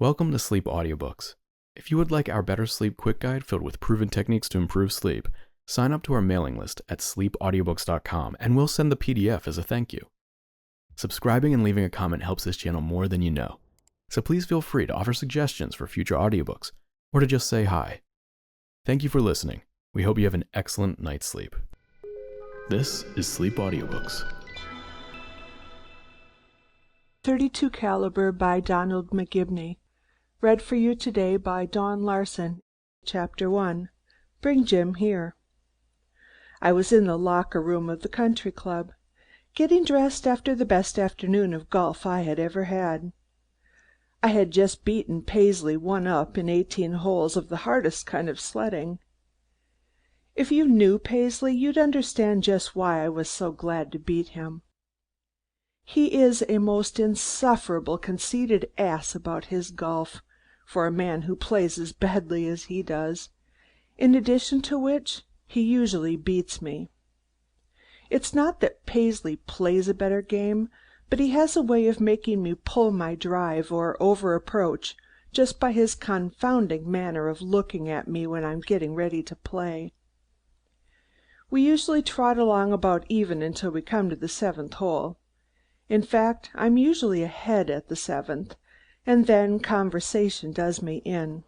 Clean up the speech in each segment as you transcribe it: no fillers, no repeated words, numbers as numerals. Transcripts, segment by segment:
Welcome to Sleep Audiobooks. If you would like our Better Sleep Quick Guide filled with proven techniques to improve sleep, sign up to our mailing list at sleepaudiobooks.com and we'll send the PDF as a thank you. Subscribing and leaving a comment helps this channel more than you know, so please feel free to offer suggestions for future audiobooks or to just say hi. Thank you for listening. We hope you have an excellent night's sleep. This is Sleep Audiobooks. 32 Caliber by Donald McGibeny. Read for you today by Dawn Larsen. Chapter 1. Bring Jim Here. I was in the locker room of the country club, getting dressed after the best afternoon of golf I had ever had. I had just beaten Paisley 1-up in 18 holes of the hardest kind of sledding. If you knew Paisley, you'd understand just why I was so glad to beat him. He is a most insufferable conceited ass about his golf, for a man who plays as badly as he does, in addition to which he usually beats me. It's not that Paisley plays a better game, but he has a way of making me pull my drive or over-approach just by his confounding manner of looking at me when I'm getting ready to play. We usually trot along about even until we come to the 7th hole. In fact, I'm usually ahead at the 7th, and then conversation does me in.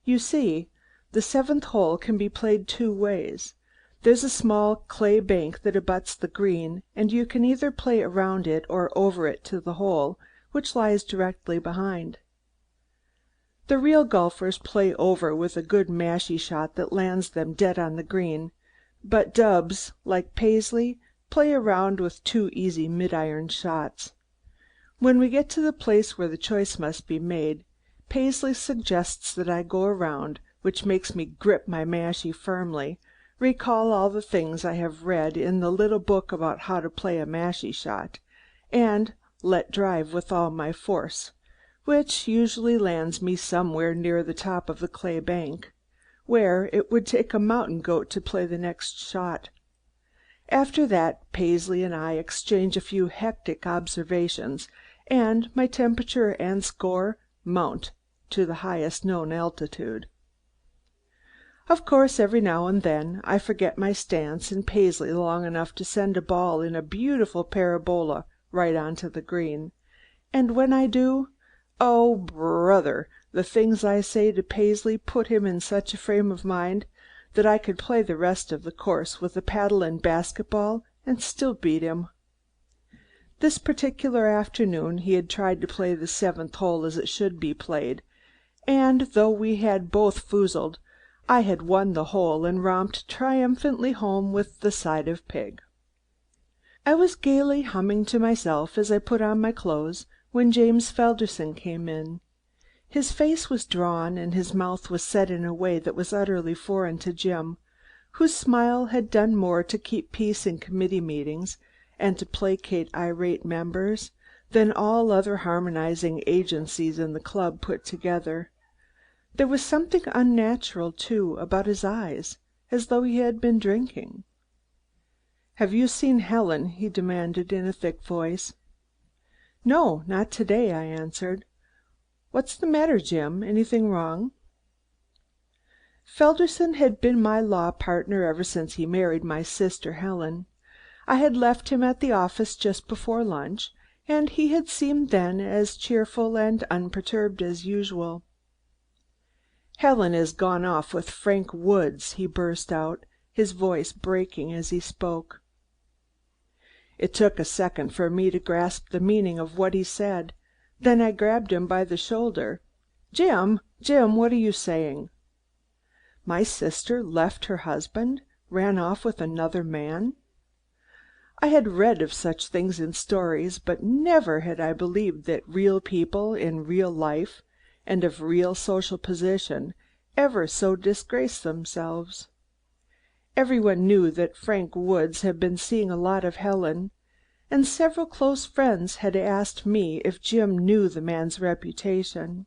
You see, the 7th hole can be played two ways. There's a small clay bank that abuts the green, and you can either play around it or over it to the hole, which lies directly behind. The real golfers play over with a good mashie shot that lands them dead on the green, but dubs, like Paisley, play around with two easy mid-iron shots. When we get to the place where the choice must be made, Paisley suggests that I go around, which makes me grip my mashie firmly, recall all the things I have read in the little book about how to play a mashie shot, and let drive with all my force, which usually lands me somewhere near the top of the clay bank, where it would take a mountain goat to play the next shot. After that, Paisley and I exchange a few hectic observations, and my temperature and score mount to the highest known altitude. Of course, every now and then I forget my stance in Paisley long enough to send a ball in a beautiful parabola right onto the green, and when I do, oh, brother, the things I say to Paisley put him in such a frame of mind that I could play the rest of the course with a paddle and basketball and still beat him. This particular afternoon he had tried to play the 7th hole as it should be played, and though we had both foozled, I had won the hole and romped triumphantly home with the side of pig. I was gaily humming to myself as I put on my clothes when James Felderson came in. His face was drawn and his mouth was set in a way that was utterly foreign to Jim, whose smile had done more to keep peace in committee meetings and to placate irate members than all other harmonizing agencies in the club put together. There was something unnatural, too, about his eyes, as though he had been drinking. "Have you seen Helen?" he demanded in a thick voice. "No, not today," I answered. "What's the matter, Jim? Anything wrong?" Felderson had been my law partner ever since he married my sister Helen. I had left him at the office just before lunch, and he had seemed then as cheerful and unperturbed as usual. "Helen has gone off with Frank Woods," he burst out, his voice breaking as he spoke. It took a second for me to grasp the meaning of what he said. Then I grabbed him by the shoulder. Jim, what are you saying?" My sister left her husband? Ran off with another man? I had read of such things in stories, but never had I believed that real people in real life and of real social position ever so disgraced themselves. Everyone knew that Frank Woods had been seeing a lot of Helen, and several close friends had asked me if Jim knew the man's reputation.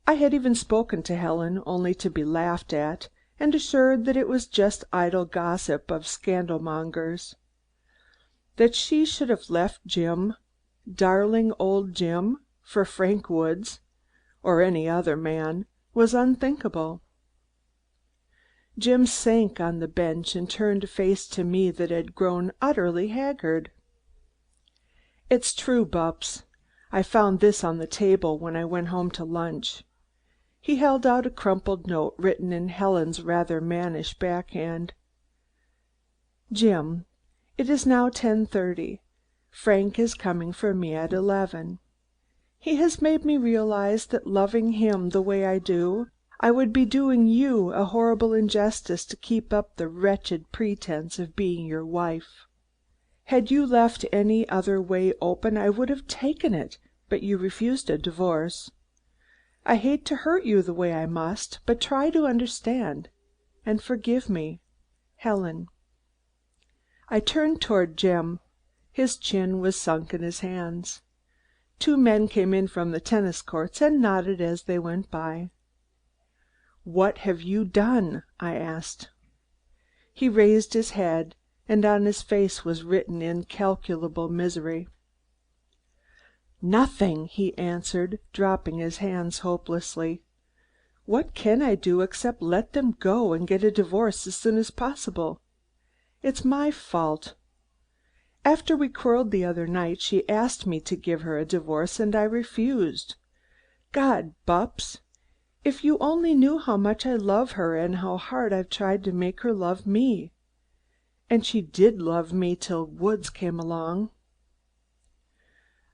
I had even spoken to Helen, only to be laughed at, and assured that it was just idle gossip of scandal-mongers. That she should have left Jim, darling old Jim, for Frank Woods, or any other man, was unthinkable. Jim sank on the bench and turned a face to me that had grown utterly haggard. "It's true, Bupps. I found this on the table when I went home to lunch." He held out a crumpled note written in Helen's rather mannish backhand. "Jim, it is now 10:30. Frank is coming for me at 11. He has made me realize that loving him the way I do, I would be doing you a horrible injustice to keep up the wretched pretense of being your wife. Had you left any other way open, I would have taken it, but you refused a divorce. I hate to hurt you the way I must, but try to understand and forgive me. Helen." I turned toward Jim. His chin was sunk in his hands. Two men came in from the tennis courts and nodded as they went by. "What have you done?" I asked. He raised his head, and on his face was written incalculable misery. "Nothing," he answered, dropping his hands hopelessly. "What can I do except let them go and get a divorce as soon as possible? It's my fault. After we quarreled the other night, she asked me to give her a divorce, and I refused. God, Bupps, if you only knew how much I love her and how hard I've tried to make her love me. And she did love me till Woods came along."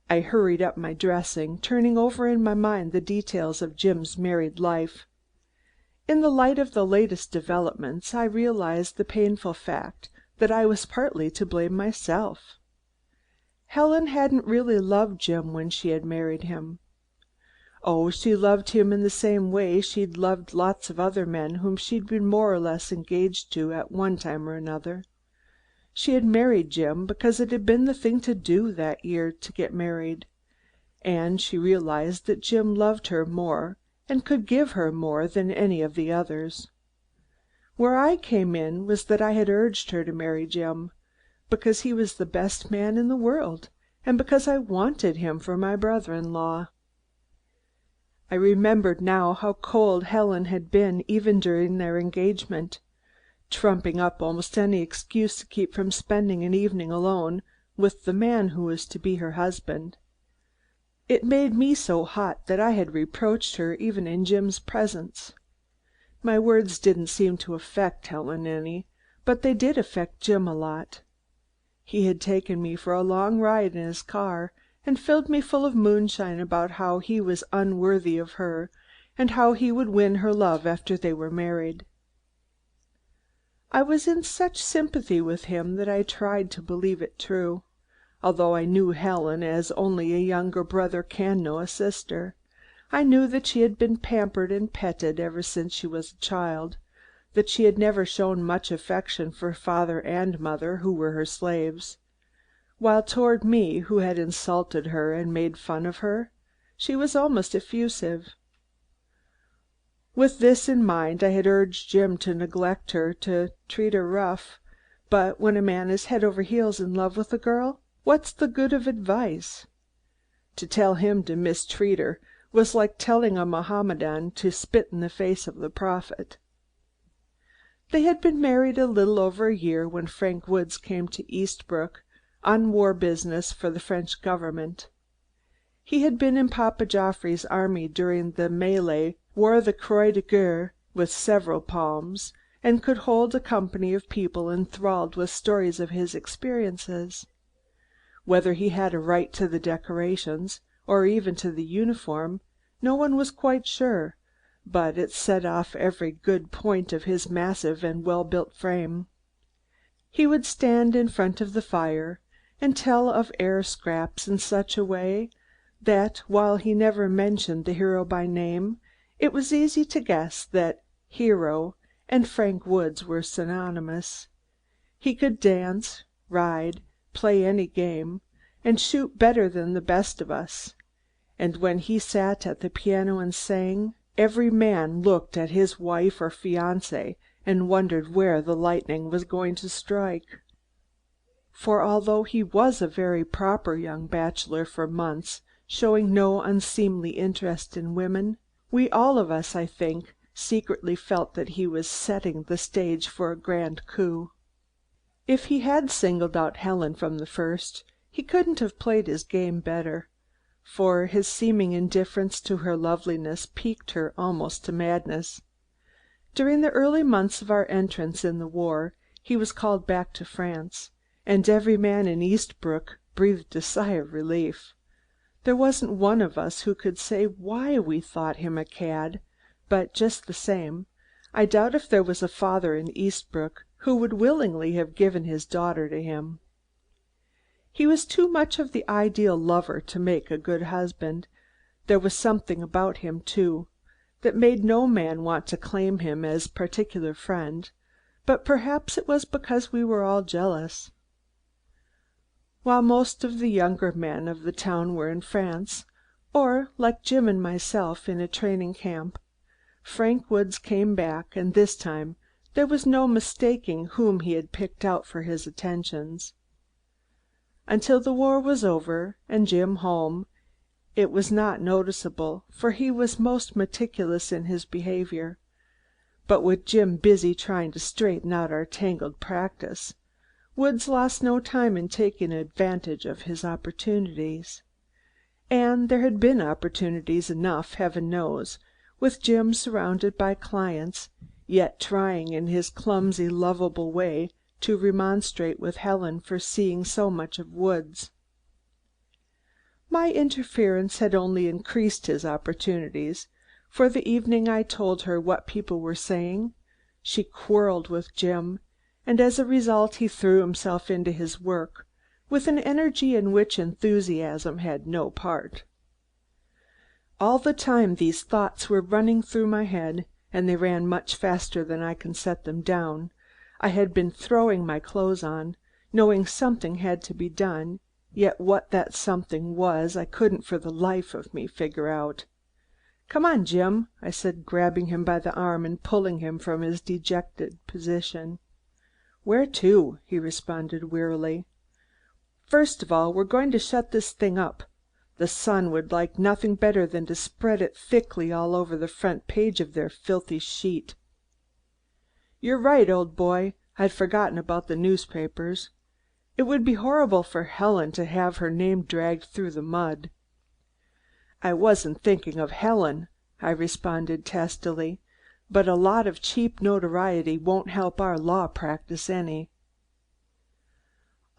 I hurried up my dressing, turning over in my mind the details of Jim's married life. In the light of the latest developments, I realized the painful fact that I was partly to blame myself. Helen hadn't really loved Jim when she had married him. Oh, she loved him in the same way she'd loved lots of other men whom she'd been more or less engaged to at one time or another. She had married Jim because it had been the thing to do that year to get married, and she realized that Jim loved her more and could give her more than any of the others. Where I came in was that I had urged her to marry Jim, because he was the best man in the world, and because I wanted him for my brother-in-law. I remembered now how cold Helen had been even during their engagement, trumping up almost any excuse to keep from spending an evening alone with the man who was to be her husband. It made me so hot that I had reproached her even in Jim's presence. My words didn't seem to affect Helen any, but they did affect Jim a lot. He had taken me for a long ride in his car and filled me full of moonshine about how he was unworthy of her and how he would win her love after they were married. I was in such sympathy with him that I tried to believe it true, although I knew Helen as only a younger brother can know a sister. I knew that she had been pampered and petted ever since she was a child, that she had never shown much affection for father and mother, who were her slaves, while toward me, who had insulted her and made fun of her, she was almost effusive. With this in mind, I had urged Jim to neglect her, to treat her rough, but when a man is head over heels in love with a girl, what's the good of advice? To tell him to mistreat her was like telling a Mohammedan to spit in the face of the Prophet. They had been married a little over a year when Frank Woods came to Eastbrook on war business for the French government. He had been in Papa Joffre's army during the mêlée, wore the Croix de Guerre with several palms, and could hold a company of people enthralled with stories of his experiences. Whether he had a right to the decorations, or even to the uniform, no one was quite sure, but it set off every good point of his massive and well-built frame. He would stand in front of the fire and tell of air scraps in such a way that, while he never mentioned the hero by name, it was easy to guess that "hero" and Frank Woods were synonymous. He could dance, ride, play any game, and shoot better than the best of us, and when he sat at the piano and sang, every man looked at his wife or fiancée and wondered where the lightning was going to strike. For although he was a very proper young bachelor for months, showing no unseemly interest in women. We all of us, I think, secretly felt that he was setting the stage for a grand coup. If he had singled out Helen from the first, he couldn't have played his game better, for his seeming indifference to her loveliness piqued her almost to madness. During the early months of our entrance in the war, he was called back to France, and every man in Eastbrook breathed a sigh of relief. There wasn't one of us who could say why we thought him a cad, but just the same, I doubt if there was a father in Eastbrook who would willingly have given his daughter to him. He was too much of the ideal lover to make a good husband. There was something about him, too, that made no man want to claim him as particular friend, but perhaps it was because we were all jealous. While most of the younger men of the town were in France, or, like Jim and myself, in a training camp, Frank Woods came back, and this time there was no mistaking whom he had picked out for his attentions. Until the war was over and Jim home, it was not noticeable, for he was most meticulous in his behavior. But with Jim busy trying to straighten out our tangled practice, Woods lost no time in taking advantage of his opportunities. And there had been opportunities enough, heaven knows, with Jim surrounded by clients, yet trying in his clumsy, lovable way to remonstrate with Helen for seeing so much of Woods. My interference had only increased his opportunities, for the evening I told her what people were saying, she quarreled with Jim, and as a result he threw himself into his work with an energy in which enthusiasm had no part. All the time these thoughts were running through my head, and they ran much faster than I can set them down. I had been throwing my clothes on, knowing something had to be done, yet what that something was I couldn't for the life of me figure out. "Come on, Jim," I said, grabbing him by the arm and pulling him from his dejected position. "Where to?" he responded wearily. "First of all, we're going to shut this thing up. The Sun would like nothing better than to spread it thickly all over the front page of their filthy sheet." "You're right, old boy. I'd forgotten about the newspapers. It would be horrible for Helen to have her name dragged through the mud." "I wasn't thinking of Helen," I responded testily, "but a lot of cheap notoriety won't help our law practice any."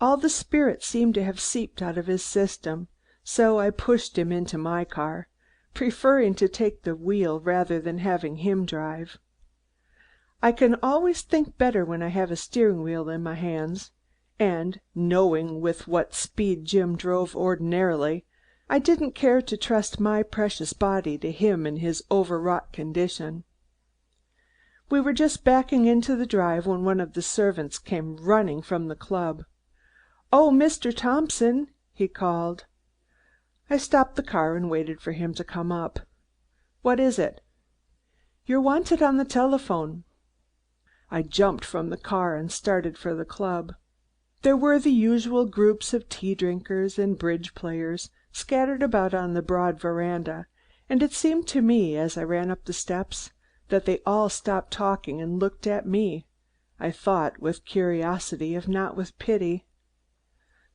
All the spirit seemed to have seeped out of his system, so I pushed him into my car, preferring to take the wheel rather than having him drive. I can always think better when I have a steering wheel in my hands, and, knowing with what speed Jim drove ordinarily, I didn't care to trust my precious body to him in his overwrought condition. We were just backing into the drive when one of the servants came running from the club. "Oh, Mr. Thompson!" he called. I stopped the car and waited for him to come up. "What is it?" "You're wanted on the telephone." I jumped from the car and started for the club. There were the usual groups of tea drinkers and bridge players scattered about on the broad veranda, and it seemed to me, as I ran up the steps, that they all stopped talking and looked at me, I thought with curiosity if not with pity.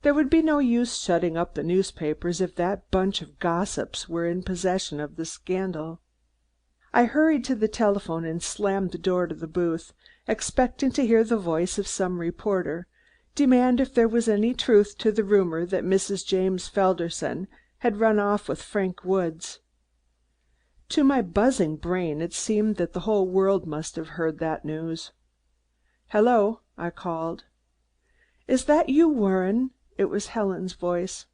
There would be no use shutting up the newspapers if that bunch of gossips were in possession of the scandal. I hurried to the telephone and slammed the door to the booth, expecting to hear the voice of some reporter demand if there was any truth to the rumor that Mrs. James Felderson had run off with Frank Woods. To my buzzing brain it seemed that the whole world must have heard that news. "Hello," I called. "Is that you, Warren?" It was Helen's voice.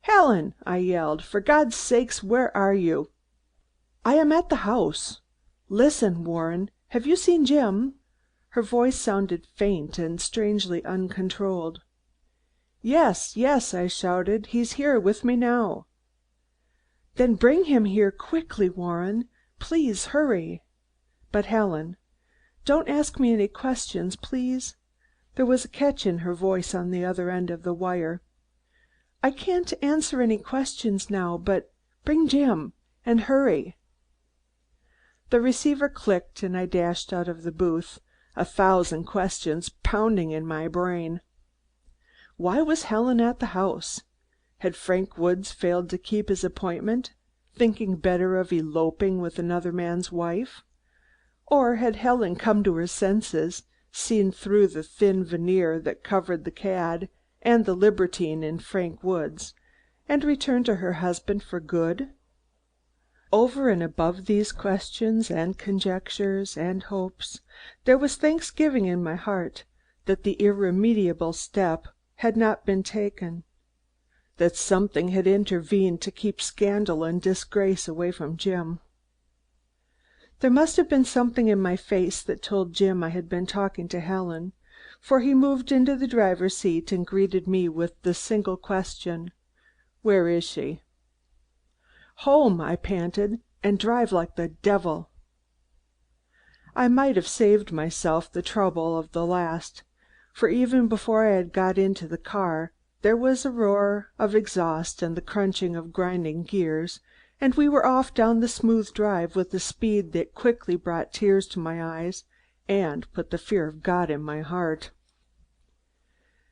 "Helen!" I yelled. "For God's sake, where are you?" "I am at the house. Listen, Warren, have you seen Jim?" Her voice sounded faint and strangely uncontrolled. "Yes, yes," I shouted. "He's here with me now." "Then bring him here quickly, Warren. Please hurry." "But Helen—" "Don't ask me any questions, please." There was a catch in her voice on the other end of the wire. I can't answer any questions now, but bring Jim, and hurry." The receiver clicked and I dashed out of the booth, 1,000 questions pounding in my brain. Why was Helen at the house? Had Frank Woods failed to keep his appointment, thinking better of eloping with another man's wife? Or had Helen come to her senses, seen through the thin veneer that covered the cad and the libertine in Frank Woods, and returned to her husband for good? Over and above these questions and conjectures and hopes, there was thanksgiving in my heart that the irremediable step had not been taken, that something had intervened to keep scandal and disgrace away from Jim. There must have been something in my face that told Jim I had been talking to Helen, for he moved into the driver's seat and greeted me with the single question, "Where is she?" "Home," I panted, "and drive like the devil." I might have saved myself the trouble of the last, for even before I had got into the car there was a roar of exhaust and the crunching of grinding gears, and we were off down the smooth drive with a speed that quickly brought tears to my eyes and put the fear of God in my heart.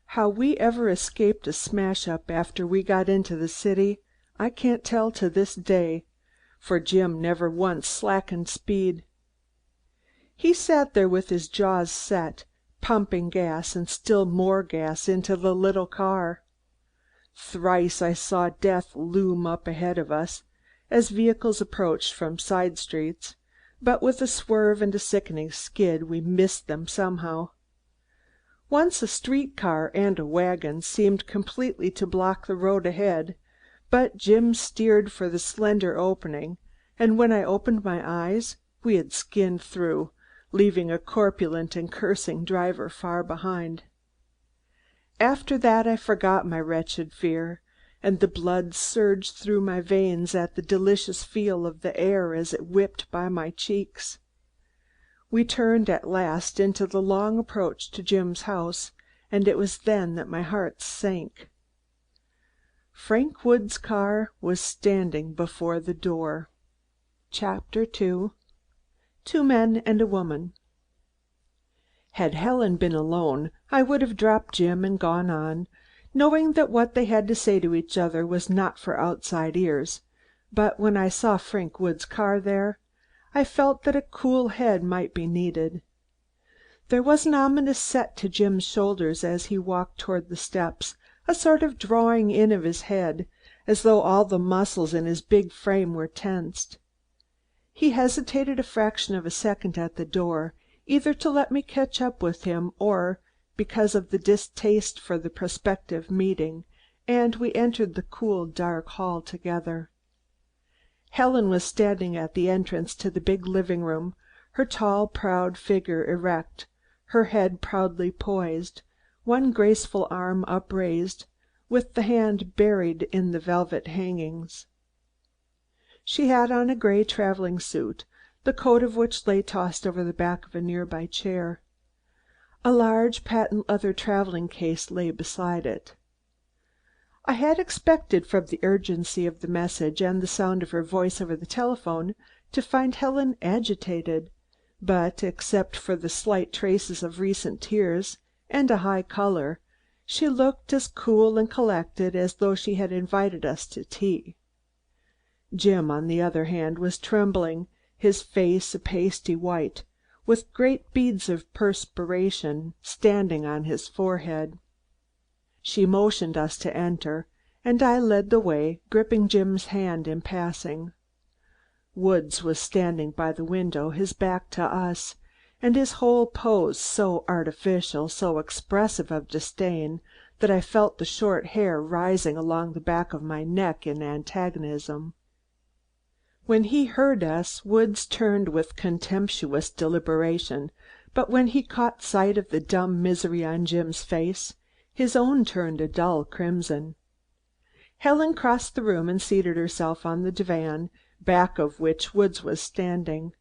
How we ever escaped a smash-up after we got into the city, I can't tell to this day, for Jim never once slackened speed. He sat there with his jaws set, pumping gas and still more gas into the little car. Thrice I saw death loom up ahead of us as vehicles approached from side streets, but with a swerve and a sickening skid we missed them somehow. Once a street car and a wagon seemed completely to block the road ahead, but Jim steered for the slender opening, and when I opened my eyes we had skinned through, leaving a corpulent and cursing driver far behind. After that I forgot my wretched fear, and the blood surged through my veins at the delicious feel of the air as it whipped by my cheeks. We turned at last into the long approach to Jim's house, and it was then that my heart sank. Frank Woods' car was standing before the door. Chapter 2. 2 Men and a Woman. Had Helen been alone, I would have dropped Jim and gone on, knowing that what they had to say to each other was not for outside ears, but when I saw Frank Woods' car there, I felt that a cool head might be needed. There was an ominous set to Jim's shoulders as he walked toward the steps, a sort of drawing in of his head, as though all the muscles in his big frame were tensed. He hesitated a fraction of a second at the door, either to let me catch up with him or because of the distaste for the prospective meeting, and we entered the cool, dark hall together. Helen was standing at the entrance to the big living room, her tall, proud figure erect, her head proudly poised, one graceful arm upraised, with the hand buried in the velvet hangings. She had on a gray traveling suit, the coat of which lay tossed over the back of a nearby chair. A large patent leather traveling case lay beside it. I had expected from the urgency of the message and the sound of her voice over the telephone to find Helen agitated, but except for the slight traces of recent tears and a high color, she looked as cool and collected as though she had invited us to tea. Jim, on the other hand, was trembling, his face a pasty white, with great beads of perspiration standing on his forehead. She motioned us to enter, and I led the way, gripping Jim's hand in passing. Woods was standing by the window, his back to us, and his whole pose so artificial, so expressive of disdain, that I felt the short hair rising along the back of my neck in antagonism. When he heard us, Woods turned with contemptuous deliberation, but when he caught sight of the dumb misery on Jim's face, his own turned a dull crimson. Helen crossed the room and seated herself on the divan, back of which Woods was standing.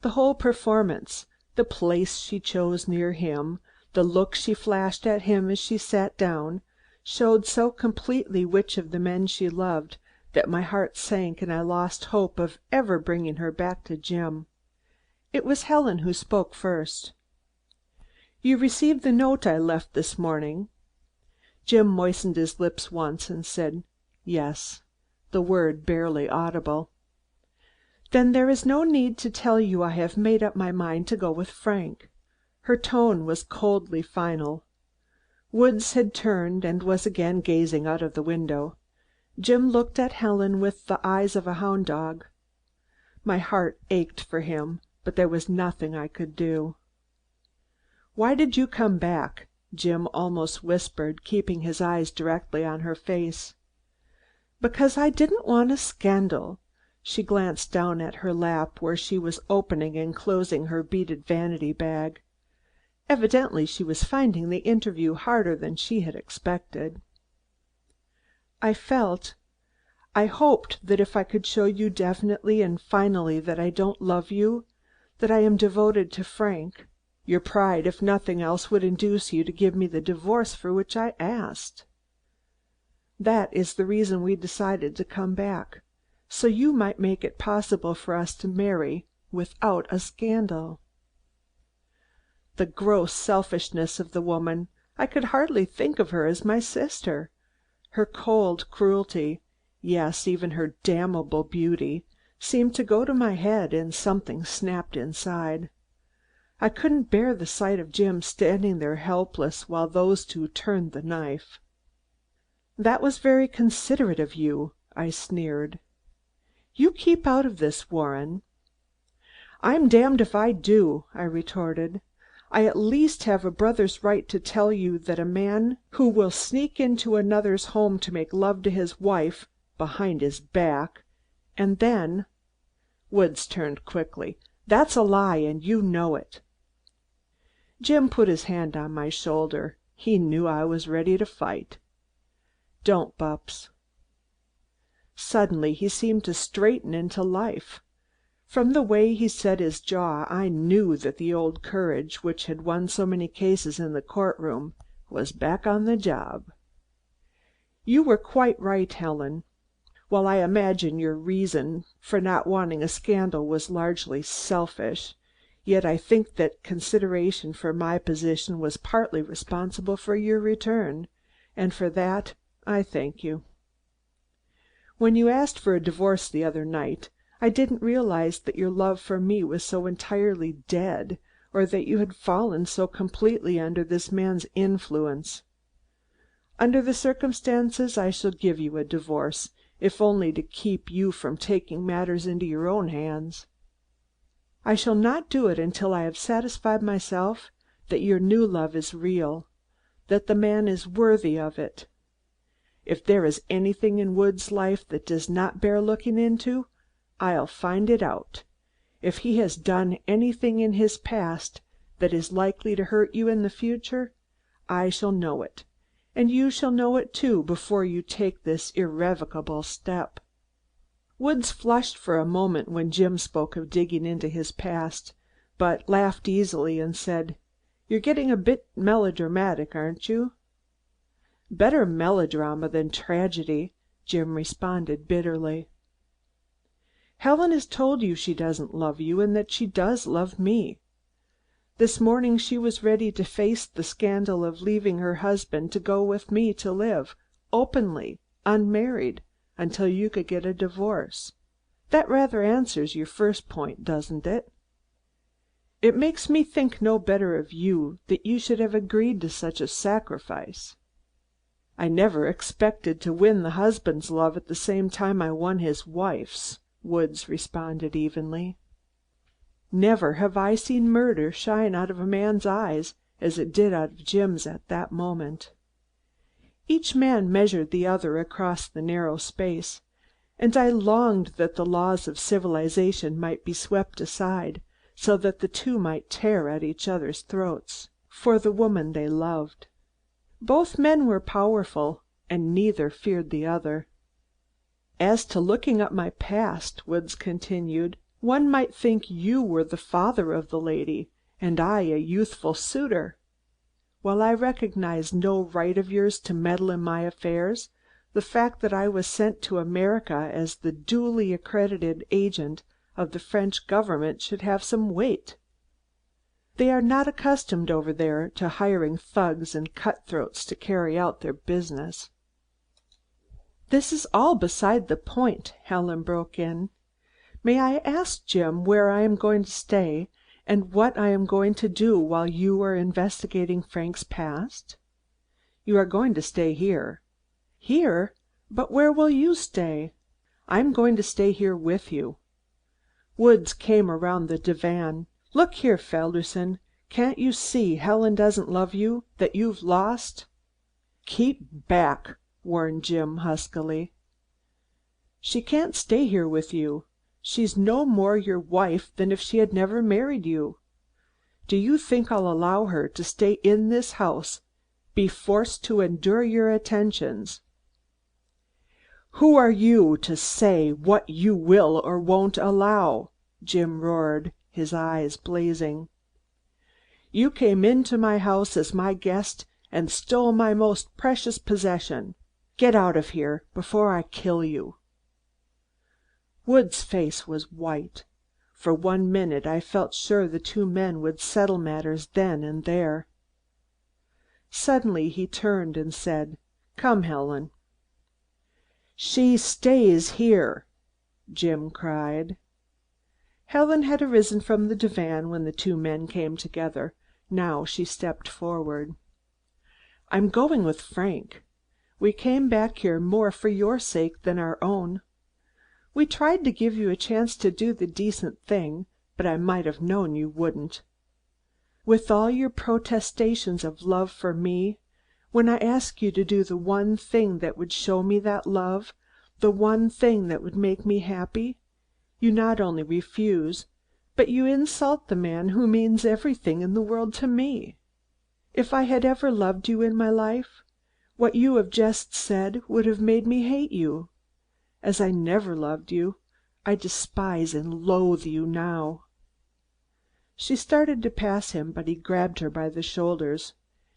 The whole performance, the place she chose near him, the look she flashed at him as she sat down, showed so completely which of the men she loved that my heart sank and I lost hope of ever bringing her back to Jim. It was Helen who spoke first. "You received the note I left this morning?" Jim moistened his lips once and said, "Yes," the word barely audible. "Then there is no need to tell you I have made up my mind to go with Frank." Her tone was coldly final. Woods had turned and was again gazing out of the window. Jim looked at Helen with the eyes of a hound dog. My heart ached for him, but there was nothing I could do. "Why did you come back?" Jim almost whispered, keeping his eyes directly on her face. "Because I didn't want a scandal." She glanced down at her lap where she was opening and closing her beaded vanity bag. Evidently she was finding the interview harder than she had expected. I hoped that if I could show you definitely and finally that I don't love you, that I am devoted to Frank, your pride, if nothing else, would induce you to give me the divorce for which I asked. That is the reason we decided to come back, so you might make it possible for us to marry without a scandal." The gross selfishness of the woman! I could hardly think of her as my sister. Her cold cruelty, yes, even her damnable beauty, seemed to go to my head, and something snapped inside. I couldn't bear the sight of Jim standing there helpless while those two turned the knife. "That was very considerate of you," I sneered. "You keep out of this, Warren." "I'm damned if I do," I retorted. "I at least have a brother's right to tell you that a man who will sneak into another's home to make love to his wife behind his back, and then—" Woods turned quickly. "That's a lie, and you know it." Jim put his hand on my shoulder. He knew I was ready to fight. "Don't, Bupps." Suddenly he seemed to straighten into life. From the way he set his jaw, I knew that the old courage which had won so many cases in the courtroom was back on the job. "You were quite right, Helen. While I imagine your reason for not wanting a scandal was largely selfish, yet I think that consideration for my position was partly responsible for your return, and for that I thank you. When you asked for a divorce the other night, I didn't realize that your love for me was so entirely dead, or that you had fallen so completely under this man's influence. Under the circumstances, I shall give you a divorce, if only to keep you from taking matters into your own hands. I shall not do it until I have satisfied myself that your new love is real, that the man is worthy of it. If there is anything in Wood's life that does not bear looking into, I'll find it out. If he has done anything in his past that is likely to hurt you in the future, I shall know it, and you shall know it too before you take this irrevocable step." Woods flushed for a moment when Jim spoke of digging into his past, but laughed easily and said, "You're getting a bit melodramatic, aren't you?" "Better melodrama than tragedy," Jim responded bitterly. "Helen has told you she doesn't love you, and that she does love me. This morning she was ready to face the scandal of leaving her husband to go with me to live, openly, unmarried, until you could get a divorce. That rather answers your first point, doesn't it? It makes me think no better of you that you should have agreed to such a sacrifice." "I never expected to win the husband's love at the same time I won his wife's," Woods responded evenly. Never have I seen murder shine out of a man's eyes as it did out of Jim's at that moment. Each man measured the other across the narrow space, and I longed that the laws of civilization might be swept aside, so that the two might tear at each other's throats for the woman they loved. Both men were powerful, and neither feared the other. "As to looking up my past," Woods continued, "one might think you were the father of the lady, and I a youthful suitor. While I recognize no right of yours to meddle in my affairs, the fact that I was sent to America as the duly accredited agent of the French government should have some weight. They are not accustomed over there to hiring thugs and cutthroats to carry out their business." "This is all beside the point," Helen broke in. "May I ask, Jim, where I am going to stay, and what I am going to do while you are investigating Frank's past?" "You are going to stay here." "Here? But where will you stay?" "I'm going to stay here with you." Woods came around the divan. "Look here, Felderson, can't you see Helen doesn't love you, that you've lost?" "Keep back," warned Jim huskily. "She can't stay here with you. She's no more your wife than if she had never married you. Do you think I'll allow her to stay in this house, be forced to endure your attentions?" "Who are you to say what you will or won't allow?" Jim roared, his eyes blazing. "You came into my house as my guest and stole my most precious possession. Get out of here before I kill you." Wood's face was white. For 1 minute I felt sure the two men would settle matters then and there. Suddenly he turned and said, "Come, Helen." "She stays here!" Jim cried. Helen had arisen from the divan when the two men came together. Now she stepped forward. "I'm going with Frank. We came back here more for your sake than our own. We tried to give you a chance to do the decent thing, but I might have known you wouldn't. With all your protestations of love for me, when I ask you to do the one thing that would show me that love, the one thing that would make me happy, you not only refuse, but you insult the man who means everything in the world to me. If I had ever loved you in my life, what you have just said would have made me hate you. As I never loved you, I despise and loathe you now." She started to pass him, but he grabbed her by the shoulders.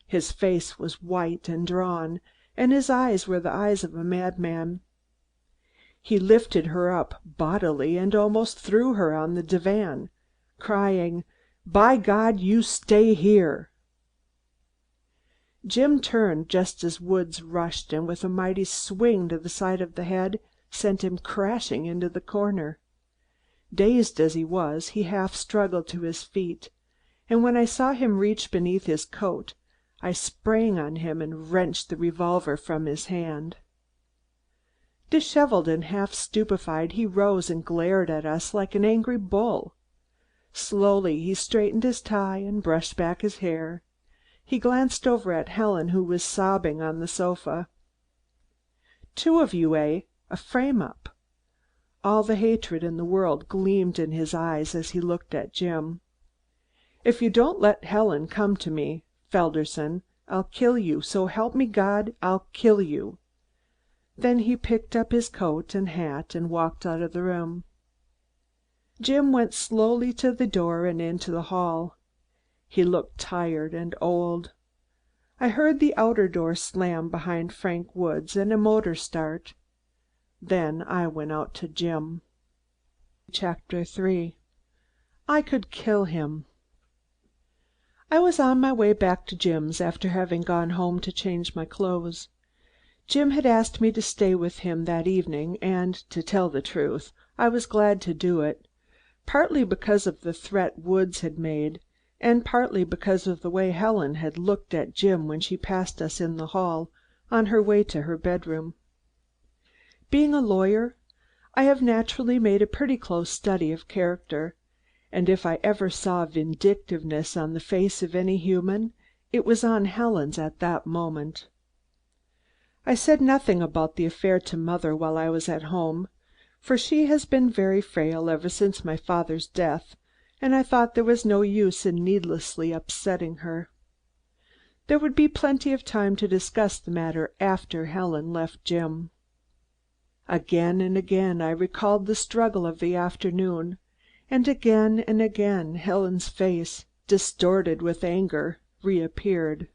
His face was white and drawn, and his eyes were the eyes of a madman. He lifted her up bodily and almost threw her on the divan, crying, "By God, you stay here!" Jim turned just as Woods rushed, and with a mighty swing to the side of the head, sent him crashing into the corner. Dazed as he was, he half struggled to his feet, and when I saw him reach beneath his coat, I sprang on him and wrenched the revolver from his hand. Disheveled and half stupefied, he rose and glared at us like an angry bull. Slowly he straightened his tie and brushed back his hair. He glanced over at Helen, who was sobbing on the sofa. "Two of you, eh? A frame-up?" All the hatred in the world gleamed in his eyes as he looked at Jim. "If you don't let Helen come to me, Felderson, I'll kill you, so help me God, I'll kill you." Then he picked up his coat and hat and walked out of the room. Jim went slowly to the door and into the hall. He looked tired and old. I heard the outer door slam behind Frank Woods and a motor start. Then I went out to Jim. Chapter 3. I could kill him. I was on my way back to Jim's after having gone home to change my clothes. Jim had asked me to stay with him that evening, and, to tell the truth, I was glad to do it, partly because of the threat Woods had made, and partly because of the way Helen had looked at Jim when she passed us in the hall on her way to her bedroom. Being a lawyer, I have naturally made a pretty close study of character, and if I ever saw vindictiveness on the face of any human, it was on Helen's at that moment. I said nothing about the affair to Mother while I was at home, for she has been very frail ever since my father's death, and I thought there was no use in needlessly upsetting her. There would be plenty of time to discuss the matter after Helen left Jim. Again and again I recalled the struggle of the afternoon, and again Helen's face, distorted with anger, reappeared.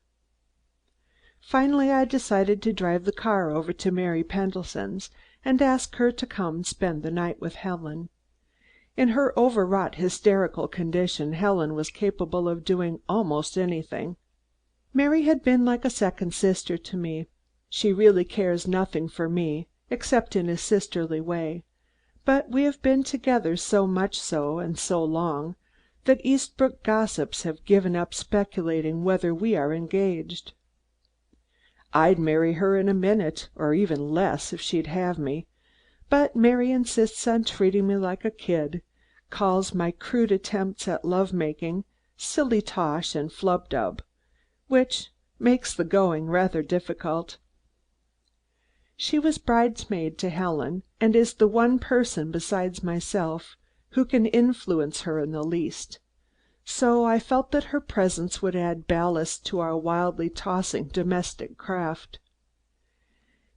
Finally I decided to drive the car over to Mary Pendleton's and ask her to come spend the night with Helen. In her overwrought hysterical condition, Helen was capable of doing almost anything. Mary had been like a second sister to me. She really cares nothing for me, except in a sisterly way, but we have been together so much so and so long that Eastbrook gossips have given up speculating whether we are engaged. I'd marry her in a minute, or even less, if she'd have me, but Mary insists on treating me like a kid, calls my crude attempts at love making silly tosh and flub-dub, which makes the going rather difficult. She was bridesmaid to Helen, and is the one person besides myself who can influence her in the least, so I felt that her presence would add ballast to our wildly tossing domestic craft.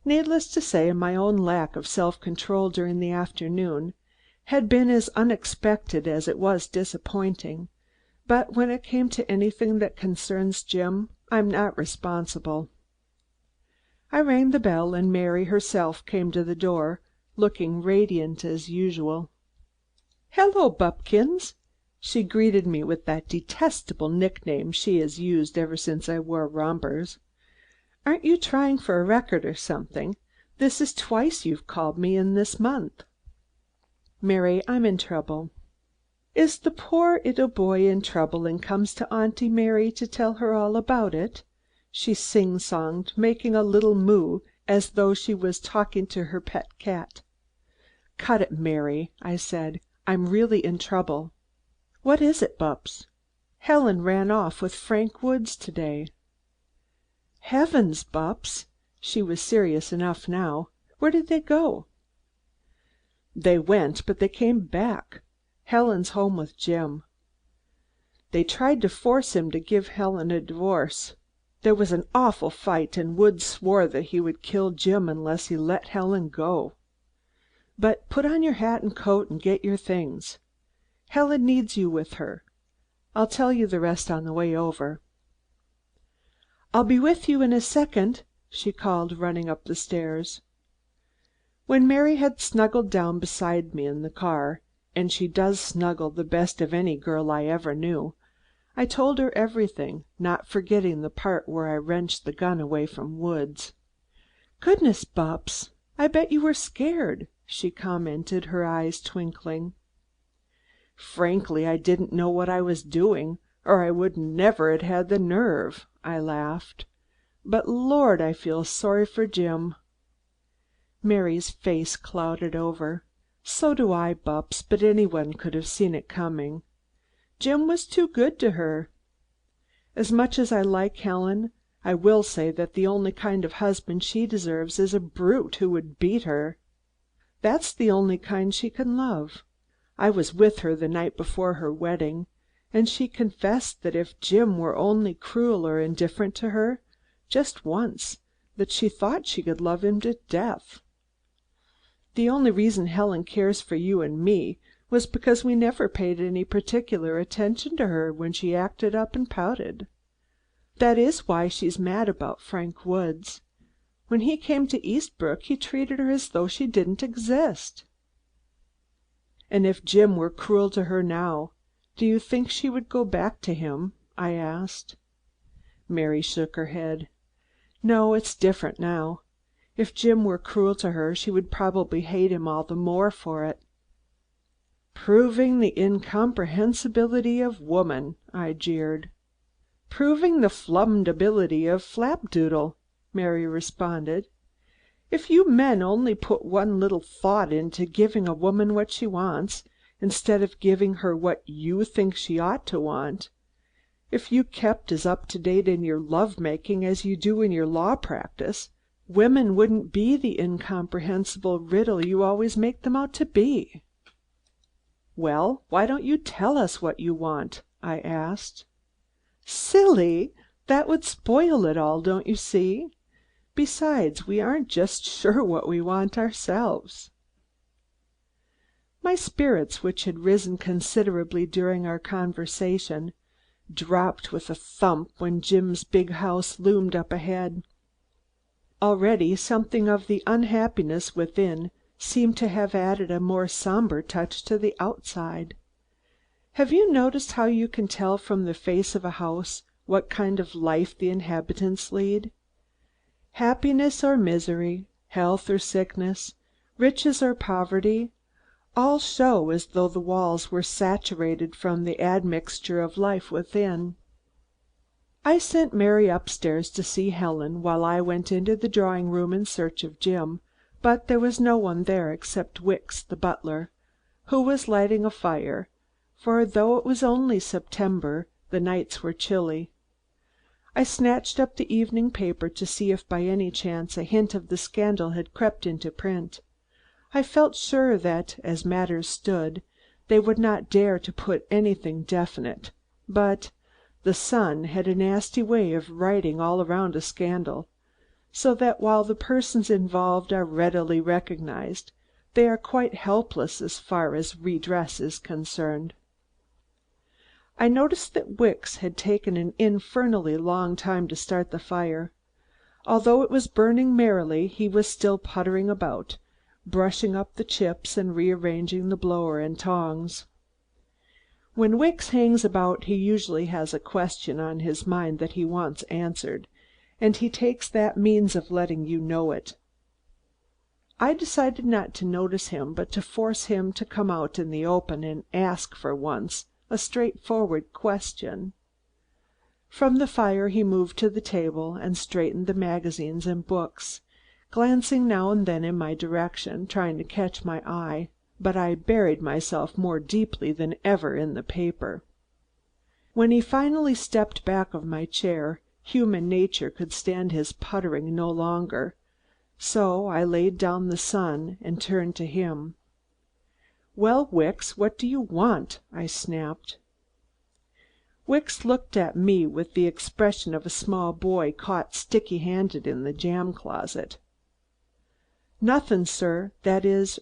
Needless to say, my own lack of self-control during the afternoon had been as unexpected as it was disappointing, but when it came to anything that concerns Jim, I'm not responsible. I rang the bell and Mary herself came to the door, looking radiant as usual. "Hello, Buppkins!" She greeted me with that detestable nickname she has used ever since I wore rompers. "Aren't you trying for a record or something? This is twice you've called me in this month." "Mary, I'm in trouble." "Is the poor 'ittle boy in trouble and comes to Auntie Mary to tell her all about it?" she sing-songed, making a little moo as though she was talking to her pet cat. "Cut it, Mary," I said. "I'm really in trouble." "What is it, Bupps?" "Helen ran off with Frank Woods to-day." "Heavens, Bupps!" She was serious enough now. "Where did they go?" "They went, but they came back. Helen's home with Jim. They tried to force him to give Helen a divorce. There was an awful fight and Woods swore that he would kill Jim unless he let Helen go. But put on your hat and coat and get your things. Helen needs you with her. I'll tell you the rest on the way over." "I'll be with you in a second," she called, running up the stairs. When Mary had snuggled down beside me in the car, and she does snuggle the best of any girl I ever knew, I told her everything, not forgetting the part where I wrenched the gun away from Woods. "Goodness, Bupps, I bet you were scared," she commented, her eyes twinkling. "Frankly, I didn't know what I was doing, or I would never have had the nerve," I laughed. "But Lord, I feel sorry for Jim." Mary's face clouded over. "So do I, Bupps, but anyone could have seen it coming. Jim was too good to her. As much as I like Helen, I will say that the only kind of husband she deserves is a brute who would beat her. That's the only kind she can love. I was with her the night before her wedding, and she confessed that if Jim were only cruel or indifferent to her, just once, that she thought she could love him to death. The only reason Helen cares for you and me was because we never paid any particular attention to her when she acted up and pouted. That is why she's mad about Frank Woods. When he came to Eastbrook he treated her as though she didn't exist." "And if Jim were cruel to her now, do you think she would go back to him?" I asked. Mary shook her head. "No, it's different now. If Jim were cruel to her, she would probably hate him all the more for it." "Proving the incomprehensibility of woman," I jeered. "Proving the flumdability of flapdoodle," Mary responded. "If you men only put one little thought into giving a woman what she wants, instead of giving her what you think she ought to want, if you kept as up to date in your love making as you do in your law practice, women wouldn't be the incomprehensible riddle you always make them out to be." "Well, why don't you tell us what you want?" I asked. "Silly! That would spoil it all, don't you see? Besides, we aren't just sure what we want ourselves." My spirits, which had risen considerably during our conversation, dropped with a thump when Jim's big house loomed up ahead. Already something of the unhappiness within seemed to have added a more somber touch to the outside. Have you noticed how you can tell from the face of a house what kind of life the inhabitants lead? Happiness or misery, health or sickness, riches or poverty, all show as though the walls were saturated from the admixture of life within. I sent Mary upstairs to see Helen, while I went into the drawing room in search of Jim, but there was no one there except Wicks the butler, who was lighting a fire, for though it was only September, the nights were chilly. I snatched up the evening paper to see if by any chance a hint of the scandal had crept into print. I felt sure that, as matters stood, they would not dare to put anything definite, but the Sun had a nasty way of writing all around a scandal, so that while the persons involved are readily recognized, they are quite helpless as far as redress is concerned. I noticed that Wicks had taken an infernally long time to start the fire. Although it was burning merrily, he was still puttering about, brushing up the chips and rearranging the blower and tongs. When Wicks hangs about he usually has a question on his mind that he wants answered, and he takes that means of letting you know it. I decided not to notice him, but to force him to come out in the open and ask, for once, a straightforward question. From the fire he moved to the table and straightened the magazines and books, glancing now and then in my direction, trying to catch my eye, but I buried myself more deeply than ever in the paper. When he finally stepped back of my chair, human nature could stand his puttering no longer, so I laid down the Sun and turned to him. "Well, Wicks, what do you want?" I snapped. Wicks looked at me with the expression of a small boy caught sticky-handed in the jam closet. "Nothin', sir, that is,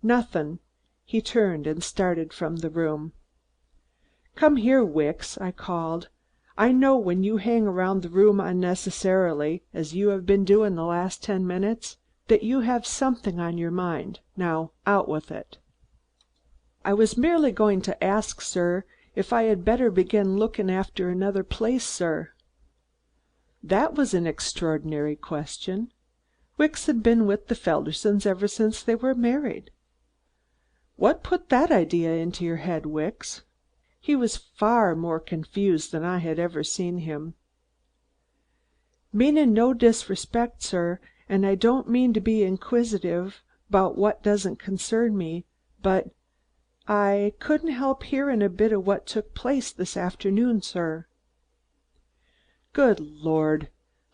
nothin'." He turned and started from the room. "Come here, Wicks," I called. "I know when you hang around the room unnecessarily, as you have been doing the last 10 minutes, that you have something on your mind. Now, out with it." "I was merely going to ask, sir, if I had better begin looking after another place, sir." That was an extraordinary question. Wicks had been with the Feldersons ever since they were married. "What put that idea into your head, Wicks?" He was far more confused than I had ever seen him. "Meanin' no disrespect, sir, and I don't mean to be inquisitive 'bout what doesn't concern me, but I couldn't help hearin' a bit of what took place this afternoon, sir." Good Lord!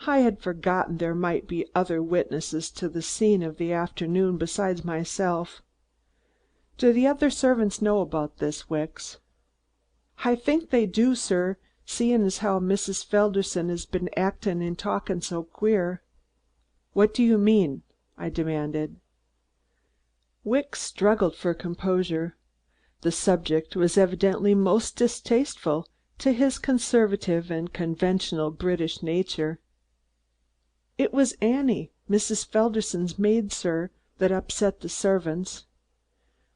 I had forgotten there might be other witnesses to the scene of the afternoon besides myself. "Do the other servants know about this, Wicks?" "I think they do, sir, seein' as how Mrs. Felderson has been actin' and talkin' so queer." "What do you mean?" I demanded. Wicks struggled for composure. The subject was evidently most distasteful to his conservative and conventional British nature. "It was Annie, Mrs. Felderson's maid, sir, that upset the servants.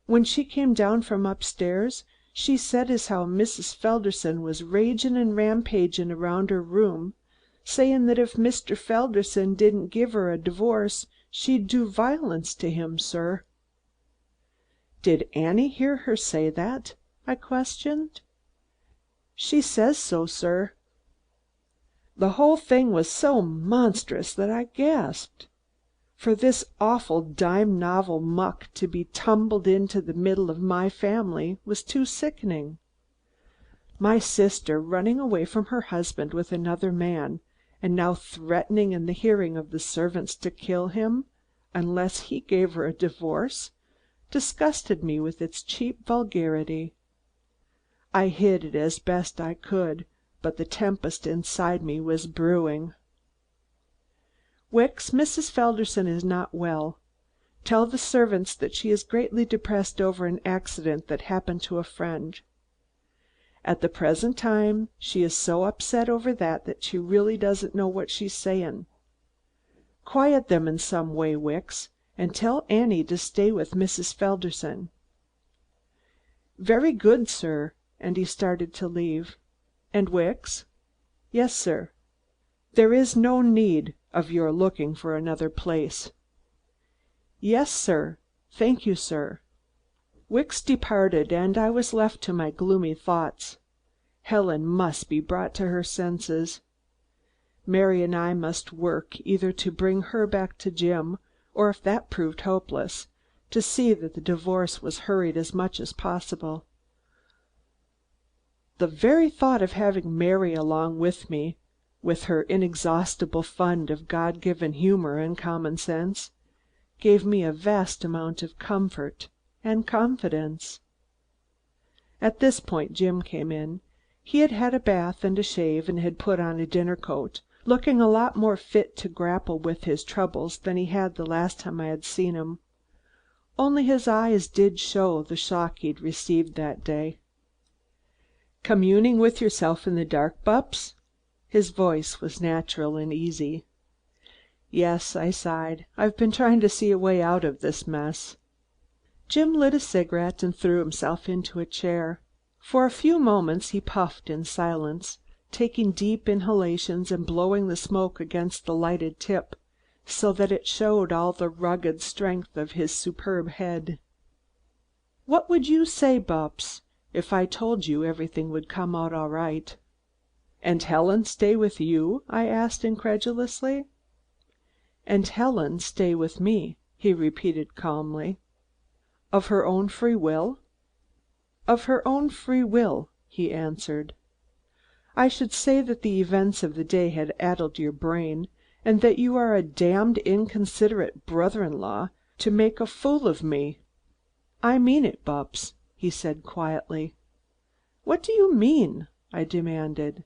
When she came down from upstairs, she said as how Mrs. Felderson was ragin' and rampagin' around her room, sayin' that if Mr. Felderson didn't give her a divorce, she'd do violence to him, sir." "Did Annie hear her say that?" I questioned. "She says so, sir." The whole thing was so monstrous that I gasped. For this awful dime novel muck to be tumbled into the middle of my family was too sickening. My sister running away from her husband with another man, and now threatening in the hearing of the servants to kill him unless he gave her a divorce, disgusted me with its cheap vulgarity. I hid it as best I could, but the tempest inside me was brewing. "Wicks, Mrs. Felderson is not well. Tell the servants that she is greatly depressed over an accident that happened to a friend. At the present time she is so upset over that she really doesn't know what she's saying. Quiet them in some way, Wicks, and tell Annie to stay with Mrs. Felderson." "Very good, sir," and he started to leave. "And Wicks?" "Yes, sir." "There is no need of your looking for another place." "Yes, sir. Thank you, sir." Wicks departed, and I was left to my gloomy thoughts. Helen must be brought to her senses. Mary and I must work either to bring her back to Jim, or if that proved hopeless, to see that the divorce was hurried as much as possible. The very thought of having Mary along with me, with her inexhaustible fund of God given humor and common sense, gave me a vast amount of comfort and confidence. At this point Jim came in. He had had a bath and a shave and had put on a dinner coat, looking a lot more fit to grapple with his troubles than he had the last time I had seen him. Only his eyes did show the shock he'd received that day. "Communing with yourself in the dark, Bupps?" His voice was natural and easy. "Yes," I sighed. "I've been trying to see a way out of this mess." Jim lit a cigarette and threw himself into a chair. For a few moments he puffed in silence, taking deep inhalations and blowing the smoke against the lighted tip, so that it showed all the rugged strength of his superb head. "What would you say, Bupps, if I told you everything would come out all right?" "And Helen stay with you?" I asked incredulously. "And Helen stay with me," he repeated calmly. "Of her own free will?" "Of her own free will," he answered. "I should say that the events of the day had addled your brain, and that you are a damned inconsiderate brother-in-law to make a fool of me." "I mean it, Bupps," he said quietly. "What do you mean?" I demanded.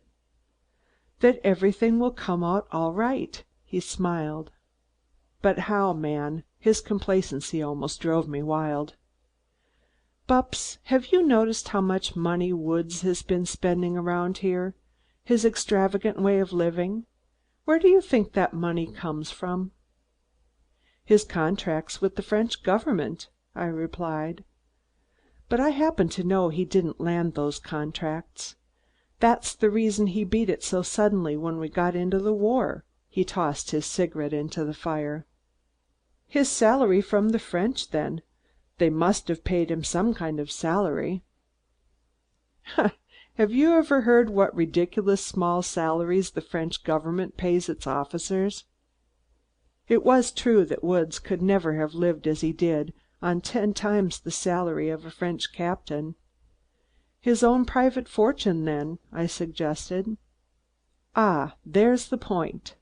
"That everything will come out all right," he smiled. "But how, man?" His complacency almost drove me wild. "Bupps, have you noticed how much money Woods has been spending around here? His extravagant way of living? Where do you think that money comes from?" "His contracts with the French government," I replied. "But I happen to know he didn't land those contracts. That's the reason he beat it so suddenly when we got into the war." He tossed his cigarette into the fire. "His salary from the French, then. They must have paid him some kind of salary." "Have you ever heard what ridiculous small salaries the French government pays its officers?" It was true that Woods could never have lived as he did on 10 times the salary of a French captain. "His own private fortune, then," I suggested. "Ah, there's the point.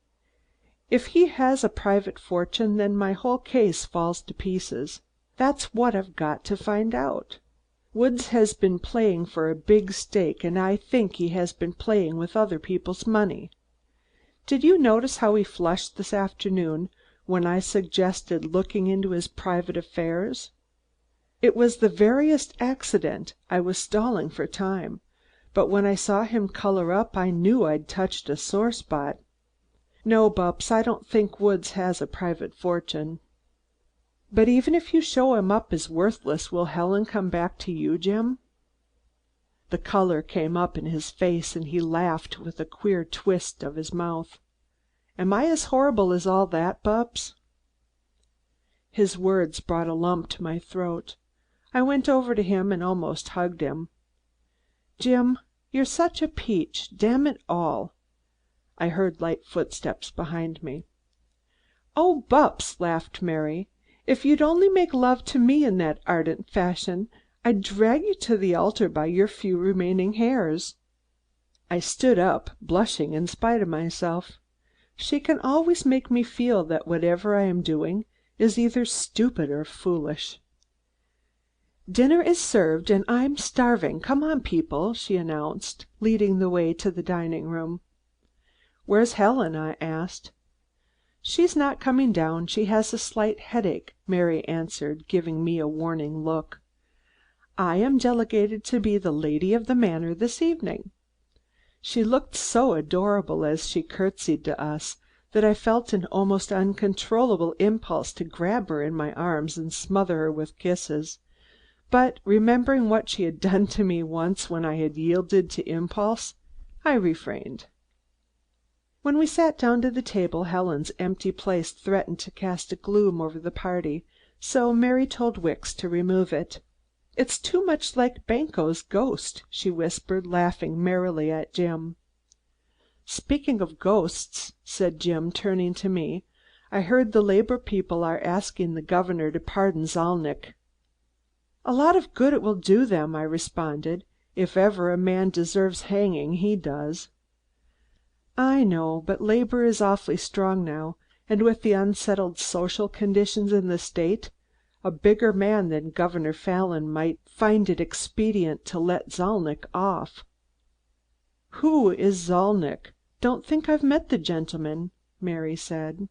If he has a private fortune, then my whole case falls to pieces. That's what I've got to find out. Woods has been playing for a big stake, and I think he has been playing with other people's money. Did you notice how he flushed this afternoon when I suggested looking into his private affairs? It was the veriest accident. I was stalling for time, but when I saw him color up I knew I'd touched a sore spot. No, Bupps, I don't think Woods has a private fortune." "But even if you show him up as worthless, will Helen come back to you, Jim?" The color came up in his face and he laughed with a queer twist of his mouth. "Am I as horrible as all that, Bupps?" His words brought a lump to my throat. I went over to him and almost hugged him. "Jim, you're such a peach, damn it all!" I heard light footsteps behind me. "Oh, Bupps," laughed Mary, "if you'd only make love to me in that ardent fashion, I'd drag you to the altar by your few remaining hairs." I stood up, blushing in spite of myself. She can always make me feel that whatever I am doing is either stupid or foolish. "Dinner is served and I'm starving. Come on, people," she announced, leading the way to the dining room. "Where's Helen?" I asked. "She's not coming down. She has a slight headache," Mary answered, giving me a warning look. "I am delegated to be the lady of the manor this evening." She looked so adorable as she curtsied to us that I felt an almost uncontrollable impulse to grab her in my arms and smother her with kisses. But remembering what she had done to me once when I had yielded to impulse, I refrained. When we sat down to the table, Helen's empty place threatened to cast a gloom over the party, so Mary told Wicks to remove it. "It's too much like Banquo's ghost," she whispered, laughing merrily at Jim. "Speaking of ghosts," said Jim, turning to me, "I heard the labor people are asking the governor to pardon Zalnitch." "A lot of good it will do them," I responded. "If ever a man deserves hanging, he does." "I know, but labor is awfully strong now, and with the unsettled social conditions in the state, a bigger man than Governor Fallon might find it expedient to let Zalnitch off." "Who is Zalnitch? Don't think I've met the gentleman," Mary said.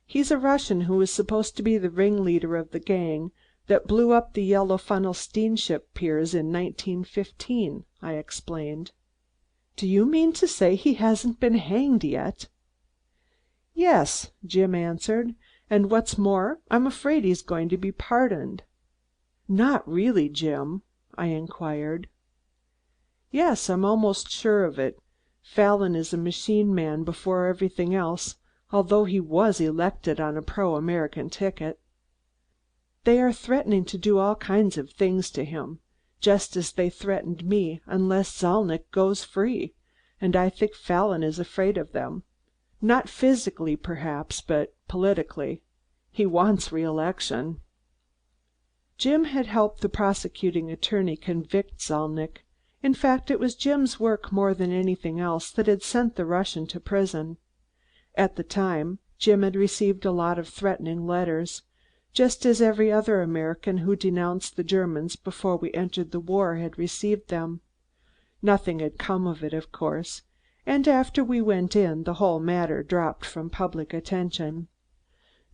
"He's a Russian who was supposed to be the ringleader of the gang that blew up the Yellow Funnel steamship piers in 1915, I explained. "Do you mean to say he hasn't been hanged yet?" "Yes," Jim answered, "and what's more, I'm afraid he's going to be pardoned." "Not really, Jim?" I inquired. "Yes, I'm almost sure of it. Fallon is a machine man before everything else, although he was elected on a pro-American ticket. They are threatening to do all kinds of things to him, just as they threatened me unless Zalnitch goes free, and I think Fallon is afraid of them. Not physically, perhaps, but politically. He wants re-election." Jim had helped the prosecuting attorney convict Zalnitch. In fact, it was Jim's work more than anything else that had sent the Russian to prison. At the time, Jim had received a lot of threatening letters, just as every other American who denounced the Germans before we entered the war had received them. Nothing had come of it, of course, and after we went in, the whole matter dropped from public attention.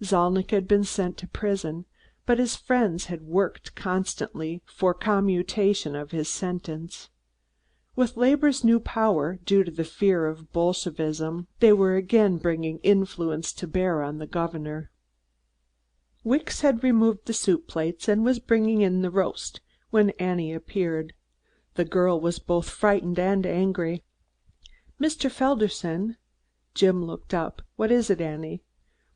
Zalnitch had been sent to prison, but his friends had worked constantly for commutation of his sentence. With labor's new power, due to the fear of Bolshevism, they were again bringing influence to bear on the governor. Wicks had removed the soup plates and was bringing in the roast when Annie appeared. The girl was both frightened and angry. "Mr. Felderson." Jim looked up. "What is it, Annie?"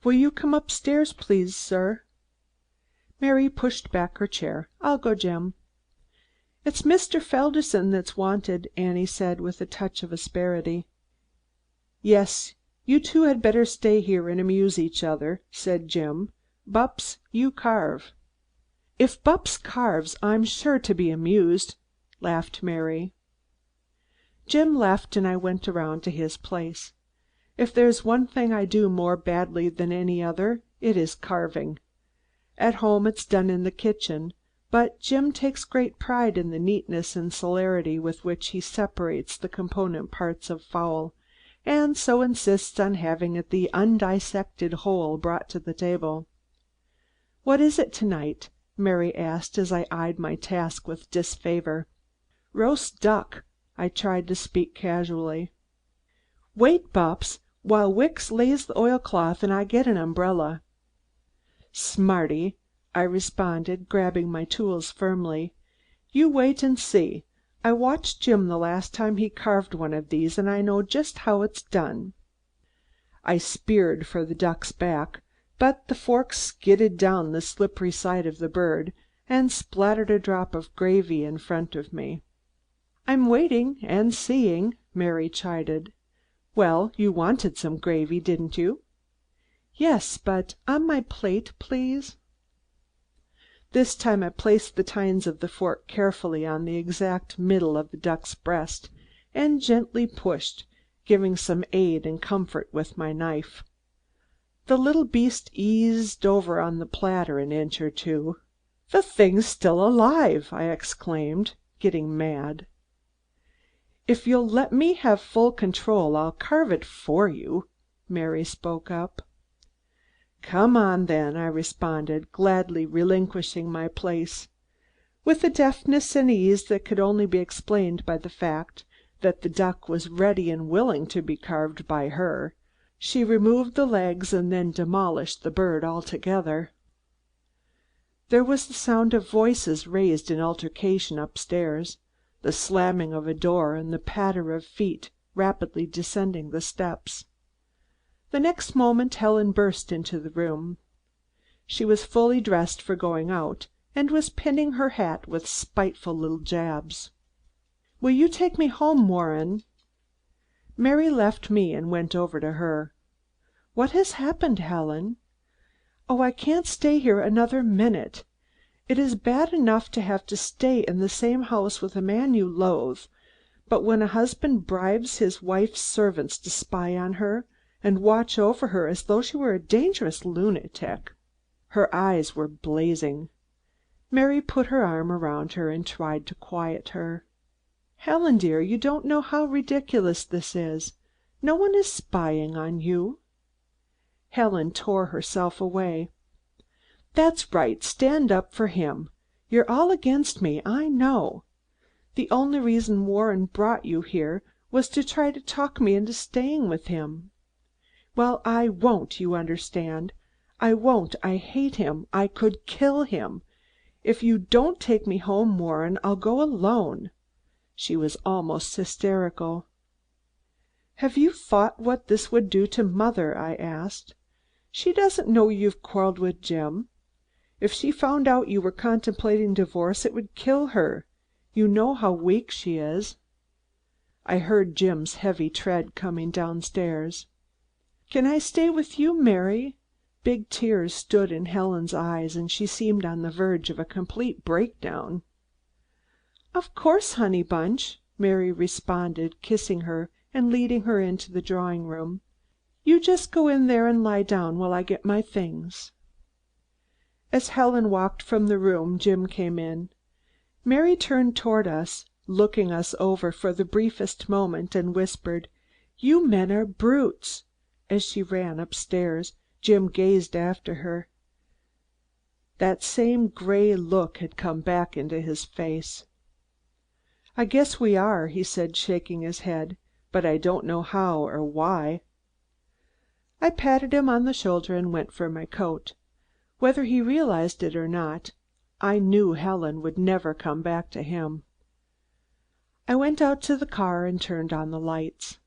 "Will you come upstairs, please, sir?" Mary pushed back her chair. "I'll go, Jim." "It's Mr. Felderson that's wanted," Annie said with a touch of asperity. "Yes, you two had better stay here and amuse each other," said Jim. "Bupps, you carve." "If Bupps carves, I'm sure to be amused," laughed Mary. Jim left and I went around to his place. If there's one thing I do more badly than any other, it is carving. At home it's done in the kitchen, but Jim takes great pride in the neatness and celerity with which he separates the component parts of fowl, and so insists on having the undissected whole brought to the table. "What is it tonight?" Mary asked as I eyed my task with disfavor. "Roast duck." I tried to speak casually. "Wait, Bupps, while Wicks lays the oilcloth and I get an umbrella." "Smarty," I responded, grabbing my tools firmly. "You wait and see. I watched Jim the last time he carved one of these and I know just how it's done." I speared for the duck's back, but the fork skidded down the slippery side of the bird and splattered a drop of gravy in front of me. "I'm waiting and seeing," Mary chided. "Well, you wanted some gravy, didn't you?" "Yes, but on my plate, please." This time I placed the tines of the fork carefully on the exact middle of the duck's breast and gently pushed, giving some aid and comfort with my knife. The little beast eased over on the platter an inch or two. "The thing's still alive!" I exclaimed, getting mad. "If you'll let me have full control, I'll carve it for you," Mary spoke up. "Come on, then," I responded, gladly relinquishing my place. With a deftness and ease that could only be explained by the fact that the duck was ready and willing to be carved by her, She removed the legs and then demolished the bird altogether. There was the sound of voices raised in altercation upstairs, the slamming of a door and the patter of feet rapidly descending the steps. The next moment Helen burst into the room. She was fully dressed for going out, and was pinning her hat with spiteful little jabs. "Will you take me home, Warren?" Mary left me and went over to her. "What has happened, Helen?" "Oh, I can't stay here another minute. It is bad enough to have to stay in the same house with a man you loathe, but when a husband bribes his wife's servants to spy on her and watch over her as though she were a dangerous lunatic." Her eyes were blazing. Mary put her arm around her and tried to quiet her. "Helen, dear, you don't know how ridiculous this is. No one is spying on you." Helen tore herself away. "That's right, stand up for him. You're all against me, I know. The only reason Warren brought you here was to try to talk me into staying with him. Well, I won't, you understand. I won't. I hate him. I could kill him. If you don't take me home, Warren, I'll go alone." She was almost hysterical. "Have you thought what this would do to Mother?" I asked. "She doesn't know you've quarreled with Jim. If she found out you were contemplating divorce, it would kill her. You know how weak she is." I heard Jim's heavy tread coming downstairs. "Can I stay with you, Mary?" Big tears stood in Helen's eyes, and she seemed on the verge of a complete breakdown. "Of course, honey bunch," Mary responded, kissing her and leading her into the drawing room. "You just go in there and lie down while I get my things." As Helen walked from the room, Jim came in. Mary turned toward us, looking us over for the briefest moment, and whispered, "You men are brutes." As she ran upstairs, Jim gazed after her. That same gray look had come back into his face. "I guess we are," he said, shaking his head, "but I don't know how or why." I patted him on the shoulder and went for my coat. Whether he realized it or not, I knew Helen would never come back to him. I went out to the car and turned on the lights.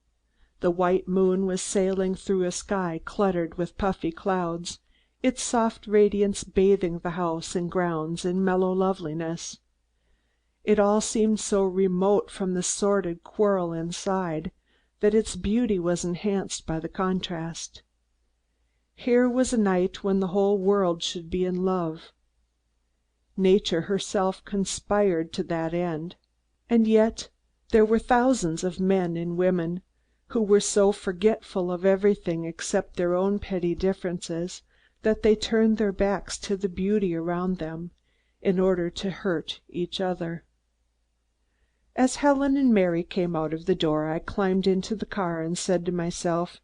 The white moon was sailing through a sky cluttered with puffy clouds, its soft radiance bathing the house and grounds in mellow loveliness. It all seemed so remote from the sordid quarrel inside that its beauty was enhanced by the contrast. Here was a night when the whole world should be in love. Nature herself conspired to that end, and yet there were thousands of men and women who were so forgetful of everything except their own petty differences that they turned their backs to the beauty around them in order to hurt each other. As Helen and Mary came out of the door, I climbed into the car and said to myself,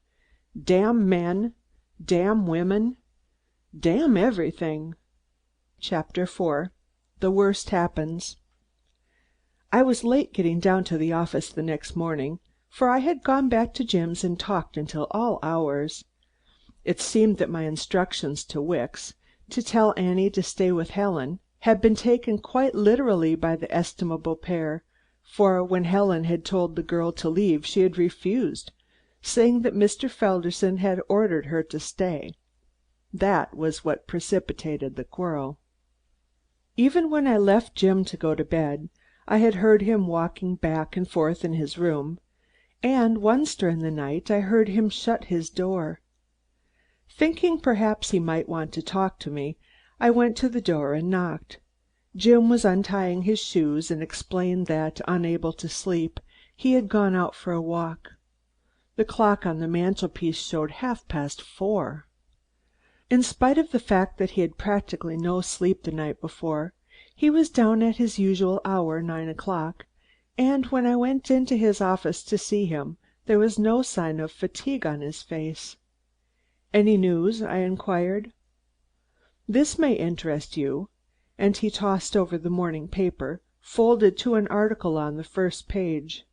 "Damn men, damn women, damn everything." Chapter 4. The Worst Happens. I was late getting down to the office the next morning, for I had gone back to Jim's and talked until all hours. It seemed that my instructions to Wicks, to tell Annie to stay with Helen, had been taken quite literally by the estimable pair, for when Helen had told the girl to leave, she had refused, saying that Mr. Felderson had ordered her to stay. That was what precipitated the quarrel. Even when I left Jim to go to bed, I had heard him walking back and forth in his room, and once during the night I heard him shut his door. Thinking perhaps he might want to talk to me, I went to the door and knocked. Jim was untying his shoes and explained that, unable to sleep, he had gone out for a walk. The clock on the mantelpiece showed 4:30. In spite of the fact that he had practically no sleep the night before, he was down at his usual hour, 9:00, and when I went into his office to see him, there was no sign of fatigue on his face. "Any news?" I inquired. "This may interest you," and he tossed over the morning paper, folded to an article on the first page.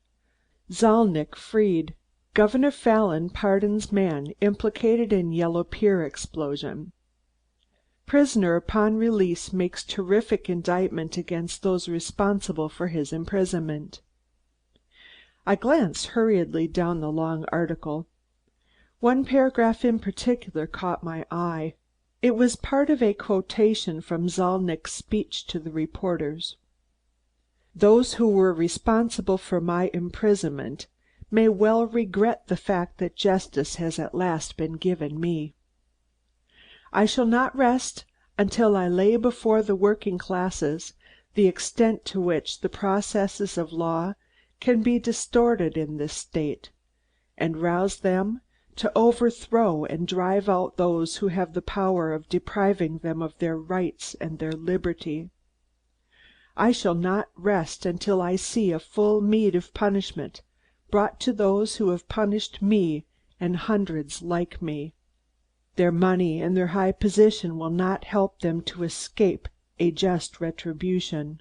"Zalnitch freed. Governor Fallon pardons man implicated in Yellow Pier explosion. Prisoner upon release makes terrific indictment against those responsible for his imprisonment. I glanced hurriedly down the long article. One paragraph in particular caught my eye. It was part of a quotation from Zalnitch's speech to the reporters. "Those who were responsible for my imprisonment may well regret the fact that justice has at last been given me. I shall not rest until I lay before the working classes the extent to which the processes of law can be distorted in this state, and rouse them to overthrow and drive out those who have the power of depriving them of their rights and their liberty. I shall not rest until I see a full meed of punishment brought to those who have punished me and hundreds like me. Their money and their high position will not help them to escape a just retribution."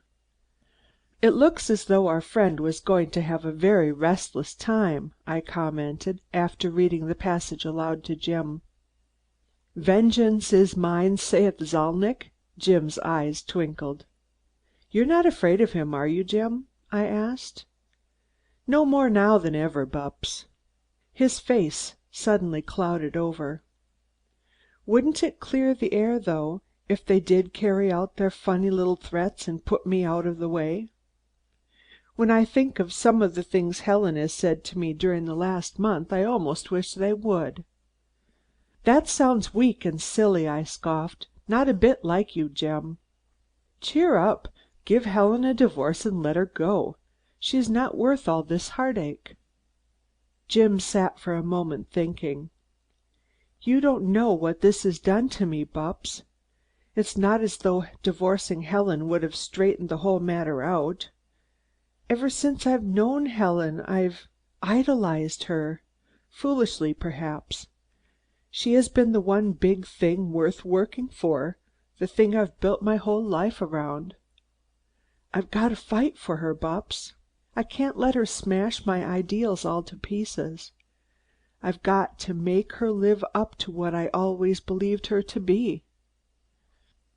"It looks as though our friend was going to have a very restless time," I commented, after reading the passage aloud to Jim. "Vengeance is mine, saith Zalnitch." Jim's eyes twinkled. "You're not afraid of him, are you, Jim?" I asked. "No more now than ever, Bupps." His face suddenly clouded over. "Wouldn't it clear the air, though, if they did carry out their funny little threats and put me out of the way? When I think of some of the things Helen has said to me during the last month, I almost wish they would." "That sounds weak and silly," I scoffed. "Not a bit like you, Jim." "Cheer up. Give Helen a divorce and let her go. She's not worth all this heartache." Jim sat for a moment thinking. "You don't know what this has done to me, Bupps. It's not as though divorcing Helen would have straightened the whole matter out. Ever since I've known Helen, I've idolized her, foolishly perhaps. She has been the one big thing worth working for, the thing I've built my whole life around. I've got to fight for her, Bupps. I can't let her smash my ideals all to pieces. I've got to make her live up to what I always believed her to be."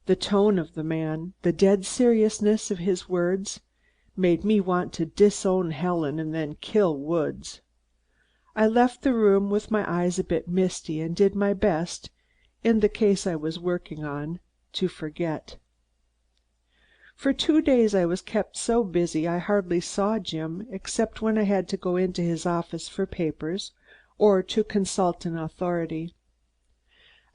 The tone of the man, the dead seriousness of his words, made me want to disown Helen and then kill Woods. I left the room with my eyes a bit misty and did my best, in the case I was working on, to forget. For 2 days I was kept so busy I hardly saw Jim except when I had to go into his office for papers or to consult an authority.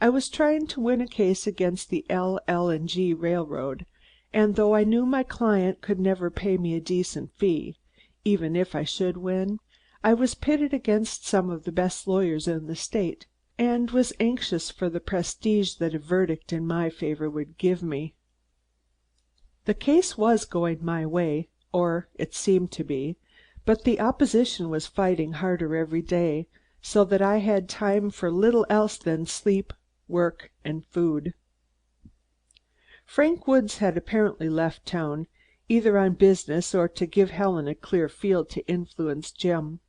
I was trying to win a case against the L.L.&G. Railroad, and though I knew my client could never pay me a decent fee, even if I should win, I was pitted against some of the best lawyers in the state, and was anxious for the prestige that a verdict in my favor would give me. The case was going my way, or it seemed to be, but the opposition was fighting harder every day, so that I had time for little else than sleep, work, and food. Frank Woods had apparently left town, either on business or to give Helen a clear field to influence Jim.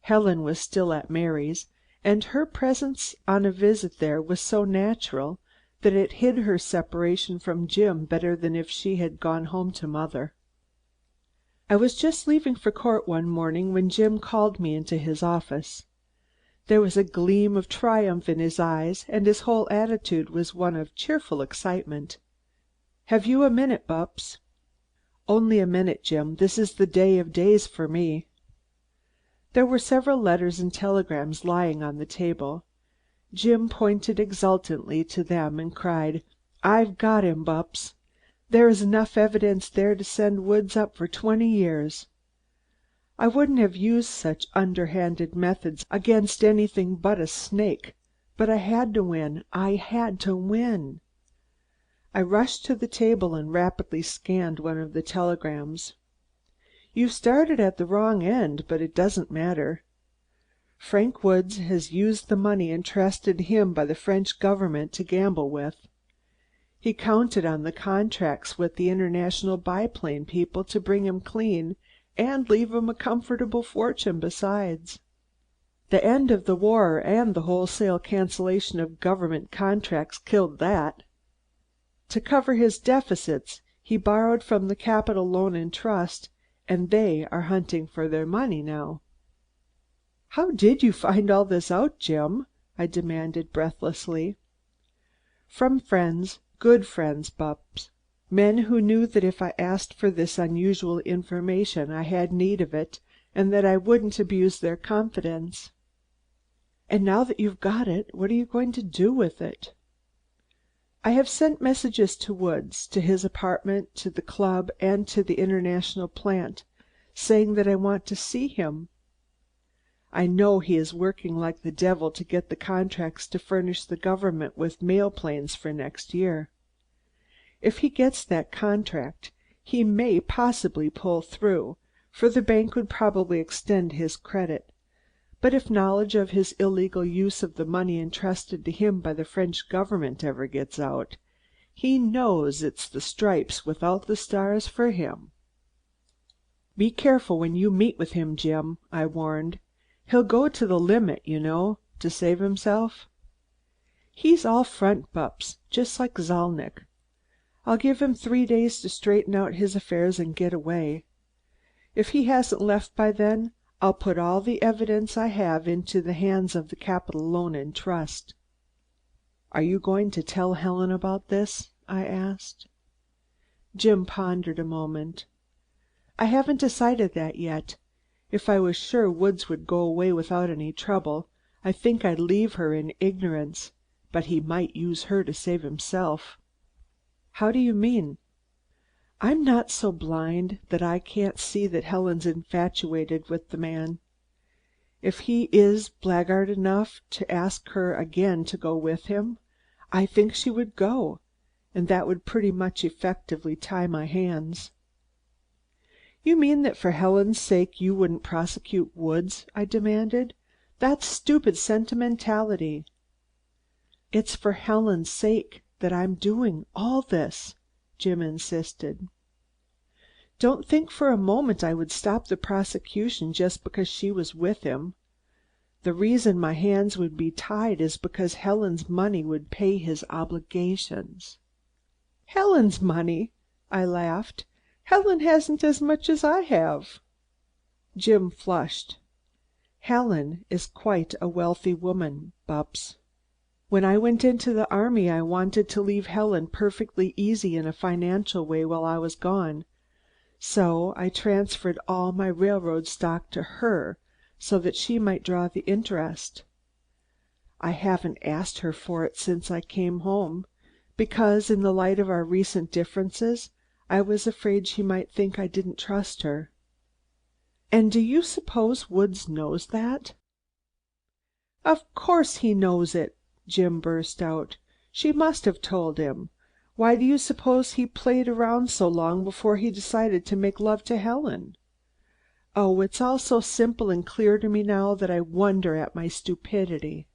Helen was still at Mary's, and her presence on a visit there was so natural that it hid her separation from Jim better than if she had gone home to mother. I was just leaving for court one morning when Jim called me into his office. There was a gleam of triumph in his eyes, and his whole attitude was one of cheerful excitement. "Have you a minute, Bupps?" "Only a minute, Jim. This is the day of days for me." There were several letters and telegrams lying on the table. Jim pointed exultantly to them and cried, "I've got him, Bupps. There is enough evidence there to send Woods up for 20 years. I wouldn't have used such underhanded methods against anything but a snake, but I had to win. I had to win." I rushed to the table and rapidly scanned one of the telegrams. "You've started at the wrong end, but it doesn't matter. Frank Woods has used the money entrusted him by the French government to gamble with. He counted on the contracts with the international biplane people to bring him clean and leave him a comfortable fortune besides. The end of the war and the wholesale cancellation of government contracts killed that. To cover his deficits, he borrowed from the Capital Loan and Trust, and they are hunting for their money now." "How did you find all this out, Jim?" I demanded breathlessly. "From friends, good friends, Bupps. Men who knew that if I asked for this unusual information I had need of it, and that I wouldn't abuse their confidence." "And now that you've got it, what are you going to do with it?" "I have sent messages to Woods, to his apartment, to the club and to the International plant, saying that I want to see him. I know he is working like the devil to get the contracts to furnish the government with mail planes for next year. If he gets that contract, he may possibly pull through, for the bank would probably extend his credit. But if knowledge of his illegal use of the money entrusted to him by the French government ever gets out, he knows it's the stripes without the stars for him." "Be careful when you meet with him, Jim," I warned. "He'll go to the limit, you know, to save himself." "He's all front, Bupps, just like Zalnitch. I'll give him 3 days to straighten out his affairs and get away. If he hasn't left by then, I'll put all the evidence I have into the hands of the Capital Loan and Trust." "Are you going to tell Helen about this?" I asked. Jim pondered a moment. "I haven't decided that yet. If I was sure Woods would go away without any trouble, I think I'd leave her in ignorance, but he might use her to save himself." "How do you mean?" "I'm not so blind that I can't see that Helen's infatuated with the man. If he is blackguard enough to ask her again to go with him, I think she would go, and that would pretty much effectively tie my hands." "You mean that for Helen's sake you wouldn't prosecute Woods?" I demanded. "That's stupid sentimentality." "It's for Helen's sake that I'm doing all this," Jim insisted. "Don't think for a moment I would stop the prosecution just because she was with him. The reason my hands would be tied is because Helen's money would pay his obligations." "Helen's money?" I laughed. "Helen hasn't as much as I have." Jim flushed. "Helen is quite a wealthy woman, Bupps. When I went into the army I wanted to leave Helen perfectly easy in a financial way while I was gone, so I transferred all my railroad stock to her so that she might draw the interest. I haven't asked her for it since I came home, because in the light of our recent differences I was afraid she might think I didn't trust her." "And do you suppose Woods knows that?" "Of course he knows it," Jim burst out. "She must have told him. Why do you suppose he played around so long before he decided to make love to Helen? Oh, it's all so simple and clear to me now that I wonder at my stupidity."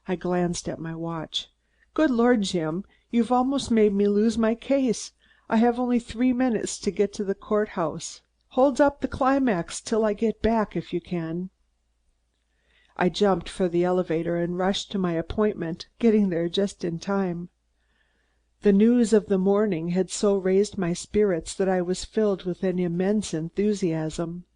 I glanced at my watch. "Good Lord, Jim, you've almost made me lose my case. I have only 3 minutes to get to the courthouse. Hold up the climax till I get back, if you can." I jumped for the elevator and rushed to my appointment, getting there just in time. The news of the morning had so raised my spirits that I was filled with an immense enthusiasm.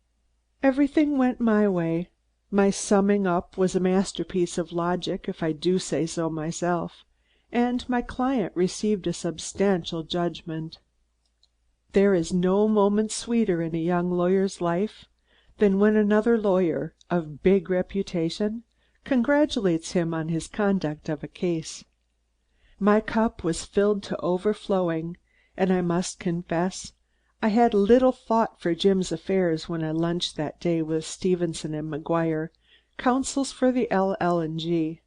Everything went my way. My summing up was a masterpiece of logic, if I do say so myself, and my client received a substantial judgment. There is no moment sweeter in a young lawyer's life than when another lawyer of big reputation congratulates him on his conduct of a case. My cup was filled to overflowing, and I must confess I had little thought for Jim's affairs when I lunched that day with Stevenson and McGuire, counsels for the L.L.&G.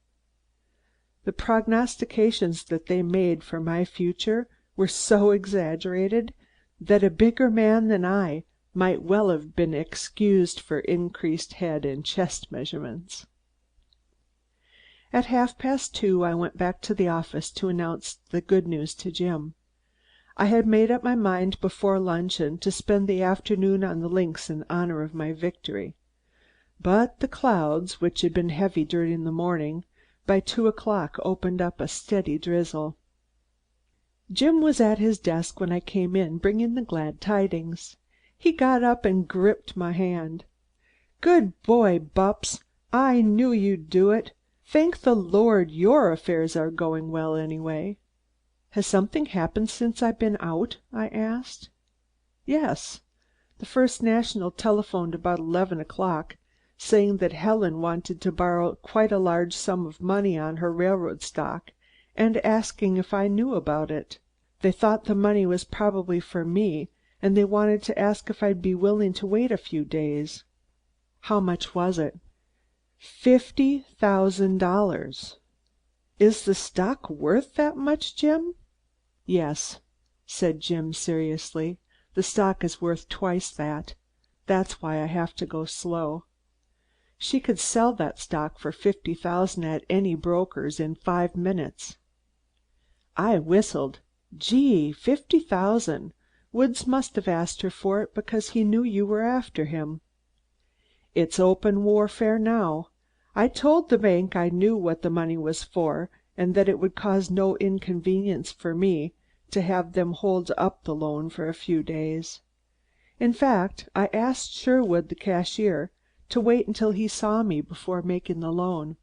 The prognostications that they made for my future were so exaggerated that a bigger man than I might well have been excused for increased head and chest measurements. At 2:30 I went back to the office to announce the good news to Jim. I had made up my mind before luncheon to spend the afternoon on the links in honor of my victory. But the clouds, which had been heavy during the morning, by 2 o'clock opened up a steady drizzle. Jim was at his desk when I came in, bringing the glad tidings. He got up and gripped my hand. "Good boy, Bupps! I knew you'd do it. Thank the Lord your affairs are going well, anyway." "Has something happened since I've been out?" I asked. "Yes. The First National telephoned about 11 o'clock, saying that Helen wanted to borrow quite a large sum of money on her railroad stock, and asking if I knew about it. They thought the money was probably for me, and they wanted to ask if I'd be willing to wait a few days." "How much was it?" $50,000. "Is the stock worth that much, Jim?" "Yes," said Jim seriously. "The stock is worth twice that. That's why I have to go slow. She could sell that stock for 50,000 at any broker's in 5 minutes." I whistled. "Gee, 50,000! Woods must have asked her for it because he knew you were after him." "It's open warfare now. I told the bank I knew what the money was for, and that it would cause no inconvenience for me to have them hold up the loan for a few days. In fact, I asked Sherwood, the cashier, to wait until he saw me before making the loan."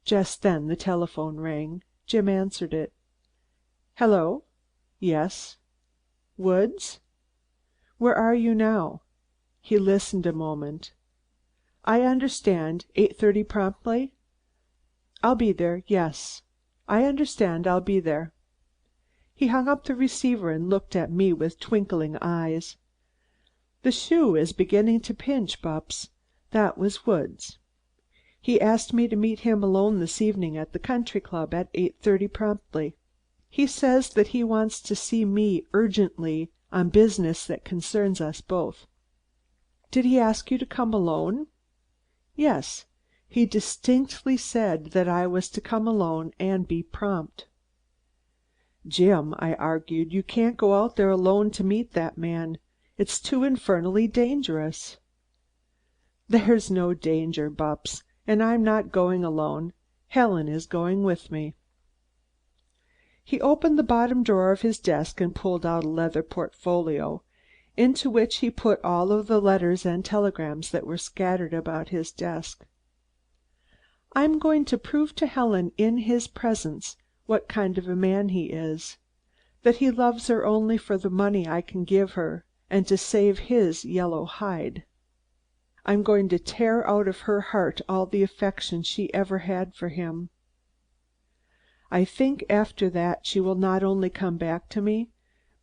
Just then the telephone rang. Jim answered it. "Hello? Yes. Woods? Where are you now?" He listened a moment. "I understand. 8:30 promptly? I'll be there. Yes. I understand. I'll be there." He hung up the receiver and looked at me with twinkling eyes. "The shoe is beginning to pinch, Bupps. That was Woods. He asked me to meet him alone this evening at the country club at 8:30 promptly. He says that he wants to see me urgently on business that concerns us both." "Did he ask you to come alone?" "Yes. He distinctly said that I was to come alone and be prompt." "Jim," I argued, "you can't go out there alone to meet that man. It's too infernally dangerous." "There's no danger, Bupps, and I'm not going alone. Helen is going with me." He opened the bottom drawer of his desk and pulled out a leather portfolio, into which he put all of the letters and telegrams that were scattered about his desk. "I'm going to prove to Helen in his presence what kind of a man he is, that he loves her only for the money I can give her and to save his yellow hide. I'm going to tear out of her heart all the affection she ever had for him. I think after that she will not only come back to me,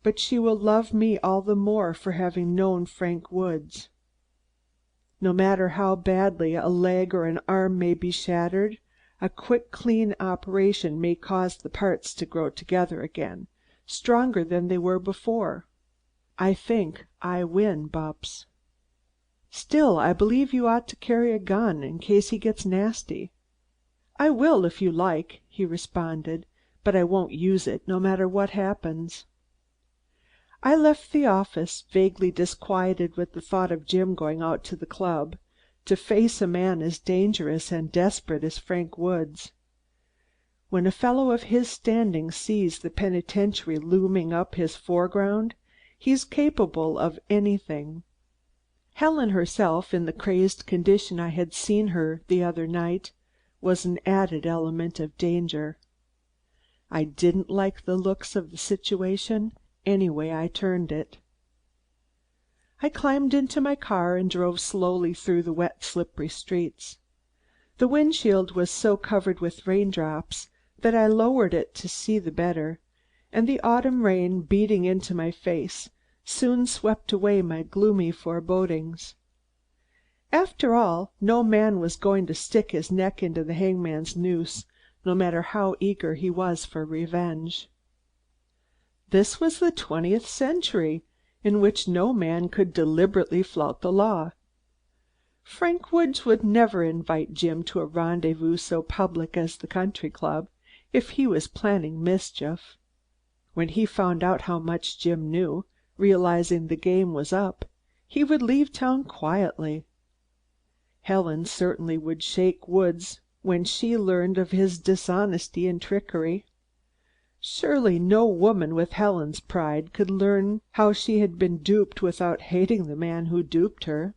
but she will love me all the more for having known Frank Woods. No matter how badly a leg or an arm may be shattered, a quick, clean operation may cause the parts to grow together again, stronger than they were before. I think I win, Bupps." "Still, I believe you ought to carry a gun in case he gets nasty." "I will if you like," he responded, "but I won't use it, no matter what happens." I left the office, vaguely disquieted with the thought of Jim going out to the club to face a man as dangerous and desperate as Frank Woods. When a fellow of his standing sees the penitentiary looming up his foreground, he's capable of anything. Helen herself, in the crazed condition I had seen her the other night, was an added element of danger. I didn't like the looks of the situation, any way I turned it. I climbed into my car and drove slowly through the wet, slippery streets. The windshield was so covered with raindrops that I lowered it to see the better, and the autumn rain beating into my face soon swept away my gloomy forebodings. After all, no man was going to stick his neck into the hangman's noose, no matter how eager he was for revenge. This was the 20th century, in which no man could deliberately flout the law. Frank Woods would never invite Jim to a rendezvous so public as the country club, if he was planning mischief. When he found out how much Jim knew, realizing the game was up, he would leave town quietly. Helen certainly would shake Woods when she learned of his dishonesty and trickery. Surely no woman with Helen's pride could learn how she had been duped without hating the man who duped her.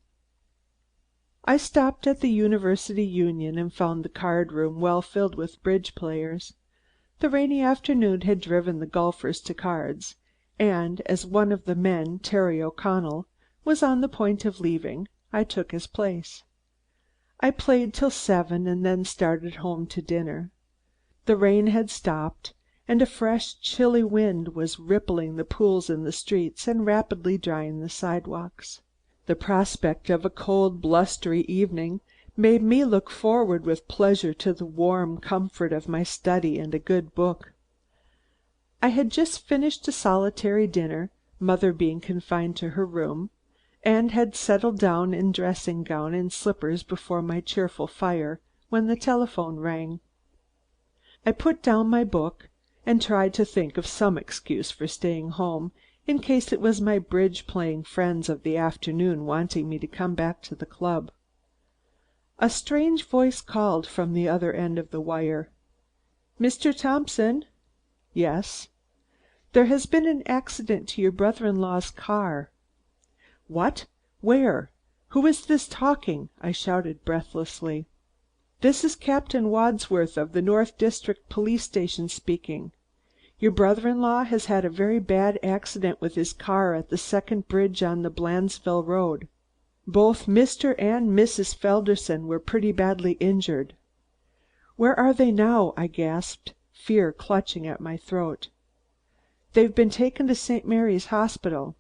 I stopped at the University Union and found the card room well filled with bridge players. The rainy afternoon had driven the golfers to cards, and as one of the men, Terry O'Connell, was on the point of leaving, I took his place. I played till 7 and then started home to dinner. The rain had stopped, and a fresh, chilly wind was rippling the pools in the streets and rapidly drying the sidewalks. The prospect of a cold, blustery evening made me look forward with pleasure to the warm comfort of my study and a good book. I had just finished a solitary dinner, mother being confined to her room, and had settled down in dressing gown and slippers before my cheerful fire when the telephone rang. I put down my book and tried to think of some excuse for staying home, in case it was my bridge-playing friends of the afternoon wanting me to come back to the club. A strange voice called from the other end of the wire. "Mr. Thompson?" "Yes." "There has been an accident to your brother-in-law's car." "What? Where? Who is this talking?" I shouted breathlessly. "This is Captain Wadsworth of the North District Police Station speaking. Your brother-in-law has had a very bad accident with his car at the second bridge on the Blandesville Road. Both Mr. and Mrs. Felderson were pretty badly injured." "Where are they now?" I gasped, fear clutching at my throat. "They've been taken to St. Mary's Hospital."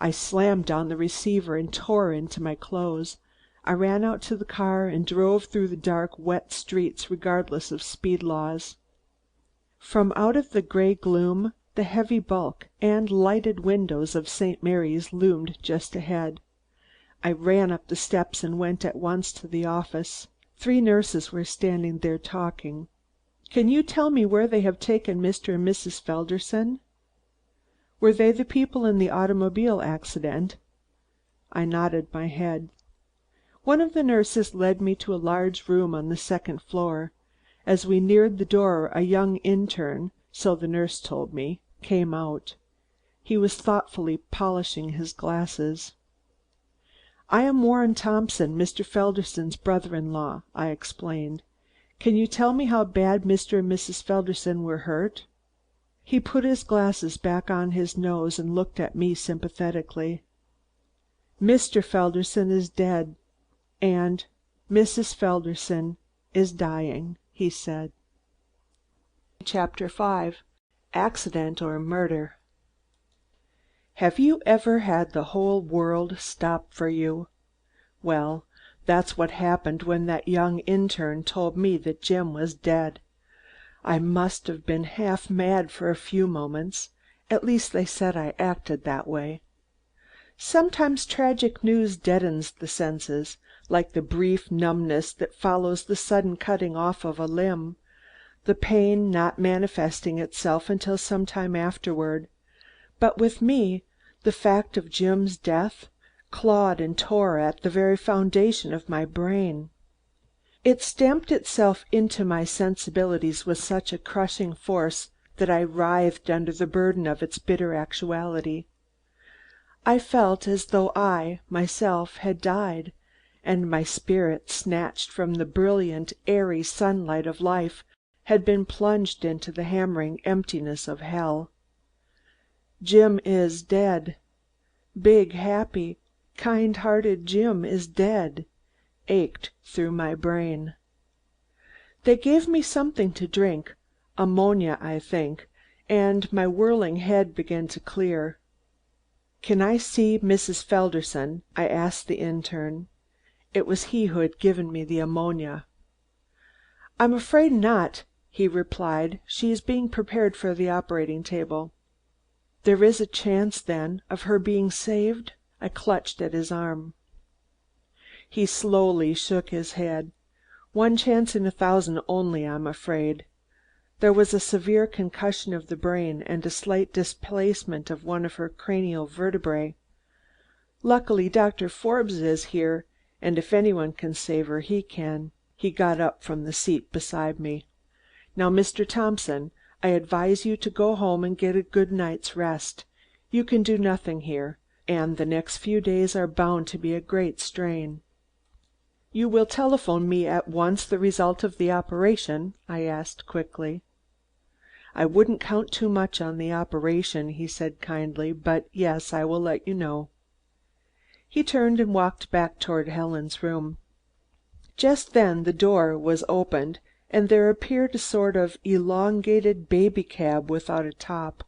I slammed down the receiver and tore into my clothes. I ran out to the car and drove through the dark, wet streets regardless of speed laws. From out of the gray gloom, the heavy bulk and lighted windows of St. Mary's loomed just ahead. I ran up the steps and went at once to the office. 3 nurses were standing there talking. "Can you tell me where they have taken Mr. and Mrs. Felderson?" "Were they the people in the automobile accident?" I nodded my head. One of the nurses led me to a large room on the second floor. As we neared the door a young interne, so the nurse told me, came out. He was thoughtfully polishing his glasses. "I am Warren Thompson, Mr. Felderson's brother-in-law," I explained. "Can you tell me how bad Mr. and Mrs. Felderson were hurt?" He put his glasses back on his nose and looked at me sympathetically. "Mr. Felderson is dead, and Mrs. Felderson is dying," he said. Chapter 5. Accident or Murder. Have you ever had the whole world stop for you? Well, that's what happened when that young interne told me that Jim was dead. I must have been half mad for a few moments. At least they said I acted that way. Sometimes tragic news deadens the senses, like the brief numbness that follows the sudden cutting off of a limb, the pain not manifesting itself until some time afterward. But with me, the fact of Jim's death clawed and tore at the very foundation of my brain. It stamped itself into my sensibilities with such a crushing force that I writhed under the burden of its bitter actuality. I felt as though I, myself, had died, and my spirit, snatched from the brilliant, airy sunlight of life, had been plunged into the hammering emptiness of hell. Jim is dead. Big, happy, kind-hearted Jim is dead, ached through my brain. They gave me something to drink, ammonia, I think, and my whirling head began to clear. "Can I see Mrs. Felderson?" I asked the interne. It was he who had given me the ammonia. "I'm afraid not," he replied. "She is being prepared for the operating table." "There is a chance, then, of her being saved?" I clutched at his arm. He slowly shook his head. "One chance in 1,000 only, I'm afraid. There was a severe concussion of the brain and a slight displacement of one of her cranial vertebrae. Luckily Dr. Forbes is here, and if anyone can save her, he can." He got up from the seat beside me. "Now, Mr. Thompson, I advise you to go home and get a good night's rest. You can do nothing here, and the next few days are bound to be a great strain." "You will telephone me at once the result of the operation?" I asked quickly. "I wouldn't count too much on the operation," he said kindly, "but yes, I will let you know." He turned and walked back toward Helen's room. Just then the door was opened and there appeared a sort of elongated baby cab without a top.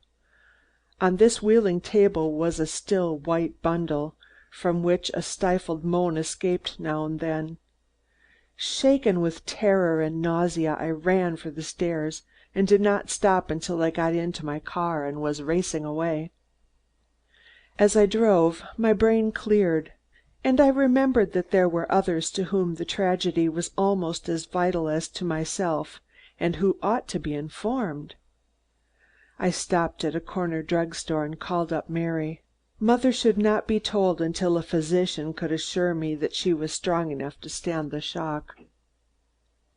On this wheeling table was a still white bundle, from which a stifled moan escaped now and then. Shaken with terror and nausea, I ran for the stairs and did not stop until I got into my car and was racing away. As I drove, my brain cleared, and I remembered that there were others to whom the tragedy was almost as vital as to myself, and who ought to be informed. I stopped at a corner drug store and called up Mary. Mother should not be told until a physician could assure me that she was strong enough to stand the shock.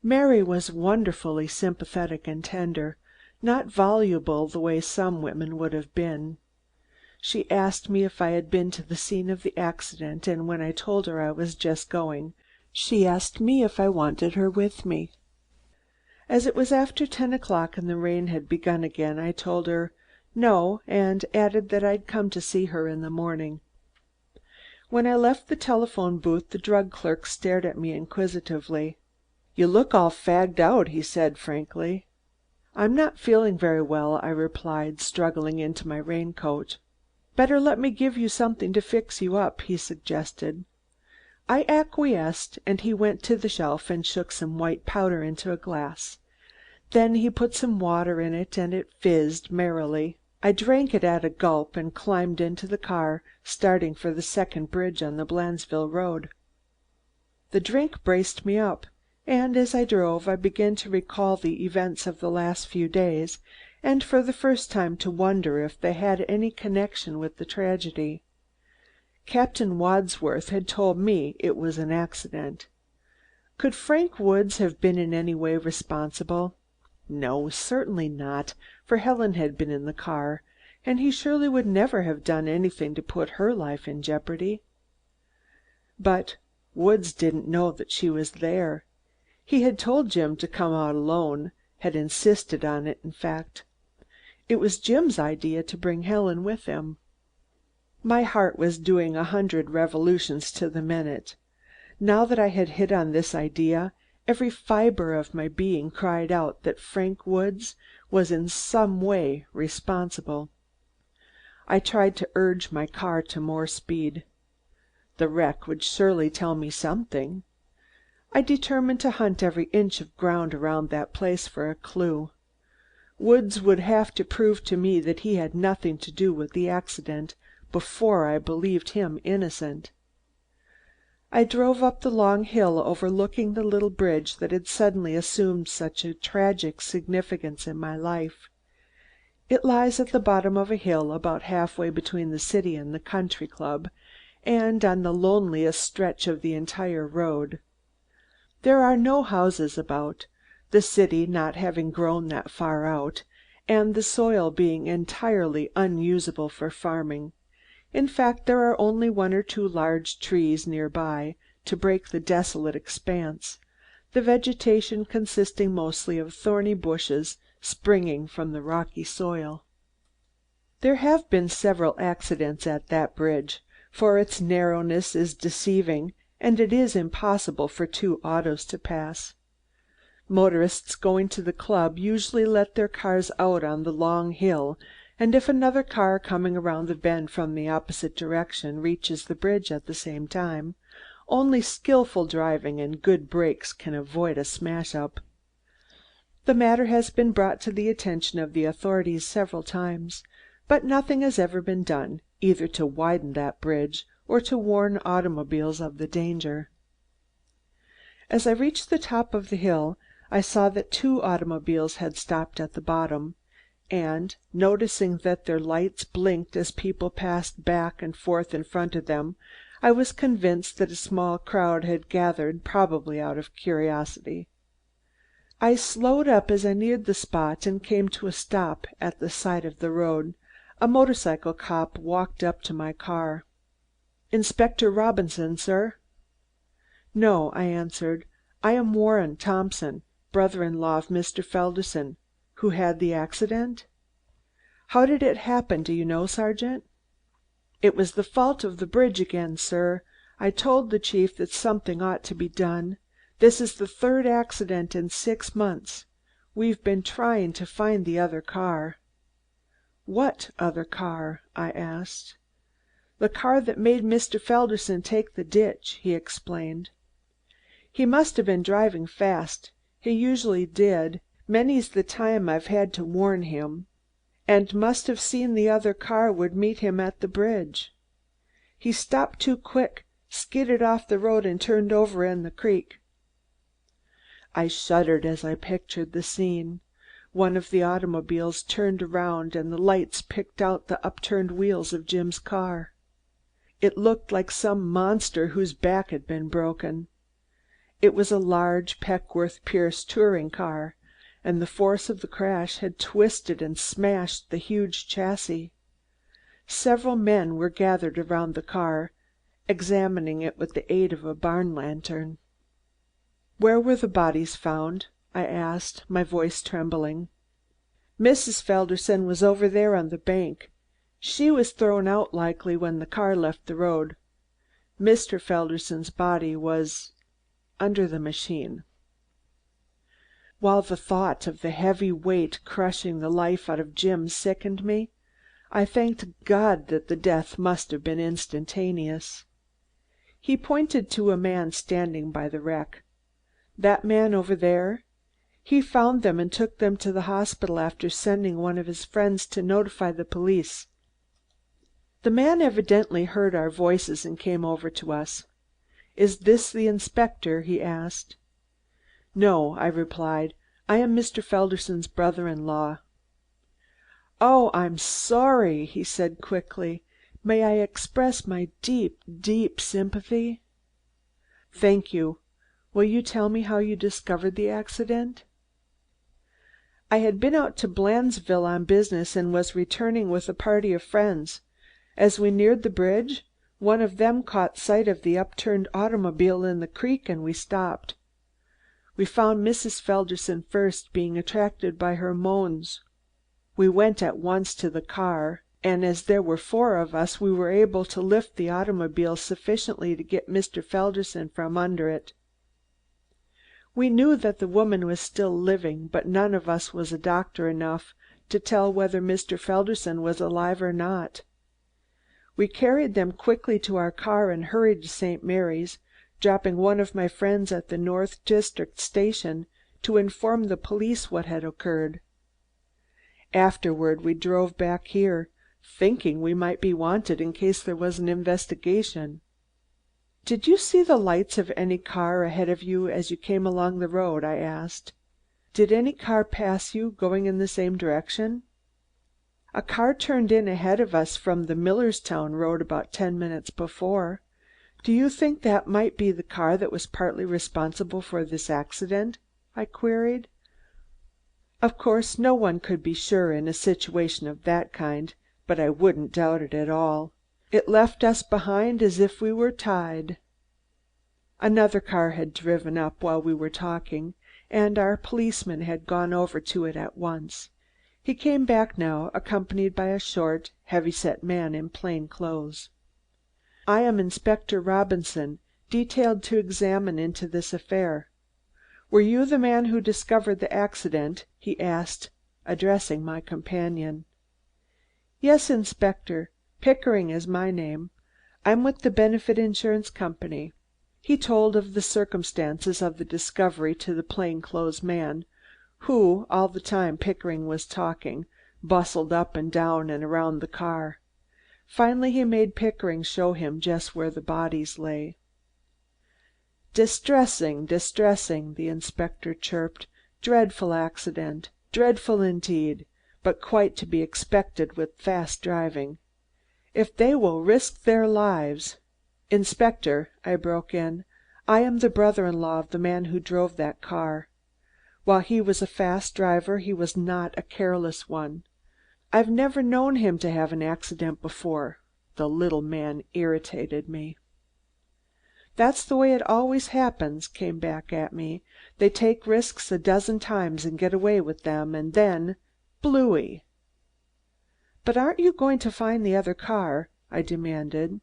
Mary was wonderfully sympathetic and tender, not voluble the way some women would have been. She asked me if I had been to the scene of the accident, and when I told her I was just going, she asked me if I wanted her with me. As it was after 10 o'clock and the rain had begun again, I told her no, and added that I'd come to see her in the morning. When I left the telephone booth, the drug clerk stared at me inquisitively. "You look all fagged out," he said frankly. "I'm not feeling very well," I replied, struggling into my raincoat. "Better let me give you something to fix you up," he suggested. I acquiesced, and he went to the shelf and shook some white powder into a glass. Then he put some water in it and it fizzed merrily. I drank it at a gulp and climbed into the car, starting for the second bridge on the Blandesville road. The drink braced me up, and as I drove I began to recall the events of the last few days, and for the first time to wonder if they had any connection with the tragedy. Captain Wadsworth had told me it was an accident. Could Frank Woods have been in any way responsible? No, certainly not, for Helen had been in the car, and he surely would never have done anything to put her life in jeopardy. But Woods didn't know that she was there. He had told Jim to come out alone, had insisted on it, in fact. It was Jim's idea to bring Helen with him. My heart was doing 100 revolutions to the minute. Now that I had hit on this idea, every fiber of my being cried out that Frank Woods was in some way responsible. I tried to urge my car to more speed. The wreck would surely tell me something. I determined to hunt every inch of ground around that place for a clue. Woods would have to prove to me that he had nothing to do with the accident before I believed him innocent. I drove up the long hill overlooking the little bridge that had suddenly assumed such a tragic significance in my life. It lies at the bottom of a hill about halfway between the city and the country club, and on the loneliest stretch of the entire road. There are no houses about, the city not having grown that far out, and the soil being entirely unusable for farming. In fact, there are only 1 or 2 large trees near by to break the desolate expanse, the vegetation consisting mostly of thorny bushes springing from the rocky soil. There have been several accidents at that bridge, for its narrowness is deceiving and it is impossible for 2 autos to pass. Motorists going to the club usually let their cars out on the long hill, and if another car coming around the bend from the opposite direction reaches the bridge at the same time, only skillful driving and good brakes can avoid a smash-up. The matter has been brought to the attention of the authorities several times, but nothing has ever been done, either to widen that bridge or to warn automobiles of the danger. As I reached the top of the hill, I saw that 2 automobiles had stopped at the bottom, and, noticing that their lights blinked as people passed back and forth in front of them, I was convinced that a small crowd had gathered, probably out of curiosity. I slowed up as I neared the spot and came to a stop at the side of the road. A motorcycle cop walked up to my car. "Inspector Robinson, sir?" "No," I answered. "I am Warren Thompson, brother-in-law of Mr. Felderson, who had the accident." "How did it happen, do you know, Sergeant?" "It was the fault of the bridge again, sir. I told the chief that something ought to be done. This is the third accident in 6 months. We've been trying to find the other car." "What other car?" I asked. "The car that made Mr. Felderson take the ditch," he explained. "He must have been driving fast. He usually did. Many's the time I've had to warn him. And must have seen the other car would meet him at the bridge. He stopped too quick, skidded off the road and turned over in the creek." I shuddered as I pictured the scene. One of the automobiles turned around and the lights picked out the upturned wheels of Jim's car. It looked like some monster whose back had been broken. It was a large Peckworth Pierce touring car, and the force of the crash had twisted and smashed the huge chassis. Several men were gathered around the car, examining it with the aid of a barn lantern. "Where were the bodies found?" I asked, my voice trembling. "Mrs. Felderson was over there on the bank. She was thrown out likely when the car left the road. Mr. Felderson's body was under the machine." While the thought of the heavy weight crushing the life out of Jim sickened me, I thanked God that the death must have been instantaneous. He pointed to a man standing by the wreck. "That man over there? He found them and took them to the hospital after sending one of his friends to notify the police." The man evidently heard our voices and came over to us. "Is this the inspector?" he asked. "No," I replied. "I am Mr. Felderson's brother-in-law." "Oh, I'm sorry," he said quickly. "May I express my deep, deep sympathy?" "Thank you. Will you tell me how you discovered the accident?" "I had been out to Blandesville on business and was returning with a party of friends. As we neared the bridge, one of them caught sight of the upturned automobile in the creek and we stopped. We found Mrs. Felderson first, being attracted by her moans. We went at once to the car, and as there were 4 of us, we were able to lift the automobile sufficiently to get Mr. Felderson from under it. We knew that the woman was still living, but none of us was a doctor enough to tell whether Mr. Felderson was alive or not. We carried them quickly to our car and hurried to St. Mary's, dropping one of my friends at the North District station to inform the police what had occurred. Afterward we drove back here, thinking we might be wanted in case there was an investigation." "Did you see the lights of any car ahead of you as you came along the road?" I asked. "Did any car pass you going in the same direction?" "A car turned in ahead of us from the Millerstown road about 10 minutes before. Do you think that might be the car that was partly responsible for this accident?" I queried. Of course no one could be sure in a situation of that kind, but I wouldn't doubt it at all. It left us behind as if we were tied. Another car had driven up while we were talking, and our policeman had gone over to it at once. He came back now, accompanied by a short, heavy-set man in plain clothes. "I am Inspector Robinson, detailed to examine into this affair. Were you the man who discovered the accident?" he asked, addressing my companion. "Yes, Inspector. Pickering is my name. I'm with the Benefit Insurance Company." He told of the circumstances of the discovery to the plain clothes man, who, all the time Pickering was talking, bustled up and down and around the car. Finally he made Pickering show him just where the bodies lay. "Distressing, distressing," the inspector chirped. "Dreadful accident. Dreadful indeed, but quite to be expected with fast driving. If they will risk their lives "Inspector," I broke in, "I am the brother-in-law of the man who drove that car. While he was a fast driver, he was not a careless one. I've never known him to have an accident before." The little man irritated me. "That's the way it always happens," came back at me. "They take risks a dozen times and get away with them, and then blooey!" "But aren't you going to find the other car?" I demanded.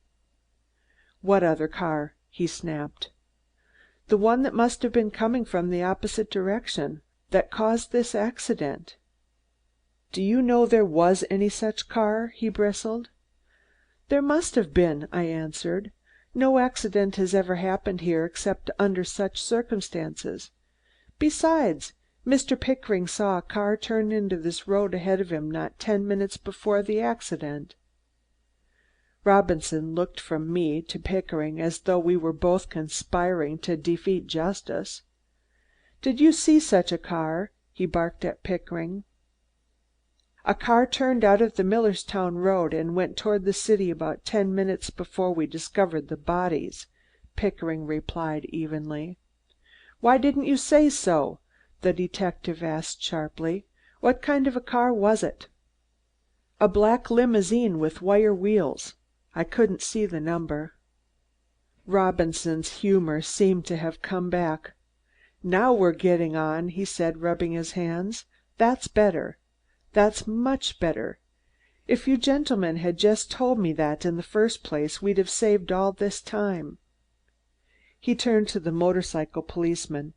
"What other car?" he snapped. "The one that must have been coming from the opposite direction, that caused this accident." "Do you know there was any such car?" he bristled. "There must have been," I answered. "No accident has ever happened here except under such circumstances. Besides, Mr. Pickering saw a car turn into this road ahead of him not 10 minutes before the accident." Robinson looked from me to Pickering as though we were both conspiring to defeat justice. "Did you see such a car?" he barked at Pickering. "A car turned out of the Millerstown Road and went toward the city about 10 minutes before we discovered the bodies," Pickering replied evenly. "Why didn't you say so?" the detective asked sharply. "What kind of a car was it?" "A black limousine with wire wheels. I couldn't see the number." Robinson's humor seemed to have come back. "Now we're getting on," he said, rubbing his hands. "That's better. That's much better. If you gentlemen had just told me that in the first place, we'd have saved all this time." He turned to the motorcycle policeman.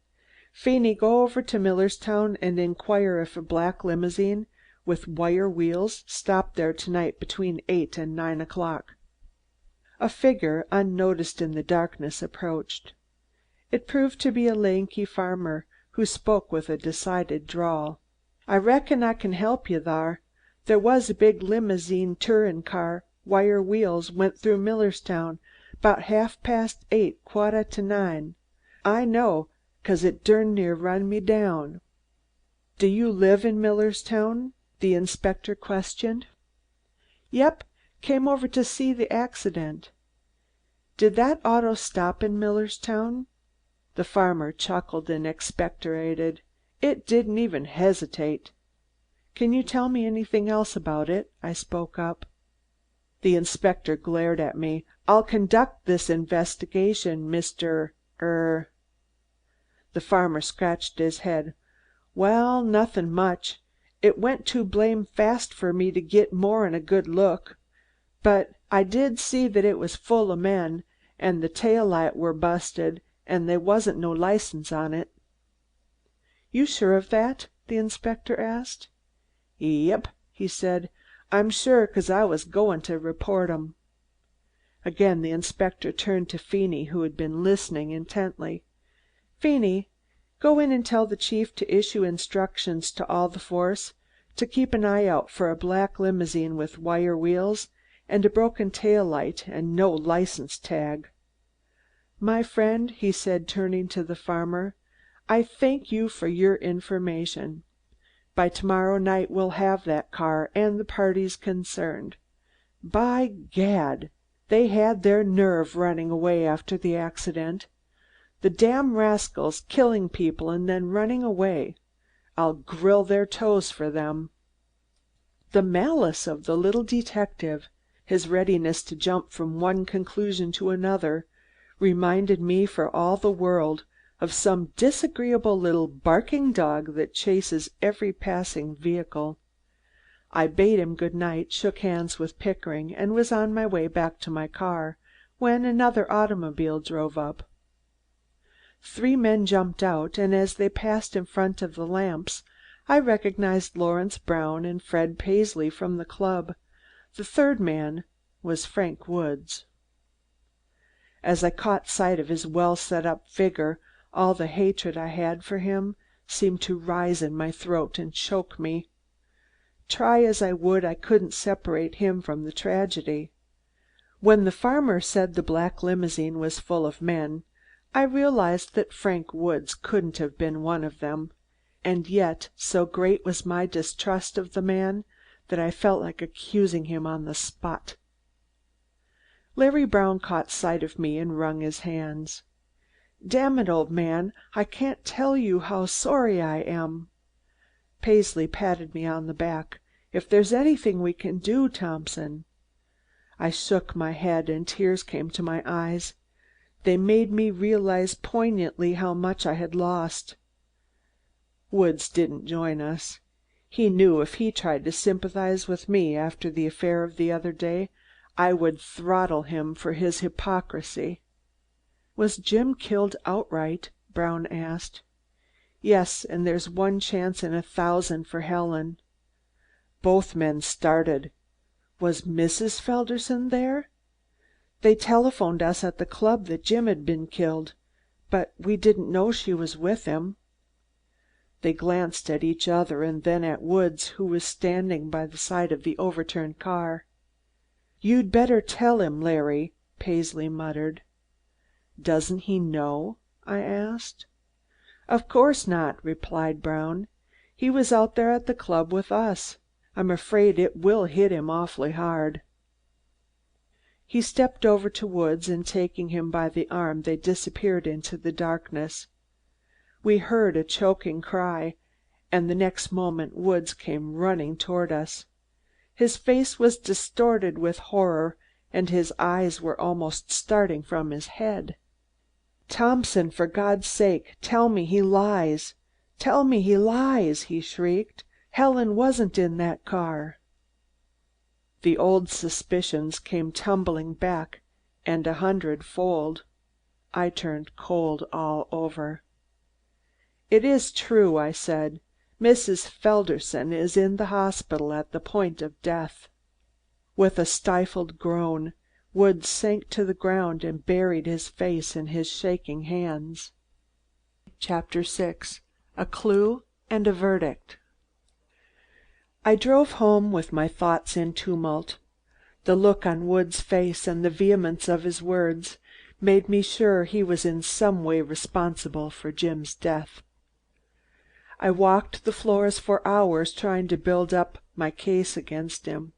"Feeney, go over to Millerstown and inquire if a black limousine with wire wheels stopped there tonight between 8 and 9 o'clock." A figure, unnoticed in the darkness, approached. It proved to be a lanky farmer, who spoke with a decided drawl. "I reckon I can help you thar. There was a big limousine tourin' car, wire wheels, went through Millerstown 'bout 8:30, quattah to 9. I know, 'cause it dern near run me down." "Do you live in Millerstown?" the inspector questioned. "Yep. Came over to see the accident." "Did that auto stop in Millerstown?" The farmer chuckled and expectorated. "It didn't even hesitate." "Can you tell me anything else about it?" I spoke up. The inspector glared at me. "I'll conduct this investigation, Mr. er." The farmer scratched his head. "Well, nothin' much. It went too blame fast for me to git more'n a good look. But I did see that it was full o' men, and the tail light were busted, and they wasn't no license on it." "You sure of that?" the inspector asked. "Yep," he said. "I'm sure, 'cause I was goin' to report 'em." Again the inspector turned to Feeney, who had been listening intently. "Feeney, go in and tell the chief to issue instructions to all the force to keep an eye out for a black limousine with wire wheels and a broken tail light and no license tag. My friend," he said, turning to the farmer, "I thank you for your information. By tomorrow night we'll have that car and the parties concerned. By gad! They had their nerve running away after the accident. The damn rascals, killing people and then running away. I'll grill their toes for them." The malice of the little detective, his readiness to jump from one conclusion to another, reminded me for all the world of some disagreeable little barking dog that chases every passing vehicle. I bade him good night, shook hands with Pickering, and was on my way back to my car, when another automobile drove up. 3 men jumped out, and as they passed in front of the lamps, I recognized Lawrence Brown and Fred Paisley from the club. The third man was Frank Woods. As I caught sight of his well set up figure, all the hatred I had for him seemed to rise in my throat and choke me. Try as I would, I couldn't separate him from the tragedy. When the farmer said the black limousine was full of men, I realized that Frank Woods couldn't have been one of them, and yet so great was my distrust of the man that I felt like accusing him on the spot. Larry Brown caught sight of me and wrung his hands. "Damn it, old man, I can't tell you how sorry I am." Paisley patted me on the back. "If there's anything we can do, Thompson." I shook my head and tears came to my eyes. They made me realize poignantly how much I had lost. Woods didn't join us. He knew if he tried to sympathize with me after the affair of the other day, I would throttle him for his hypocrisy. "Was Jim killed outright?" Brown asked. "Yes, and there's one chance in 1,000 for Helen." Both men started. Was Mrs. Felderson there? "They telephoned us at the club that Jim had been killed, but we didn't know she was with him." They glanced at each other and then at Woods, who was standing by the side of the overturned car. "You'd better tell him, Larry," Paisley muttered. "Doesn't he know?" I asked. "Of course not," replied Brown. "He was out there at the club with us. I'm afraid it will hit him awfully hard." He stepped over to Woods and taking him by the arm they disappeared into the darkness. We heard a choking cry, and the next moment Woods came running toward us. His face was distorted with horror and his eyes were almost starting from his head. "Thompson, for God's sake, tell me he lies! Tell me he lies!" he shrieked. "Helen wasn't in that car." The old suspicions came tumbling back, and 100-fold. I turned cold all over. "It is true," I said. "Mrs. Felderson is in the hospital at the point of death." With a stifled groan, Woods sank to the ground and buried his face in his shaking hands. Chapter 6. A Clue and a Verdict. I drove home with my thoughts in tumult. The look on Woods' face and the vehemence of his words made me sure he was in some way responsible for Jim's death. I walked the floors for hours trying to build up my case against him.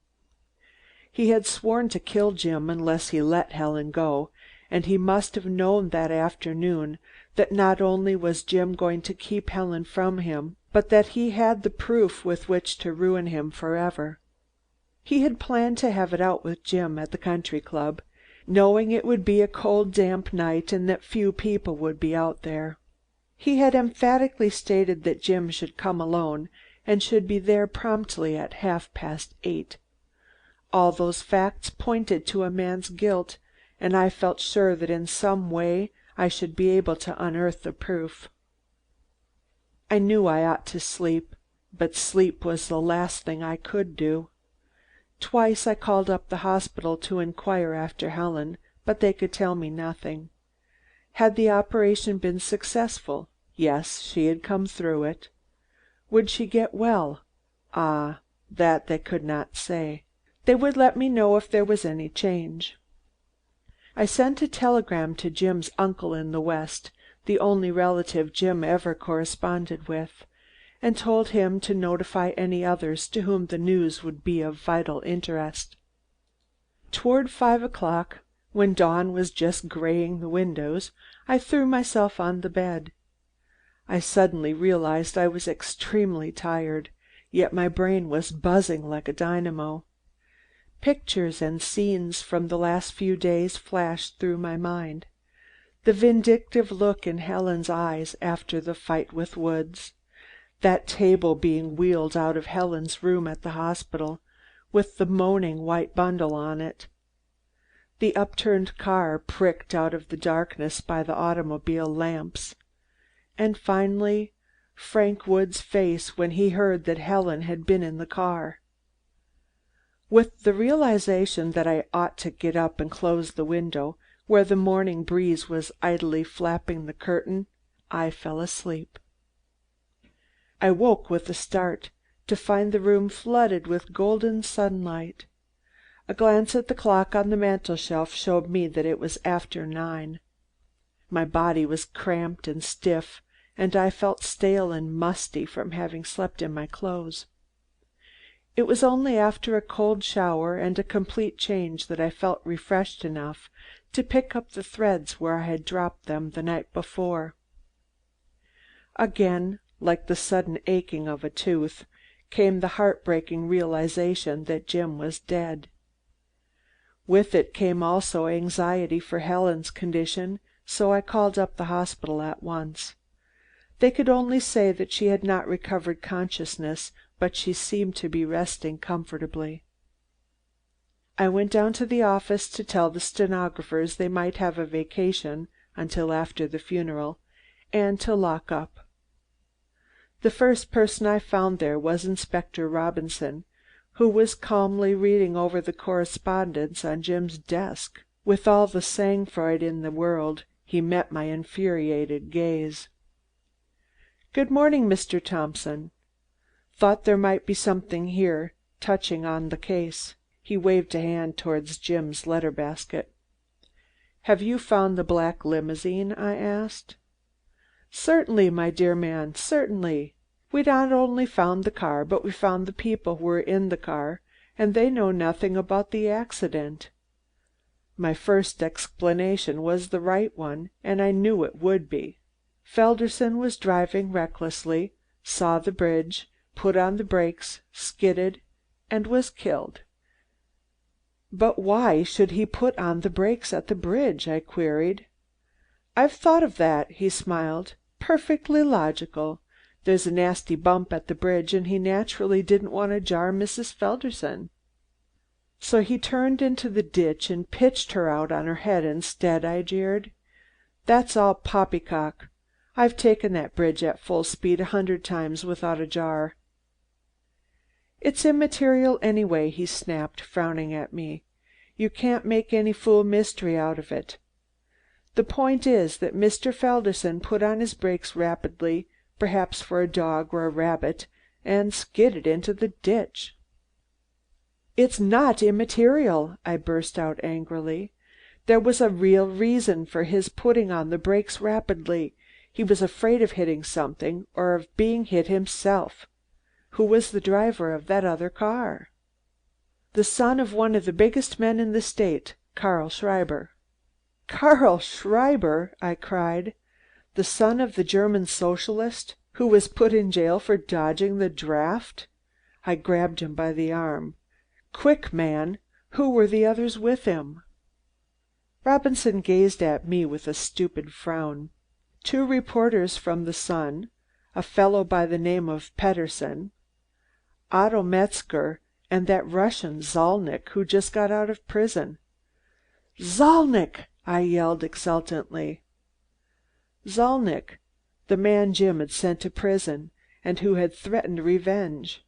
He had sworn to kill Jim unless he let Helen go, and he must have known that afternoon that not only was Jim going to keep Helen from him, but that he had the proof with which to ruin him forever. He had planned to have it out with Jim at the country club, knowing it would be a cold, damp night and that few people would be out there. He had emphatically stated that Jim should come alone and should be there promptly at 8:30. All those facts pointed to a man's guilt, and I felt sure that in some way I should be able to unearth the proof. I knew I ought to sleep, but sleep was the last thing I could do. Twice I called up the hospital to inquire after Helen, but they could tell me nothing. Had the operation been successful? Yes, she had come through it. Would she get well? That they could not say. They would let me know if there was any change. I sent a telegram to Jim's uncle in the West, the only relative Jim ever corresponded with, and told him to notify any others to whom the news would be of vital interest. Toward 5 o'clock, when dawn was just graying the windows, I threw myself on the bed. I suddenly realized I was extremely tired, yet my brain was buzzing like a dynamo. Pictures and scenes from the last few days flashed through my mind. The vindictive look in Helen's eyes after the fight with Woods, that table being wheeled out of Helen's room at the hospital, with the moaning white bundle on it, the upturned car pricked out of the darkness by the automobile lamps, and finally Frank Woods' face when he heard that Helen had been in the car. With the realization that I ought to get up and close the window, where the morning breeze was idly flapping the curtain, I fell asleep. I woke with a start, to find the room flooded with golden sunlight. A glance at the clock on the mantel-shelf showed me that it was after 9. My body was cramped and stiff, and I felt stale and musty from having slept in my clothes. It was only after a cold shower and a complete change that I felt refreshed enough to pick up the threads where I had dropped them the night before. Again, like the sudden aching of a tooth, came the heartbreaking realization that Jim was dead. With it came also anxiety for Helen's condition, so I called up the hospital at once. They could only say that she had not recovered consciousness, but she seemed to be resting comfortably. I went down to the office to tell the stenographers they might have a vacation until after the funeral, and to lock up. The first person I found there was Inspector Robinson, who was calmly reading over the correspondence on Jim's desk. With all the sang-froid in the world, he met my infuriated gaze. "Good morning, Mr. Thompson. Thought there might be something here touching on the case." He waved a hand towards Jim's letter basket. "Have you found the black limousine?" I asked. "Certainly, my dear man, certainly. We not only found the car, but we found the people who were in the car, and they know nothing about the accident." My first explanation was the right one, and I knew it would be. Felderson was driving recklessly, saw the bridge, put on the brakes, skidded, and was killed. "But why should he put on the brakes at the bridge?" I queried. "I've thought of that," he smiled. "Perfectly logical. There's a nasty bump at the bridge, and he naturally didn't want to jar Mrs. Felderson. So he turned into the ditch and pitched her out on her head instead," I jeered. "That's all poppycock. I've taken that bridge at full speed 100 times without a jar." "It's immaterial anyway," he snapped, frowning at me. "You can't make any fool mystery out of it. The point is that Mr. Felderson put on his brakes rapidly, perhaps for a dog or a rabbit, and skidded into the ditch." "It's not immaterial," I burst out angrily. "There was a real reason for his putting on the brakes rapidly. He was afraid of hitting something, or of being hit himself. Who was the driver of that other car?" "The son of one of the biggest men in the state, Karl Schreiber." "Karl Schreiber!" I cried. "The son of the German socialist who was put in jail for dodging the draft?" I grabbed him by the arm. "Quick, man! Who were the others with him?" Robinson gazed at me with a stupid frown. "2 reporters from the Sun, a fellow by the name of Pedersen, Otto Metzger, and that Russian Zalnitch who just got out of prison." "Zalnitch!" I yelled exultantly. "Zalnitch, the man Jim had sent to prison, and who had threatened revenge.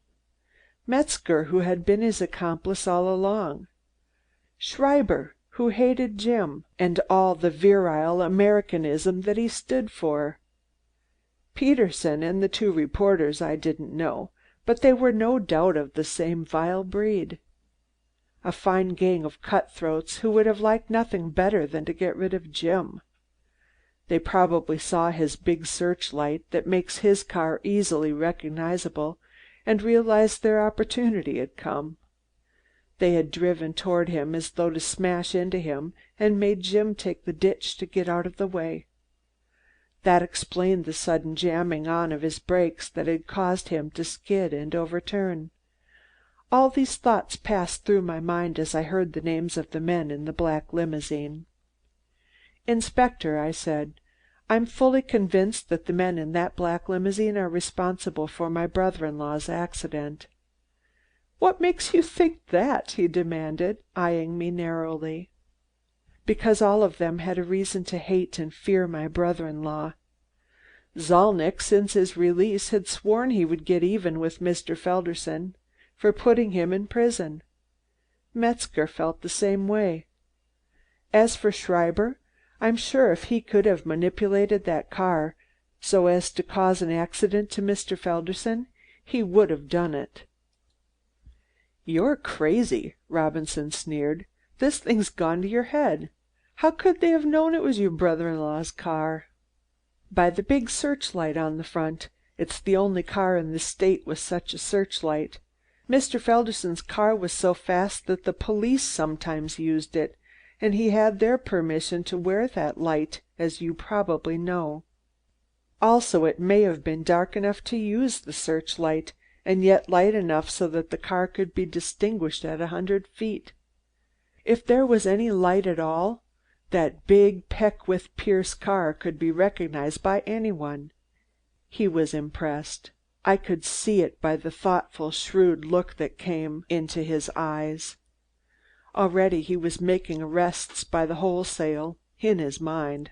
Metzger, who had been his accomplice all along. Schreiber, who hated Jim and all the virile Americanism that he stood for. Pedersen and the 2 reporters I didn't know, but they were no doubt of the same vile breed. A fine gang of cutthroats who would have liked nothing better than to get rid of Jim. They probably saw his big searchlight that makes his car easily recognizable, and realized their opportunity had come. They had driven toward him as though to smash into him, and made Jim take the ditch to get out of the way. That explained the sudden jamming on of his brakes that had caused him to skid and overturn. All these thoughts passed through my mind as I heard the names of the men in the black limousine. "Inspector," I said, "I'm fully convinced that the men in that black limousine are responsible for my brother-in-law's accident." "What makes you think that?" he demanded, eyeing me narrowly. "Because all of them had a reason to hate and fear my brother-in-law. Zalnitch, since his release, had sworn he would get even with Mr. Felderson for putting him in prison. Metzger felt the same way. As for Schreiber, I'm sure if he could have manipulated that car so as to cause an accident to Mr. Felderson, he would have done it." "You're crazy," Robinson sneered. "This thing's gone to your head. How could they have known it was your brother-in-law's car?" "By the big searchlight on the front. It's the only car in the state with such a searchlight. Mr. Felderson's car was so fast that the police sometimes used it, and he had their permission to wear that light, as you probably know. Also, it may have been dark enough to use the searchlight, and yet light enough so that the car could be distinguished at 100 feet. If there was any light at all, that big Peckwith-Pierce car could be recognized by anyone. He was impressed. I could see it by the thoughtful, shrewd look that came into his eyes. Already he was making arrests by the wholesale, in his mind.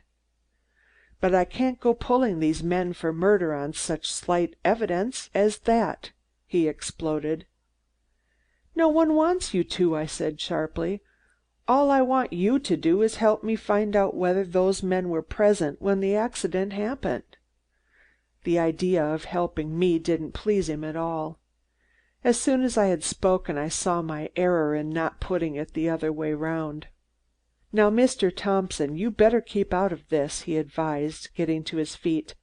But I can't go pulling these men for murder on such slight evidence as that, he exploded. No one wants you to, I said sharply. All I want you to do is help me find out whether those men were present when the accident happened. The idea of helping me didn't please him at all. As soon as I had spoken, I saw my error in not putting it the other way round. Now, Mr. Thompson, you better keep out of this, he advised, getting to his feet.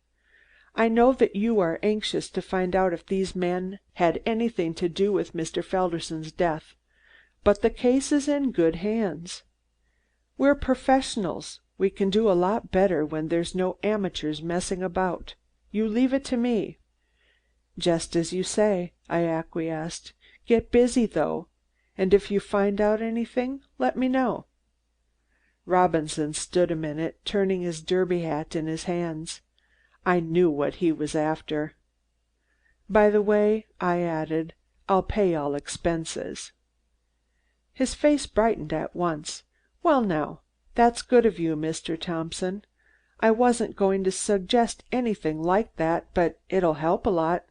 I know that you are anxious to find out if these men had anything to do with Mr. Felderson's death, but the case is in good hands. We're professionals. We can do a lot better when there's no amateurs messing about. You leave it to me. Just as you say, I acquiesced. Get busy, though, and if you find out anything, let me know. Robinson stood a minute, turning his derby hat in his hands. I knew what he was after. By the way, I added, I'll pay all expenses. His face brightened at once. Well now, that's good of you, Mr. Thompson. I wasn't going to suggest anything like that, but it'll help a lot.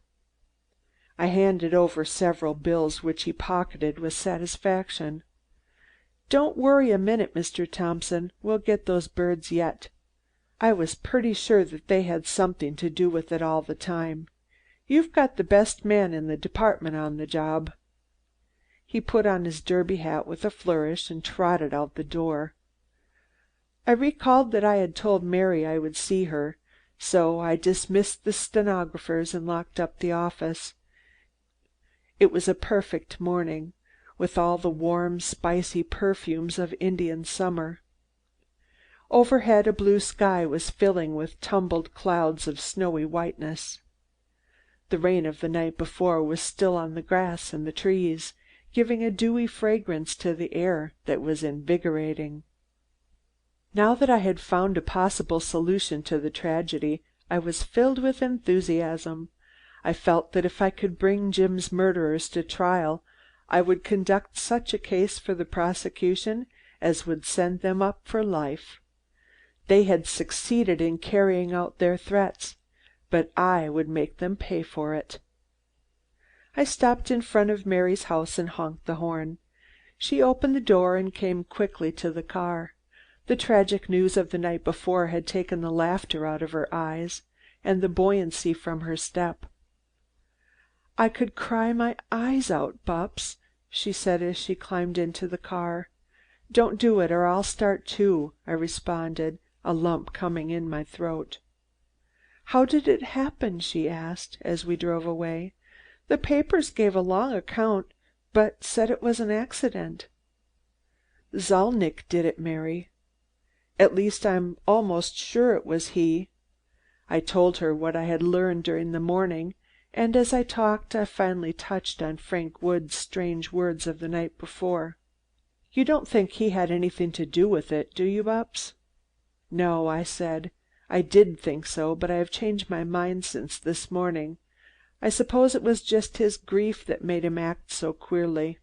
I handed over several bills which he pocketed with satisfaction. Don't worry a minute, Mr. Thompson. We'll get those birds yet. I was pretty sure that they had something to do with it all the time. You've got the best man in the department on the job. He put on his derby hat with a flourish and trotted out the door. I recalled that I had told Mary I would see her, so I dismissed the stenographers and locked up the office. It was a perfect morning, with all the warm, spicy perfumes of Indian summer. Overhead a blue sky was filling with tumbled clouds of snowy whiteness. The rain of the night before was still on the grass and the trees, giving a dewy fragrance to the air that was invigorating. Now that I had found a possible solution to the tragedy, I was filled with enthusiasm. I felt that if I could bring Jim's murderers to trial, I would conduct such a case for the prosecution as would send them up for life. They had succeeded in carrying out their threats, but I would make them pay for it. I stopped in front of Mary's house and honked the horn. She opened the door and came quickly to the car. The tragic news of the night before had taken the laughter out of her eyes and the buoyancy from her step. "I could cry my eyes out, Bupps," she said as she climbed into the car. "Don't do it, or I'll start too," I responded, a lump coming in my throat. "How did it happen?" she asked, as we drove away. "The papers gave a long account, but said it was an accident." "Zalnitch did it, Mary. At least I'm almost sure it was he." I told her what I had learned during the morning, and as I talked I finally touched on Frank Wood's strange words of the night before. "You don't think he had anything to do with it, do you, Bupps?" "No," I said. "I did think so, but I have changed my mind since this morning. I suppose it was just his grief that made him act so queerly."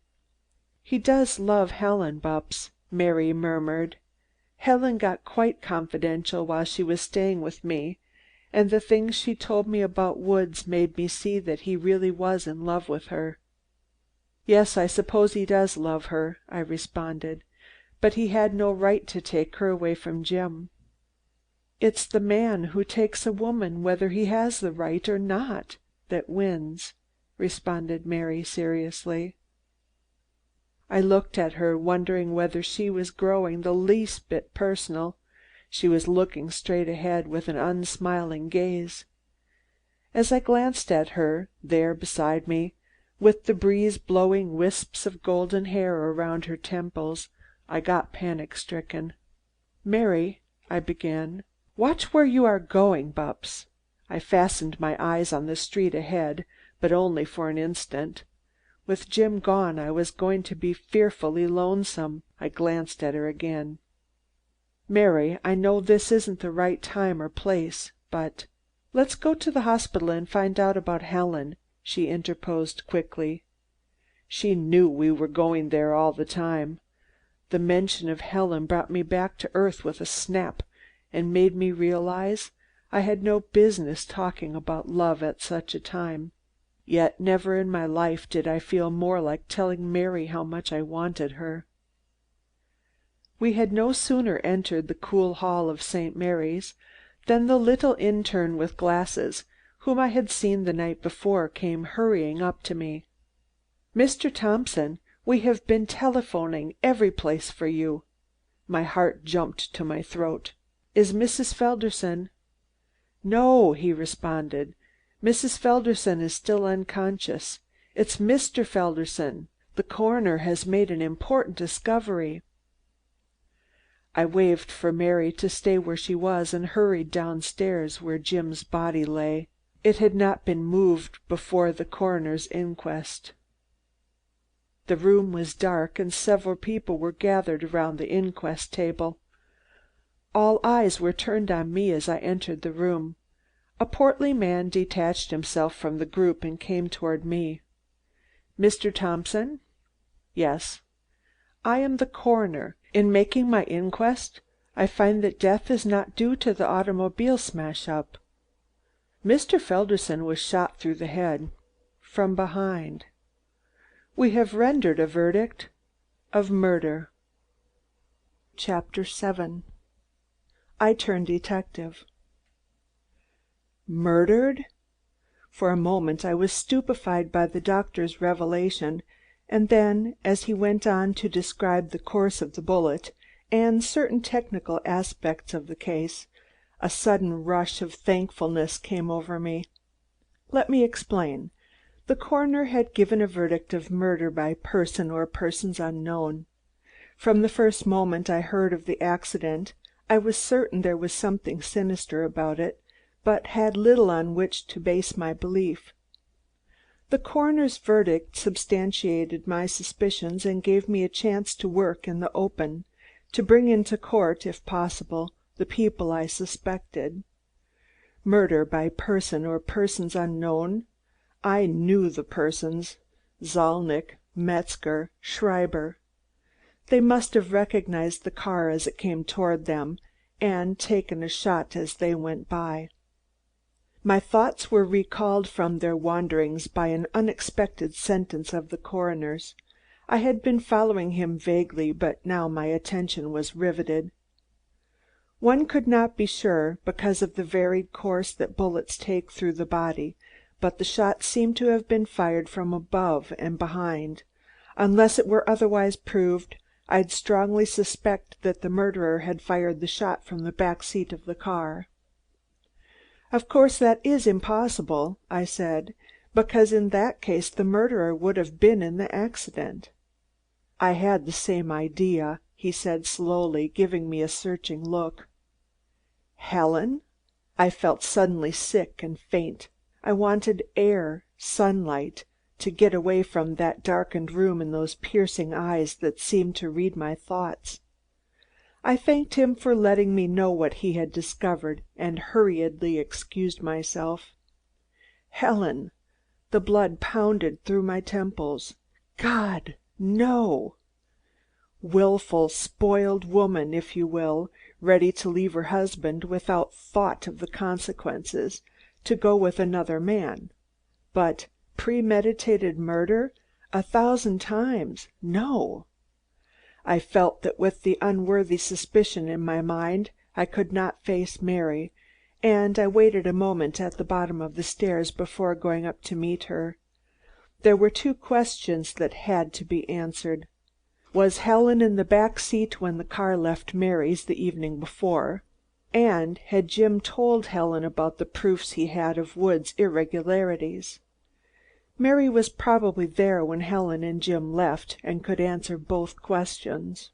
"He does love Helen, Bupps," Mary murmured. "Helen got quite confidential while she was staying with me, and the things she told me about Woods made me see that he really was in love with her." "Yes, I suppose he does love her," I responded, "but he had no right to take her away from Jim." "It's the man who takes a woman, whether he has the right or not, that wins," responded Mary seriously. I looked at her, wondering whether she was growing the least bit personal. She was looking straight ahead with an unsmiling gaze. As I glanced at her, there beside me, with the breeze blowing wisps of golden hair around her temples, I got panic-stricken. "Mary," I began. "Watch where you are going, Bupps." I fastened my eyes on the street ahead, but only for an instant. With Jim gone, I was going to be fearfully lonesome. I glanced at her again. "Mary, I know this isn't the right time or place, but—" "Let's go to the hospital and find out about Helen," she interposed quickly. She knew we were going there all the time. The mention of Helen brought me back to earth with a snap and made me realize I had no business talking about love at such a time. Yet never in my life did I feel more like telling Mary how much I wanted her. We had no sooner entered the cool hall of St. Mary's than the little interne with glasses, whom I had seen the night before, came hurrying up to me. "Mr. Thompson, we have been telephoning every place for you." My heart jumped to my throat. "Is Mrs. Felderson—" "No," he responded. "Mrs. Felderson is still unconscious. It's Mr. Felderson. The coroner has made an important discovery." I waved for Mary to stay where she was and hurried downstairs where Jim's body lay. It had not been moved before the coroner's inquest. The room was dark and several people were gathered around the inquest table. All eyes were turned on me as I entered the room. A portly man detached himself from the group and came toward me. "Mr. Thompson?" "Yes." "I am the coroner. In making my inquest, I find that death is not due to the automobile smash-up. Mr. Felderson was shot through the head, from behind. We have rendered a verdict of murder." Chapter 7. I turn detective. Murdered? For a moment I was stupefied by the doctor's revelation, and then, as he went on to describe the course of the bullet and certain technical aspects of the case, a sudden rush of thankfulness came over me. Let me explain. The coroner had given a verdict of murder by person or persons unknown. From the first moment I heard of the accident, I was certain there was something sinister about it, but had little on which to base my belief. The coroner's verdict substantiated my suspicions and gave me a chance to work in the open, to bring into court, if possible, the people I suspected. Murder by person or persons unknown? I knew the persons: Zalnitch, Metzger, Schreiber. They must have recognized the car as it came toward them and taken a shot as they went by. My thoughts were recalled from their wanderings by an unexpected sentence of the coroner's. I had been following him vaguely, but now my attention was riveted. One could not be sure, because of the varied course that bullets take through the body, but the shot seemed to have been fired from above and behind. Unless it were otherwise proved, I'd strongly suspect that the murderer had fired the shot from the back seat of the car. "Of course that is impossible," I said, "because in that case the murderer would have been in the accident." "I had the same idea," he said slowly, giving me a searching look. Helen? I felt suddenly sick and faint. I wanted air, sunlight, to get away from that darkened room and those piercing eyes that seemed to read my thoughts. I thanked him for letting me know what he had discovered, and hurriedly excused myself. Helen! The blood pounded through my temples. God, no! Willful, spoiled woman, if you will, ready to leave her husband without thought of the consequences, to go with another man. But premeditated murder? 1,000 times, no! I felt that with the unworthy suspicion in my mind, I could not face Mary, and I waited a moment at the bottom of the stairs before going up to meet her. There were 2 questions that had to be answered. Was Helen in the back seat when the car left Mary's the evening before? And had Jim told Helen about the proofs he had of Wood's irregularities? Mary was probably there when Helen and Jim left and could answer both questions.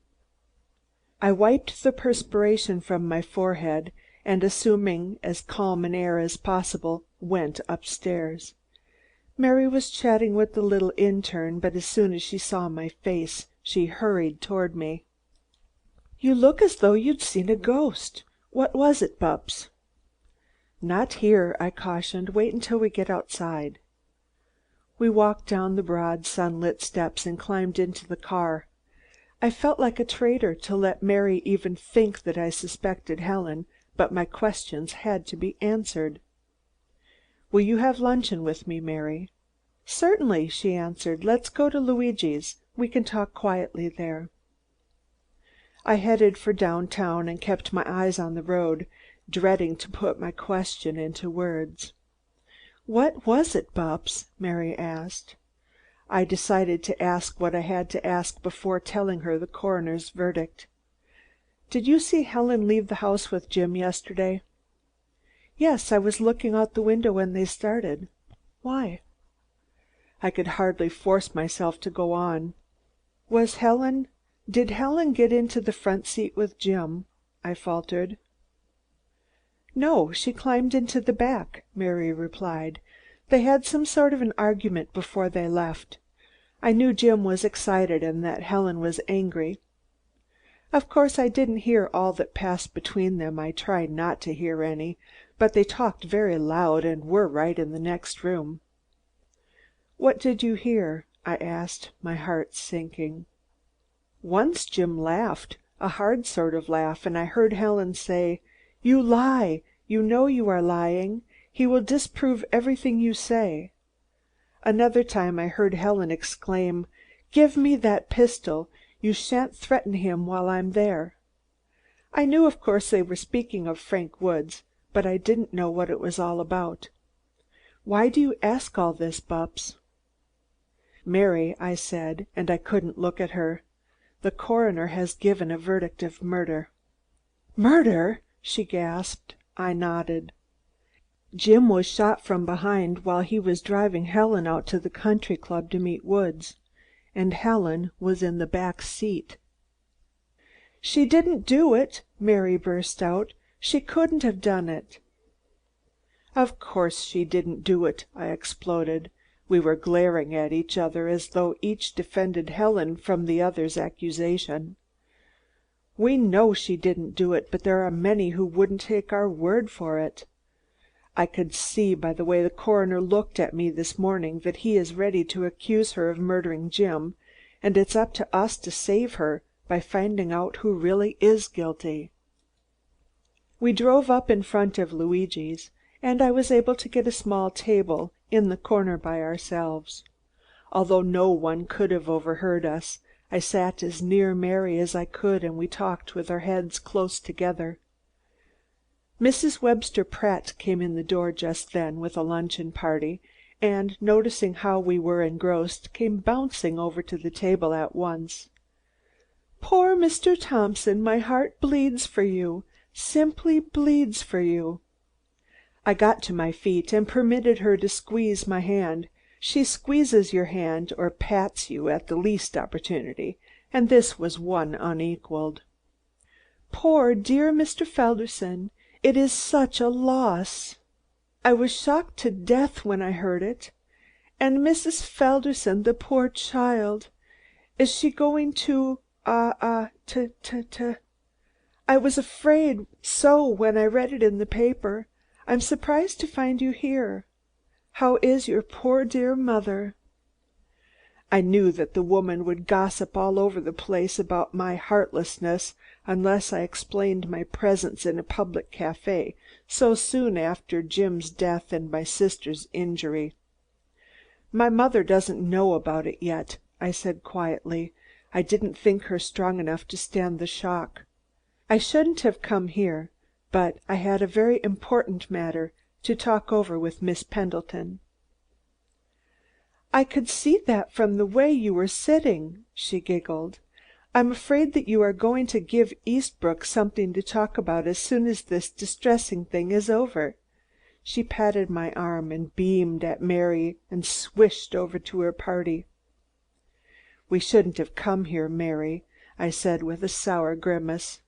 I wiped the perspiration from my forehead and, assuming as calm an air as possible, went upstairs. Mary was chatting with the little interne, but as soon as she saw my face, she hurried toward me. "You look as though you'd seen a ghost. What was it, Bupps?" "Not here," I cautioned. "Wait until we get outside." We walked down the broad, sunlit steps and climbed into the car. I felt like a traitor to let Mary even think that I suspected Helen, but my questions had to be answered. "Will you have luncheon with me, Mary?" "Certainly," she answered. "Let's go to Luigi's. We can talk quietly there." I headed for downtown and kept my eyes on the road, dreading to put my question into words. "What was it, Bupps?" Mary asked. I decided to ask what I had to ask before telling her the coroner's verdict. "Did you see Helen leave the house with Jim yesterday?" "Yes, I was looking out the window when they started. Why?" I could hardly force myself to go on. Did Helen get into the front seat with Jim?" I faltered. "No, she climbed into the back," Mary replied. "They had some sort of an argument before they left. I knew Jim was excited and that Helen was angry. Of course I didn't hear all that passed between them. I tried not to hear any, but they talked very loud and were right in the next room." "What did you hear?" I asked, my heart sinking. "Once Jim laughed, a hard sort of laugh, and I heard Helen say, 'You lie! You know you are lying. He will disprove everything you say.' Another time I heard Helen exclaim, 'Give me that pistol. You shan't threaten him while I'm there.' I knew of course they were speaking of Frank Woods, but I didn't know what it was all about. Why do you ask all this, Bupps?" "Mary," I said, and I couldn't look at her, "the coroner has given a verdict of murder." "Murder!" she gasped. I nodded. "Jim was shot from behind while he was driving Helen out to the country club to meet Woods, and Helen was in the back seat." "She didn't do it!" Mary burst out. "She couldn't have done it." "Of course she didn't do it!" I exploded. We were glaring at each other as though each defended Helen from the other's accusation. "We know she didn't do it, but there are many who wouldn't take our word for it. I could see by the way the coroner looked at me this morning that he is ready to accuse her of murdering Jim, and it's up to us to save her by finding out who really is guilty." We drove up in front of Luigi's, and I was able to get a small table in the corner by ourselves. Although no one could have overheard us, I sat as near Mary as I could and we talked with our heads close together. Mrs. Webster Pratt came in the door just then with a luncheon party, and noticing how we were engrossed, came bouncing over to the table at once. "Poor Mr. Thompson, my heart bleeds for you, simply bleeds for you." I got to my feet and permitted her to squeeze my hand. She squeezes your hand or pats you at the least opportunity, and this was one unequaled. "Poor dear Mr. Felderson, it is such a loss. I was shocked to death when I heard it. And Mrs. Felderson, the poor child, is she going to I was afraid so when I read it in the paper. I'm surprised to find you here. How is your poor dear mother?" I knew that the woman would gossip all over the place about my heartlessness unless I explained my presence in a public cafe so soon after Jim's death and my sister's injury. "My mother doesn't know about it yet," I said quietly. "I didn't think her strong enough to stand the shock. I shouldn't have come here, but I had a very important matter to talk over with Miss Pendleton." "I could see that from the way you were sitting," she giggled. "I'm afraid that you are going to give Eastbrook something to talk about as soon as this distressing thing is over. She patted my arm and beamed at Mary and swished over to her party. "We shouldn't have come here, Mary," I said with a sour grimace.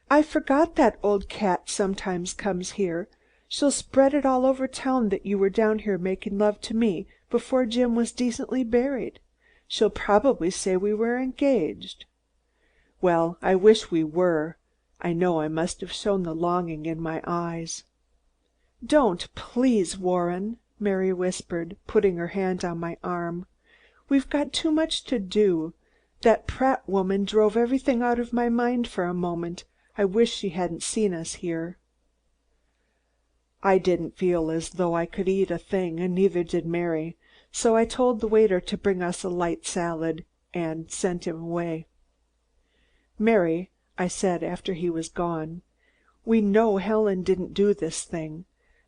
"I forgot that old cat sometimes comes here. She'll spread it all over town that you were down here making love to me before Jim was decently buried. She'll probably say we were engaged." Well, I wish we were. I know I must have shown the longing in my eyes. "Don't, please, Warren," Mary whispered, putting her hand on my arm. "We've got too much to do. That Pratt woman drove everything out of my mind for a moment. I wish she hadn't seen us here." I didn't feel as though I could eat a thing, and neither did Mary, so I told the waiter to bring us a light salad, and sent him away. "Mary," I said after he was gone, "we know Helen didn't do this thing,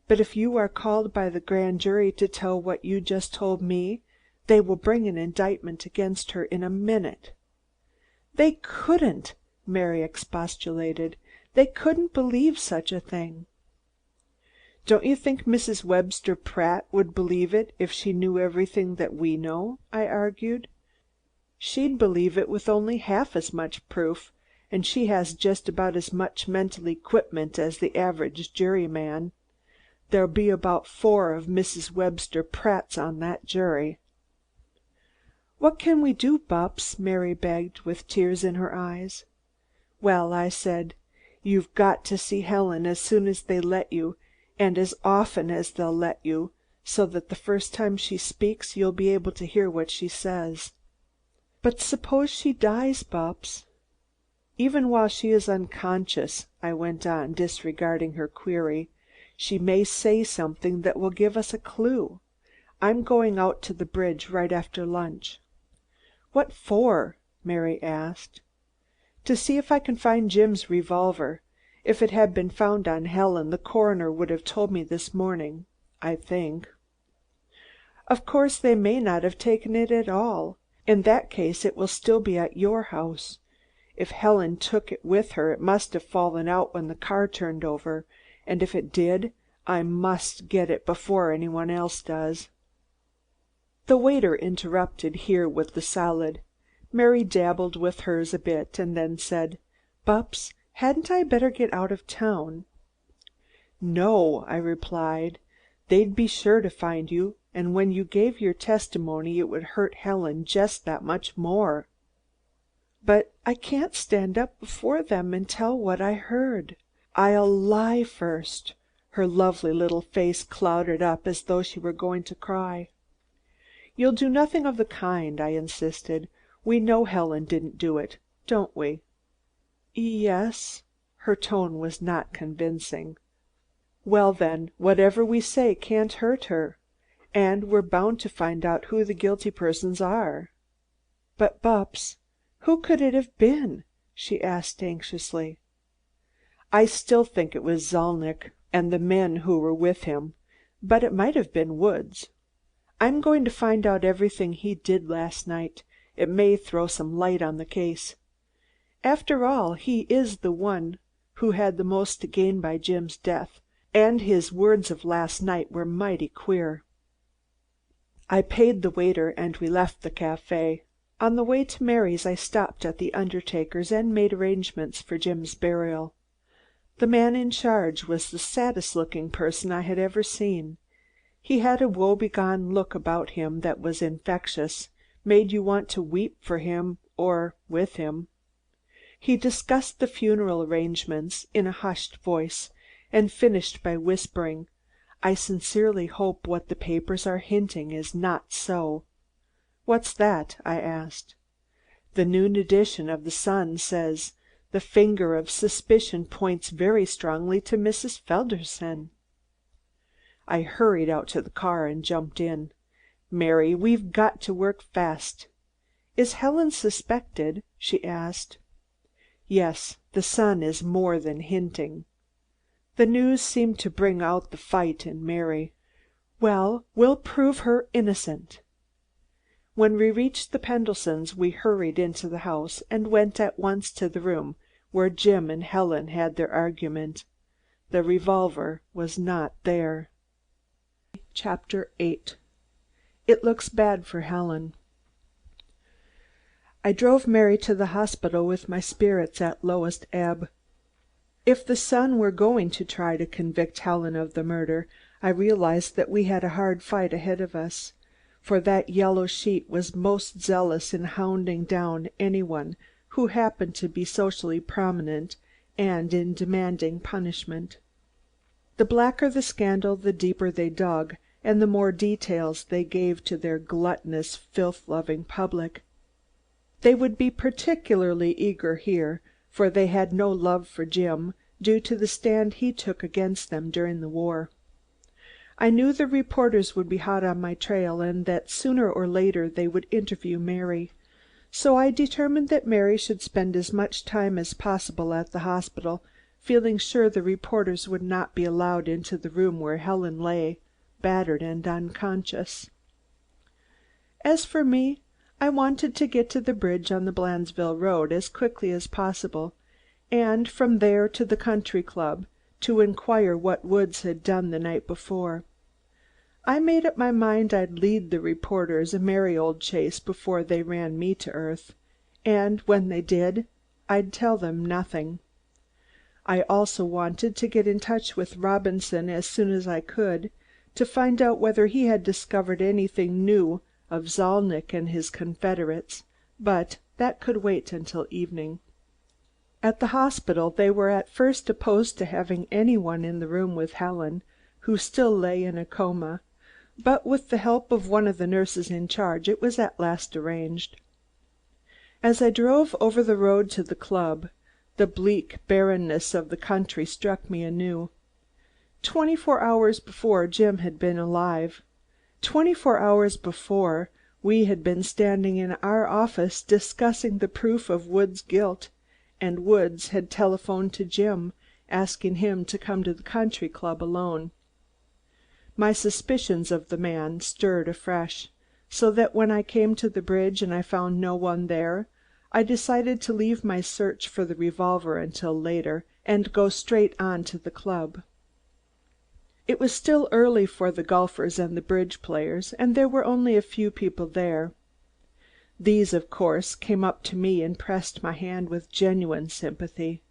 but if you are called by the grand jury to tell what you just told me, they will bring an indictment against her in a minute." "They couldn't," Mary expostulated. "They couldn't believe such a thing." "Don't you think Mrs. Webster Pratt would believe it if she knew everything that we know?" I argued. "She'd believe it with only half as much proof, and she has just about as much mental equipment as the average juryman. There'll be about 4 of Mrs. Webster Pratts on that jury." "What can we do, Bupps?" Mary begged, with tears in her eyes. "Well," I said, "you've got to see Helen as soon as they let you, and as often as they'll let you, so that the first time she speaks you'll be able to hear what she says." "But suppose she dies, Bupps?" "Even while she is unconscious," I went on, disregarding her query, "she may say something that will give us a clue. I'm going out to the bridge right after lunch." "What for?" Mary asked. "To see if I can find Jim's revolver. If it had been found on Helen, the coroner would have told me this morning, I think." "Of course they may not have taken it at all. In that case it will still be at your house. If Helen took it with her, it must have fallen out when the car turned over, and if it did, I must get it before anyone else does." The waiter interrupted here with the salad. Mary dabbled with hers a bit, and then said, "Bupps, hadn't I better get out of town?" "No," I replied. "They'd be sure to find you, and when you gave your testimony it would hurt Helen just that much more." "But I can't stand up before them and tell what I heard. I'll lie first." Her lovely little face clouded up as though she were going to cry. "You'll do nothing of the kind," I insisted. "We know Helen didn't do it, don't we?" "Yes." Her tone was not convincing. "Well, then, whatever we say can't hurt her, and we're bound to find out who the guilty persons are." "But, Bupps, who could it have been?" she asked anxiously. "I still think it was Zalnitch and the men who were with him, but it might have been Woods. I'm going to find out everything he did last night. It may throw some light on the case. After all, he is the one who had the most to gain by Jim's death, and his words of last night were mighty queer." I paid the waiter and we left the cafe. On the way to Mary's I stopped at the undertaker's and made arrangements for Jim's burial. The man in charge was the saddest looking person I had ever seen. He had a woebegone look about him that was infectious, made you want to weep for him or with him. He discussed the funeral arrangements in a hushed voice, and finished by whispering, "I sincerely hope what the papers are hinting is not so." "What's that?" I asked. "The noon edition of the Sun says, 'The finger of suspicion points very strongly to Mrs. Felderson.'" I hurried out to the car and jumped in. "Mary, we've got to work fast." "Is Helen suspected?" she asked. "Yes, the Sun is more than hinting." The news seemed to bring out the fight in Mary. "Well, we'll prove her innocent." When we reached the Pendletons', we hurried into the house and went at once to the room where Jim and Helen had their argument. The revolver was not there. Chapter 8. It looks bad for Helen. I drove Mary to the hospital with my spirits at lowest ebb. If the Sun were going to try to convict Helen of the murder, I realized that we had a hard fight ahead of us, for that yellow sheet was most zealous in hounding down anyone who happened to be socially prominent and in demanding punishment. The blacker the scandal, the deeper they dug, and the more details they gave to their gluttonous, filth-loving public. They would be particularly eager here, for they had no love for Jim, due to the stand he took against them during the war. I knew the reporters would be hot on my trail, and that sooner or later they would interview Mary. So I determined that Mary should spend as much time as possible at the hospital, feeling sure the reporters would not be allowed into the room where Helen lay, battered and unconscious. As for me, I wanted to get to the bridge on the Blandesville Road as quickly as possible, and from there to the country club, to inquire what Woods had done the night before. I made up my mind I'd lead the reporters a merry old chase before they ran me to earth, and when they did, I'd tell them nothing. I also wanted to get in touch with Robinson as soon as I could, to find out whether he had discovered anything new of Zalnitch and his confederates, but that could wait until evening. At the hospital they were at first opposed to having anyone in the room with Helen, who still lay in a coma, but with the help of one of the nurses in charge it was at last arranged. As I drove over the road to the club, the bleak barrenness of the country struck me anew. 24 hours before Jim had been alive. 24 hours before we had been standing in our office discussing the proof of Woods' guilt, and Woods had telephoned to Jim, asking him to come to the country club alone. My suspicions of the man stirred afresh, so that when I came to the bridge and I found no one there, I decided to leave my search for the revolver until later, and go straight on to the club. It was still early for the golfers and the bridge players, and there were only a few people there. These, of course, came up to me and pressed my hand with genuine sympathy.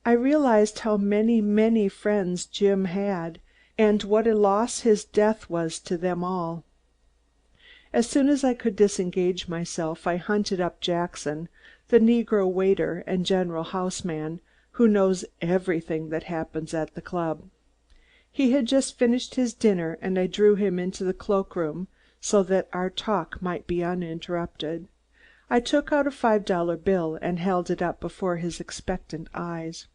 I realized how many, many friends Jim had, and what a loss his death was to them all. As soon as I could disengage myself, I hunted up Jackson, the negro waiter and general houseman, who knows everything that happens at the club. He had just finished his dinner, and I drew him into the cloakroom so that our talk might be uninterrupted. I took out a $5 bill and held it up before his expectant eyes.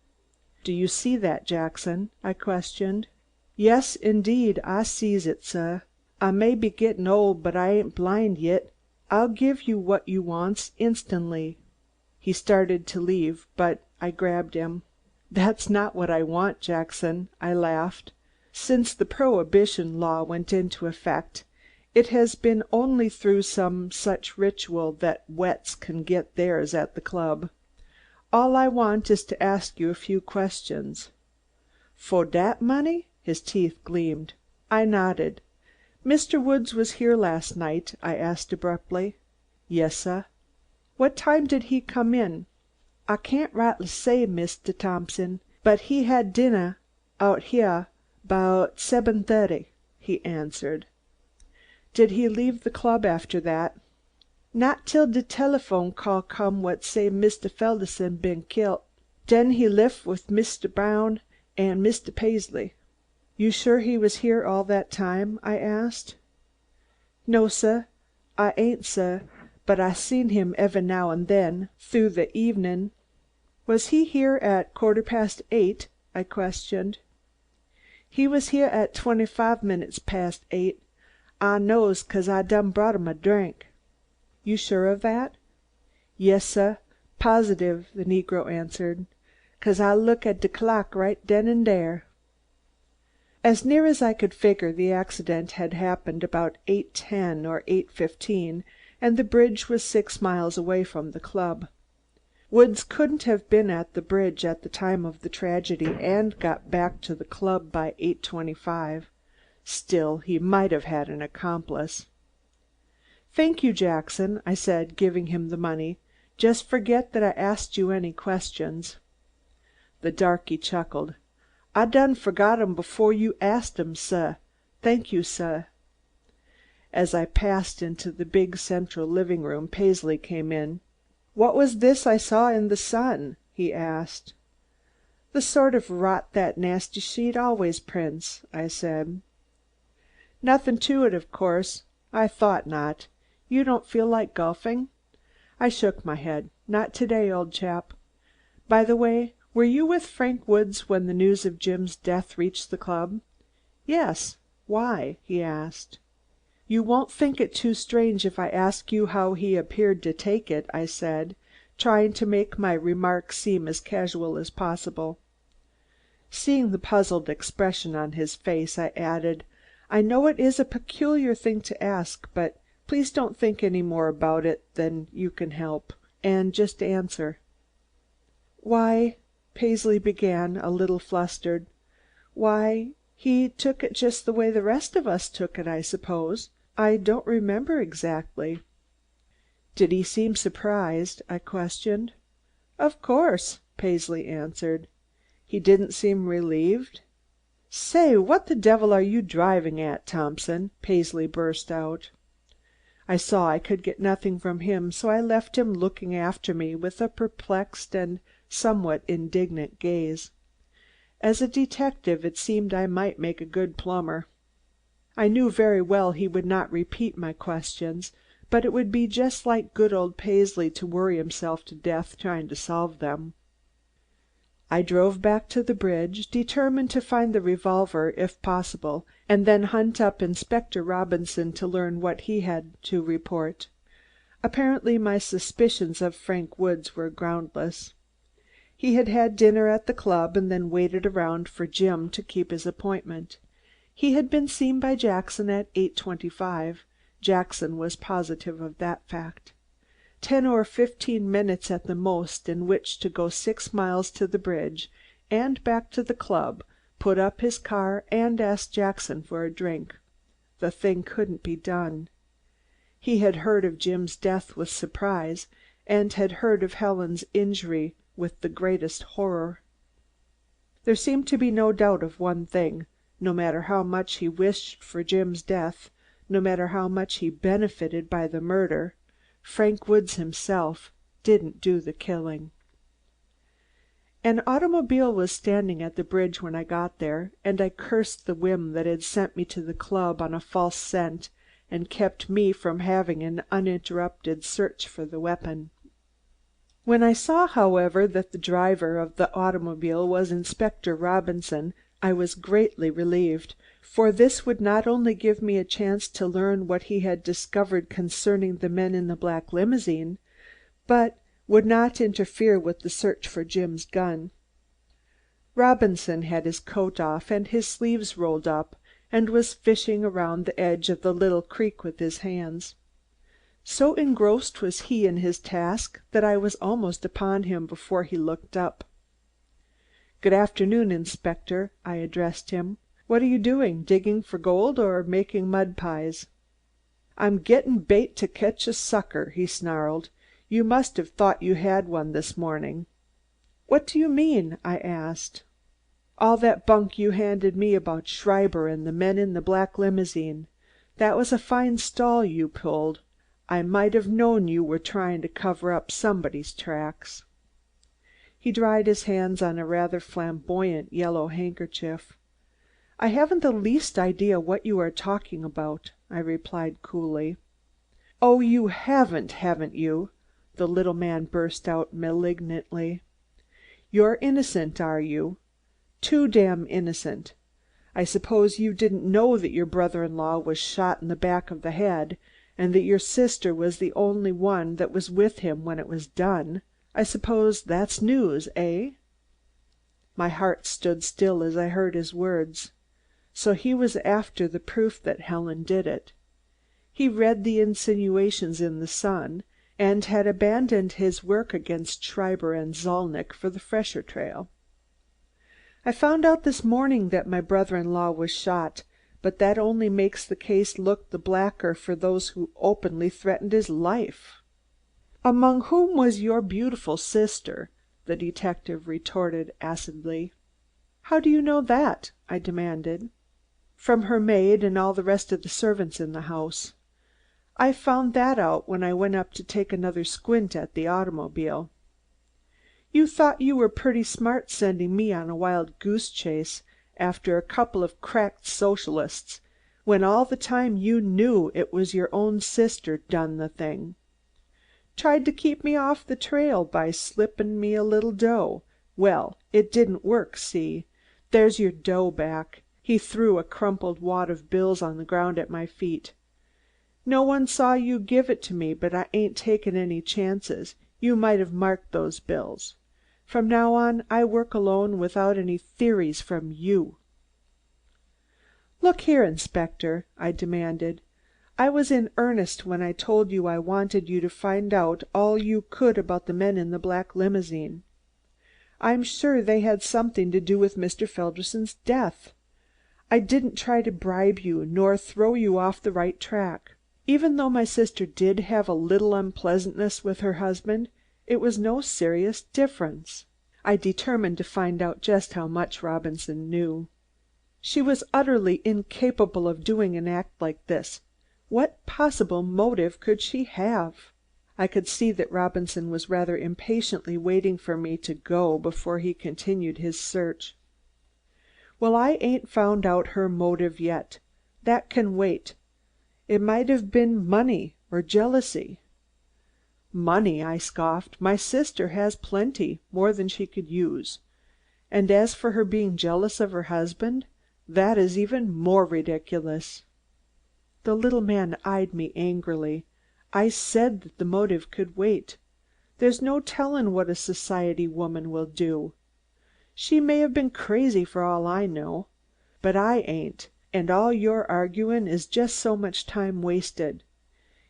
"Do you see that, Jackson?" I questioned. "Yes, indeed, I sees it, suh. I may be gettin' old, but I ain't blind yit. I'll give you what you wants instantly." He started to leave, but I grabbed him. "That's not what I want, Jackson," I laughed. "Since the Prohibition law went into effect, it has been only through some such ritual that wets can get theirs at the club. All I want is to ask you a few questions." "For dat money?" His teeth gleamed. I nodded. "Mr. Woods was here last night?" I asked abruptly. "Yes, suh." "What time did he come in?" "I can't rightly say, Mr. Thompson, but he had dinnah out heah 'bout 7:30," he answered. "Did he leave the club after that?" "Not till de telephone call come what say Mr. Felderson been kilt. Den he lef with Mr. Brown an' Mr. Paisley." "You sure he was here all that time?" I asked. "No, suh, I ain't, suh, but I seen him every now and then through the evenin'." "Was he here at 8:15?" I questioned. "He was here at 25 minutes past 8. I knows, 'cause I done brought him a drink." "You sure of that?" "Yes, suh, positive," the negro answered, "'cause I look at de clock right den and dere." As near as I could figure, the accident had happened about 8:10 or 8:15, and the bridge was 6 miles away from the club. Woods couldn't have been at the bridge at the time of the tragedy and got back to the club by 8:25. Still, he might have had an accomplice. "Thank you, Jackson," I said, giving him the money. "Just forget that I asked you any questions." The darky chuckled. "I done forgot 'em before you asked 'em, suh. Thank you, suh." As I passed into the big central living room, Paisley came in. "What was this I saw in the Sun?" he asked. "The sort of rot that nasty sheet always prints," I said. "Nothing to it, of course. I thought not. You don't feel like golfing?" I shook my head. "Not today, old chap. By the way, were you with Frank Woods when the news of Jim's death reached the club?" "Yes. Why?" he asked. "You won't think it too strange if I ask you how he appeared to take it," I said, trying to make my remark seem as casual as possible. Seeing the puzzled expression on his face, I added, "I know it is a peculiar thing to ask, but please don't think any more about it than you can help, and just answer." "Why," Paisley began, a little flustered, "why, he took it just the way the rest of us took it, I suppose. I don't remember exactly." "Did he seem surprised?" I questioned. "Of course," Paisley answered. "He didn't seem relieved?" "Say, what the devil are you driving at, Thompson?" Paisley burst out. I saw I could get nothing from him, so I left him looking after me with a perplexed and somewhat indignant gaze. As a detective it seemed I might make a good plumber. I knew very well he would not repeat my questions, but it would be just like good old Paisley to worry himself to death trying to solve them. I drove back to the bridge, determined to find the revolver if possible, and then hunt up Inspector Robinson to learn what he had to report. Apparently my suspicions of Frank Woods were groundless. He had had dinner at the club and then waited around for Jim to keep his appointment. He had been seen by Jackson at 8:25. Jackson was positive of that fact. 10 or 15 minutes at the most in which to go 6 miles to the bridge and back to the club, put up his car and ask Jackson for a drink. The thing couldn't be done. He had heard of Jim's death with surprise and had heard of Helen's injury with the greatest horror. There seemed to be no doubt of one thing: no matter how much he wished for Jim's death, no matter how much he benefited by the murder, Frank Woods himself didn't do the killing. An automobile was standing at the bridge when I got there, and I cursed the whim that had sent me to the club on a false scent and kept me from having an uninterrupted search for the weapon. When I saw, however, that the driver of the automobile was Inspector Robinson, I was greatly relieved, for this would not only give me a chance to learn what he had discovered concerning the men in the black limousine, but would not interfere with the search for Jim's gun. Robinson had his coat off and his sleeves rolled up, and was fishing around the edge of the little creek with his hands. So engrossed was he in his task that I was almost upon him before he looked up. "Good afternoon, Inspector," I addressed him. "What are you doing, digging for gold or making mud pies?" "I'm getting bait to catch a sucker," he snarled. "You must have thought you had one this morning." "What do you mean?" I asked. "All that bunk you handed me about Schreiber and the men in the black limousine. That was a fine stall you pulled. I might have known you were trying to cover up somebody's tracks." He dried his hands on a rather flamboyant yellow handkerchief. "I haven't the least idea what you are talking about," I replied coolly. "Oh, you haven't you?" the little man burst out malignantly. "You're innocent, are you? Too damn innocent. I suppose you didn't know that your brother-in-law was shot in the back of the head, and that your sister was the only one that was with him when it was done. I suppose that's news, eh?" My heart stood still as I heard his words. So he was after the proof that Helen did it. He read the insinuations in the Sun, and had abandoned his work against Schreiber and Zalnitch for the fresher trail. I found out this morning that my brother-in-law was shot, but that only makes the case look the blacker for those who openly threatened his life." "Among whom was your beautiful sister?" the detective retorted acidly. "How do you know that?" I demanded. "From her maid and all the rest of the servants in the house. I found that out when I went up to take another squint at the automobile. You thought you were pretty smart sending me on a wild goose chase after a couple of cracked socialists, when all the time you knew it was your own sister done the thing. Tried to keep me off the trail by slipping me a little dough. Well, it didn't work, see? There's your dough back." He threw a crumpled wad of bills on the ground at my feet. "No one saw you give it to me, but I ain't taking any chances. You might have marked those bills. From now on I work alone without any theories from you." "Look here, Inspector," I demanded. "I was in earnest when I told you I wanted you to find out all you could about the men in the black limousine. I'm sure they had something to do with Mr. Felderson's death. I didn't try to bribe you nor throw you off the right track. Even though my sister did have a little unpleasantness with her husband, it was no serious difference." I determined to find out just how much Robinson knew. She was utterly incapable of doing an act like this. What possible motive could she have? I could see that Robinson was rather impatiently waiting for me to go before he continued his search. "Well, I ain't found out her motive yet. That can wait. It might have been money or jealousy." "Money?" I scoffed. "My sister has plenty, more than she could use. And as for her being jealous of her husband, that is even more ridiculous." The little man eyed me angrily. "I said that the motive could wait. There's no telling what a society woman will do. She may have been crazy for all I know. But I ain't, and all your arguing is just so much time wasted.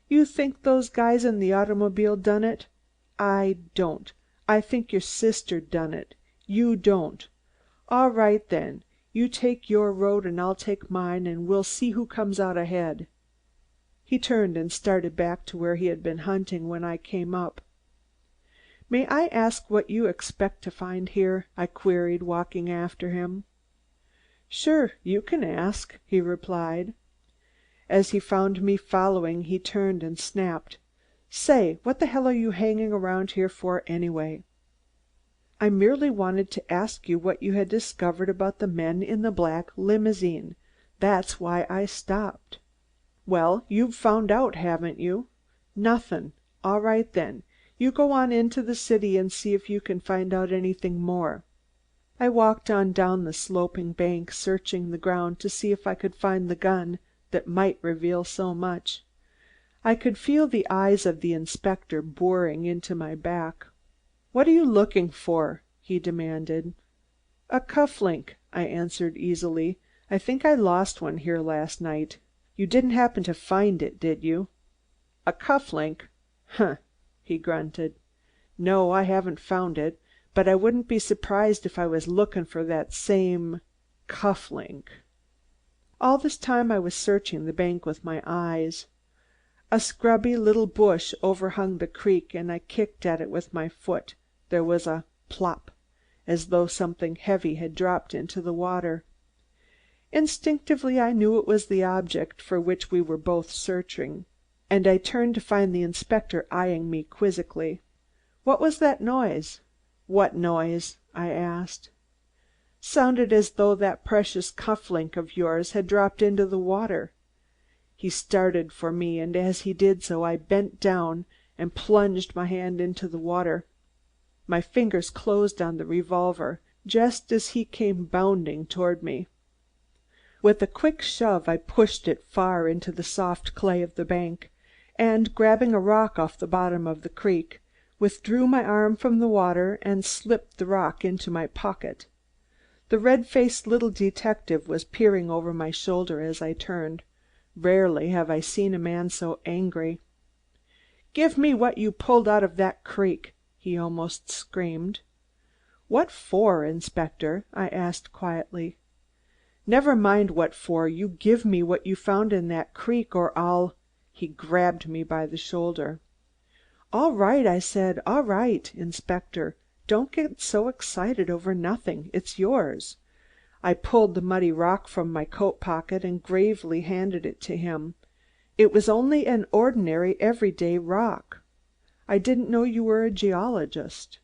You think those guys in the automobile done it? I don't. I think your sister done it. You don't. All right then. You take your road and I'll take mine, and we'll see who comes out ahead." He turned and started back to where he had been hunting when I came up. "May I ask what you expect to find here?" I queried, walking after him. "Sure, you can ask," he replied. As he found me following, he turned and snapped, "Say, what the hell are you hanging around here for anyway?" "I merely wanted to ask you what you had discovered about the men in the black limousine. That's why I stopped." "Well, you've found out, haven't you?" "Nothin'. All right then. You go on into the city and see if you can find out anything more." I walked on down the sloping bank, searching the ground to see if I could find the gun that might reveal so much. I could feel the eyes of the inspector boring into my back. "What are you looking for?" he demanded. "A cuff link," I answered easily. "I think I lost one here last night." "You didn't happen to find it, did you?" "A cuff link? Huh!" he grunted. "No, I haven't found it, but I wouldn't be surprised if I was looking for that same cuff link." All this time I was searching the bank with my eyes. A scrubby little bush overhung the creek and I kicked at it with my foot. There was a plop, as though something heavy had dropped into the water. Instinctively I knew it was the object for which we were both searching, and I turned to find the inspector eyeing me quizzically. "What was that noise?" "What noise?" I asked. "Sounded as though that precious cuff link of yours had dropped into the water." He started for me, and as he did so I bent down and plunged my hand into the water. My fingers closed on the revolver just as he came bounding toward me. With a quick shove I pushed it far into the soft clay of the bank, and grabbing a rock off the bottom of the creek, withdrew my arm from the water and slipped the rock into my pocket. The red-faced little detective was peering over my shoulder as I turned. Rarely have I seen a man so angry. "Give me what you pulled out of that creek!" he almost screamed. "What for, Inspector?" I asked quietly. "Never mind what for. You give me what you found in that creek or I'll—" He grabbed me by the shoulder. "All right," I said. "All right, Inspector. Don't get so excited over nothing. It's yours." I pulled the muddy rock from my coat pocket and gravely handed it to him. "It was only an ordinary, everyday rock. I didn't know you were a geologist."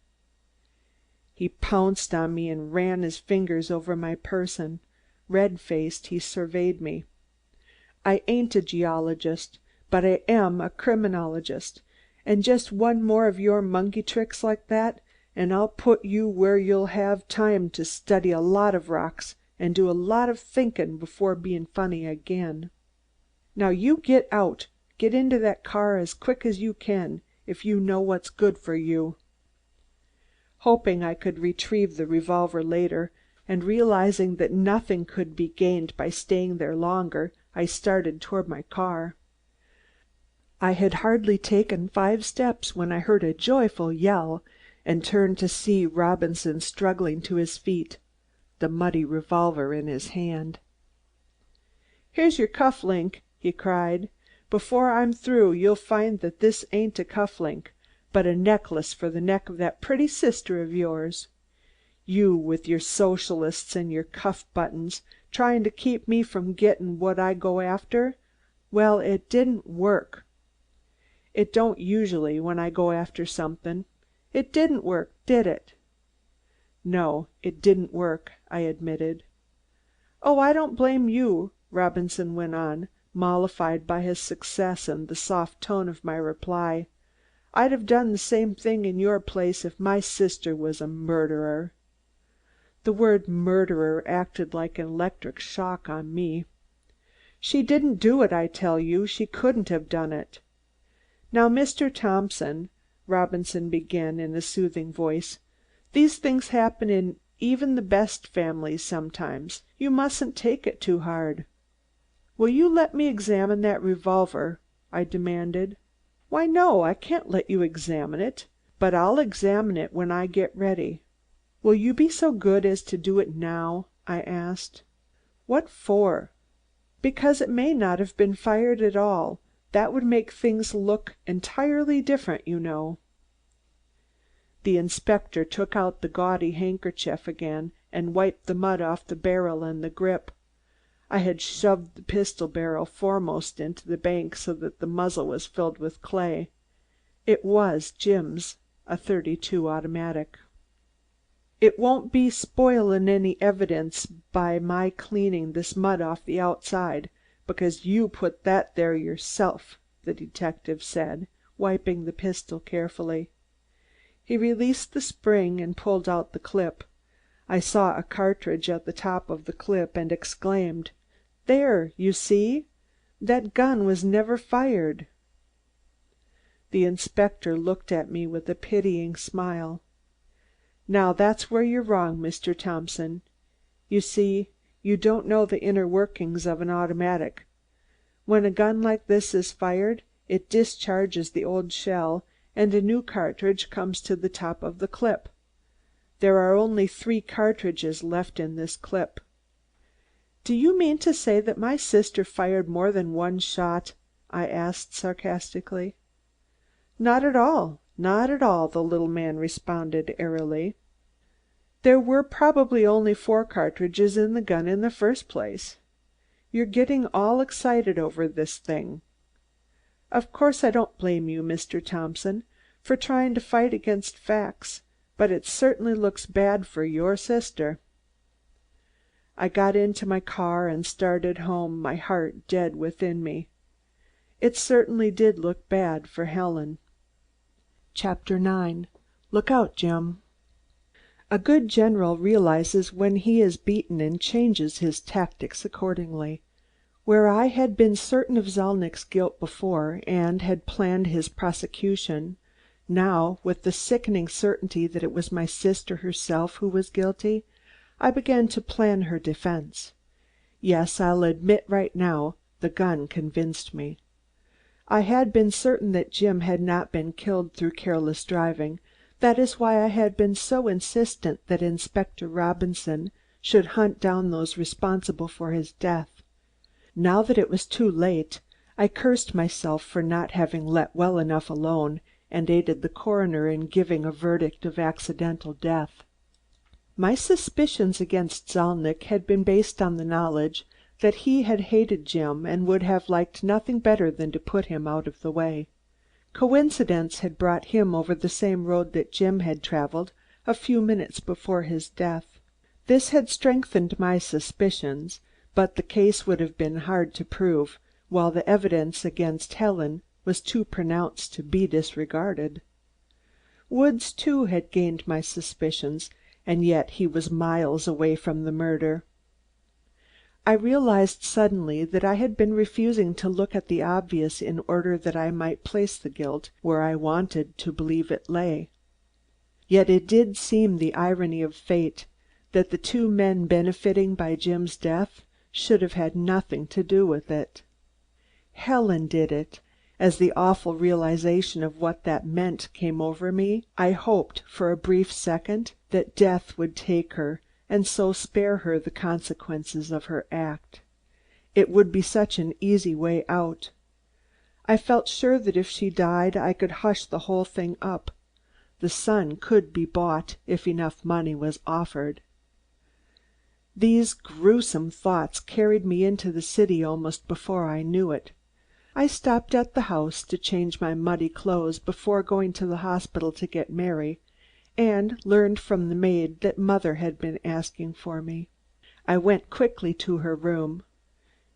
He pounced on me and ran his fingers over my person. Red-faced, he surveyed me. "I ain't a geologist, but I am a criminologist, and just one more of your monkey tricks like that, and I'll put you where you'll have time to study a lot of rocks and do a lot of thinking before being funny again. Now you get out. Get into that car as quick as you can, if you know what's good for you." Hoping I could retrieve the revolver later, and realizing that nothing could be gained by staying there longer, I started toward my car. I had hardly taken 5 steps when I heard a joyful yell and turned to see Robinson struggling to his feet, the muddy revolver in his hand. "Here's your cuff link," he cried. "Before I'm through you'll find that this ain't a cuff link, but a necklace for the neck of that pretty sister of yours. You with your socialists and your cuff buttons, trying to keep me from getting what I go after. Well, it didn't work. It don't usually when I go after something. It didn't work, did it?" "No, it didn't work," I admitted. "Oh, I don't blame you," Robinson went on, mollified by his success and the soft tone of my reply. "I'd have done the same thing in your place if my sister was a murderer." The word murderer acted like an electric shock on me. "She didn't do it, I tell you. She couldn't have done it." "Now, Mr. Thompson," Robinson began in a soothing voice, "these things happen in even the best families sometimes. You mustn't take it too hard." "Will you let me examine that revolver?" I demanded. "Why, no, I can't let you examine it, but I'll examine it when I get ready." "Will you be so good as to do it now?" I asked. "What for?" "Because it may not have been fired at all. That would make things look entirely different, you know." The inspector took out the gaudy handkerchief again and wiped the mud off the barrel and the grip. I had shoved the pistol barrel foremost into the bank so that the muzzle was filled with clay. It was Jim's, a .32 automatic. "It won't be spoilin' any evidence by my cleaning this mud off the outside, because you put that there yourself," the detective said, wiping the pistol carefully. He released the spring and pulled out the clip. I saw a cartridge at the top of the clip and exclaimed, "There, you see? That gun was never fired." The inspector looked at me with a pitying smile. "Now that's where you're wrong, Mr. Thompson. You see, you don't know the inner workings of an automatic. When a gun like this is fired, it discharges the old shell and a new cartridge comes to the top of the clip. There are only 3 cartridges left in this clip." "Do you mean to say that my sister fired more than one shot?" I asked sarcastically. "Not at all, not at all," the little man responded airily. "There were probably only 4 cartridges in the gun in the first place. You're getting all excited over this thing. Of course I don't blame you, Mr. Thompson, for trying to fight against facts, but it certainly looks bad for your sister." I got into my car and started home, my heart dead within me. It certainly did look bad for Helen. Chapter 9. Look out, Jim. A good general realizes when he is beaten and changes his tactics accordingly. Where I had been certain of Zalnitch's guilt before and had planned his prosecution, now, with the sickening certainty that it was my sister herself who was guilty, I began to plan her defense. Yes, I'll admit right now, the gun convinced me. I had been certain that Jim had not been killed through careless driving. That is why I had been so insistent that Inspector Robinson should hunt down those responsible for his death. Now that it was too late, I cursed myself for not having let well enough alone and aided the coroner in giving a verdict of accidental death. My suspicions against Zalnitch had been based on the knowledge that he had hated Jim and would have liked nothing better than to put him out of the way. Coincidence had brought him over the same road that Jim had traveled a few minutes before his death. This had strengthened my suspicions, but the case would have been hard to prove, while the evidence against Helen was too pronounced to be disregarded. Woods, too, had gained my suspicions, and yet he was miles away from the murder. I realized suddenly that I had been refusing to look at the obvious in order that I might place the guilt where I wanted to believe it lay. Yet it did seem the irony of fate that the two men benefiting by Jim's death should have had nothing to do with it. Helen did it. As the awful realization of what that meant came over me, I hoped for a brief second that death would take her and so spare her the consequences of her act. It would be such an easy way out. I felt sure that if she died I could hush the whole thing up. The son could be bought if enough money was offered. These gruesome thoughts carried me into the city almost before I knew it. I stopped at the house to change my muddy clothes before going to the hospital to get Mary, and learned from the maid that Mother had been asking for me. I went quickly to her room.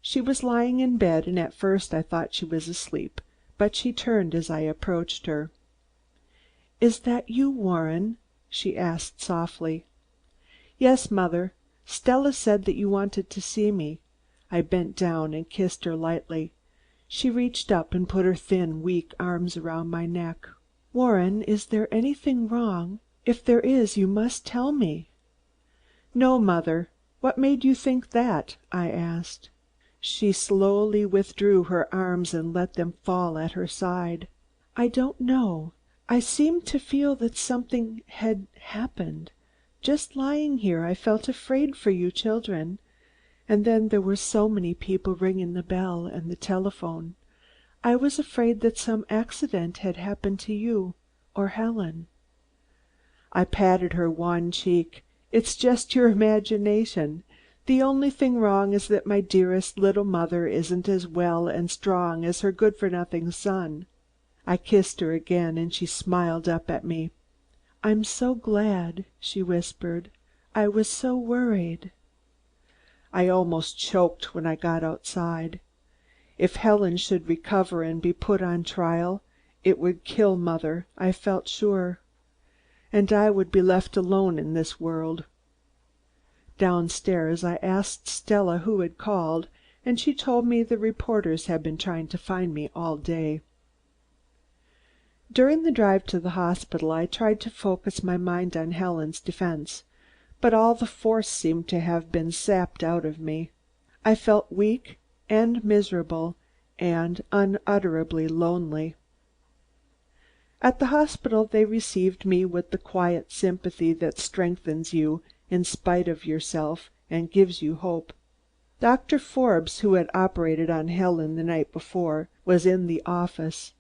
She was lying in bed, and at first I thought she was asleep, but she turned as I approached her. "Is that you, Warren?" she asked softly. "Yes, Mother. Stella said that you wanted to see me." I bent down and kissed her lightly. She reached up and put her thin, weak arms around my neck. "Warren, is there anything wrong? If there is, you must tell me." "No, Mother. What made you think that?" I asked. She slowly withdrew her arms and let them fall at her side. "I don't know. I seemed to feel that something had happened. Just lying here, I felt afraid for you children. And then there were so many people ringing the bell and the telephone. I was afraid that some accident had happened to you or Helen." I patted her wan cheek. "It's just your imagination. The only thing wrong is that my dearest little mother isn't as well and strong as her good-for-nothing son." I kissed her again, and she smiled up at me. "I'm so glad," she whispered. "I was so worried." I almost choked when I got outside. If Helen should recover and be put on trial, it would kill Mother, I felt sure. And I would be left alone in this world. Downstairs I asked Stella who had called, and she told me the reporters had been trying to find me all day. During the drive to the hospital I tried to focus my mind on Helen's defense, but all the force seemed to have been sapped out of me. I felt weak and miserable and unutterably lonely. At the hospital they received me with the quiet sympathy that strengthens you in spite of yourself and gives you hope. Dr. Forbes, who had operated on Helen the night before, was in the office.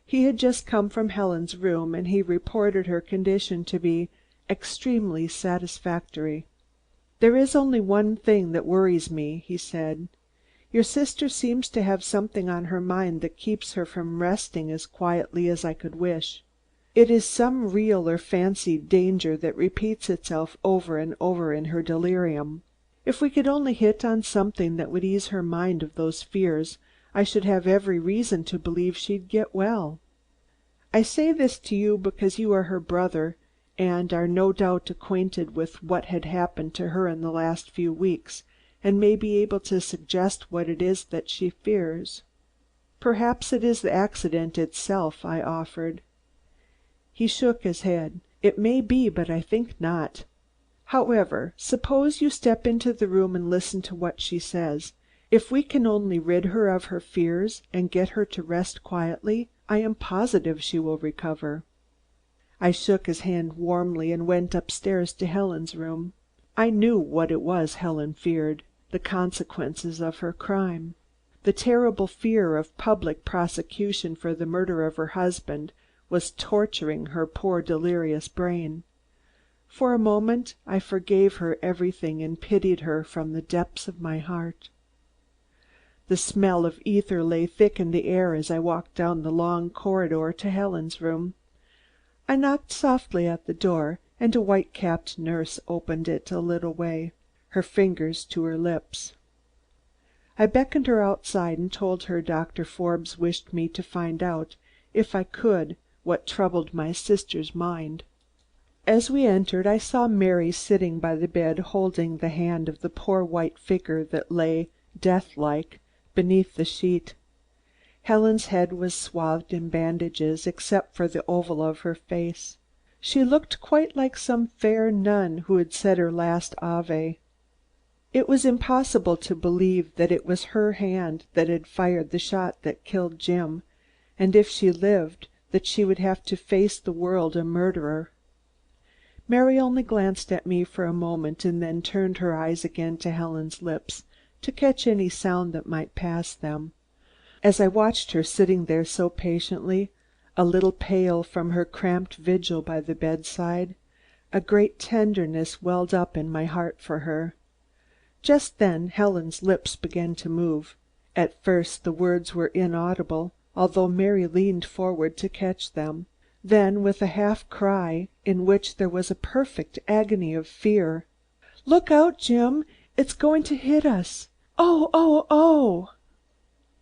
He had just come from Helen's room, and he reported her condition to be extremely satisfactory. "There is only one thing that worries me," he said. "Your sister seems to have something on her mind that keeps her from resting as quietly as I could wish. It is some real or fancied danger that repeats itself over and over in her delirium. If we could only hit on something that would ease her mind of those fears, I should have every reason to believe she'd get well. I say this to you because you are her brother and are no doubt acquainted with what had happened to her in the last few weeks, and may be able to suggest what it is that she fears." "Perhaps it is the accident itself," I offered. He shook his head. "It may be, but I think not. However, suppose you step into the room and listen to what she says, If we can only rid her of her fears and get her to rest quietly, I am positive she will recover." I shook his hand warmly and went upstairs to Helen's room. I knew what it was Helen feared, the consequences of her crime. The terrible fear of public prosecution for the murder of her husband was torturing her poor delirious brain. For a moment I forgave her everything and pitied her from the depths of my heart. The smell of ether lay thick in the air as I walked down the long corridor to Helen's room. I knocked softly at the door, and a white-capped nurse opened it a little way, her fingers to her lips. I beckoned her outside and told her Dr. Forbes wished me to find out, if I could, what troubled my sister's mind. As we entered, I saw Mary sitting by the bed holding the hand of the poor white figure that lay, death-like, beneath the sheet. Helen's head was swathed in bandages, except for the oval of her face. She looked quite like some fair nun who had said her last Ave. It was impossible to believe that it was her hand that had fired the shot that killed Jim, and if she lived, that she would have to face the world a murderer. Mary only glanced at me for a moment and then turned her eyes again to Helen's lips to catch any sound that might pass them. As I watched her sitting there so patiently, a little pale from her cramped vigil by the bedside, a great tenderness welled up in my heart for her. Just then Helen's lips began to move. At first the words were inaudible, although Mary leaned forward to catch them. Then, with a half cry, in which there was a perfect agony of fear, "Look out, Jim! It's going to hit us! Oh, oh, oh!"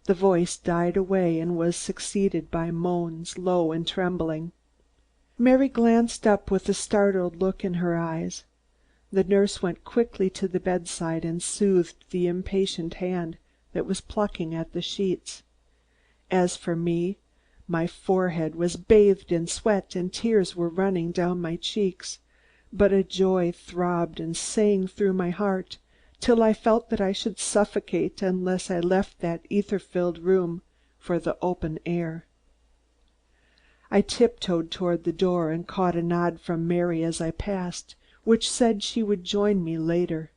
The voice died away and was succeeded by moans, low and trembling. Mary glanced up with a startled look in her eyes. The nurse went quickly to the bedside and soothed the impatient hand that was plucking at the sheets. As for me, my forehead was bathed in sweat and tears were running down my cheeks, but a joy throbbed and sang through my heart till I felt that I should suffocate unless I left that ether-filled room for the open air. I tiptoed toward the door and caught a nod from Mary as I passed, which said she would join me later.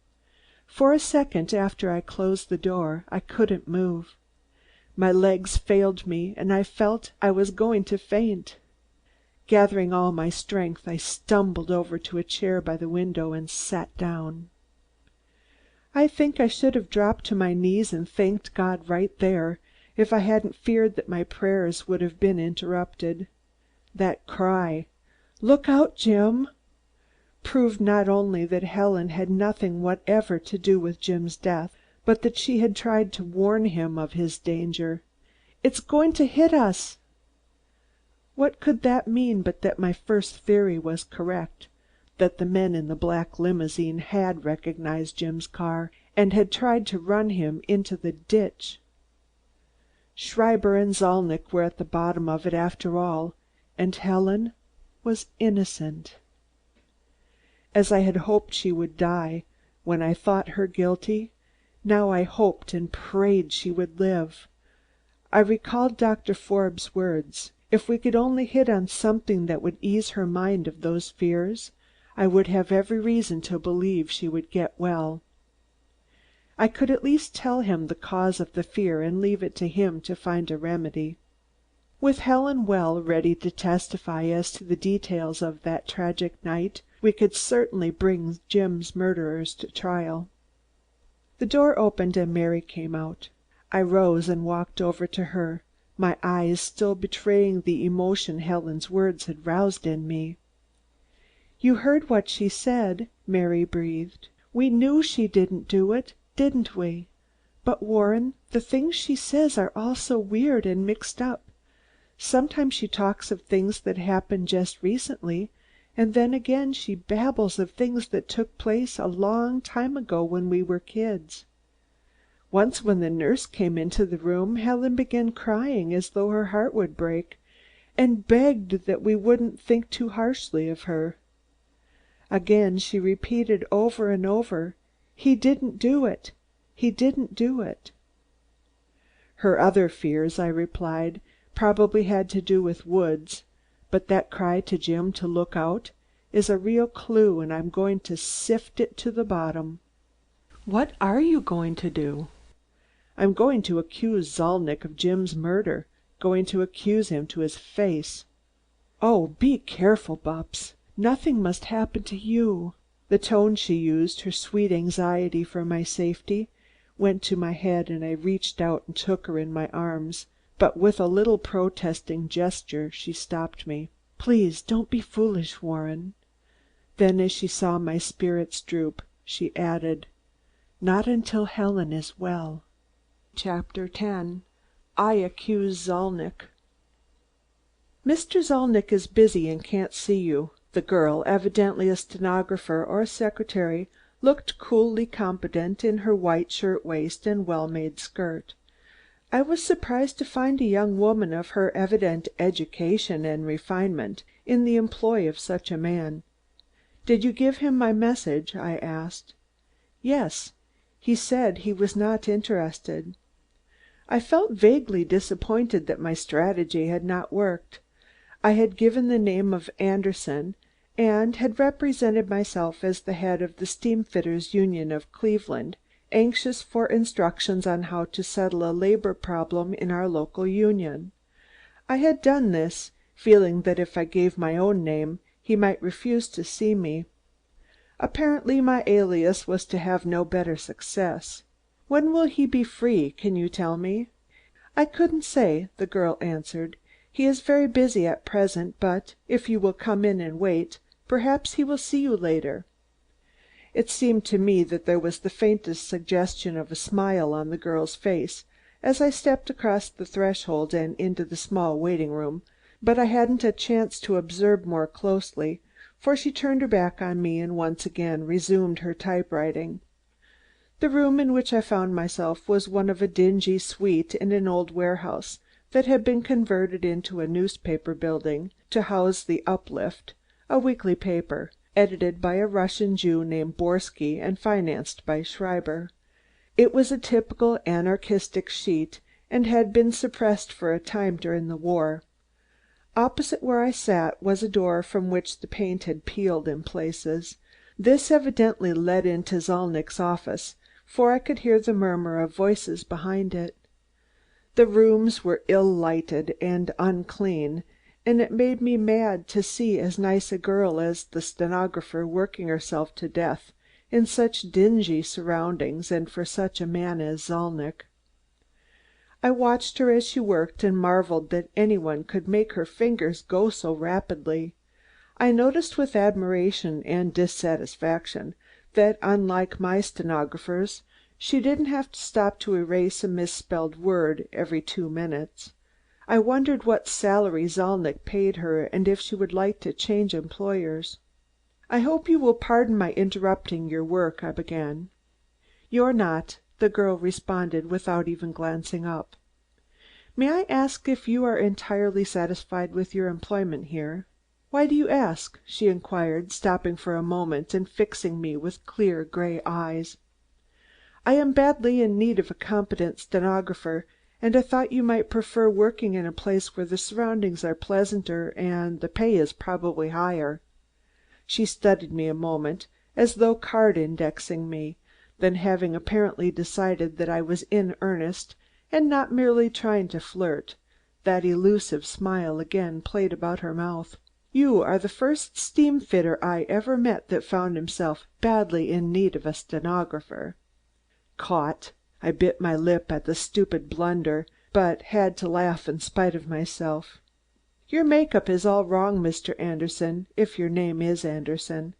For a second after I closed the door, I couldn't move. My legs failed me, and I felt I was going to faint. Gathering all my strength, I stumbled over to a chair by the window and sat down. I think I should have dropped to my knees and thanked God right there, if I hadn't feared that my prayers would have been interrupted. That cry, "Look out, Jim!" proved not only that Helen had nothing whatever to do with Jim's death, but that she had tried to warn him of his danger. "It's going to hit us!" What could that mean but that my first theory was correct, that the men in the black limousine had recognized Jim's car and had tried to run him into the ditch? Schreiber and Zalnitch were at the bottom of it after all, and Helen was innocent. As I had hoped she would die when I thought her guilty, now I hoped and prayed she would live. I recalled Dr. Forbes' words. If we could only hit on something that would ease her mind of those fears, I would have every reason to believe she would get well. I could at least tell him the cause of the fear and leave it to him to find a remedy. With Helen well, ready to testify as to the details of that tragic night, we could certainly bring Jim's murderers to trial. The door opened and Mary came out. I rose and walked over to her, my eyes still betraying the emotion Helen's words had roused in me. "You heard what she said," Mary breathed. "We knew she didn't do it, didn't we? But, Warren, the things she says are all so weird and mixed up. Sometimes she talks of things that happened just recently, and then again she babbles of things that took place a long time ago when we were kids. Once when the nurse came into the room, Helen began crying as though her heart would break, and begged that we wouldn't think too harshly of her. Again she repeated over and over, 'He didn't do it. He didn't do it.' Her other fears, I replied, probably had to do with woods, but that cry to Jim to look out is a real clue and I'm going to sift it to the bottom." "What are you going to do?" "I'm going to accuse Zalnitch of Jim's murder, going to accuse him to his face." "Oh, be careful, Bupps. Nothing must happen to you." The tone she used, her sweet anxiety for my safety, went to my head and I reached out and took her in my arms, but with a little protesting gesture she stopped me. "Please don't be foolish, Warren." Then as she saw my spirits droop, she added, "Not until Helen is well." Chapter 10. I Accuse Zalnitch. "Mr. Zalnitch is busy and can't see you." The girl, evidently a stenographer or secretary, looked coolly competent in her white shirtwaist and well-made skirt. I was surprised to find a young woman of her evident education and refinement in the employ of such a man. "Did you give him my message?" I asked. "Yes. He said he was not interested." I felt vaguely disappointed that my strategy had not worked. I had given the name of Anderson and had represented myself as the head of the Steamfitters' Union of Cleveland, anxious for instructions on how to settle a labor problem in our local union. I had done this, feeling that if I gave my own name he might refuse to see me. Apparently my alias was to have no better success. "When will he be free, can you tell me?" "I couldn't say," the girl answered. "He is very busy at present, but if you will come in and wait, perhaps he will see you later." It seemed to me that there was the faintest suggestion of a smile on the girl's face as I stepped across the threshold and into the small waiting room, but I hadn't a chance to observe more closely, for she turned her back on me and once again resumed her typewriting. The room in which I found myself was one of a dingy suite in an old warehouse that had been converted into a newspaper building to house the Uplift, a weekly paper, edited by a Russian Jew named Borsky and financed by Schreiber. It was a typical anarchistic sheet and had been suppressed for a time during the war. Opposite where I sat was a door from which the paint had peeled in places. This evidently led into Zalnitch's office, for I could hear the murmur of voices behind it. The rooms were ill lighted and unclean, and it made me mad to see as nice a girl as the stenographer working herself to death in such dingy surroundings and for such a man as Zalnitch. I watched her as she worked and marveled that anyone could make her fingers go so rapidly. I noticed with admiration and dissatisfaction that unlike my stenographers, she didn't have to stop to erase a misspelled word every 2 minutes. I wondered what salary Zalnitch paid her and if she would like to change employers. "I hope you will pardon my interrupting your work," I began. "You're not," the girl responded without even glancing up. "May I ask if you are entirely satisfied with your employment here?" "Why do you ask?" she inquired, stopping for a moment and fixing me with clear gray eyes. "I am badly in need of a competent stenographer, and I thought you might prefer working in a place where the surroundings are pleasanter and the pay is probably higher." She studied me a moment, as though card indexing me, then having apparently decided that I was in earnest and not merely trying to flirt, that elusive smile again played about her mouth. "You are the first steamfitter I ever met that found himself badly in need of a stenographer." Caught! I bit my lip at the stupid blunder, but had to laugh in spite of myself. "Your make-up is all wrong, Mr. Anderson, if your name is Anderson.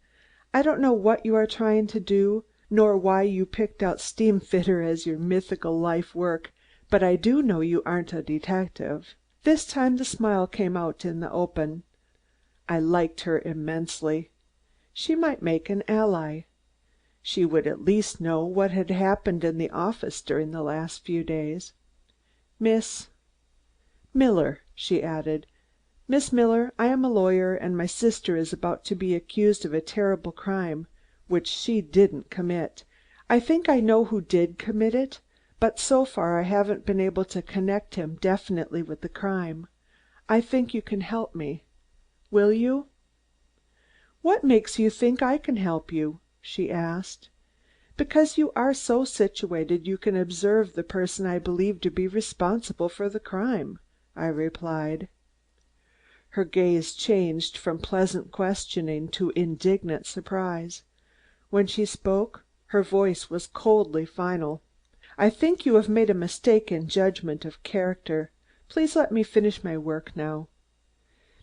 I don't know what you are trying to do, nor why you picked out steamfitter as your mythical life work, but I do know you aren't a detective." This time the smile came out in the open. I liked her immensely. She might make an ally. She would at least know what had happened in the office during the last few days. "Miss Miller," she added. "Miss Miller, I am a lawyer and my sister is about to be accused of a terrible crime which she didn't commit. I think I know who did commit it, but so far I haven't been able to connect him definitely with the crime. I think you can help me. Will you?" "What makes you think I can help you?" she asked. "Because you are so situated you can observe the person I believe to be responsible for the crime," I replied. Her gaze changed from pleasant questioning to indignant surprise. When she spoke, her voice was coldly final. "I think you have made a mistake in judgment of character. Please let me finish my work now.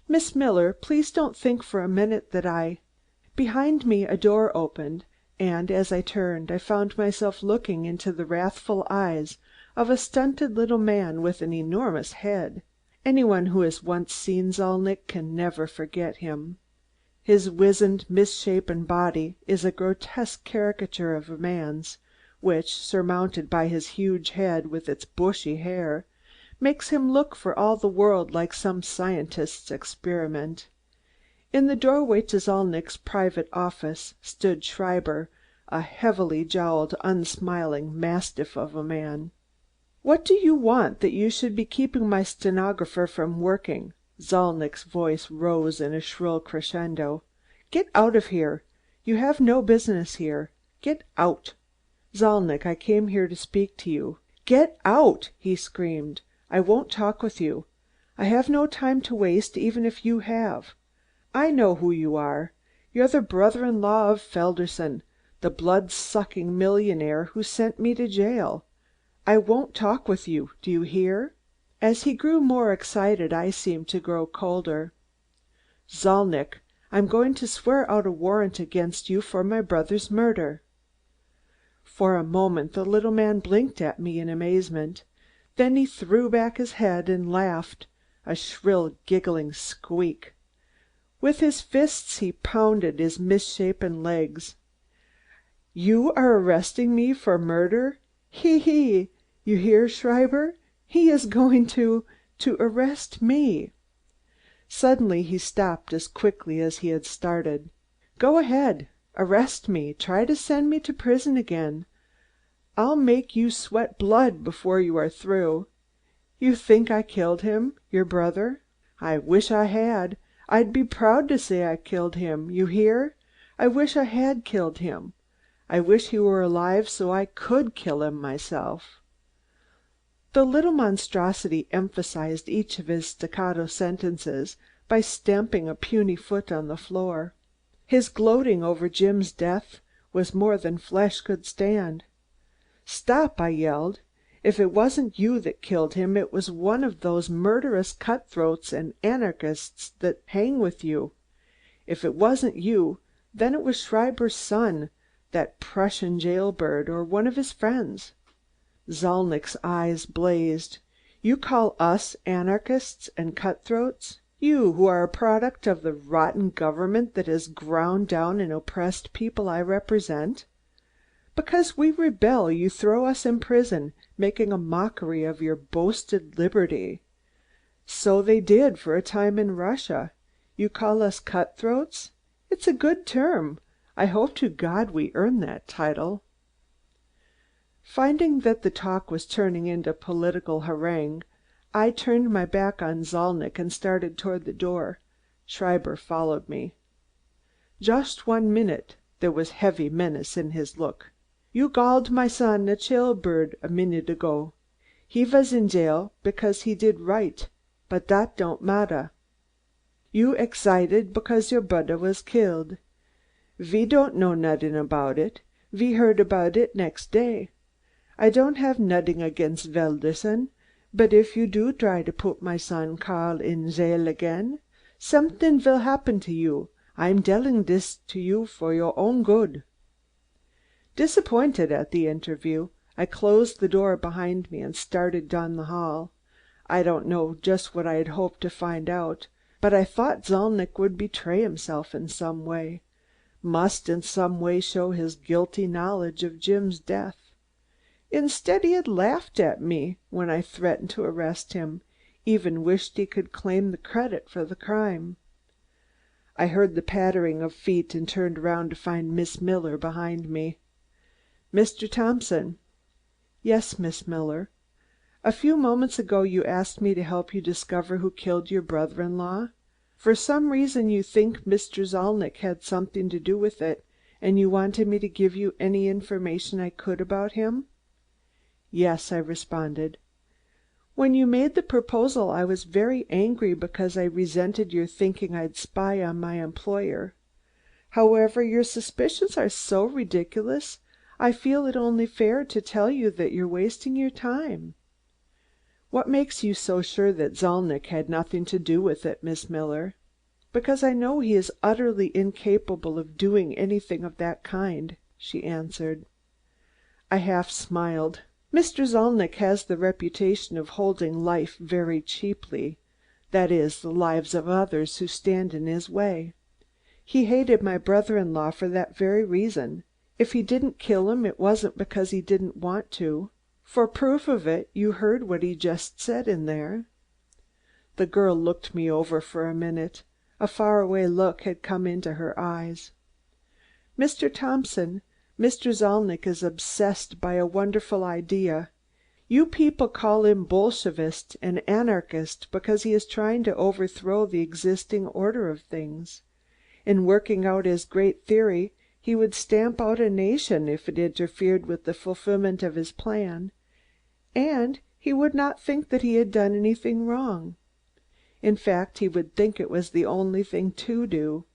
Miss Miller, please don't think for a minute that I—" Behind me a door opened, and as I turned I found myself looking into the wrathful eyes of a stunted little man with an enormous head. Anyone who has once seen Zalnitch can never forget him. His wizened, misshapen body is a grotesque caricature of a man's, which, surmounted by his huge head with its bushy hair, makes him look for all the world like some scientist's experiment. In the doorway to Zalnitch's private office stood Schreiber, a heavily jowled, unsmiling mastiff of a man. "What do you want that you should be keeping my stenographer from working?" Zalnitch's voice rose in a shrill crescendo. "Get out of here! You have no business here. Get out! Zalnitch, I came here to speak to you." "Get out!" he screamed. "I won't talk with you. I have no time to waste, even if you have. I know who you are. You're the brother-in-law of Felderson, the blood-sucking millionaire who sent me to jail. I won't talk with you, do you hear?" As he grew more excited, I seemed to grow colder. "Zalnitch, I'm going to swear out a warrant against you for my brother's murder." For a moment the little man blinked at me in amazement. Then he threw back his head and laughed, a shrill giggling squeak. With his fists he pounded his misshapen legs. "You are arresting me for murder? He he! You hear, Schreiber? He is going to arrest me." Suddenly he stopped as quickly as he had started. "Go ahead. Arrest me. Try to send me to prison again. I'll make you sweat blood before you are through. You think I killed him, your brother? I wish I had. I'd be proud to say I killed him. You hear? I wish I had killed him. I wish he were alive so I could kill him myself." The little monstrosity emphasized each of his staccato sentences by stamping a puny foot on the floor. His gloating over Jim's death was more than flesh could stand. "Stop!" I yelled. "If it wasn't you that killed him, it was one of those murderous cutthroats and anarchists that hang with you. If it wasn't you, then it was Schreiber's son, that Prussian jailbird, or one of his friends." Zalnitch's eyes blazed. "You call us anarchists and cutthroats? You, who are a product of the rotten government that has ground down and oppressed people I represent? Because we rebel, you throw us in prison, making a mockery of your boasted liberty. So they did for a time in Russia. You call us cutthroats? It's a good term. I hope to God we earn that title." Finding that the talk was turning into political harangue, I turned my back on Zalnitch and started toward the door. Schreiber followed me. "Just 1 minute." There was heavy menace in his look. "You called my son a jailbird a minute ago. He was in jail because he did right, but that don't matter. You excited because your brother was killed. We don't know nothing about it. We heard about it next day. I don't have nothing against Felderson, but if you do try to put my son Karl in jail again, something will happen to you. I'm telling this to you for your own good." Disappointed at the interview, I closed the door behind me and started down the hall. I don't know just what I had hoped to find out, but I thought Zalnitch would betray himself in some way, must in some way show his guilty knowledge of Jim's death. Instead he had laughed at me when I threatened to arrest him, even wished he could claim the credit for the crime. I heard the pattering of feet and turned round to find Miss Miller behind me. "Mr. Thompson." "Yes, Miss Miller. A few moments ago you asked me to help you discover who killed your brother-in-law. For some reason you think Mr. Zalnitch had something to do with it, and you wanted me to give you any information I could about him?" "Yes," I responded. "When you made the proposal I was very angry because I resented your thinking I'd spy on my employer. However, your suspicions are so ridiculous, I feel it only fair to tell you that you're wasting your time." "What makes you so sure that Zalnitch had nothing to do with it, Miss Miller?" "Because I know he is utterly incapable of doing anything of that kind," she answered. I half smiled. "Mr. Zalnitch has the reputation of holding life very cheaply, that is, the lives of others who stand in his way. He hated my brother-in-law for that very reason. If he didn't kill him, it wasn't because he didn't want to. For proof of it, you heard what he just said in there." The girl looked me over for a minute. A faraway look had come into her eyes. "Mr. Thompson, Mr. Zalnitch is obsessed by a wonderful idea. You people call him Bolshevist and anarchist because he is trying to overthrow the existing order of things. In working out his great theory, he would stamp out a nation if it interfered with the fulfillment of his plan, and he would not think that he had done anything wrong. In fact, he would think it was the only thing to do.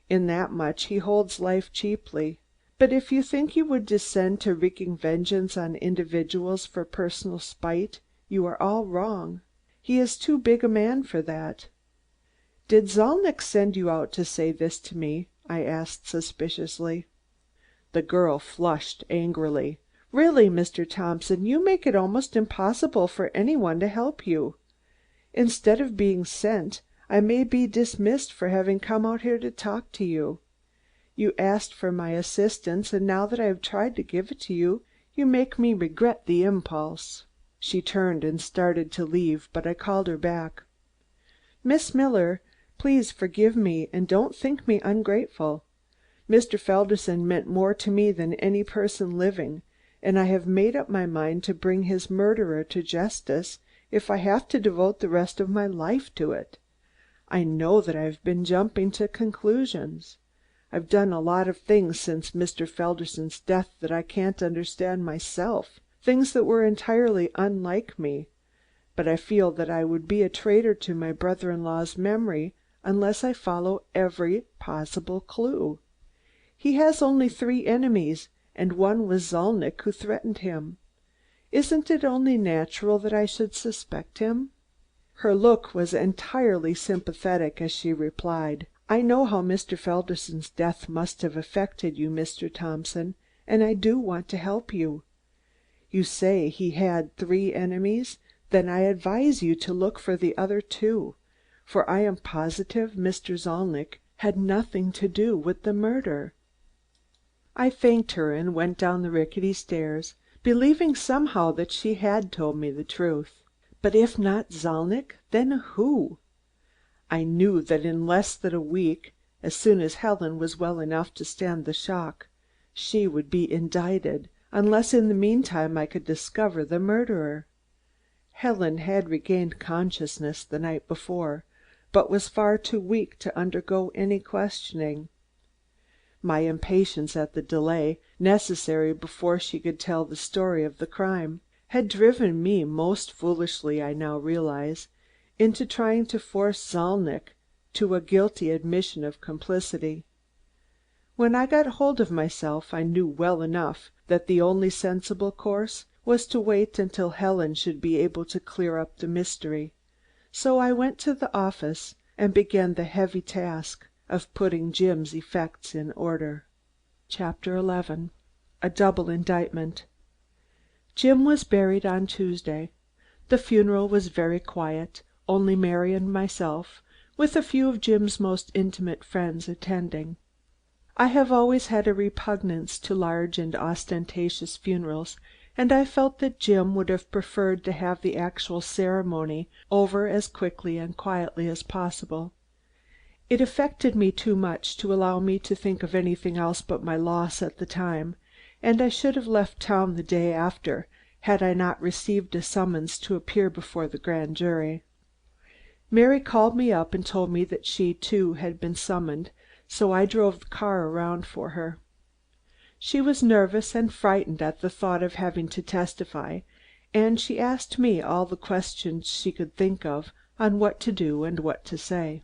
In that much he holds life cheaply. But if you think he would descend to wreaking vengeance on individuals for personal spite, you are all wrong. He is too big a man for that." "Did Zalnitch send you out to say this to me?" I asked suspiciously. The girl flushed angrily. "Really, Mr. Thompson, you make it almost impossible for any one to help you. Instead of being sent, I may be dismissed for having come out here to talk to you. You asked for my assistance, and now that I have tried to give it to you, you make me regret the impulse." She turned and started to leave, but I called her back. "Miss Miller, please forgive me and don't think me ungrateful. Mr. Felderson meant more to me than any person living, and I have made up my mind to bring his murderer to justice if I have to devote the rest of my life to it. I know that I've been jumping to conclusions. I've done a lot of things since Mr. Felderson's death that I can't understand myself, things that were entirely unlike me, but I feel that I would be a traitor to my brother-in-law's memory unless I follow every possible clue. He has only 3 enemies, and one was Zalnitch, who threatened him. Isn't it only natural that I should suspect him?" Her look was entirely sympathetic as she replied, "I know how Mr. Felderson's death must have affected you, Mr. Thompson, and I do want to help you. You say he had 3 enemies? Then I advise you to look for the other 2, for I am positive Mr. Zalnitch had nothing to do with the murder." I thanked her and went down the rickety stairs, believing somehow that she had told me the truth. But if not Zalnitch, then who? I knew that in less than a week, as soon as Helen was well enough to stand the shock, she would be indicted, unless in the meantime I could discover the murderer. Helen had regained consciousness the night before, but was far too weak to undergo any questioning. My impatience at the delay, necessary before she could tell the story of the crime, had driven me, most foolishly I now realize, into trying to force Zalnitch to a guilty admission of complicity. When I got hold of myself, I knew well enough that the only sensible course was to wait until Helen should be able to clear up the mystery, so I went to the office and began the heavy task of putting Jim's effects in order. Chapter 11. A double indictment. Jim was buried on Tuesday. The funeral was very quiet, only Mary and myself, with a few of Jim's most intimate friends attending. I have always had a repugnance to large and ostentatious funerals, and I felt that Jim would have preferred to have the actual ceremony over as quickly and quietly as possible. It affected me too much to allow me to think of anything else but my loss at the time, and I should have left town the day after had I not received a summons to appear before the grand jury. Mary called me up and told me that she, too, had been summoned, so I drove the car around for her. She was nervous and frightened at the thought of having to testify, and she asked me all the questions she could think of on what to do and what to say.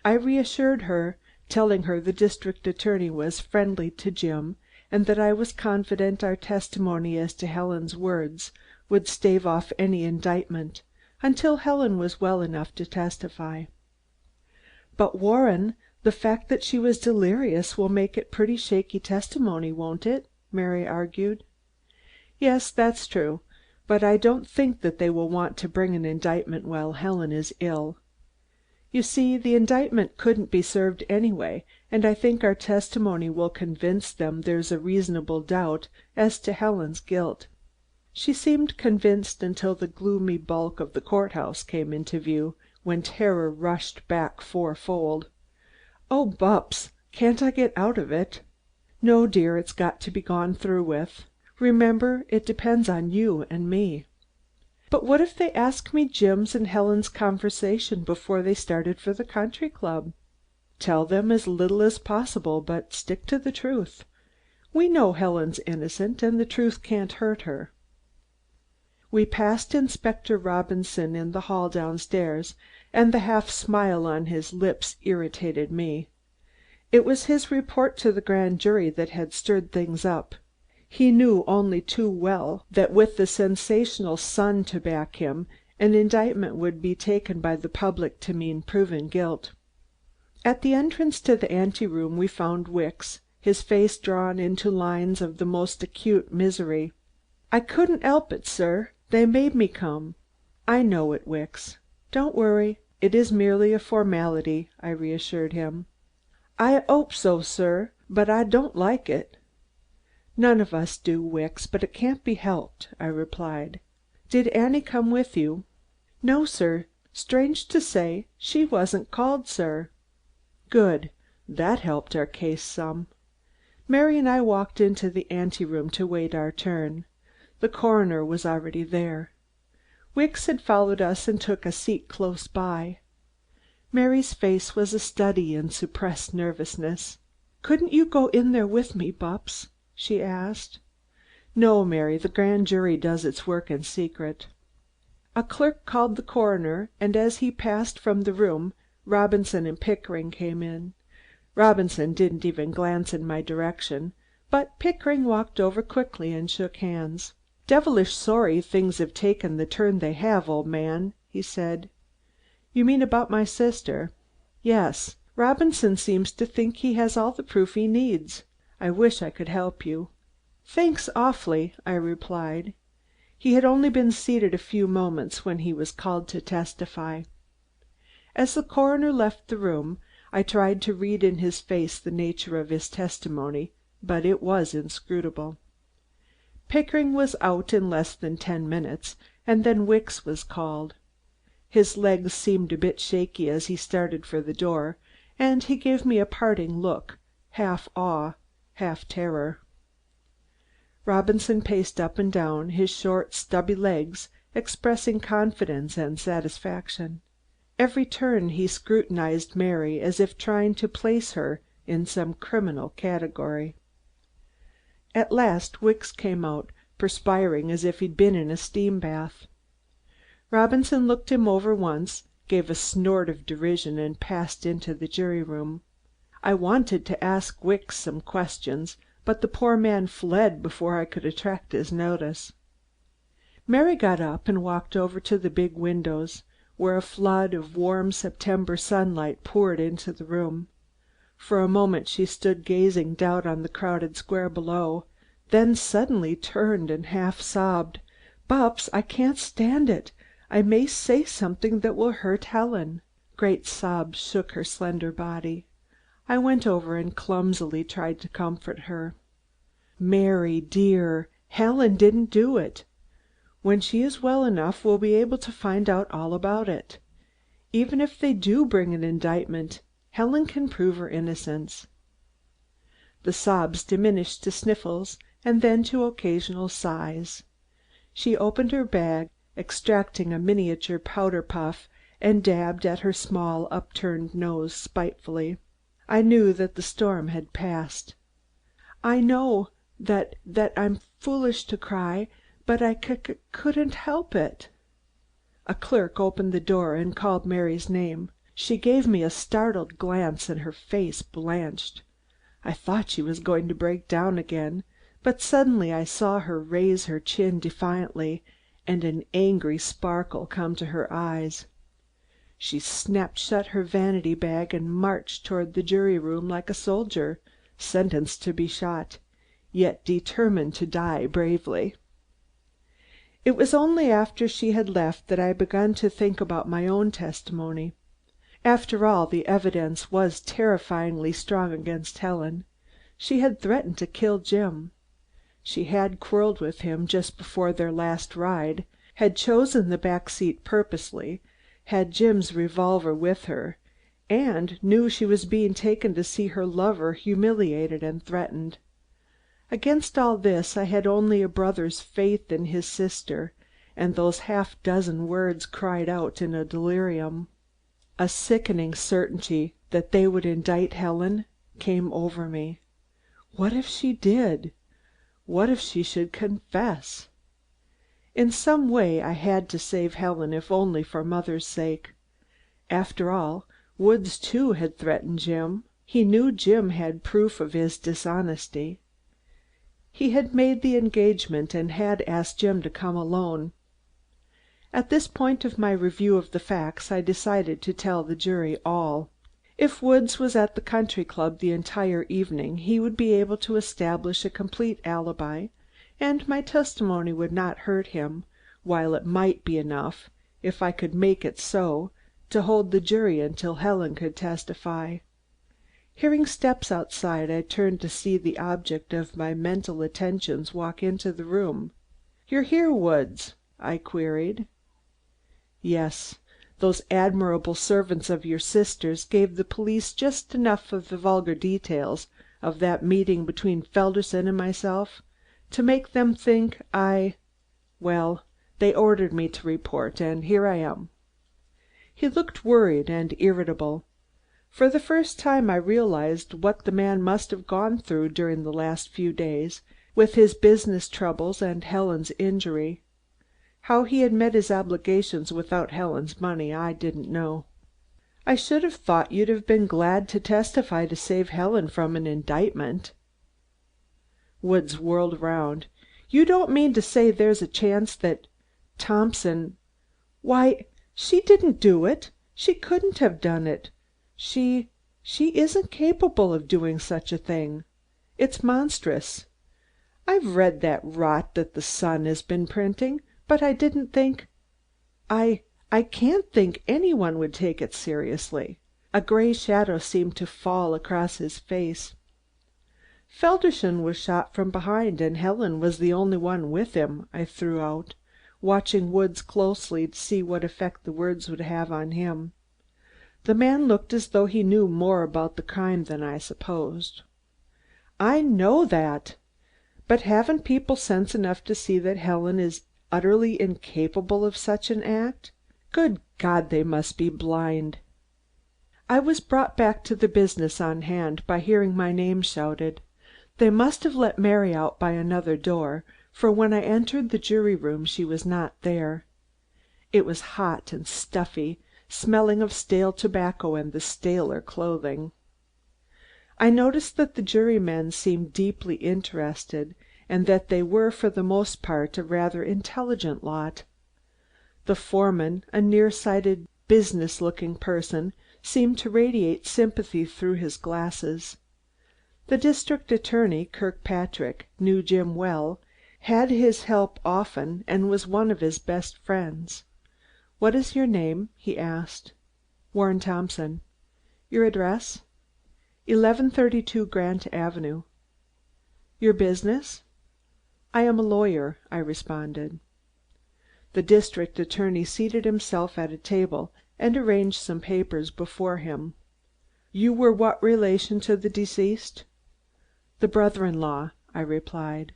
I reassured her, telling her the district attorney was friendly to Jim, and that I was confident our testimony as to Helen's words would stave off any indictment until Helen was well enough to testify. "But, Warren, the fact that she was delirious will make it pretty shaky testimony, won't it?" Mary argued. "Yes, that's true, but I don't think that they will want to bring an indictment while Helen is ill. You see, the indictment couldn't be served anyway, and I think our testimony will convince them there's a reasonable doubt as to Helen's guilt." She seemed convinced until the gloomy bulk of the courthouse came into view, when terror rushed back fourfold. "Oh, Bupps, can't I get out of it?" "No, dear, it's got to be gone through with. Remember, it depends on you and me." "But what if they ask me Jim's and Helen's conversation before they started for the country club?" "Tell them as little as possible, but stick to the truth. We know Helen's innocent, and the truth can't hurt her." We passed Inspector Robinson in the hall downstairs, and the half smile on his lips irritated me. It was his report to the grand jury that had stirred things up. He knew only too well that with the sensational Sun to back him, an indictment would be taken by the public to mean proven guilt. At the entrance to the anteroom we found Wicks, his face drawn into lines of the most acute misery. "I couldn't help it, sir. They made me come." "I know it, Wicks. Don't worry. It is merely a formality," I reassured him. "I 'ope so, sir, but I don't like it." "None of us do, Wicks, but it can't be helped," I replied. "Did Annie come with you?" "No, sir. Strange to say, she wasn't called, sir." "Good. That helped our case some." Mary and I walked into the anteroom to wait our turn. The coroner was already there. Wicks had followed us and took a seat close by. Mary's face was a study in suppressed nervousness. "Couldn't you go in there with me, Bupps?" she asked. "No, Mary, the grand jury does its work in secret." A clerk called the coroner, and as he passed from the room, Robinson and Pickering came in. Robinson didn't even glance in my direction, but Pickering walked over quickly and shook hands. "Devilish sorry things have taken the turn they have, old man," he said. "You mean about my sister?" "Yes. Robinson seems to think he has all the proof he needs. I wish I could help you." "Thanks awfully," I replied. He had only been seated a few moments when he was called to testify. As the coroner left the room, I tried to read in his face the nature of his testimony, but it was inscrutable. Pickering was out in less than 10 minutes, and then Wicks was called. His legs seemed a bit shaky as he started for the door, and he gave me a parting look, half awe, half terror. Robinson paced up and down, his short, stubby legs expressing confidence and satisfaction. Every turn he scrutinized Mary as if trying to place her in some criminal category. At last Wicks came out, perspiring as if he'd been in a steam bath. Robinson looked him over once, gave a snort of derision, and passed into the jury room. I wanted to ask Wicks some questions, but the poor man fled before I could attract his notice. Mary got up and walked over to the big windows, where a flood of warm September sunlight poured into the room. For a moment she stood gazing down on the crowded square below, then suddenly turned and half sobbed, "Bupps, I can't stand it. I may say something that will hurt Helen." Great sobs shook her slender body. I went over and clumsily tried to comfort her. "Mary, dear, Helen didn't do it. When she is well enough, we'll be able to find out all about it. Even if they do bring an indictment, Helen can prove her innocence." The sobs diminished to sniffles and then to occasional sighs. She opened her bag, extracting a miniature powder puff, and dabbed at her small upturned nose spitefully. I knew that the storm had passed. "I know that I'm foolish to cry, but I couldn't help it." A clerk opened the door and called Mary's name. She gave me a startled glance and her face blanched. I thought she was going to break down again, but suddenly I saw her raise her chin defiantly and an angry sparkle come to her eyes. She snapped shut her vanity bag and marched toward the jury room like a soldier, sentenced to be shot, yet determined to die bravely. It was only after she had left that I began to think about my own testimony. After all, the evidence was terrifyingly strong against Helen. She had threatened to kill Jim. She had quarreled with him just before their last ride, had chosen the back seat purposely, had Jim's revolver with her, and knew she was being taken to see her lover humiliated and threatened. Against all this I had only a brother's faith in his sister, and those half-dozen words cried out in a delirium. A sickening certainty that they would indict Helen came over me. What if she did? What if she should confess? In some way I had to save Helen, if only for mother's sake. After all, Woods too had threatened Jim. He knew Jim had proof of his dishonesty. He had made the engagement and had asked Jim to come alone. At this point of my review of the facts I decided to tell the jury all. If Woods was at the country club the entire evening, he would be able to establish a complete alibi, and my testimony would not hurt him, while it might be enough, if I could make it so, to hold the jury until Helen could testify. Hearing steps outside, I turned to see the object of my mental attentions walk into the room. "You're here, Woods?" I queried. "Yes. Those admirable servants of your sister's gave the police just enough of the vulgar details of that meeting between Felderson and myself to make them think well, they ordered me to report, and here I am." He looked worried and irritable. For the first time I realized what the man must have gone through during the last few days, with his business troubles and Helen's injury. How he had met his obligations without Helen's money I didn't know. "I should have thought you'd have been glad to testify to save Helen from an indictment." Woods whirled round. "You don't mean to say there's a chance that Thompson Why, she didn't do it. She couldn't have done it. She isn't capable of doing such a thing. It's monstrous. I've read that rot that the Sun has been printing, but I didn't think I can't think anyone would take it seriously." A gray shadow seemed to fall across his face. "Felderson was shot from behind and Helen was the only one with him," I threw out, watching Woods closely to see what effect the words would have on him. The man looked as though he knew more about the crime than I supposed. "I know that. But haven't people sense enough to see that Helen is utterly incapable of such an act? Good God, they must be blind." I was brought back to the business on hand by hearing my name shouted. They must have let Mary out by another door, for when I entered the jury room she was not there. It was hot and stuffy, smelling of stale tobacco and the staler clothing. I noticed that the jurymen seemed deeply interested, and that they were for the most part a rather intelligent lot. The foreman, a near-sighted, business-looking person, seemed to radiate sympathy through his glasses. The district attorney, Kirkpatrick, knew Jim well, had his help often, and was one of his best friends. "What is your name?" he asked. "Warren Thompson." "Your address?" 1132 Grant Avenue. "Your business?" "I am a lawyer," I responded. The district attorney seated himself at a table and arranged some papers before him. "You were what relation to the deceased?" "The brother-in-law," I replied.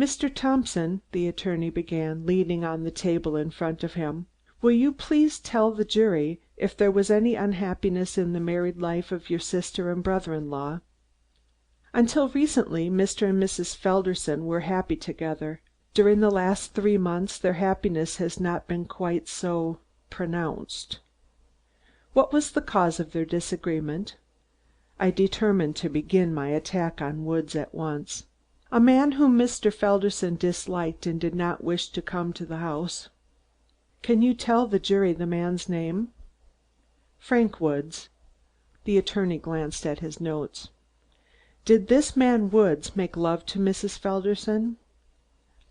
"Mr. Thompson," the attorney began, leaning on the table in front of him, "will you please tell the jury if there was any unhappiness in the married life of your sister and brother in law? Until recently Mr. and Mrs. Felderson were happy together. During the last 3 months their happiness has not been quite so pronounced. What was the cause of their disagreement?" I determined to begin my attack on Woods at once. "A man whom Mr. Felderson disliked and did not wish to come to the house." "Can you tell the jury the man's name?" "Frank Woods." The attorney glanced at his notes. "Did this man Woods make love to Mrs. Felderson?"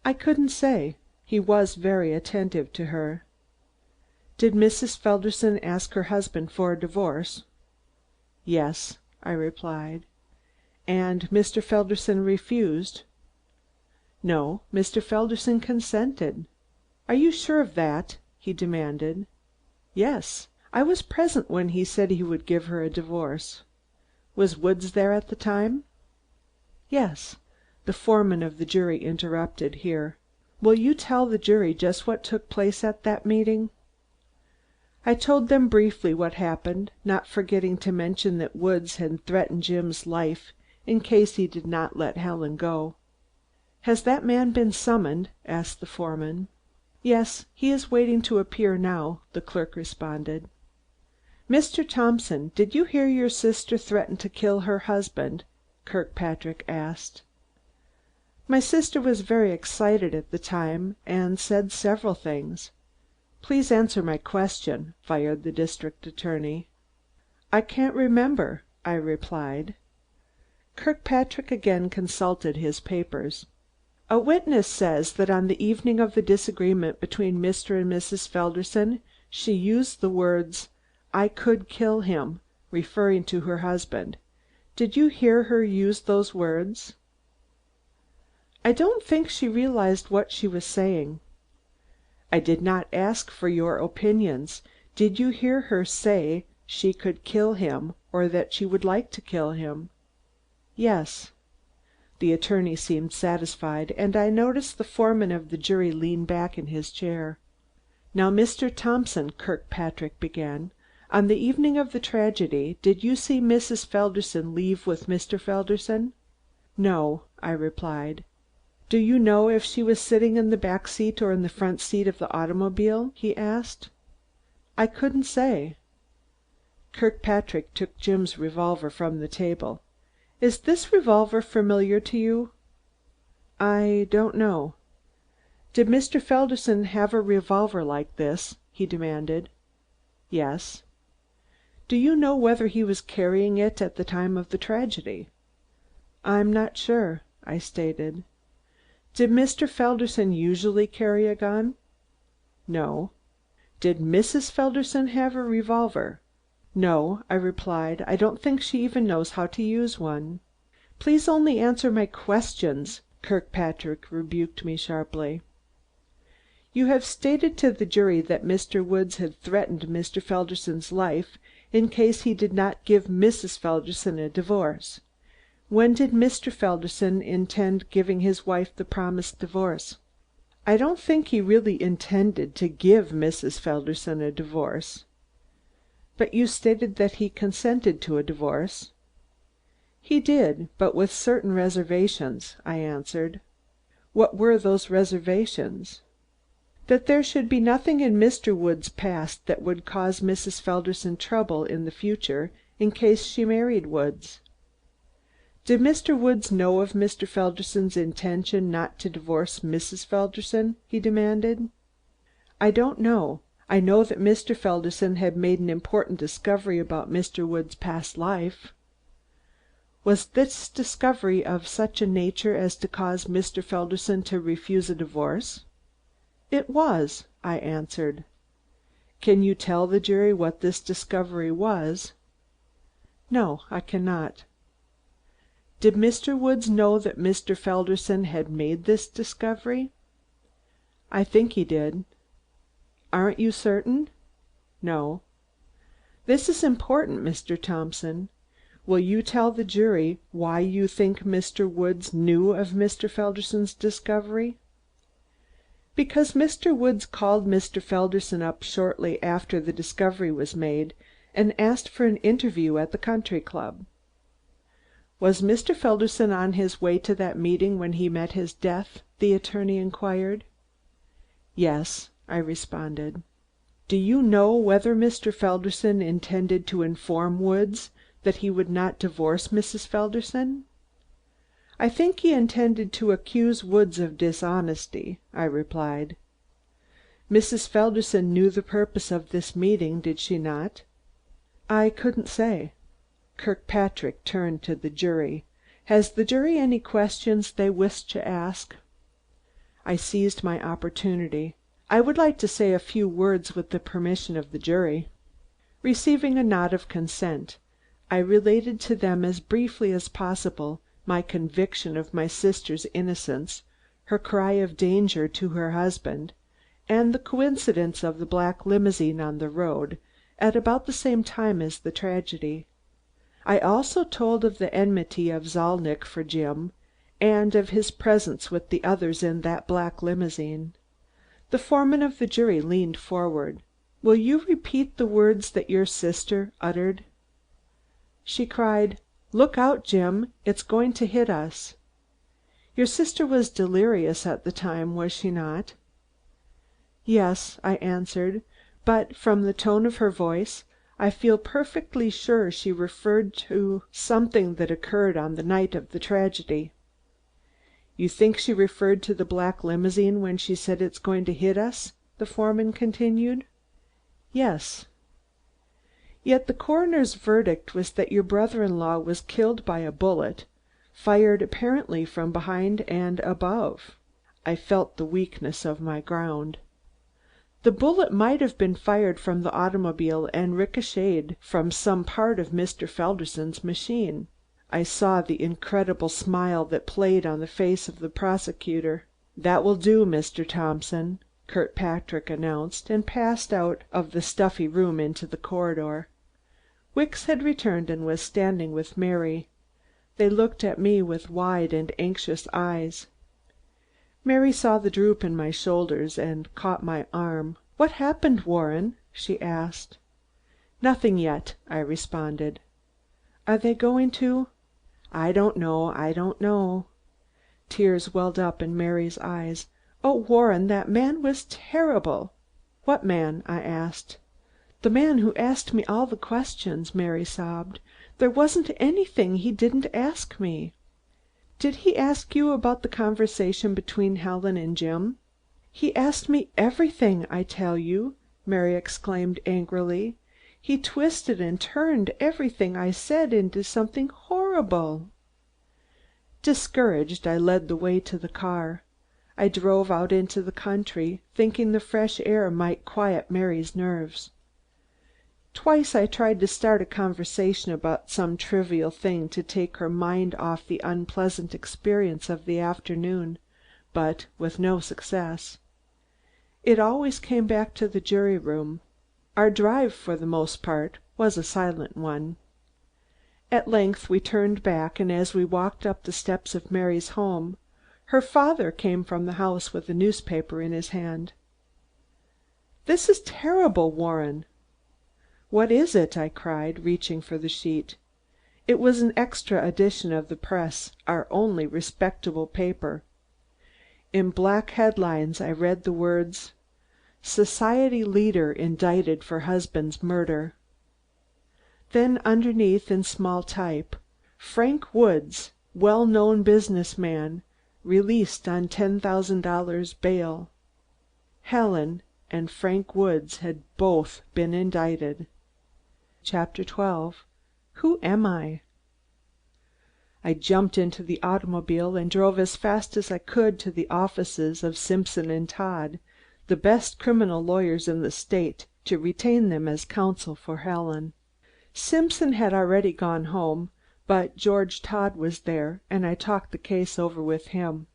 "I couldn't say. He was very attentive to her." "Did Mrs. Felderson ask her husband for a divorce?" "Yes," I replied. "And Mr. Felderson refused?" "No, Mr. Felderson consented." "Are you sure of that?" he demanded. "Yes. I was present when he said he would give her a divorce." "Was Woods there at the time?" "Yes." The foreman of the jury interrupted here. "Will you tell the jury just what took place at that meeting?" I told them briefly what happened, not forgetting to mention that Woods had threatened Jim's life in case he did not let Helen go. "Has that man been summoned?" asked the foreman. "Yes, he is waiting to appear now," the clerk responded. "Mr. Thompson, did you hear your sister threaten to kill her husband?" Kirkpatrick asked. "My sister was very excited at the time and said several things." "Please answer my question," fired the district attorney. "I can't remember," I replied. Kirkpatrick again consulted his papers. "A witness says that on the evening of the disagreement between Mr. and Mrs. Felderson, she used the words, 'I could kill him,' referring to her husband. Did you hear her use those words?" "I don't think she realized what she was saying." "I did not ask for your opinions. Did you hear her say she could kill him, or that she would like to kill him?" "Yes." The attorney seemed satisfied, and I noticed the foreman of the jury lean back in his chair. "Now, Mr. Thompson," Kirkpatrick began, "on the evening of the tragedy, did you see Mrs. Felderson leave with Mr. Felderson?" "No," I replied. "Do you know if she was sitting in the back seat or in the front seat of the automobile?" he asked. "I couldn't say." Kirkpatrick took Jim's revolver from the table. "Is this revolver familiar to you?" "I don't know." "Did Mr. Felderson have a revolver like this?" he demanded. "Yes." "Do you know whether he was carrying it at the time of the tragedy?" "I'm not sure," I stated. "Did Mr. Felderson usually carry a gun?" "No." "Did Mrs. Felderson have a revolver?" "No," I replied. "I don't think she even knows how to use one." "Please only answer my questions," Kirkpatrick rebuked me sharply. "You have stated to the jury that Mr. Woods had threatened Mr. Felderson's life in case he did not give Mrs. Felderson a divorce. When did Mr. Felderson intend giving his wife the promised divorce?" "I don't think he really intended to give Mrs. Felderson a divorce." "But you stated that he consented to a divorce." "He did, but with certain reservations," I answered. "What were those reservations?" "That there should be nothing in Mr. Woods' past that would cause Mrs. Felderson trouble in the future in case she married Woods." "Did Mr. Woods know of Mr. Felderson's intention not to divorce Mrs. Felderson?" he demanded. "I don't know. I know that Mr. Felderson had made an important discovery about Mr. Woods' past life." "Was this discovery of such a nature as to cause Mr. Felderson to refuse a divorce?" "It was," I answered. "Can you tell the jury what this discovery was?" "No, I cannot." "Did Mr. Woods know that Mr. Felderson had made this discovery?" "I think he did." "Aren't you certain?" "No." "This is important, Mr. Thompson. Will you tell the jury why you think Mr. Woods knew of Mr. Felderson's discovery?" "Because Mr. Woods called Mr. Felderson up shortly after the discovery was made and asked for an interview at the country club." "Was Mr. Felderson on his way to that meeting when he met his death?" the attorney inquired. "Yes," I responded. "Do you know whether Mr. Felderson intended to inform Woods that he would not divorce Mrs. Felderson?" "I think he intended to accuse Woods of dishonesty," I replied. "Mrs. Felderson knew the purpose of this meeting, did she not?" "I couldn't say." Kirkpatrick turned to the jury. "Has the jury any questions they wish to ask?" I seized my opportunity. "I would like to say a few words with the permission of the jury." Receiving a nod of consent, I related to them as briefly as possible my conviction of my sister's innocence, her cry of danger to her husband, and the coincidence of the black limousine on the road at about the same time as the tragedy. I also told of the enmity of Zalnitch for Jim, and of his presence with the others in that black limousine. The foreman of the jury leaned forward. "Will you repeat the words that your sister uttered?" "She cried, 'Look out, Jim, it's going to hit us.' Your sister was delirious at the time, was she not?" "Yes," I answered, "but from the tone of her voice I feel perfectly sure she referred to something that occurred on the night of the tragedy." "You think she referred to the black limousine when she said it's going to hit us?" the foreman continued. "Yes." "Yet the coroner's verdict was that your brother in law was killed by a bullet, fired apparently from behind and above." I felt the weakness of my ground. "The bullet might have been fired from the automobile and ricocheted from some part of Mr. Felderson's machine." I saw the incredible smile that played on the face of the prosecutor. "That will do, Mr. Thompson," Kirkpatrick announced, and passed out of the stuffy room into the corridor. Wicks had returned and was standing with Mary. They looked at me with wide and anxious eyes. Mary saw the droop in my shoulders and caught my arm. "What happened, Warren?" she asked. "Nothing yet," I responded. "Are they going to—" "I don't know." Tears welled up in Mary's eyes. "Oh, Warren, that man was terrible." "What man?" I asked. "The man who asked me all the questions," Mary sobbed. "There wasn't anything he didn't ask me." "Did he ask you about the conversation between Helen and Jim?" "He asked me everything, I tell you," Mary exclaimed angrily. "He twisted and turned everything I said into something horrible." Discouraged, I led the way to the car. I drove out into the country, thinking the fresh air might quiet Mary's nerves. Twice I tried to start a conversation about some trivial thing to take her mind off the unpleasant experience of the afternoon, but with no success. It always came back to the jury room. Our drive, for the most part, was a silent one. At length we turned back, and as we walked up the steps of Mary's home, her father came from the house with a newspaper in his hand. "This is terrible, Warren." "What is it?" I cried, reaching for the sheet. It was an extra edition of the Press, our only respectable paper. In black headlines I read the words, "Society Leader Indicted for Husband's Murder." Then underneath in small type, "Frank Woods, well known business man, released on $10,000 bail." Helen and Frank Woods had both been indicted. Chapter 12. Who am I? I jumped into the automobile and drove as fast as I could to the offices of Simpson and Todd, the best criminal lawyers in the state, to retain them as counsel for Helen. Simpson had already gone home, but George Todd was there, and I talked the case over with him.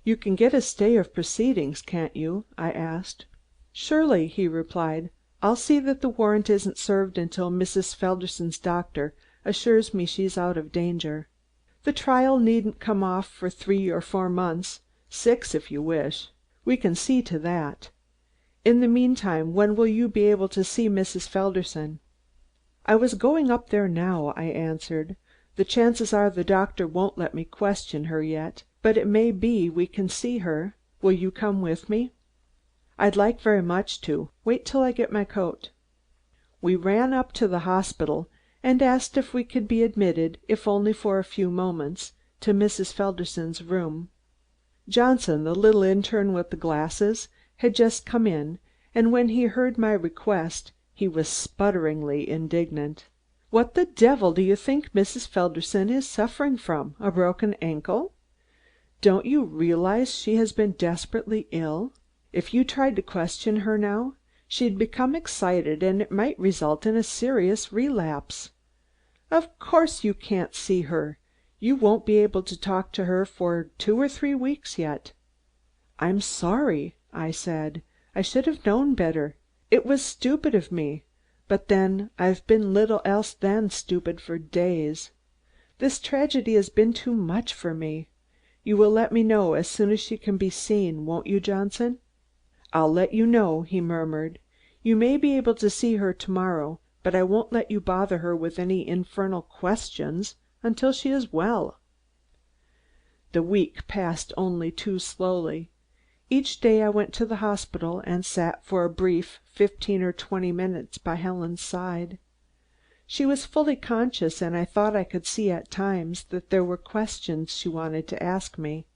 "You can get a stay of proceedings, can't you?" I asked. "Surely," he replied. "I'll see that the warrant isn't served until Mrs. Felderson's doctor, assures me she's out of danger. The trial needn't come off for 3 or 4 months, 6 if you wish. We can see to that. In the meantime, when will you be able to see Mrs. Felderson?" "I was going up there now," I answered. "The chances are the doctor won't let me question her yet, but it may be we can see her. Will you come with me?" "I'd like very much to. Wait till I get my coat." We ran up to the hospital and asked if we could be admitted, if only for a few moments, to Mrs. Felderson's room. Johnson, the little interne with the glasses, had just come in, and when he heard my request, he was sputteringly indignant. "What the devil do you think Mrs. Felderson is suffering from? A broken ankle? Don't you realize she has been desperately ill? If you tried to question her now, she'd become excited and it might result in a serious relapse. Of course you can't see her. You won't be able to talk to her for 2 or 3 weeks yet." "I'm sorry," I said. "I should have known better. It was stupid of me. But then, I've been little else than stupid for days. This tragedy has been too much for me. You will let me know as soon as she can be seen, won't you, Johnson?" "I'll let you know," he murmured. "You may be able to see her to morrow, but I won't let you bother her with any infernal questions until she is well." The week passed only too slowly. Each day I went to the hospital and sat for a brief 15 or 20 minutes by Helen's side. She was fully conscious and I thought I could see at times that there were questions she wanted to ask me.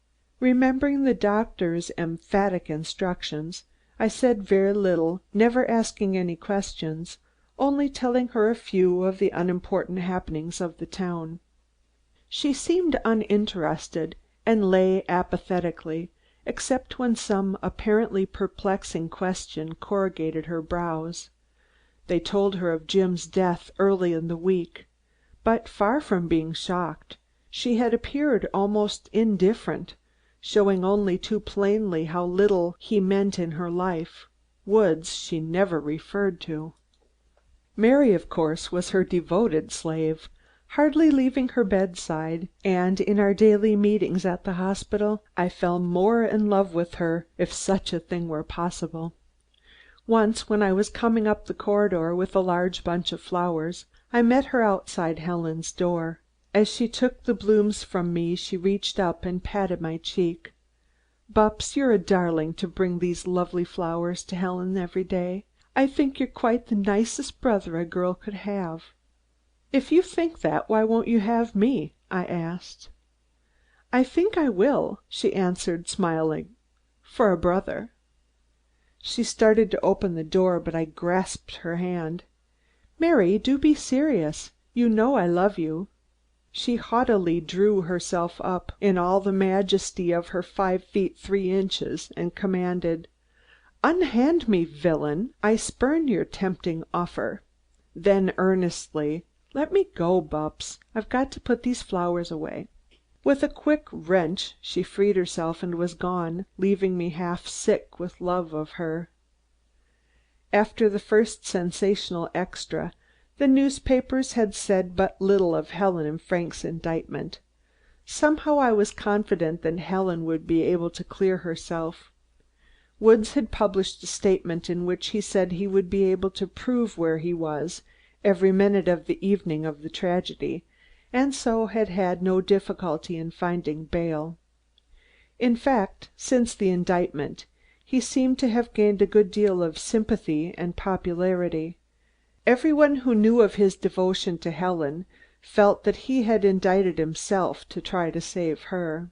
Remembering the doctor's emphatic instructions, I said very little, never asking any questions, only telling her a few of the unimportant happenings of the town. She seemed uninterested and lay apathetically, except when some apparently perplexing question corrugated her brows. They told her of Jim's death early in the week, but far from being shocked, she had appeared almost indifferent, showing only too plainly how little he meant in her life. Woods she never referred to. Mary, of course, was her devoted slave, hardly leaving her bedside, and in our daily meetings at the hospital I fell more in love with her, if such a thing were possible. Once when I was coming up the corridor with a large bunch of flowers, I met her outside Helen's door. As she took the blooms from me she reached up and patted my cheek. "Bupps, you're a darling to bring these lovely flowers to Helen every day. I think you're quite the nicest brother a girl could have." "If you think that, why won't you have me?" I asked. "I think I will," she answered, smiling, "for a brother." She started to open the door, but I grasped her hand. "Mary, do be serious. You know I love you." She haughtily drew herself up in all the majesty of her 5 feet 3 inches and commanded, "Unhand me, villain. I spurn your tempting offer." Then earnestly, "Let me go, Bupps. I've got to put these flowers away." With a quick wrench she freed herself and was gone, leaving me half sick with love of her. After the first sensational extra, the newspapers had said but little of Helen and Frank's indictment. Somehow I was confident that Helen would be able to clear herself. Woods had published a statement in which he said he would be able to prove where he was every minute of the evening of the tragedy, and so had had no difficulty in finding bail. In fact, since the indictment, he seemed to have gained a good deal of sympathy and popularity. Everyone who knew of his devotion to Helen felt that he had indicted himself to try to save her.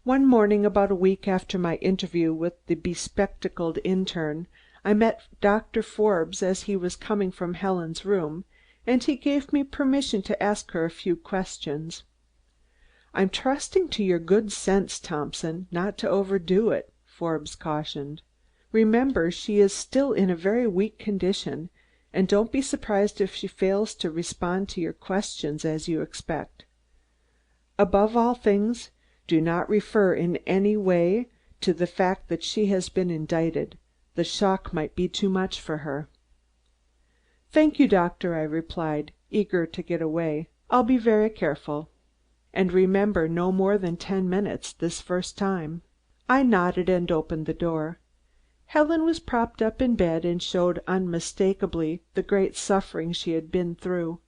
One morning about a week after my interview with the bespectacled interne, I met Dr. Forbes as he was coming from Helen's room, and he gave me permission to ask her a few questions. "I'm trusting to your good sense, Thompson, not to overdo it," Forbes cautioned. "Remember, she is still in a very weak condition, and don't be surprised if she fails to respond to your questions as you expect. Above all things, do not refer in any way to the fact that she has been indicted. The shock might be too much for her." "Thank you, doctor," I replied, eager to get away. "I'll be very careful. And remember, no more than 10 minutes this first time." I nodded and opened the door. Helen was propped up in bed and showed unmistakably the great suffering she had been through.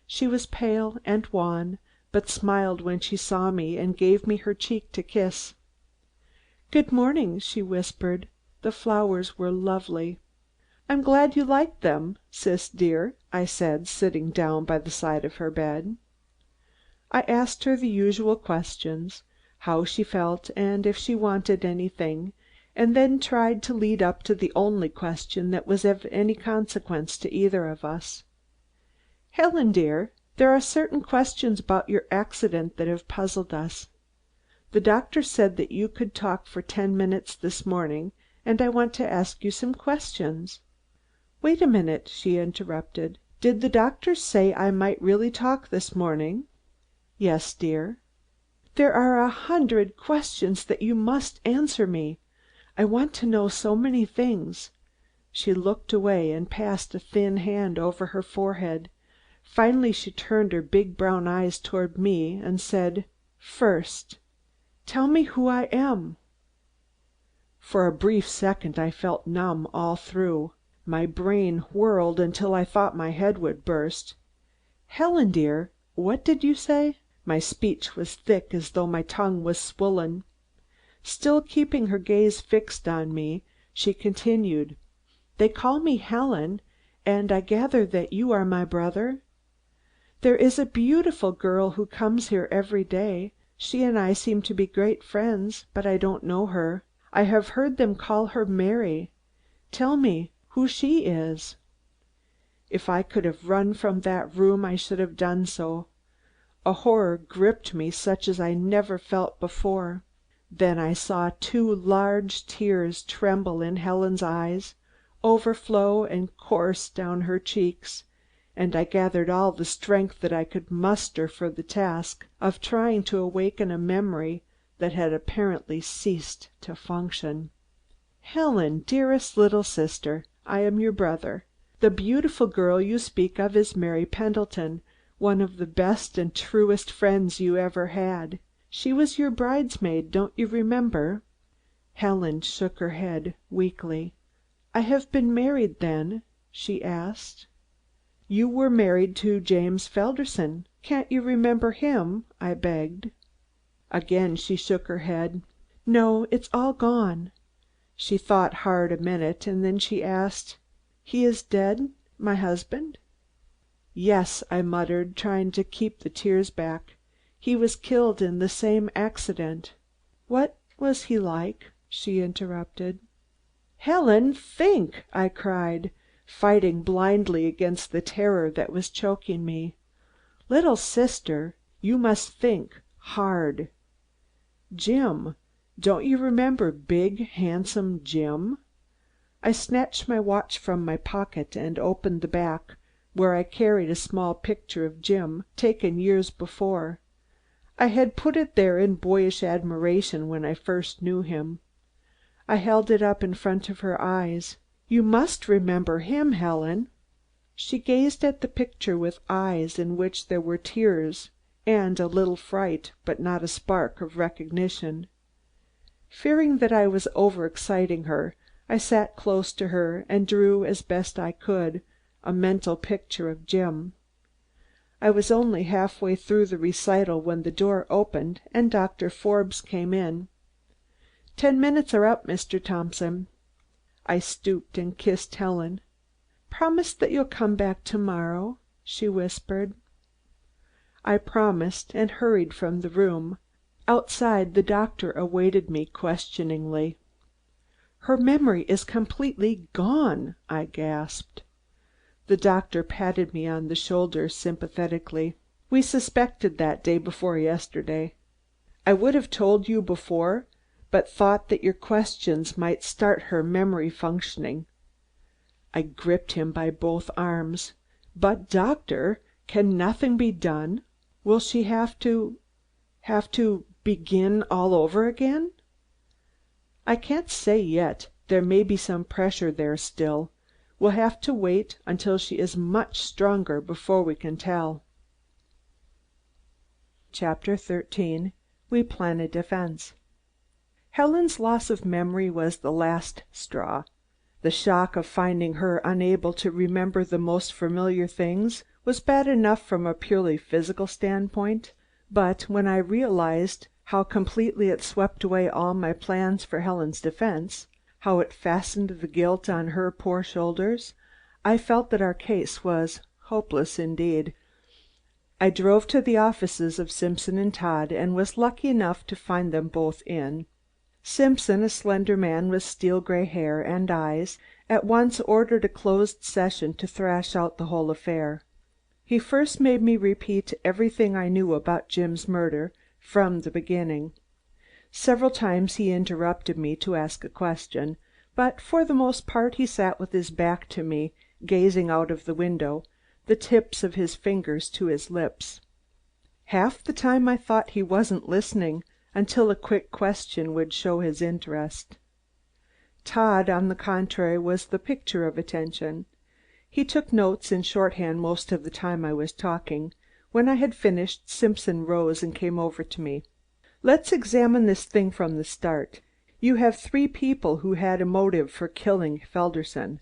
She was pale and wan, but smiled when she saw me and gave me her cheek to kiss. "Good morning," she whispered. The flowers were lovely. "I'm glad you liked them, Sis dear," I said, sitting down by the side of her bed. I asked her the usual questions, how she felt and if she wanted anything, and then tried to lead up to the only question that was of any consequence to either of us. "Helen dear, there are certain questions about your accident that have puzzled us. The doctor said that you could talk for 10 minutes this morning, and I want to ask you some questions." "Wait a minute," she interrupted. "Did the doctor say I might really talk this morning?" "Yes, dear." "There are 100 questions that you must answer me. I want to know so many things." She looked away and passed a thin hand over her forehead. Finally she turned her big brown eyes toward me and said, "First, tell me who I am." For a brief second I felt numb all through. My brain whirled until I thought my head would burst. "Helen dear, what did you say?" My speech was thick as though my tongue was swollen. Still keeping her gaze fixed on me, she continued, "They call me Helen, and I gather that you are my brother? There is a beautiful girl who comes here every day. She and I seem to be great friends, but I don't know her. I have heard them call her Mary. Tell me who she is." If I could have run from that room, I should have done so. A horror gripped me such as I never felt before. Then I saw 2 large tears tremble in Helen's eyes, overflow and course down her cheeks, and I gathered all the strength that I could muster for the task of trying to awaken a memory that had apparently ceased to function. "Helen, dearest little sister, I am your brother. The beautiful girl you speak of is Mary Pendleton, one of the best and truest friends you ever had. She was your bridesmaid, don't you remember?" Helen shook her head weakly. "I have been married then?" she asked. "You were married to James Felderson. Can't you remember him?" I begged. Again she shook her head. "No, it's all gone." She thought hard a minute, and then she asked, "He is dead, my husband?" "Yes," I muttered, trying to keep the tears back. "He was killed in the same accident." "What was he like?" she interrupted. "Helen, think!" I cried, fighting blindly against the terror that was choking me. "Little sister, you must think hard. Jim, don't you remember big, handsome Jim?" I snatched my watch from my pocket and opened the back, where I carried a small picture of Jim, taken years before. I had put it there in boyish admiration when I first knew him. I held it up in front of her eyes. "You must remember him, Helen." She gazed at the picture with eyes in which there were tears and a little fright, but not a spark of recognition. Fearing that I was overexciting her, I sat close to her and drew as best I could a mental picture of Jim. I was only halfway through the recital when the door opened and Dr. Forbes came in. "10 minutes are up, Mr. Thompson." I stooped and kissed Helen. "Promise that you'll come back tomorrow," she whispered. I promised and hurried from the room. Outside the doctor awaited me questioningly. "Her memory is completely gone," I gasped. The doctor patted me on the shoulder sympathetically. "We suspected that day before yesterday. I would have told you before, but thought that your questions might start her memory functioning." I gripped him by both arms. "But, doctor, can nothing be done? Will she have to begin all over again?" "I can't say yet. There may be some pressure there still. We'll have to wait until she is much stronger before we can tell." Chapter 13. We Plan a Defense. Helen's loss of memory was the last straw. The shock of finding her unable to remember the most familiar things was bad enough from a purely physical standpoint, but when I realized how completely it swept away all my plans for Helen's defense, how it fastened the guilt on her poor shoulders, I felt that our case was hopeless indeed. I drove to the offices of Simpson and Todd and was lucky enough to find them both in. Simpson, a slender man with steel gray hair and eyes, at once ordered a closed session to thrash out the whole affair. He first made me repeat everything I knew about Jim's murder from the beginning. Several times he interrupted me to ask a question, but for the most part he sat with his back to me, gazing out of the window, the tips of his fingers to his lips. Half the time I thought he wasn't listening, until a quick question would show his interest. Todd, on the contrary, was the picture of attention. He took notes in shorthand most of the time I was talking. When I had finished, Simpson rose and came over to me. "Let's examine this thing from the start. You have three people who had a motive for killing Felderson: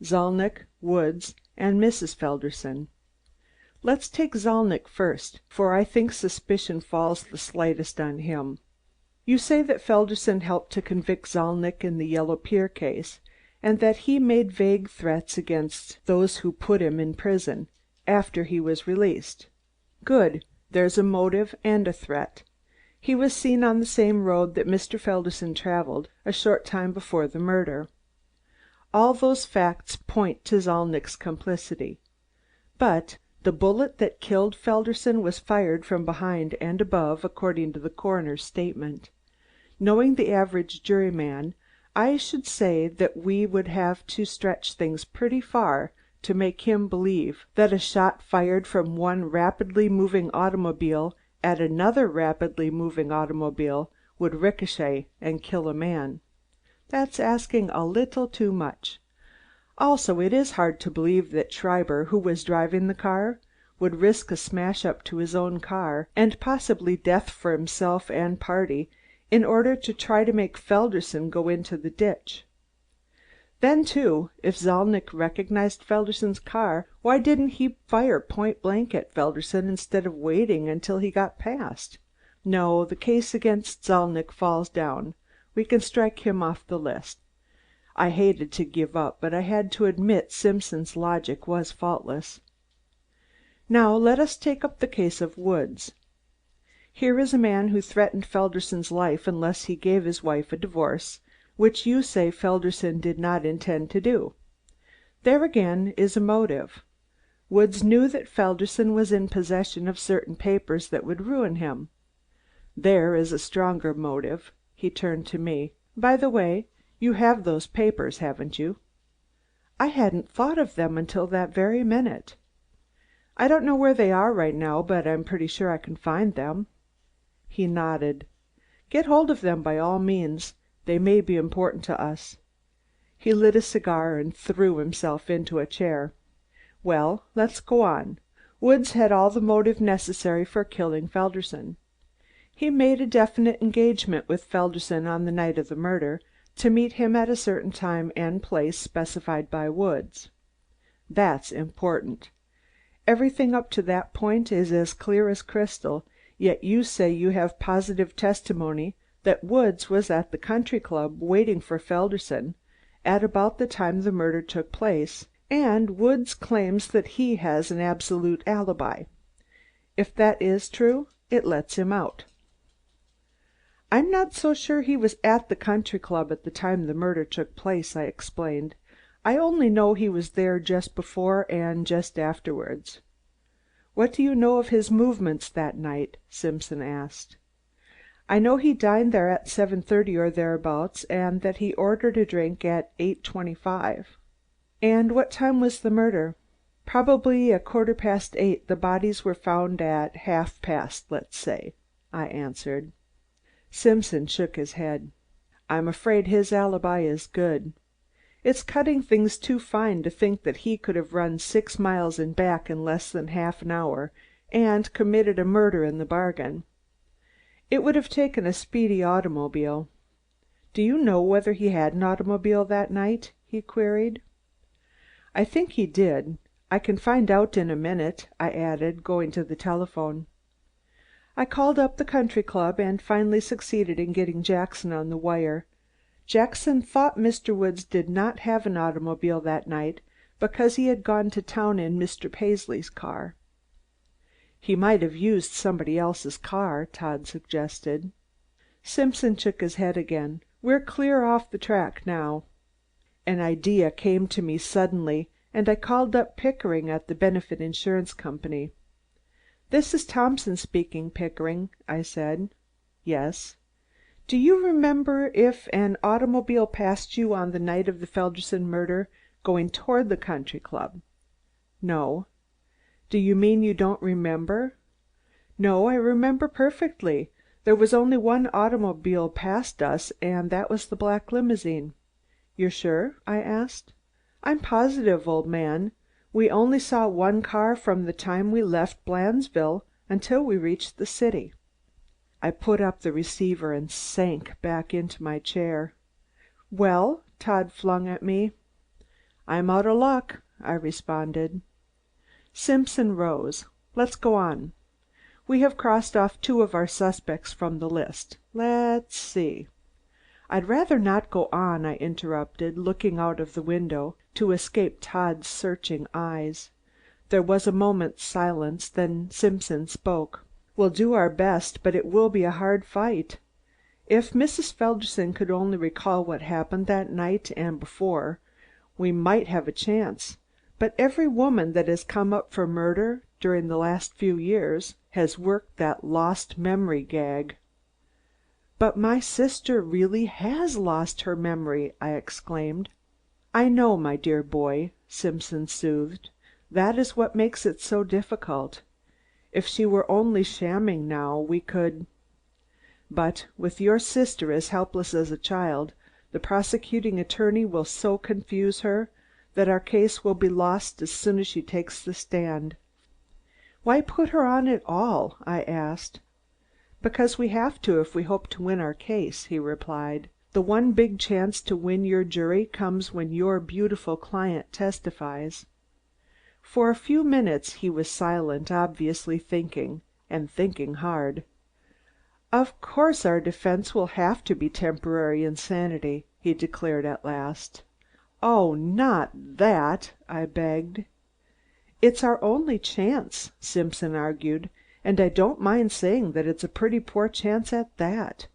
Zalnitch, Woods, and Mrs. Felderson. Let's take Zalnitch first, for I think suspicion falls the slightest on him. You say that Felderson helped to convict Zalnitch in the Yellow Pier case, and that he made vague threats against those who put him in prison, after he was released. Good. There's a motive and a threat. He was seen on the same road that Mr. Felderson traveled a short time before the murder. All those facts point to Zalnitch's complicity. But the bullet that killed Felderson was fired from behind and above, according to the coroner's statement. Knowing the average juryman, I should say that we would have to stretch things pretty far to make him believe that a shot fired from one rapidly moving automobile at another rapidly moving automobile would ricochet and kill a man. That's asking a little too much. Also, it is hard to believe that Schreiber, who was driving the car, would risk a smash-up to his own car, and possibly death for himself and party, in order to try to make Felderson go into the ditch. Then, too, if Zalnitch recognized Felderson's car, why didn't he fire point blank at Felderson instead of waiting until he got past? No, the case against Zalnitch falls down. We can strike him off the list. I hated to give up, but I had to admit Simpson's logic was faultless. Now let us take up the case of Woods. Here is a man who threatened Felderson's life unless he gave his wife a divorce, which you say Felderson did not intend to do. There again is a motive. Woods knew that Felderson was in possession of certain papers that would ruin him. There is a stronger motive." He turned to me. "By the way, you have those papers, haven't you?" "I hadn't thought of them until that very minute." "I don't know where they are right now, but I'm pretty sure I can find them." He nodded. "Get hold of them by all means. They may be important to us." He lit a cigar and threw himself into a chair. "Well, let's go on. Woods had all the motive necessary for killing Felderson. He made a definite engagement with Felderson on the night of the murder, to meet him at a certain time and place specified by Woods. That's important. Everything up to that point is as clear as crystal, yet you say you have positive testimony that Woods was at the country club waiting for Felderson at about the time the murder took place, and Woods claims that he has an absolute alibi. If that is true, it lets him out." "I'm not so sure he was at the country club at the time the murder took place," I explained. "I only know he was there just before and just afterwards." "What do you know of his movements that night?" Simpson asked. "I know he dined there at 7:30 or thereabouts, and that he ordered a drink at 8:25. "And what time was the murder?" "Probably 8:15. The bodies were found at 5:30, let's say," I answered. Simpson shook his head. "I'm afraid his alibi is good. It's cutting things too fine to think that he could have run 6 miles and back in less than half an hour, and committed a murder in the bargain. It would have taken a speedy automobile. Do you know whether he had an automobile that night?" he queried. "I think he did. I can find out in a minute," I added, going to the telephone. I called up the country club and finally succeeded in getting Jackson on the wire. Jackson thought Mr. Woods did not have an automobile that night because he had gone to town in Mr. Paisley's car. "He might have used somebody else's car," Todd suggested. Simpson shook his head again. "We're clear off the track now." An idea came to me suddenly, and I called up Pickering at the Benefit Insurance Company. "This is Thompson speaking, Pickering," I said. "Yes." "Do you remember if an automobile passed you on the night of the Felderson murder, going toward the country club?" "No." "Do you mean you don't remember?" "No, I remember perfectly. There was only one automobile passed us, and that was the black limousine." "You're sure?" I asked. "I'm positive, old man. We only saw one car from the time we left Blandesville until we reached the city." I put up the receiver and sank back into my chair. "Well?" Todd flung at me. "I'm out of luck," I responded. Simpson rose. "Let's go on. We have crossed off 2 of our suspects from the list. Let's see." "I'd rather not go on," I interrupted, looking out of the window to escape Todd's searching eyes. There was a moment's silence, then Simpson spoke. "We'll do our best, but it will be a hard fight. If Mrs. Felderson could only recall what happened that night and before, we might have a chance. But every woman that has come up for murder during the last few years has worked that lost memory gag." "But my sister really has lost her memory!" I exclaimed. "I know, my dear boy," Simpson soothed. "That is what makes it so difficult. If she were only shamming now, we could But with your sister as helpless as a child, the prosecuting attorney will so confuse her that our case will be lost as soon as she takes the stand." "Why put her on at all?" I asked. "Because we have to if we hope to win our case," he replied. "The one big chance to win your jury comes when your beautiful client testifies." For a few minutes he was silent, obviously thinking, and thinking hard. "Of course our defense will have to be temporary insanity," he declared at last. "Oh, not that!" I begged. "It's our only chance," Simpson argued, "and I don't mind saying that it's a pretty poor chance at that.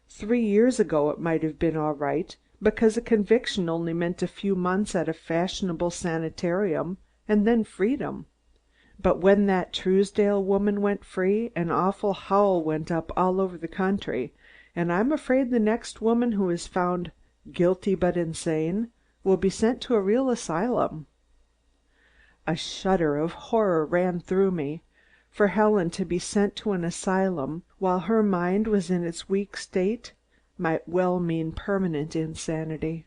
3 years ago it might have been all right, because a conviction only meant a few months at a fashionable sanitarium and then freedom. But when that Truesdale woman went free, an awful howl went up all over the country, and I'm afraid the next woman who is found 'guilty but insane' will be sent to a real asylum." A shudder of horror ran through me. For Helen to be sent to an asylum while her mind was in its weak state might well mean permanent insanity.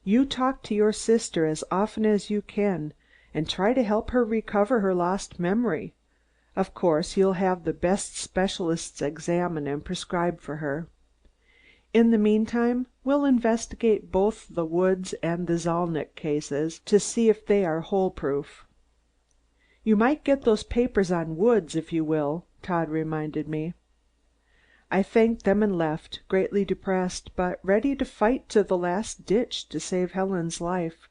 "You talk to your sister as often as you can, and try to help her recover her lost memory. Of course, you'll have the best specialists examine and prescribe for her. In the meantime, we'll investigate both the Woods and the Zalnitch cases to see if they are hole-proof." "You might get those papers on Woods, if you will," Todd reminded me. I thanked them and left, greatly depressed, but ready to fight to the last ditch to save Helen's life.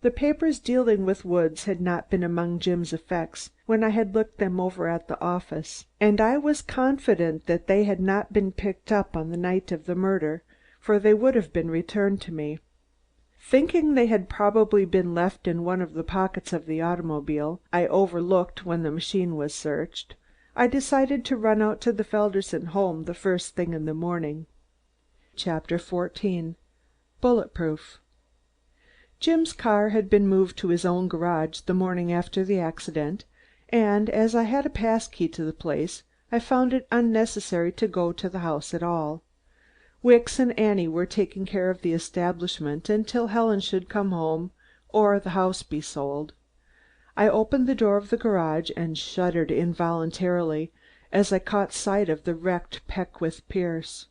The papers dealing with Woods had not been among Jim's effects when I had looked them over at the office, and I was confident that they had not been picked up on the night of the murder, for they would have been returned to me. Thinking they had probably been left in one of the pockets of the automobile I overlooked when the machine was searched, I decided to run out to the Felderson home the first thing in the morning. Chapter 14. Bulletproof. Jim's car had been moved to his own garage the morning after the accident, and as I had a pass key to the place, I found it unnecessary to go to the house at all. Wicks and Annie were taking care of the establishment until Helen should come home or the house be sold. I opened the door of the garage and shuddered involuntarily as I caught sight of the wrecked Peckwith Pierce.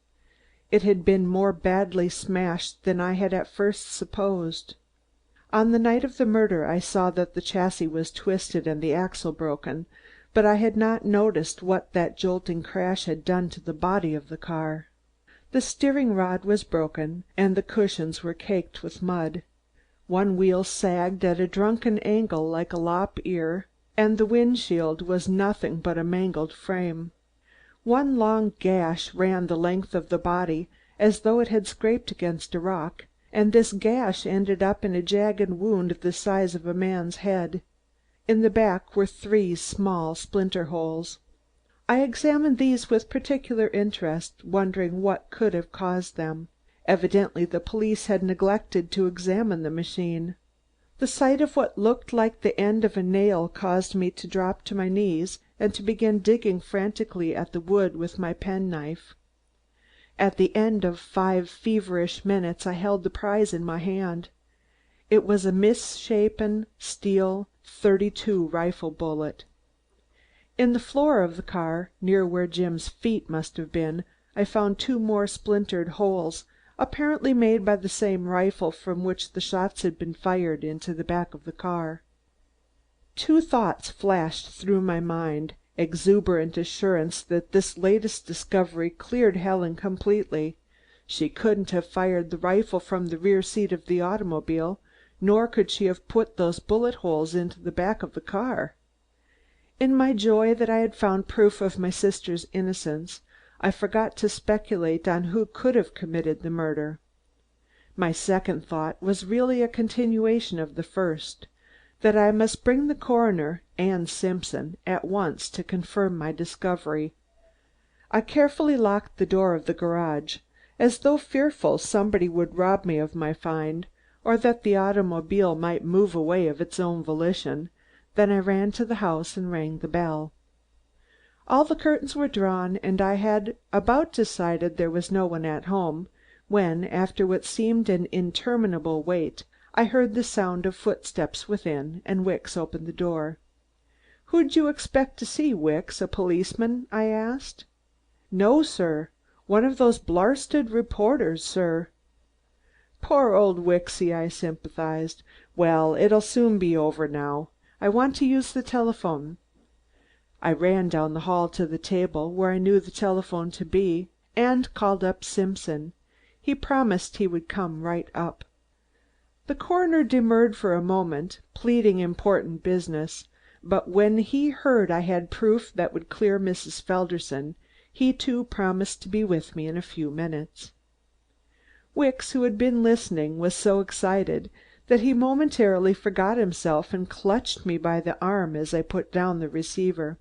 It had been more badly smashed than I had at first supposed. On the night of the murder I saw that the chassis was twisted and the axle broken, but I had not noticed what that jolting crash had done to the body of the car. The steering rod was broken and the cushions were caked with mud. One wheel sagged at a drunken angle like a lop ear, and the windshield was nothing but a mangled frame. One long gash ran the length of the body as though it had scraped against a rock, and this gash ended up in a jagged wound the size of a man's head. In the back were 3 small splinter holes. I examined these with particular interest, wondering what could have caused them. Evidently the police had neglected to examine the machine. The sight of what looked like the end of a nail caused me to drop to my knees and to begin digging frantically at the wood with my penknife. At the end of 5 feverish minutes I held the prize in my hand. It was a misshapen steel .32 rifle bullet. In the floor of the car, near where Jim's feet must have been, I found 2 more splintered holes, apparently made by the same rifle from which the shots had been fired into the back of the car. 2 thoughts flashed through my mind, exuberant assurance that this latest discovery cleared Helen completely. She couldn't have fired the rifle from the rear seat of the automobile, nor could she have put those bullet holes into the back of the car. In my joy that I had found proof of my sister's innocence, I forgot to speculate on who could have committed the murder. My second thought was really a continuation of the first, that I must bring the coroner and Simpson at once to confirm my discovery. I carefully locked the door of the garage, as though fearful somebody would rob me of my find, or that the automobile might move away of its own volition. Then I ran to the house and rang the bell. All the curtains were drawn, and I had about decided there was no one at home, when, after what seemed an interminable wait, I heard the sound of footsteps within, and Wicks opened the door. "Who'd you expect to see, Wicks, a policeman?" I asked. "No, sir. One of those blarsted reporters, sir." "Poor old Wicksy," I sympathized. "Well, it'll soon be over now. I want to use the telephone." I ran down the hall to the table where I knew the telephone to be, and called up Simpson. He promised he would come right up. The coroner demurred for a moment, pleading important business, but when he heard I had proof that would clear Mrs. Felderson, he too promised to be with me in a few minutes. Wicks, who had been listening, was so excited that he momentarily forgot himself and clutched me by the arm as I put down the receiver.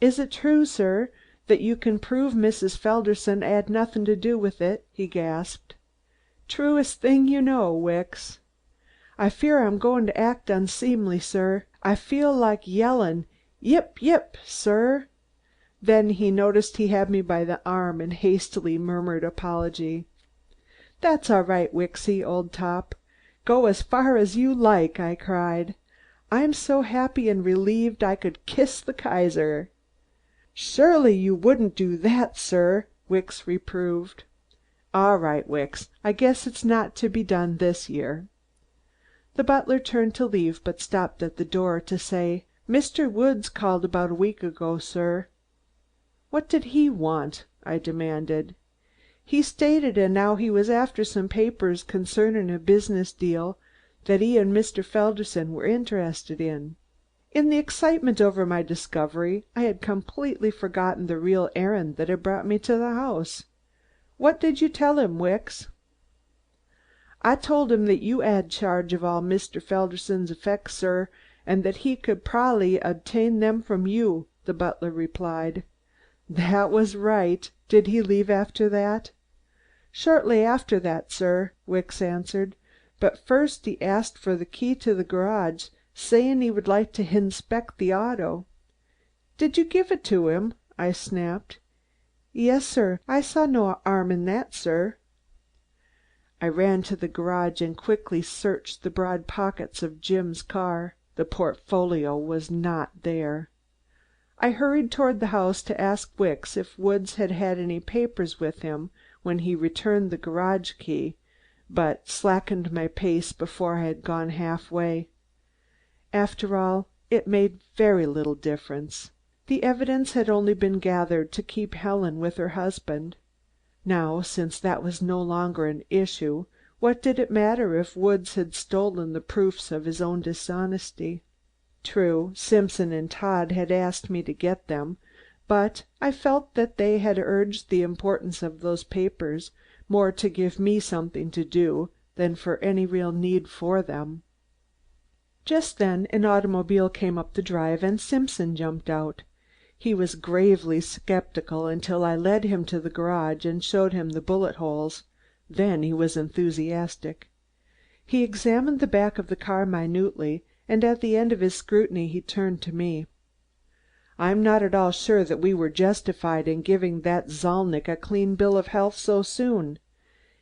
"Is it true, sir, that you can prove Mrs. Felderson had nothing to do with it?" he gasped. "Truest thing you know, Wicks." "I fear I'm going to act unseemly, sir. I feel like yelling, 'Yip, yip,' sir." Then he noticed he had me by the arm and hastily murmured apology. "That's all right, Wicksy, old top. Go as far as you like," I cried. "I'm so happy and relieved I could kiss the Kaiser." "Surely you wouldn't do that, sir," Wicks reproved. "All right, Wicks. I guess it's not to be done this year." The butler turned to leave, but stopped at the door to say, "Mr. Woods called about a week ago, sir." "What did he want?" I demanded. "He stated as 'ow he was after some papers concernin' a business deal that he and Mr. Felderson were interested in." In the excitement over my discovery, I had completely forgotten the real errand that had brought me to the house. "What did you tell him, Wicks?" "I told him that you 'ad charge of all Mr. Felderson's effects, sir, and that he could probably obtain them from you," the butler replied. "That was right. Did he leave after that?" "Shortly after that, sir," Wicks answered. "But first he asked for the key to the garage, sayin' he would like to hinspect the auto." "Did you give it to him?" I snapped. "Yes, sir. I saw no 'arm in that, sir." I ran to the garage and quickly searched the broad pockets of Jim's car. The portfolio was not there. I hurried toward the house to ask Wicks if Woods had had any papers with him when he returned the garage key, but slackened my pace before I had gone half way. After all, it made very little difference. The evidence had only been gathered to keep Helen with her husband. Now, since that was no longer an issue, what did it matter if Woods had stolen the proofs of his own dishonesty? True, Simpson and Todd had asked me to get them, but I felt that they had urged the importance of those papers more to give me something to do than for any real need for them. Just then an automobile came up the drive and Simpson jumped out. He was gravely skeptical until I led him to the garage and showed him the bullet holes. Then he was enthusiastic. He examined the back of the car minutely, and at the end of his scrutiny he turned to me. "I'm not at all sure that we were justified in giving that Zalnitch a clean bill of health so soon.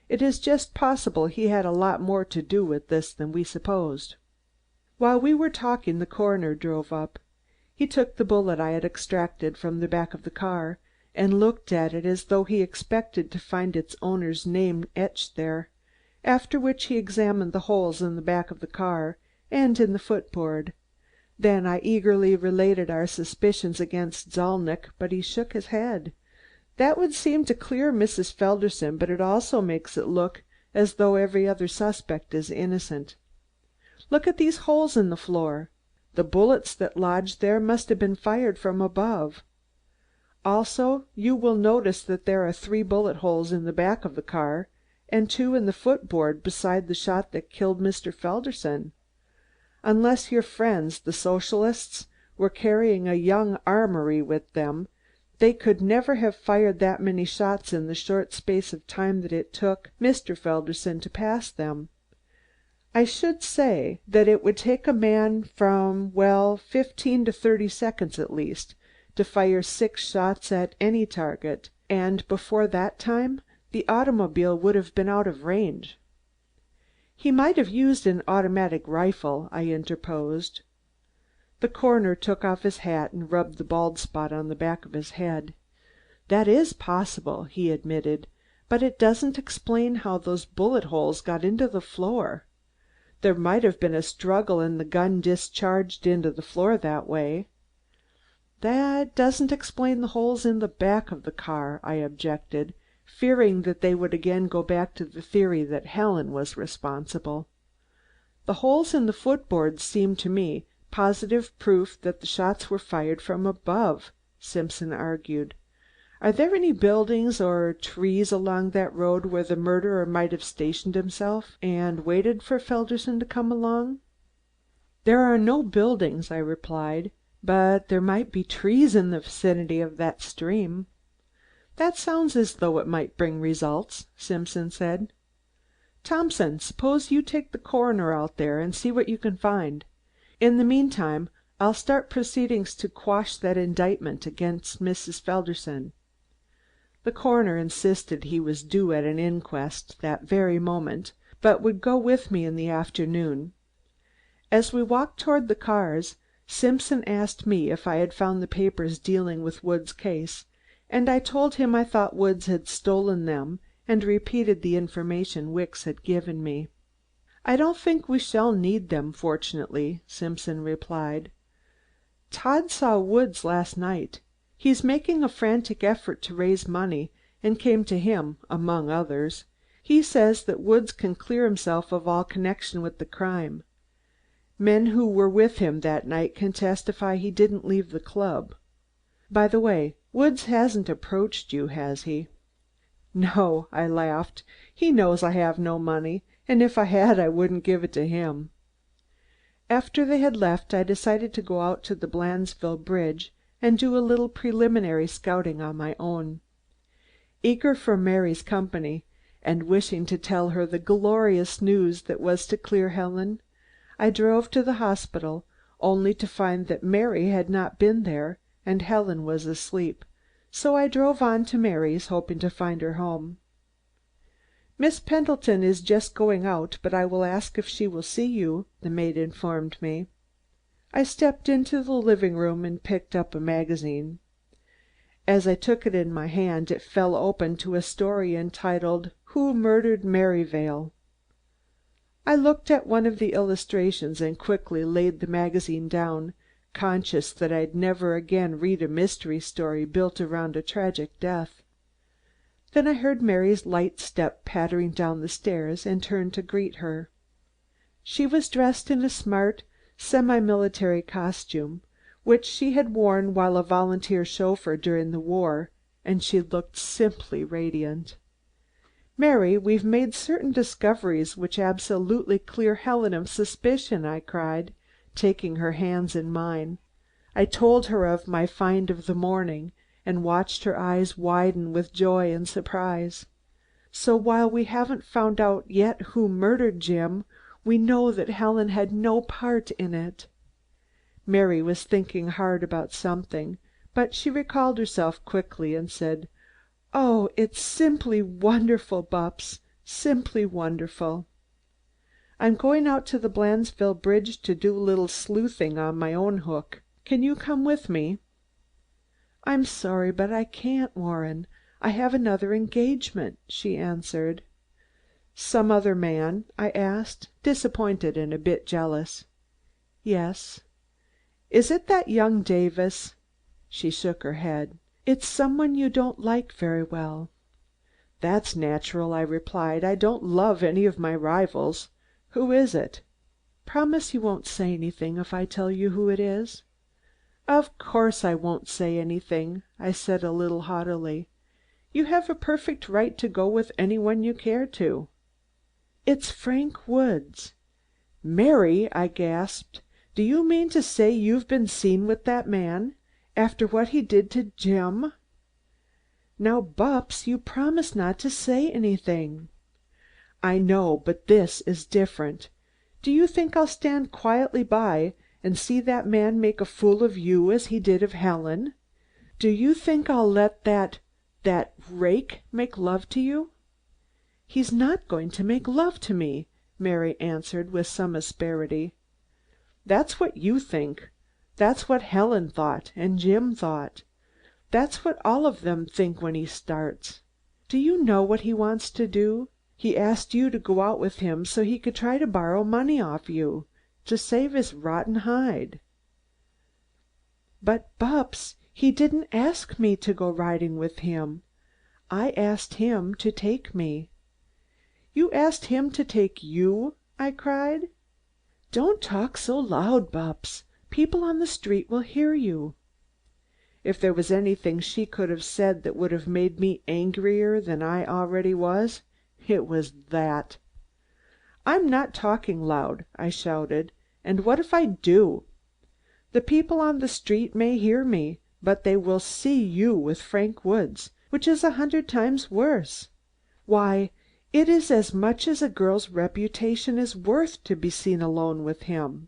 It is just possible he had a lot more to do with this than we supposed." While we were talking the coroner drove up. He took the bullet I had extracted from the back of the car and looked at it as though he expected to find its owner's name etched there, after which he examined the holes in the back of the car and in the footboard. Then I eagerly related our suspicions against Zalnitch, but he shook his head. "That would seem to clear Mrs. Felderson, but it also makes it look as though every other suspect is innocent. Look at these holes in the floor. The bullets that lodged there must have been fired from above. Also, you will notice that there are 3 bullet holes in the back of the car and 2 in the footboard beside the shot that killed Mr. Felderson. Unless your friends, the socialists, were carrying a young armory with them, they could never have fired that many shots in the short space of time that it took Mr. Felderson to pass them. I should say that it would take a man from, 15 to 30 seconds at least, to fire 6 shots at any target, and before that time the automobile would have been out of range." "He might have used an automatic rifle," I interposed. The coroner took off his hat and rubbed the bald spot on the back of his head. "That is possible," he admitted, "but it doesn't explain how those bullet holes got into the floor. There might have been a struggle and the gun discharged into the floor that way." "That doesn't explain the holes in the back of the car," I objected, fearing that they would again go back to the theory that Helen was responsible. "The holes in the footboard seem to me positive proof that the shots were fired from above," Simpson argued. "Are there any buildings or trees along that road where the murderer might have stationed himself and waited for Felderson to come along?" "There are no buildings," I replied, "but there might be trees in the vicinity of that stream." "That sounds as though it might bring results," Simpson said. "Thompson, suppose you take the coroner out there and see what you can find. In the meantime, I'll start proceedings to quash that indictment against Mrs. Felderson." The coroner insisted he was due at an inquest that very moment, but would go with me in the afternoon. As we walked toward the cars, Simpson asked me if I had found the papers dealing with Woods' case, and I told him I thought Woods had stolen them and repeated the information Wicks had given me. "I don't think we shall need them, fortunately," Simpson replied. "Todd saw Woods last night. He's making a frantic effort to raise money and came to him, among others. He says that Woods can clear himself of all connection with the crime. Men who were with him that night can testify he didn't leave the club. By the way, Woods hasn't approached you, has he?" "No," I laughed. "He knows I have no money, and if I had I wouldn't give it to him." After they had left, I decided to go out to the Blandesville Bridge and do a little preliminary scouting on my own. Eager for Mary's company, and wishing to tell her the glorious news that was to clear Helen, I drove to the hospital, only to find that Mary had not been there and Helen was asleep, so I drove on to Mary's, hoping to find her home. "Miss Pendleton is just going out, but I will ask if she will see you," the maid informed me. I stepped into the living room and picked up a magazine. As I took it in my hand, it fell open to a story entitled "Who Murdered Merryvale?" I looked at one of the illustrations and quickly laid the magazine down, conscious that I'd never again read a mystery story built around a tragic death. Then I heard Mary's light step pattering down the stairs and turned to greet her. She was dressed in a smart, semi-military costume, which she had worn while a volunteer chauffeur during the war, and she looked simply radiant. "Mary, we've made certain discoveries which absolutely clear Helen of suspicion," I cried, taking her hands in mine. I told her of my find of the morning, and watched her eyes widen with joy and surprise. "So while we haven't found out yet who murdered Jim, we know that Helen had no part in it." Mary was thinking hard about something, but she recalled herself quickly and said, "Oh, it's simply wonderful, Bupps, simply wonderful. I'm going out to the Blandesville Bridge to do a little sleuthing on my own hook. Can you come with me?" "I'm sorry, but I can't, Warren. I have another engagement," she answered. "Some other man?" I asked, disappointed and a bit jealous. "Yes." "Is it that young Davis?" She shook her head. "It's some one you don't like very well." "That's natural," I replied. "I don't love any of my rivals. Who is it?" "Promise you won't say anything if I tell you who it is?" "Of course I won't say anything," I said a little haughtily. "You have a perfect right to go with any one you care to." "It's Frank Woods." "Mary," I gasped, "do you mean to say you've been seen with that man? After what he did to Jim?" "Now, Bupps, you promised not to say anything." "I know, but this is different. Do you think I'll stand quietly by and see that man make a fool of you as he did of Helen? Do you think I'll let that rake make love to you?" "He's not going to make love to me," Mary answered with some asperity. "That's what you think. That's what Helen thought and Jim thought. That's what all of them think when he starts. Do you know what he wants to do? He asked you to go out with him so he could try to borrow money off you, to save his rotten hide." "But, Bupps, he didn't ask me to go riding with him. I asked him to take me." "You asked him to take you?" I cried. "Don't talk so loud, Bupps. People on the street will hear you." If there was anything she could have said that would have made me angrier than I already was, it was that. "I'm not talking loud," I shouted. "And what if I do? The people on the street may hear me, but they will see you with Frank Woods, which is 100 times worse. Why, it is as much as a girl's reputation is worth to be seen alone with him."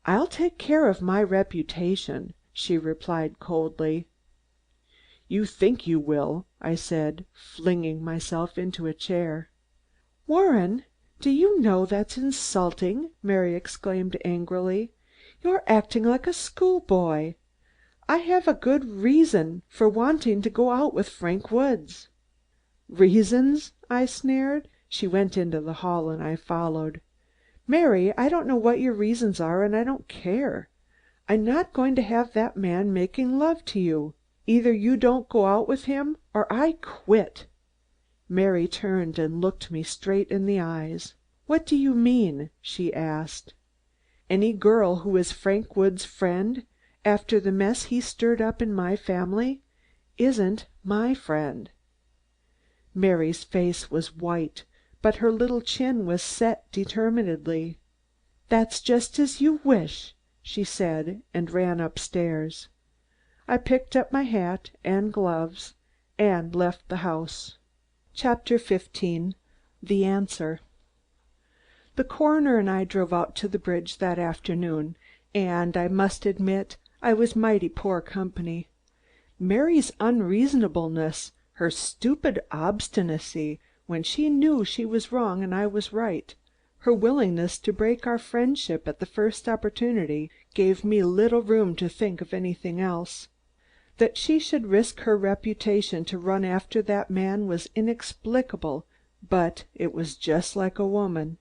"I'll take care of my reputation," she replied coldly. "You think you will," I said, flinging myself into a chair. "Warren, do you know that's insulting?" Mary exclaimed angrily. "You're acting like a schoolboy. I have a good reason for wanting to go out with Frank Woods." "Reasons?" I sneered. She went into the hall and I followed. "Mary, I don't know what your reasons are and I don't care. I'm not going to have that man making love to you. Either you don't go out with him or I quit." Mary turned and looked me straight in the eyes. "What do you mean?" she asked. "Any girl who is Frank Woods' friend, after the mess he stirred up in my family, isn't my friend." Mary's face was white, but her little chin was set determinedly. "That's just as you wish," she said, and ran upstairs. I picked up my hat and gloves and left the house. Chapter 15. The Answer. The coroner and I drove out to the bridge that afternoon, and I must admit I was mighty poor company. Mary's unreasonableness, her stupid obstinacy when she knew she was wrong and I was right, her willingness to break our friendship at the first opportunity, gave me little room to think of anything else. That she should risk her reputation to run after that man was inexplicable, but it was just like a woman.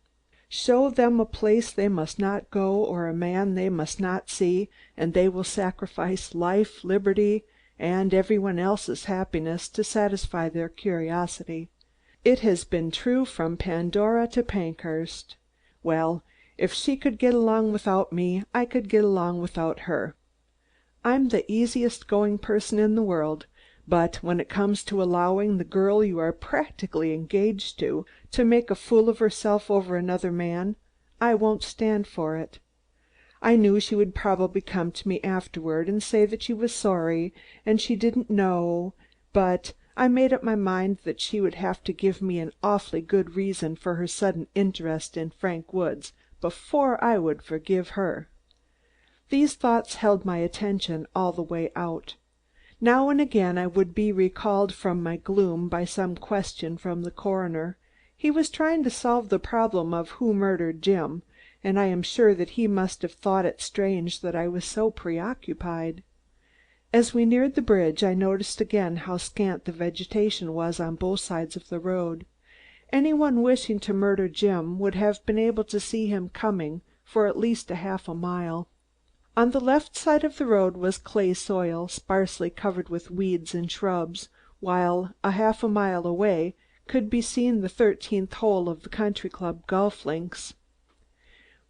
Show them a place they must not go or a man they must not see, and they will sacrifice life, liberty, and everyone else's happiness to satisfy their curiosity. It has been true from Pandora to Pankhurst. Well, if she could get along without me, I could get along without her. I'm the easiest going person in the world, but when it comes to allowing the girl you are practically engaged to make a fool of herself over another man, I won't stand for it. I knew she would probably come to me afterward and say that she was sorry and she didn't know, but I made up my mind that she would have to give me an awfully good reason for her sudden interest in Frank Woods before I would forgive her. These thoughts held my attention all the way out. Now and again I would be recalled from my gloom by some question from the coroner. He was trying to solve the problem of who murdered Jim, and I am sure that he must have thought it strange that I was so preoccupied. As we neared the bridge I noticed again how scant the vegetation was on both sides of the road. Anyone wishing to murder Jim would have been able to see him coming for at least a half a mile. On the left side of the road was clay soil, sparsely covered with weeds and shrubs, while a half a mile away could be seen the 13th hole of the country club golf links.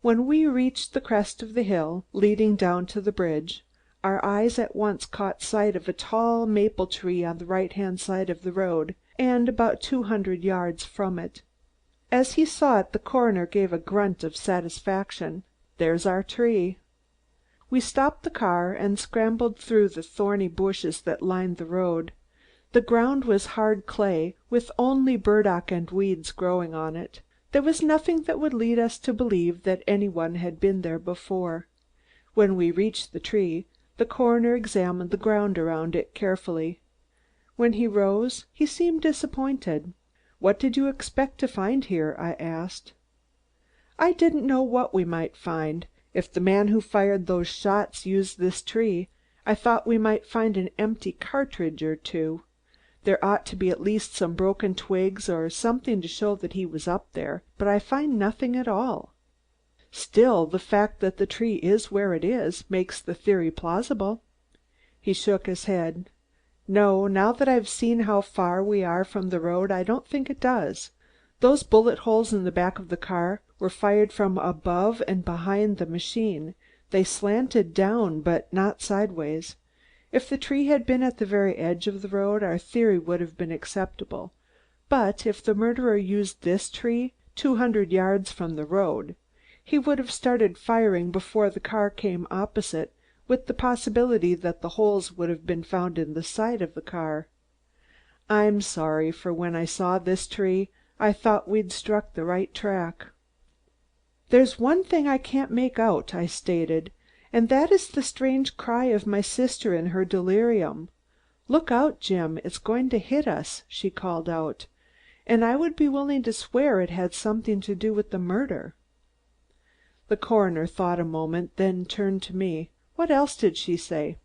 When we reached the crest of the hill leading down to the bridge, our eyes at once caught sight of a tall maple tree on the right-hand side of the road, and about 200 yards from it. As he saw it, the coroner gave a grunt of satisfaction. "There's our tree." We stopped the car and scrambled through the thorny bushes that lined the road. The ground was hard clay, with only burdock and weeds growing on it. There was nothing that would lead us to believe that anyone had been there before. When we reached the tree, the coroner examined the ground around it carefully. When he rose, he seemed disappointed. "What did you expect to find here?" I asked. "I didn't know what we might find. If the man who fired those shots used this tree, I thought we might find an empty cartridge or two. There ought to be at least some broken twigs or something to show that he was up there, but I find nothing at all. Still, the fact that the tree is where it is makes the theory plausible." He shook his head. "No, now that I've seen how far we are from the road, I don't think it does. Those bullet holes in the back of the car were fired from above and behind the machine. They slanted down, but not sideways. If the tree had been at the very edge of the road, our theory would have been acceptable. But if the murderer used this tree, 200 yards from the road, he would have started firing before the car came opposite, with the possibility that the holes would have been found in the side of the car. I'm sorry, for when I saw this tree, I thought we'd struck the right track." "There's one thing I can't make out," I stated, "and that is the strange cry of my sister in her delirium. 'Look out, Jim, it's going to hit us,' she called out, and I would be willing to swear it had something to do with the murder." The coroner thought a moment, then turned to me. "What else did she say?"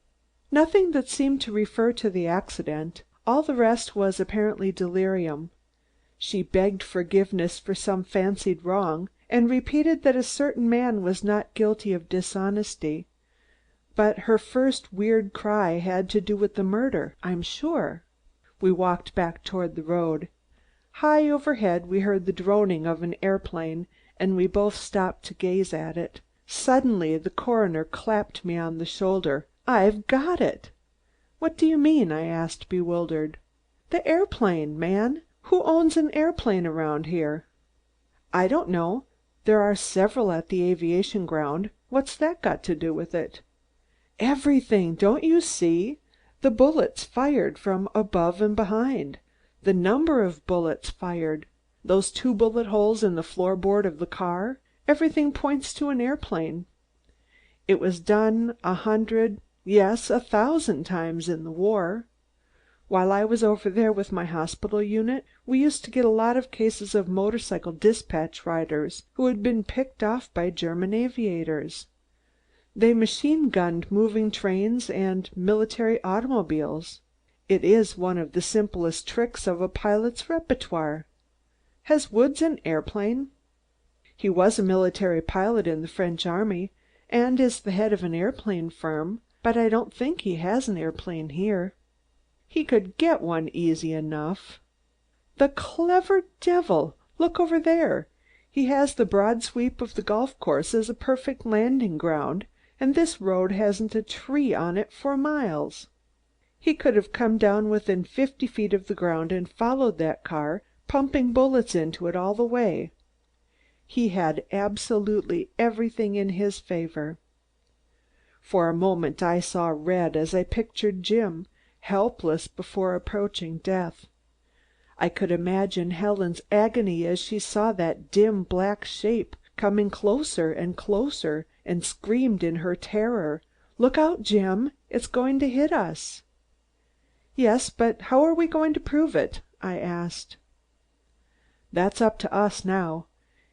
"Nothing that seemed to refer to the accident. All the rest was apparently delirium. She begged forgiveness for some fancied wrong, and repeated that a certain man was not guilty of dishonesty. But her first weird cry had to do with the murder, I'm sure." We walked back toward the road. High overhead we heard the droning of an airplane, and we both stopped to gaze at it. Suddenly the coroner clapped me on the shoulder. "I've got it!" "What do you mean?" I asked, bewildered. "The airplane, man! Who owns an airplane around here?" "I don't know. There are several at the aviation ground. What's that got to do with it?" "Everything! Don't you see? The bullets fired from above and behind. The number of bullets fired. Those 2 bullet holes in the floorboard of the car. Everything points to an airplane. It was done 100, Yes, 1,000 times in the war. While I was over there with my hospital unit, we used to get a lot of cases of motorcycle dispatch riders who had been picked off by German aviators. They machine-gunned moving trains and military automobiles. It is one of the simplest tricks of a pilot's repertoire. Has Woods an airplane? He was a military pilot in the French army, and is the head of an airplane firm, but I don't think he has an airplane here. He could get one easy enough. The clever devil! Look over there. He has the broad sweep of the golf course as a perfect landing ground, and this road hasn't a tree on it for miles. He could have come down within 50 feet of the ground and followed that car, pumping bullets into it all the way. He had absolutely everything in his favor. For a moment I saw red as I pictured Jim, helpless before approaching death. I could imagine Helen's agony as she saw that dim black shape coming closer and closer, and screamed in her terror, "Look out, Jim! It's going to hit us!" "Yes, but how are we going to prove it?" I asked. "That's up to us now.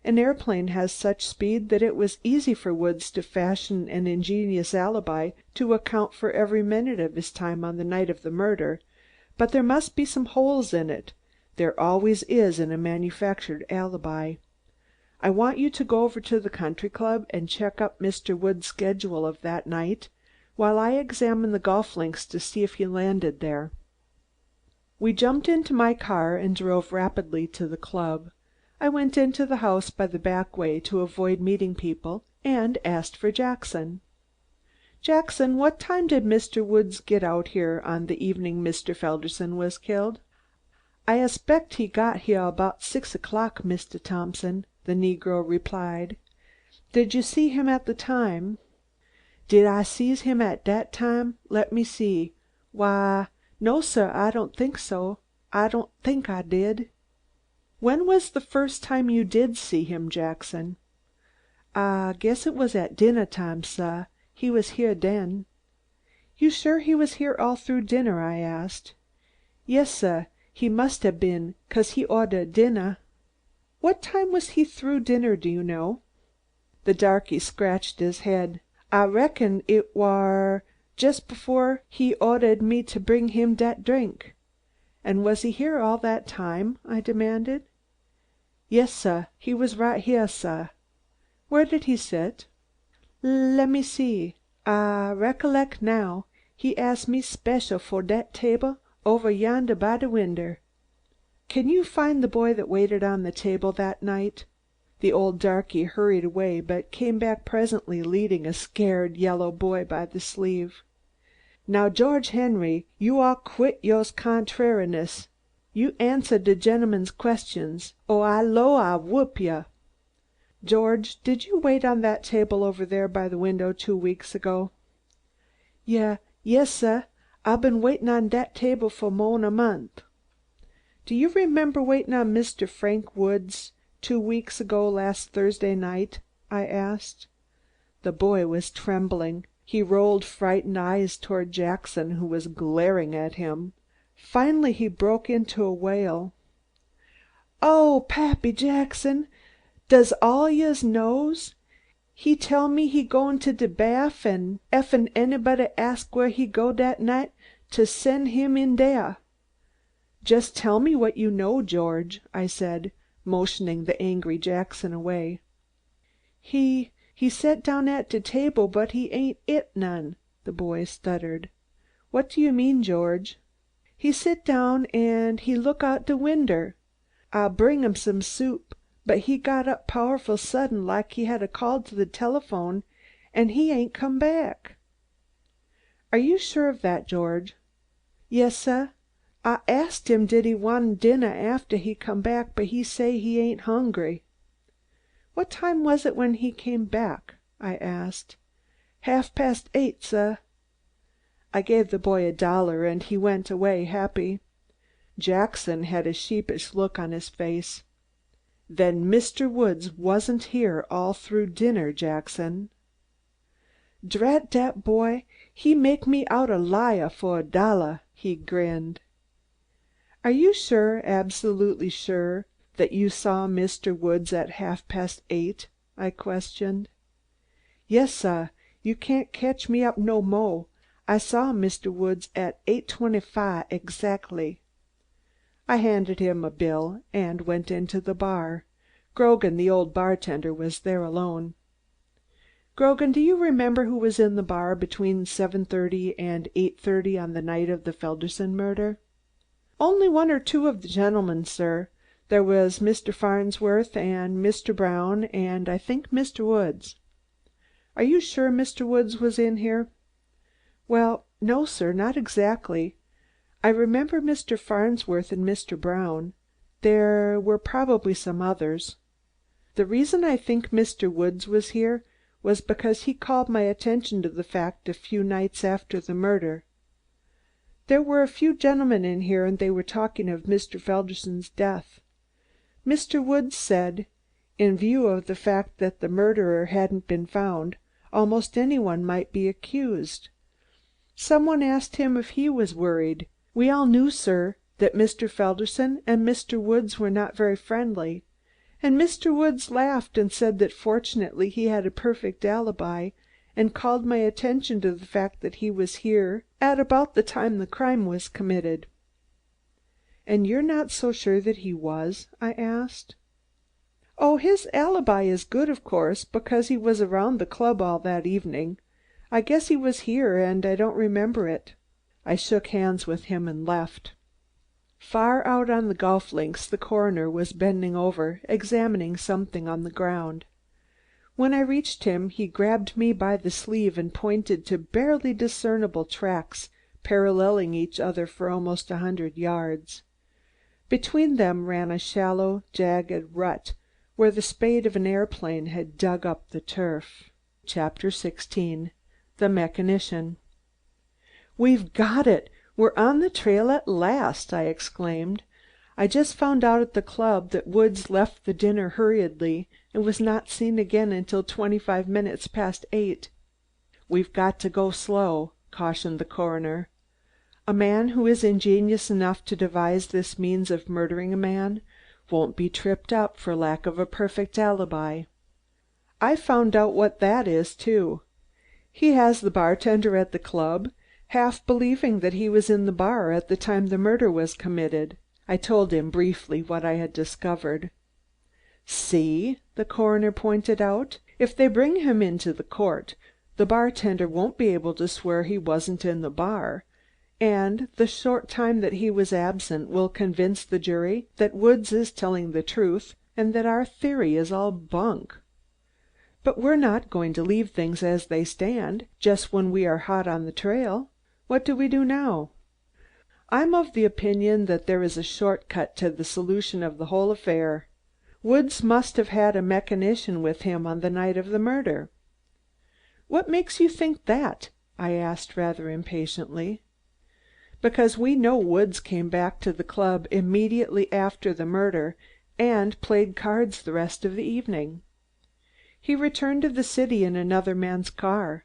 An airplane has such speed that it was easy for Woods to fashion an ingenious alibi to account for every minute of his time on the night of the murder, but there must be some holes in it. There always is in a manufactured alibi. I want you to go over to the country club and check up Mr. Woods' schedule of that night, while I examine the golf links to see if he landed there." We jumped into my car and drove rapidly to the club. I went into the house by the back way to avoid meeting people, and asked for Jackson. "Jackson, what time did Mr. Woods get out here on the evening Mr. Felderson was killed?" "I expect he got here about 6 o'clock, Mr. Thompson," the negro replied. "Did you see him at the time?" "Did I sees him at dat time? Let me see. Why, no, sir, I don't think so. I don't think I did." "When was the first time you did see him, Jackson?" "I guess it was at dinner time, sah. He was here den." "You sure he was here all through dinner?" I asked. "Yes, sah, he must have been, 'cause he ordered dinner." "What time was he through dinner, do you know?" The darky scratched his head. "I reckon it war just before he ordered me to bring him dat drink." "And was he here all that time?" I demanded. "Yes, sah, he was right here, sah." "Where did he sit?" "Lemme see. I recollect now. He asked me special for dat table over yonder by de winder." "Can you find the boy that waited on the table that night?" The old darky hurried away, but came back presently leading a scared yellow boy by the sleeve. "Now, George Henry, you all quit yo's contrariness. You answer de gentleman's questions, or I 'low I'll whoop you." "George, did you wait on that table over there by the window 2 weeks ago?" Yes, sah. I been waitin' on dat table for more'n a month." "Do you remember waiting on Mr. Frank Woods 2 weeks ago last Thursday night?" I asked. The boy was trembling. He rolled frightened eyes toward Jackson, who was glaring at him. Finally he broke into a wail. "Oh, Pappy Jackson, does all yez knows? He tell me he goin' to de bath, an' effen anybody ask where he go dat night, to sen' him in dere." "Just tell me what you know, George," I said, motioning the angry Jackson away. He set down at de table, but he ain't et none," the boy stuttered. "What do you mean, George?" "He sit down an' he look out de winder. I bring him some soup, but he got up powerful sudden like he had called to the telephone, an' he ain't come back." "Are you sure of that, George?" "Yes, sah. I asked him did he want dinner after he come back, but he say he ain't hungry." "What time was it when he came back?" I asked. 8:30, sah." I gave the boy $1 and he went away happy. Jackson had a sheepish look on his face. "Then Mr. Woods wasn't here all through dinner, Jackson?" Drat dat boy, he make me out a liah for $1, he grinned. Are you sure, absolutely sure, that you saw Mr. Woods at 8:30? I questioned. Yes, sah. You can't catch me up no mo'. I saw Mr. Woods at 8:25 exactly. I handed him a bill and went into the bar. Grogan, the old bartender, was there alone. Grogan, do you remember who was in the bar between 7:30 and 8:30 on the night of the Felderson murder? Only one or two of the gentlemen, sir. There was Mr. Farnsworth and Mr. Brown and I think Mr. Woods. Are you sure Mr. Woods was in here? Well, no, sir, not exactly. I remember Mr. Farnsworth and Mr. Brown. There were probably some others. The reason I think Mr. Woods was here was because he called my attention to the fact a few nights after the murder. There were a few gentlemen in here and they were talking of Mr. Felderson's death. Mr. Woods said, in view of the fact that the murderer hadn't been found, almost anyone might be accused. Someone asked him if he was worried. We all knew, sir, that Mr. Felderson and Mr. Woods were not very friendly, and Mr. Woods laughed and said that fortunately he had a perfect alibi, and called my attention to the fact that he was here at about the time the crime was committed." "And you're not so sure that he was?" I asked. "Oh, his alibi is good, of course, because he was around the club all that evening. I guess he was here, and I don't remember it." I shook hands with him and left. Far out on the golf links the coroner was bending over, examining something on the ground. When I reached him, he grabbed me by the sleeve and pointed to barely discernible tracks paralleling each other for almost 100 yards. Between them ran a shallow, jagged rut where the spade of an airplane had dug up the turf. Chapter 16. The Mechanician. "We've got it! We're on the trail at last!" I exclaimed. "I just found out at the club that Woods left the dinner hurriedly and was not seen again until 25 minutes past 8. "We've got to go slow," cautioned the coroner. "A man who is ingenious enough to devise this means of murdering a man won't be tripped up for lack of a perfect alibi. I found out what that is, too. He has the bartender at the club, half believing that he was in the bar at the time the murder was committed." I told him briefly what I had discovered. "See," the coroner pointed out, "if they bring him into the court, the bartender won't be able to swear he wasn't in the bar, and the short time that he was absent will convince the jury that Woods is telling the truth and that our theory is all bunk. But we're not going to leave things as they stand, just when we are hot on the trail. What do we do now?" "I'm of the opinion that there is a short cut to the solution of the whole affair. Woods must have had a mechanician with him on the night of the murder." "What makes you think that?" I asked rather impatiently. "Because we know Woods came back to the club immediately after the murder and played cards the rest of the evening. He returned to the city in another man's car.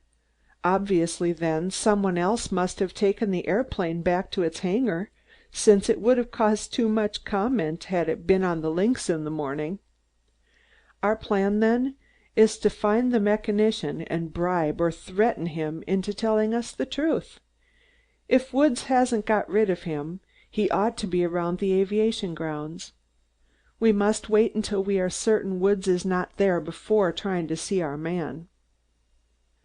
Obviously, then, someone else must have taken the airplane back to its hangar, since it would have caused too much comment had it been on the links in the morning. Our plan, then, is to find the mechanician and bribe or threaten him into telling us the truth. If Woods hasn't got rid of him, he ought to be around the aviation grounds. We must wait until we are certain Woods is not there before trying to see our man."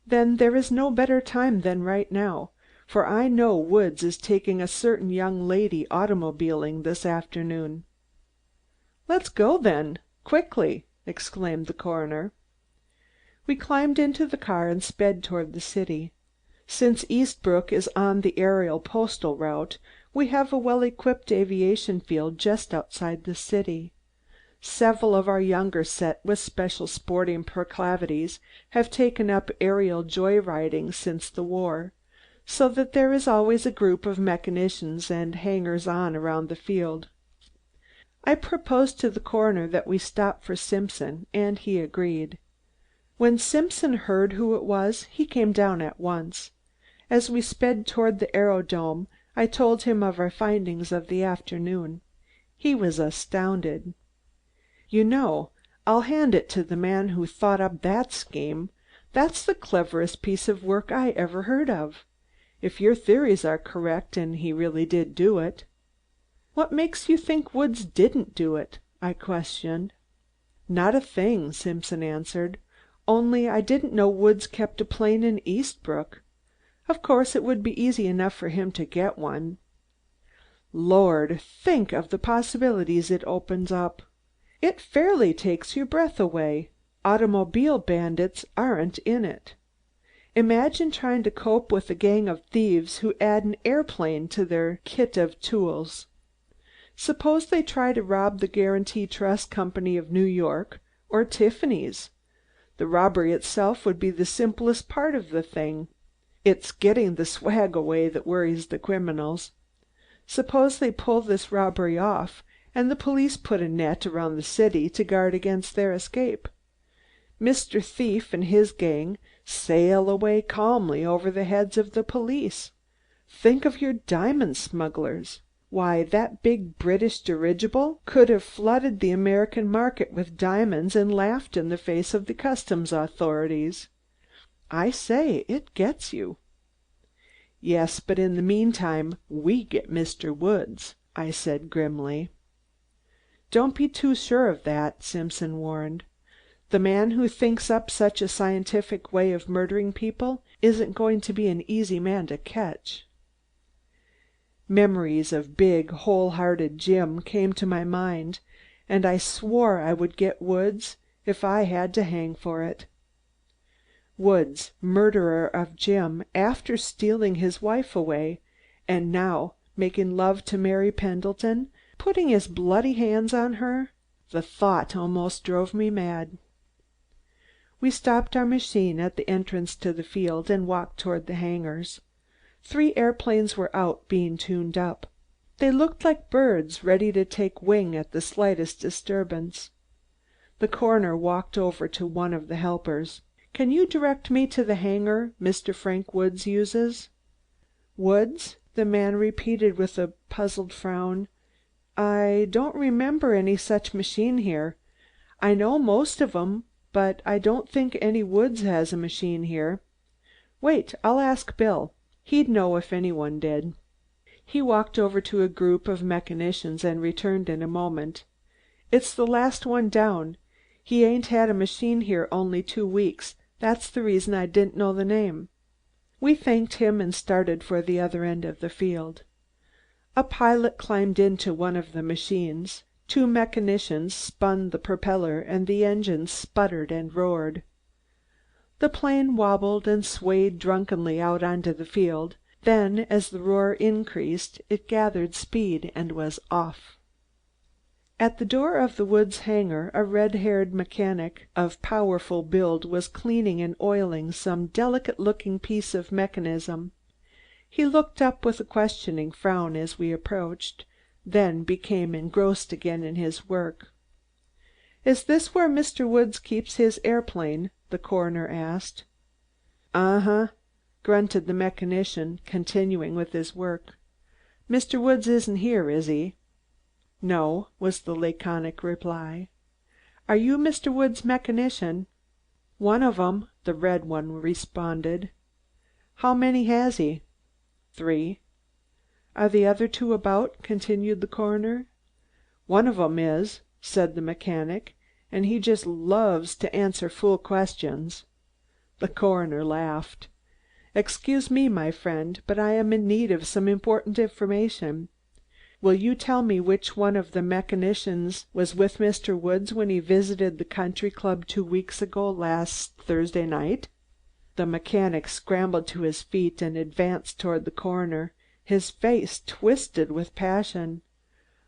"Then there is no better time than right now, for I know Woods is taking a certain young lady automobiling this afternoon." "Let's go then, quickly!" exclaimed the coroner. We climbed into the car and sped toward the city. Since Eastbrook is on the aerial postal route, we have a well-equipped aviation field just outside the city. Several of our younger set with special sporting proclivities have taken up aerial joy riding since the war, so that there is always a group of mechanicians and hangers-on around the field. I proposed to the coroner that we stop for Simpson, and he agreed. When Simpson heard who it was, he came down at once. As we sped toward the aerodrome, I told him of our findings of the afternoon. He was astounded. "You know, I'll hand it to the man who thought up that scheme. That's the cleverest piece of work I ever heard of. If your theories are correct and he really did do it." "What makes you think Woods didn't do it?" I questioned. "Not a thing," Simpson answered. "Only I didn't know Woods kept a plane in Eastbrook. Of course it would be easy enough for him to get one." Lord, think of the possibilities it opens up. It fairly takes your breath away. Automobile bandits aren't in it. Imagine trying to cope with a gang of thieves who add an airplane to their kit of tools. Suppose they try to rob the Guarantee Trust Company of New York, or Tiffany's. The robbery itself would be the simplest part of the thing. It's getting the swag away that worries the criminals. Suppose they pull this robbery off, and the police put a net around the city to guard against their escape. Mr. Thief and his gang sail away calmly over the heads of the police. Think of your diamond smugglers. Why, that big British dirigible could have flooded the American market with diamonds and laughed in the face of the customs authorities. I say, it gets you." "Yes, but in the meantime we get Mr. Woods," I said grimly. "Don't be too sure of that," Simpson warned. "The man who thinks up such a scientific way of murdering people isn't going to be an easy man to catch." Memories of big, whole-hearted Jim came to my mind, and I swore I would get Woods if I had to hang for it. Woods, murderer of Jim, after stealing his wife away, and now making love to Mary Pendleton, putting his bloody hands on her. The thought almost drove me mad. We stopped our machine at the entrance to the field and walked toward the hangars. 3 airplanes were out being tuned up. They looked like birds ready to take wing at the slightest disturbance. The coroner walked over to one of the helpers. "Can you direct me to the hangar Mr. Frank Woods uses?" "Woods?" the man repeated with a puzzled frown. "I don't remember any such machine here. I know most of 'em, but I don't think any Woods has a machine here. Wait, I'll ask Bill. He'd know if anyone did." He walked over to a group of mechanicians and returned in a moment. "It's the last one down. He ain't had a machine here only 2 weeks. That's the reason I didn't know the name." We thanked him and started for the other end of the field. A pilot climbed into one of the machines. 2 mechanicians spun the propeller and the engine sputtered and roared. The plane wobbled and swayed drunkenly out onto the field. Then, as the roar increased, it gathered speed and was off. At the door of the Woods hangar, a red-haired mechanic of powerful build was cleaning and oiling some delicate-looking piece of mechanism. He looked up with a questioning frown as we approached, then became engrossed again in his work. "Is this where Mr. Woods keeps his airplane?" the coroner asked. "Uh-huh," grunted the mechanician, continuing with his work. "Mr. Woods isn't here, is he?" "No," was the laconic reply. "Are you Mr. Woods' mechanician?" "One of 'em," the red one responded. "How many has he?" "3." "Are the other 2 about?" continued the coroner. "One of 'em is," said the mechanic, "and he just loves to answer fool questions." The coroner laughed. "Excuse me, my friend, but I am in need of some important information. Will you tell me which one of the mechanicians was with Mr. Woods when he visited the country club 2 weeks ago last Thursday night?" The mechanic scrambled to his feet and advanced toward the coroner, his face twisted with passion.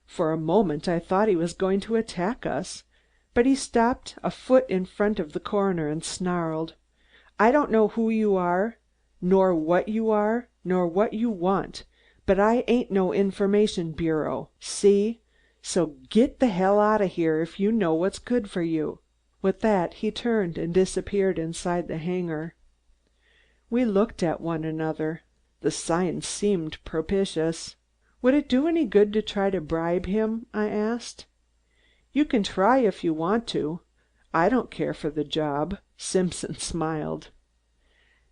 For a moment I thought he was going to attack us, but he stopped a foot in front of the coroner and snarled, "I don't know who you are, nor what you want, but I ain't no information bureau. See? So get the hell out of here if you know what's good for you." With that he turned and disappeared inside the hangar. We looked at one another. The signs seemed propitious. "Would it do any good to try to bribe him?" I asked. "You can try if you want to. I don't care for the job." Simpson smiled.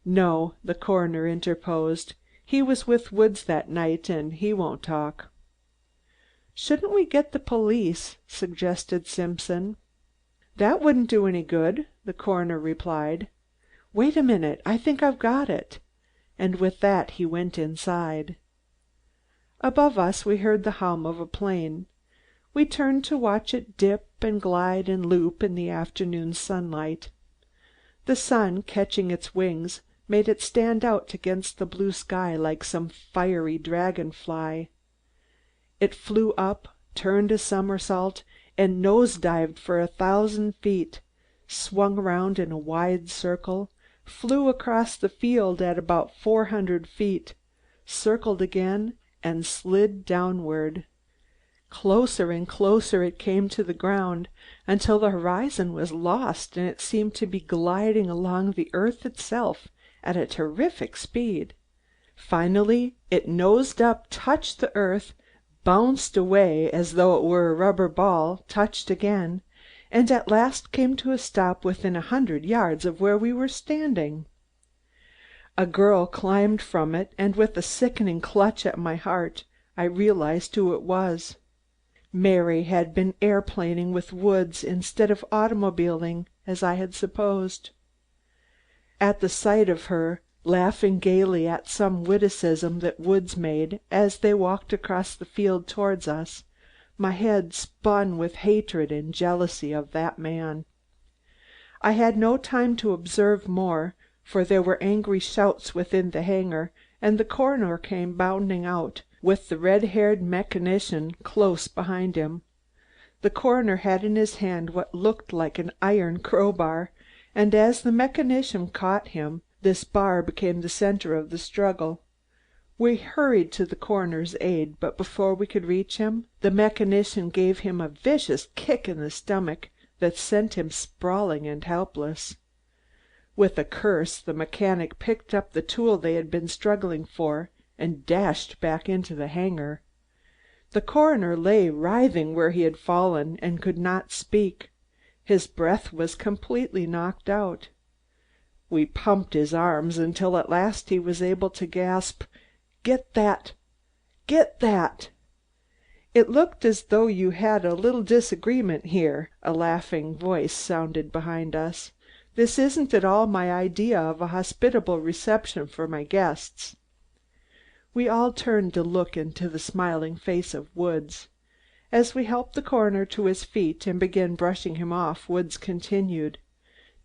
"No," the coroner interposed. "He was with Woods that night, and he won't talk." "Shouldn't we get the police?" suggested Simpson. "That wouldn't do any good," the coroner replied. "Wait a minute, I think I've got it." And with that he went inside. Above us we heard the hum of a plane. We turned to watch it dip and glide and loop in the afternoon sunlight. The sun, catching its wings, made it stand out against the blue sky like some fiery dragonfly. It flew up, turned a somersault, and nose-dived for 1,000 feet, swung around in a wide circle, flew across the field at about 400 feet, circled again, and slid downward. Closer and closer it came to the ground, until the horizon was lost and it seemed to be gliding along the earth itself at a terrific speed. Finally it nosed up, touched the earth, bounced away as though it were a rubber ball, touched again, and at last came to a stop within 100 yards of where we were standing. A girl climbed from it, and with a sickening clutch at my heart, I realized who it was. Mary had been airplaning with Woods instead of automobiling, as I had supposed. At the sight of her, laughing gaily at some witticism that Woods made as they walked across the field towards us, my head spun with hatred and jealousy of that man. I had no time to observe more, for there were angry shouts within the hangar, and the coroner came bounding out, with the red-haired mechanician close behind him. The coroner had in his hand what looked like an iron crowbar, and as the mechanician caught him, this bar became the center of the struggle. We hurried to the coroner's aid, but before we could reach him, the mechanician gave him a vicious kick in the stomach that sent him sprawling and helpless. With a curse, the mechanic picked up the tool they had been struggling for and dashed back into the hangar. The coroner lay writhing where he had fallen and could not speak. His breath was completely knocked out. We pumped his arms until at last he was able to gasp, "Get that! Get that!" "It looked as though you had a little disagreement here," a laughing voice sounded behind us. "This isn't at all my idea of a hospitable reception for my guests." We all turned to look into the smiling face of Woods. As we helped the coroner to his feet and began brushing him off, Woods continued,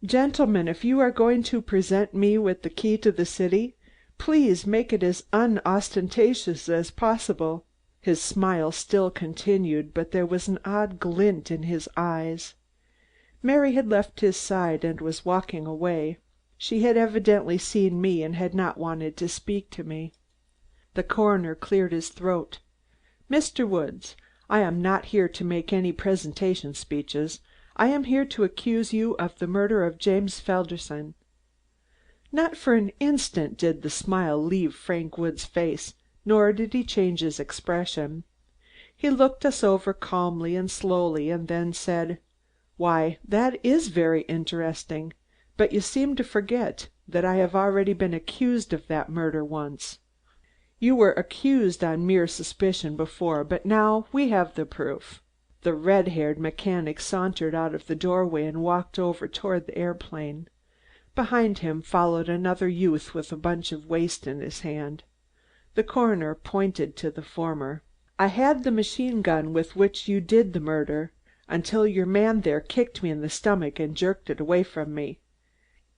"Gentlemen, if you are going to present me with the key to the city, please make it as unostentatious as possible." His smile still continued, but there was an odd glint in his eyes. Mary had left his side and was walking away. She had evidently seen me and had not wanted to speak to me. The coroner cleared his throat. "Mr. Woods, I am not here to make any presentation speeches. I am here to accuse you of the murder of James Felderson." Not for an instant did the smile leave Frank Woods' face, nor did he change his expression. He looked us over calmly and slowly, and then said, "Why, that is very interesting, but you seem to forget that I have already been accused of that murder once. You were accused on mere suspicion before, but now we have the proof." The red-haired mechanic sauntered out of the doorway and walked over toward the airplane. Behind him followed another youth with a bunch of waste in his hand. The coroner pointed to the former. "I had the machine gun with which you did the murder, until your man there kicked me in the stomach and jerked it away from me.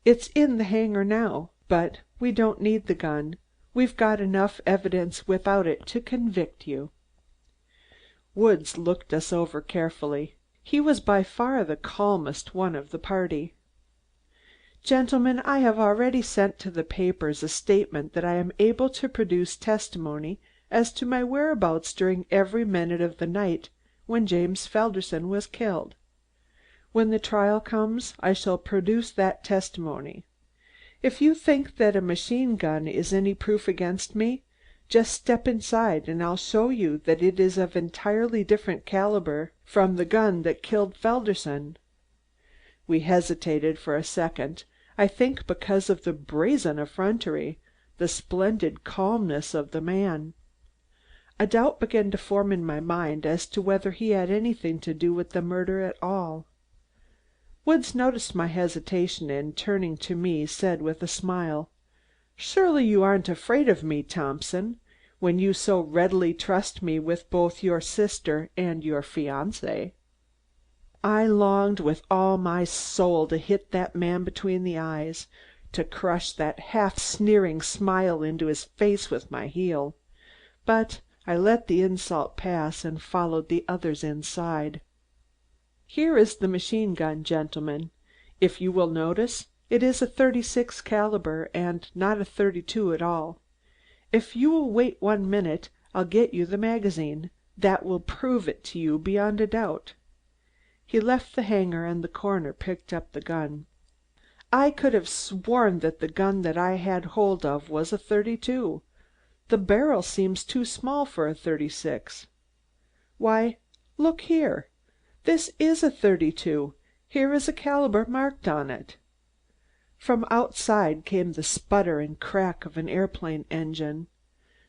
It's in the hangar now, but we don't need the gun. We've got enough evidence without it to convict you." Woods looked us over carefully. He was by far the calmest one of the party. "Gentlemen, I have already sent to the papers a statement that I am able to produce testimony as to my whereabouts during every minute of the night when James Felderson was killed. When the trial comes, I shall produce that testimony. If you think that a machine gun is any proof against me, just step inside and I'll show you that it is of entirely different caliber from the gun that killed Felderson." We hesitated for a second, I think because of the brazen effrontery, the splendid calmness of the man. A doubt began to form in my mind as to whether he had anything to do with the murder at all. Woods noticed my hesitation and turning to me said with a smile, "Surely you aren't afraid of me, Thompson, when you so readily trust me with both your sister and your fiancée." I longed with all my soul to hit that man between the eyes, to crush that half sneering smile into his face with my heel, but I let the insult pass and followed the others inside. "Here is the machine gun, gentlemen. If you will notice, it is a 36 caliber and not a 32 at all. If you will wait 1 minute, I'll get you the magazine. That will prove it to you beyond a doubt." He left the hanger and the coroner picked up the gun. I could have sworn that the gun that I had hold of was a 32. The barrel seems too small for a 36. "Why, look here. This is a 32. Here is a caliber marked on it." From outside came the sputter and crack of an airplane engine.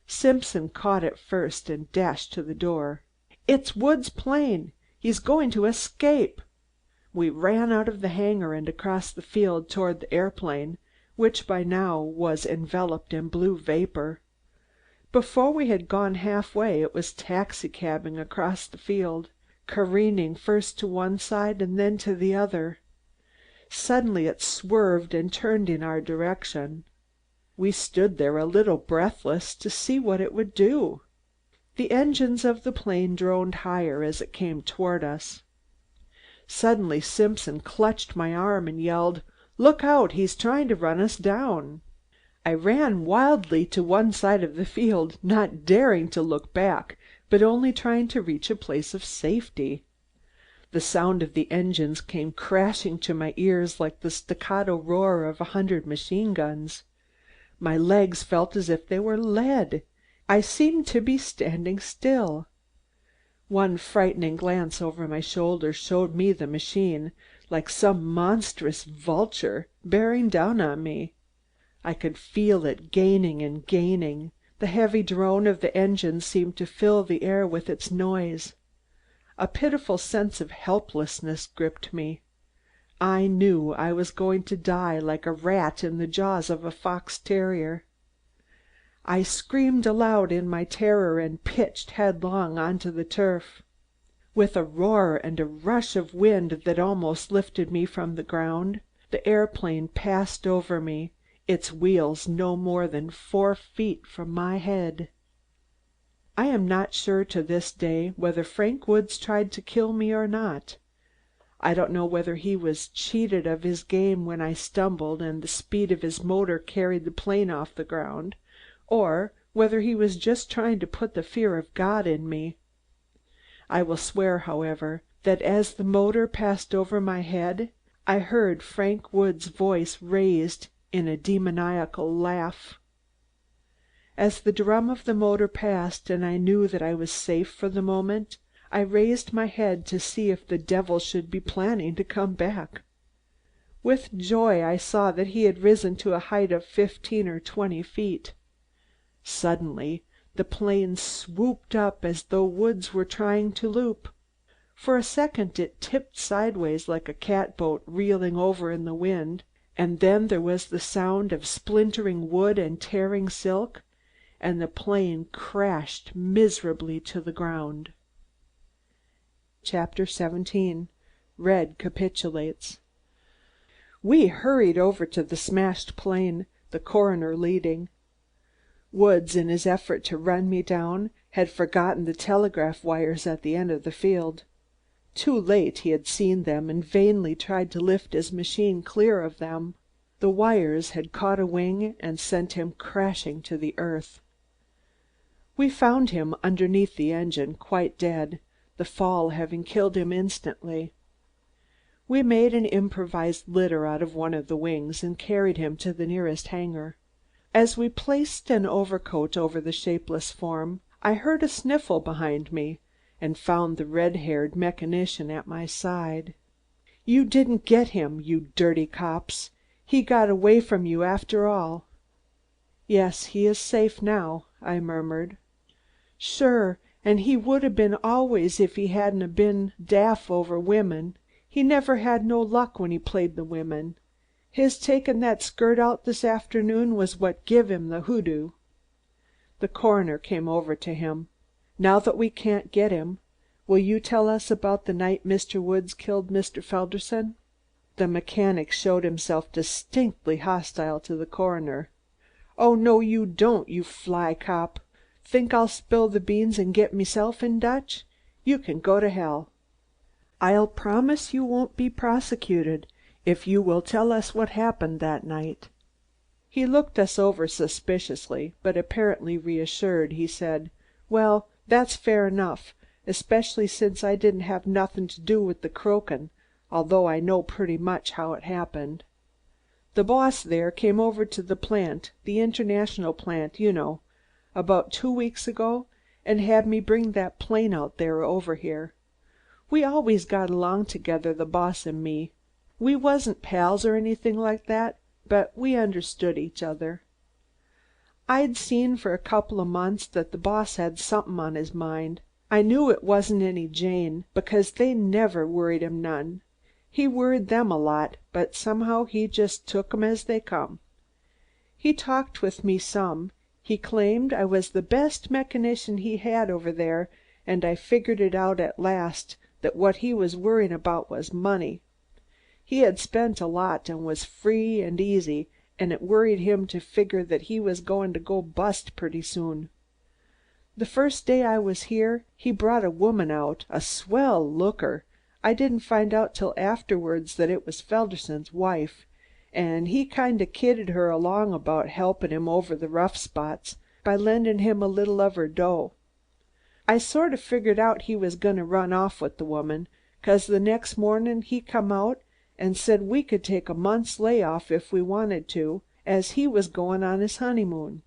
Simpson caught it first and dashed to the door. "It's Wood's plane! He's going to escape!" We ran out of the hangar and across the field toward the airplane, which by now was enveloped in blue vapor. Before we had gone halfway it was taxi-cabbing across the field, careening first to one side and then to the other. Suddenly it swerved and turned in our direction. We stood there a little breathless to see what it would do. The engines of the plane droned higher as it came toward us. Suddenly Simpson clutched my arm and yelled, "Look out, he's trying to run us down." I ran wildly to one side of the field, not daring to look back, but only trying to reach a place of safety. The sound of the engines came crashing to my ears like the staccato roar of 100 machine guns. My legs felt as if they were lead. I seemed to be standing still. One frightening glance over my shoulder showed me the machine, like some monstrous vulture, bearing down on me. I could feel it gaining and gaining. The heavy drone of the engine seemed to fill the air with its noise. A pitiful sense of helplessness gripped me. I knew I was going to die like a rat in the jaws of a fox terrier. I screamed aloud in my terror and pitched headlong onto the turf. With a roar and a rush of wind that almost lifted me from the ground, the airplane passed over me, its wheels no more than 4 feet from my head. I am not sure to this day whether Frank Woods tried to kill me or not. I don't know whether he was cheated of his game when I stumbled and the speed of his motor carried the plane off the ground, or whether he was just trying to put the fear of God in me. I will swear, however, that as the motor passed over my head, I heard Frank Woods' voice raised in a demoniacal laugh. As the drum of the motor passed and I knew that I was safe for the moment, I raised my head to see if the devil should be planning to come back. With joy I saw that he had risen to a height of 15 or 20 feet. Suddenly the plane swooped up as though Woods were trying to loop. For a second it tipped sideways like a catboat reeling over in the wind, and then there was the sound of splintering wood and tearing silk, and the plane crashed miserably to the ground. Chapter 17. Red Capitulates. We hurried over to the smashed plane, the coroner leading. Woods, in his effort to run me down, had forgotten the telegraph wires at the end of the field. Too late he had seen them and vainly tried to lift his machine clear of them. The wires had caught a wing and sent him crashing to the earth. We found him underneath the engine, quite dead, the fall having killed him instantly. We made an improvised litter out of one of the wings and carried him to the nearest hangar. As we placed an overcoat over the shapeless form, I heard a sniffle behind me and found the red-haired mechanician at my side. "You didn't get him, you dirty cops! He got away from you after all." "Yes, he is safe now," I murmured. "Sure, and he would 'a' been always if he hadn't 'a' been daft over women. He never had no luck when he played the women. His takin' that skirt out this afternoon was what give him the hoodoo." The coroner came over to him. "Now that we can't get him, will you tell us about the night Mr. Woods killed Mr. Felderson?" The mechanic showed himself distinctly hostile to the coroner. "Oh, no you don't, you fly cop! Think I'll spill the beans and get meself in Dutch? You can go to hell." "I'll promise you won't be prosecuted if you will tell us what happened that night." He looked us over suspiciously, but apparently reassured, he said, "Well, that's fair enough, especially since I didn't have nothin' to do with the croakin', although I know pretty much how it happened. The boss there came over to the plant, the international plant, you know, about 2 weeks ago, and had me bring that plane out there over here. We always got along together, the boss and me. We wasn't pals or anything like that, but we understood each other. I'd seen for a couple of months that the boss had something on his mind. I knew it wasn't any Jane, because they never worried him none. He worried them a lot, but somehow he just took 'em as they come. He talked with me some. He claimed I was the best mechanician he had over there, and I figured it out at last that what he was worrying about was money. He had spent a lot and was free and easy, and it worried him to figure that he was going to go bust pretty soon. The first day I was here, he brought a woman out, a swell looker. I didn't find out till afterwards that it was Felderson's wife, and he kind of kidded her along about helping him over the rough spots by lending him a little of her dough. I sort of figured out he was going to run off with the woman, 'cause the next morning he come out and said we could take a month's lay off if we wanted to, as he was going on his honeymoon.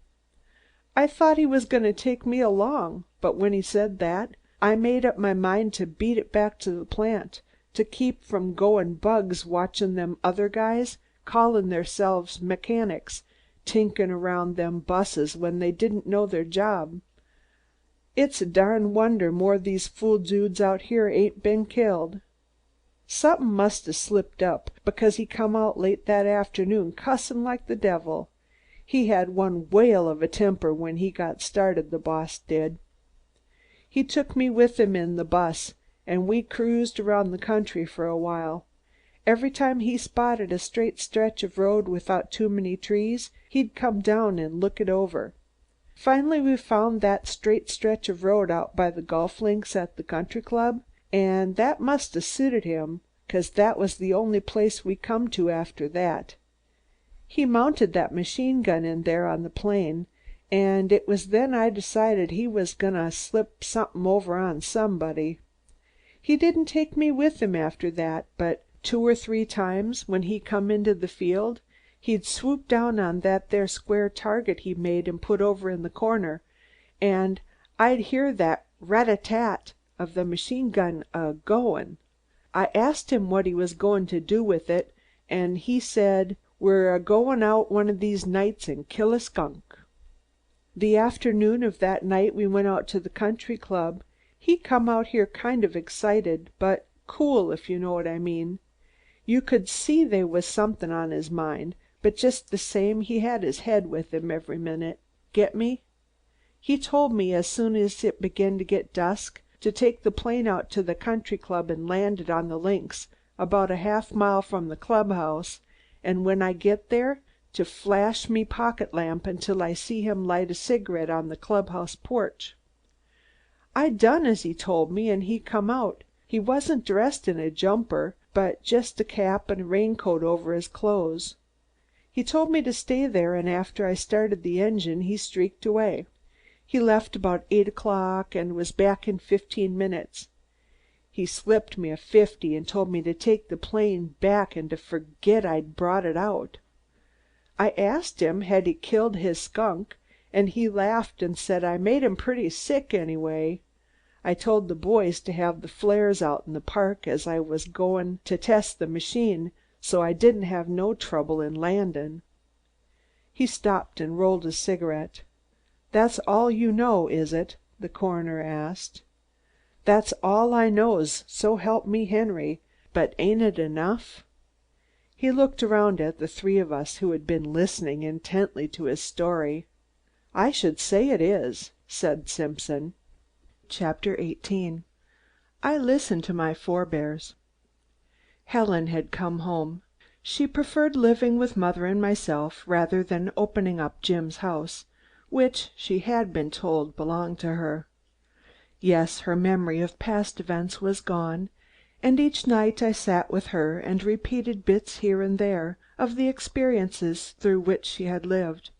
I thought he was going to take me along, but when he said that, I made up my mind to beat it back to the plant, to keep from going bugs watching them other guys, calling theirselves mechanics, tinking around them busses when they didn't know their job. It's a darn wonder more of these fool dudes out here ain't been killed. Something must 'a' slipped up, because he come out late that afternoon cussin' like the devil. He had one whale of a temper when he got started, the boss did. He took me with him in the bus, and we cruised around the country for a while. Every time he spotted a straight stretch of road without too many trees, he'd come down and look it over. Finally we found that straight stretch of road out by the golf links at the country club, and that must 'a' suited him, 'cause that was the only place we come to after that. He mounted that machine gun in there on the plane, and it was then I decided he was gonna slip something over on somebody. He didn't take me with him after that, but 2 or 3 times when he come into the field, he'd swoop down on that there square target he made and put over in the corner, and I'd hear that rat-a-tat of the machine gun a-goin'. I asked him what he was going to do with it, and he said, 'We're a-goin' out one of these nights and kill a skunk.' The afternoon of that night we went out to the country club, he come out here kind of excited, but cool, if you know what I mean. You could see they was something on his mind, but just the same he had his head with him every minute. Get me? He told me as soon as it began to get dusk to take the plane out to the country club and land it on the links about a half-mile from the clubhouse, and when I get there to flash me pocket lamp until I see him light a cigarette on the clubhouse porch. I done as he told me, and he come out. He wasn't dressed in a jumper, but just a cap and a raincoat over his clothes. He told me to stay there, and after I started the engine he streaked away. He left about 8 o'clock and was back in 15 minutes. He slipped me a 50 and told me to take the plane back and to forget I'd brought it out. I asked him had he killed his skunk, and he laughed and said I made him pretty sick anyway. I told the boys to have the flares out in the park as I was goin' to test the machine, so I didn't have no trouble in landin'." He stopped and rolled a cigarette. "That's all you know, is it?" the coroner asked. "That's all I knows, so help me Henry. But ain't it enough?" He looked around at the three of us who had been listening intently to his story. "I should say it is," said Simpson. Chapter 18. I listen to my forebears. Helen had come home. She preferred living with Mother and myself rather than opening up Jim's house, which she had been told belonged to her. Yes, her memory of past events was gone, and each night I sat with her and repeated bits here and there of the experiences through which she had lived.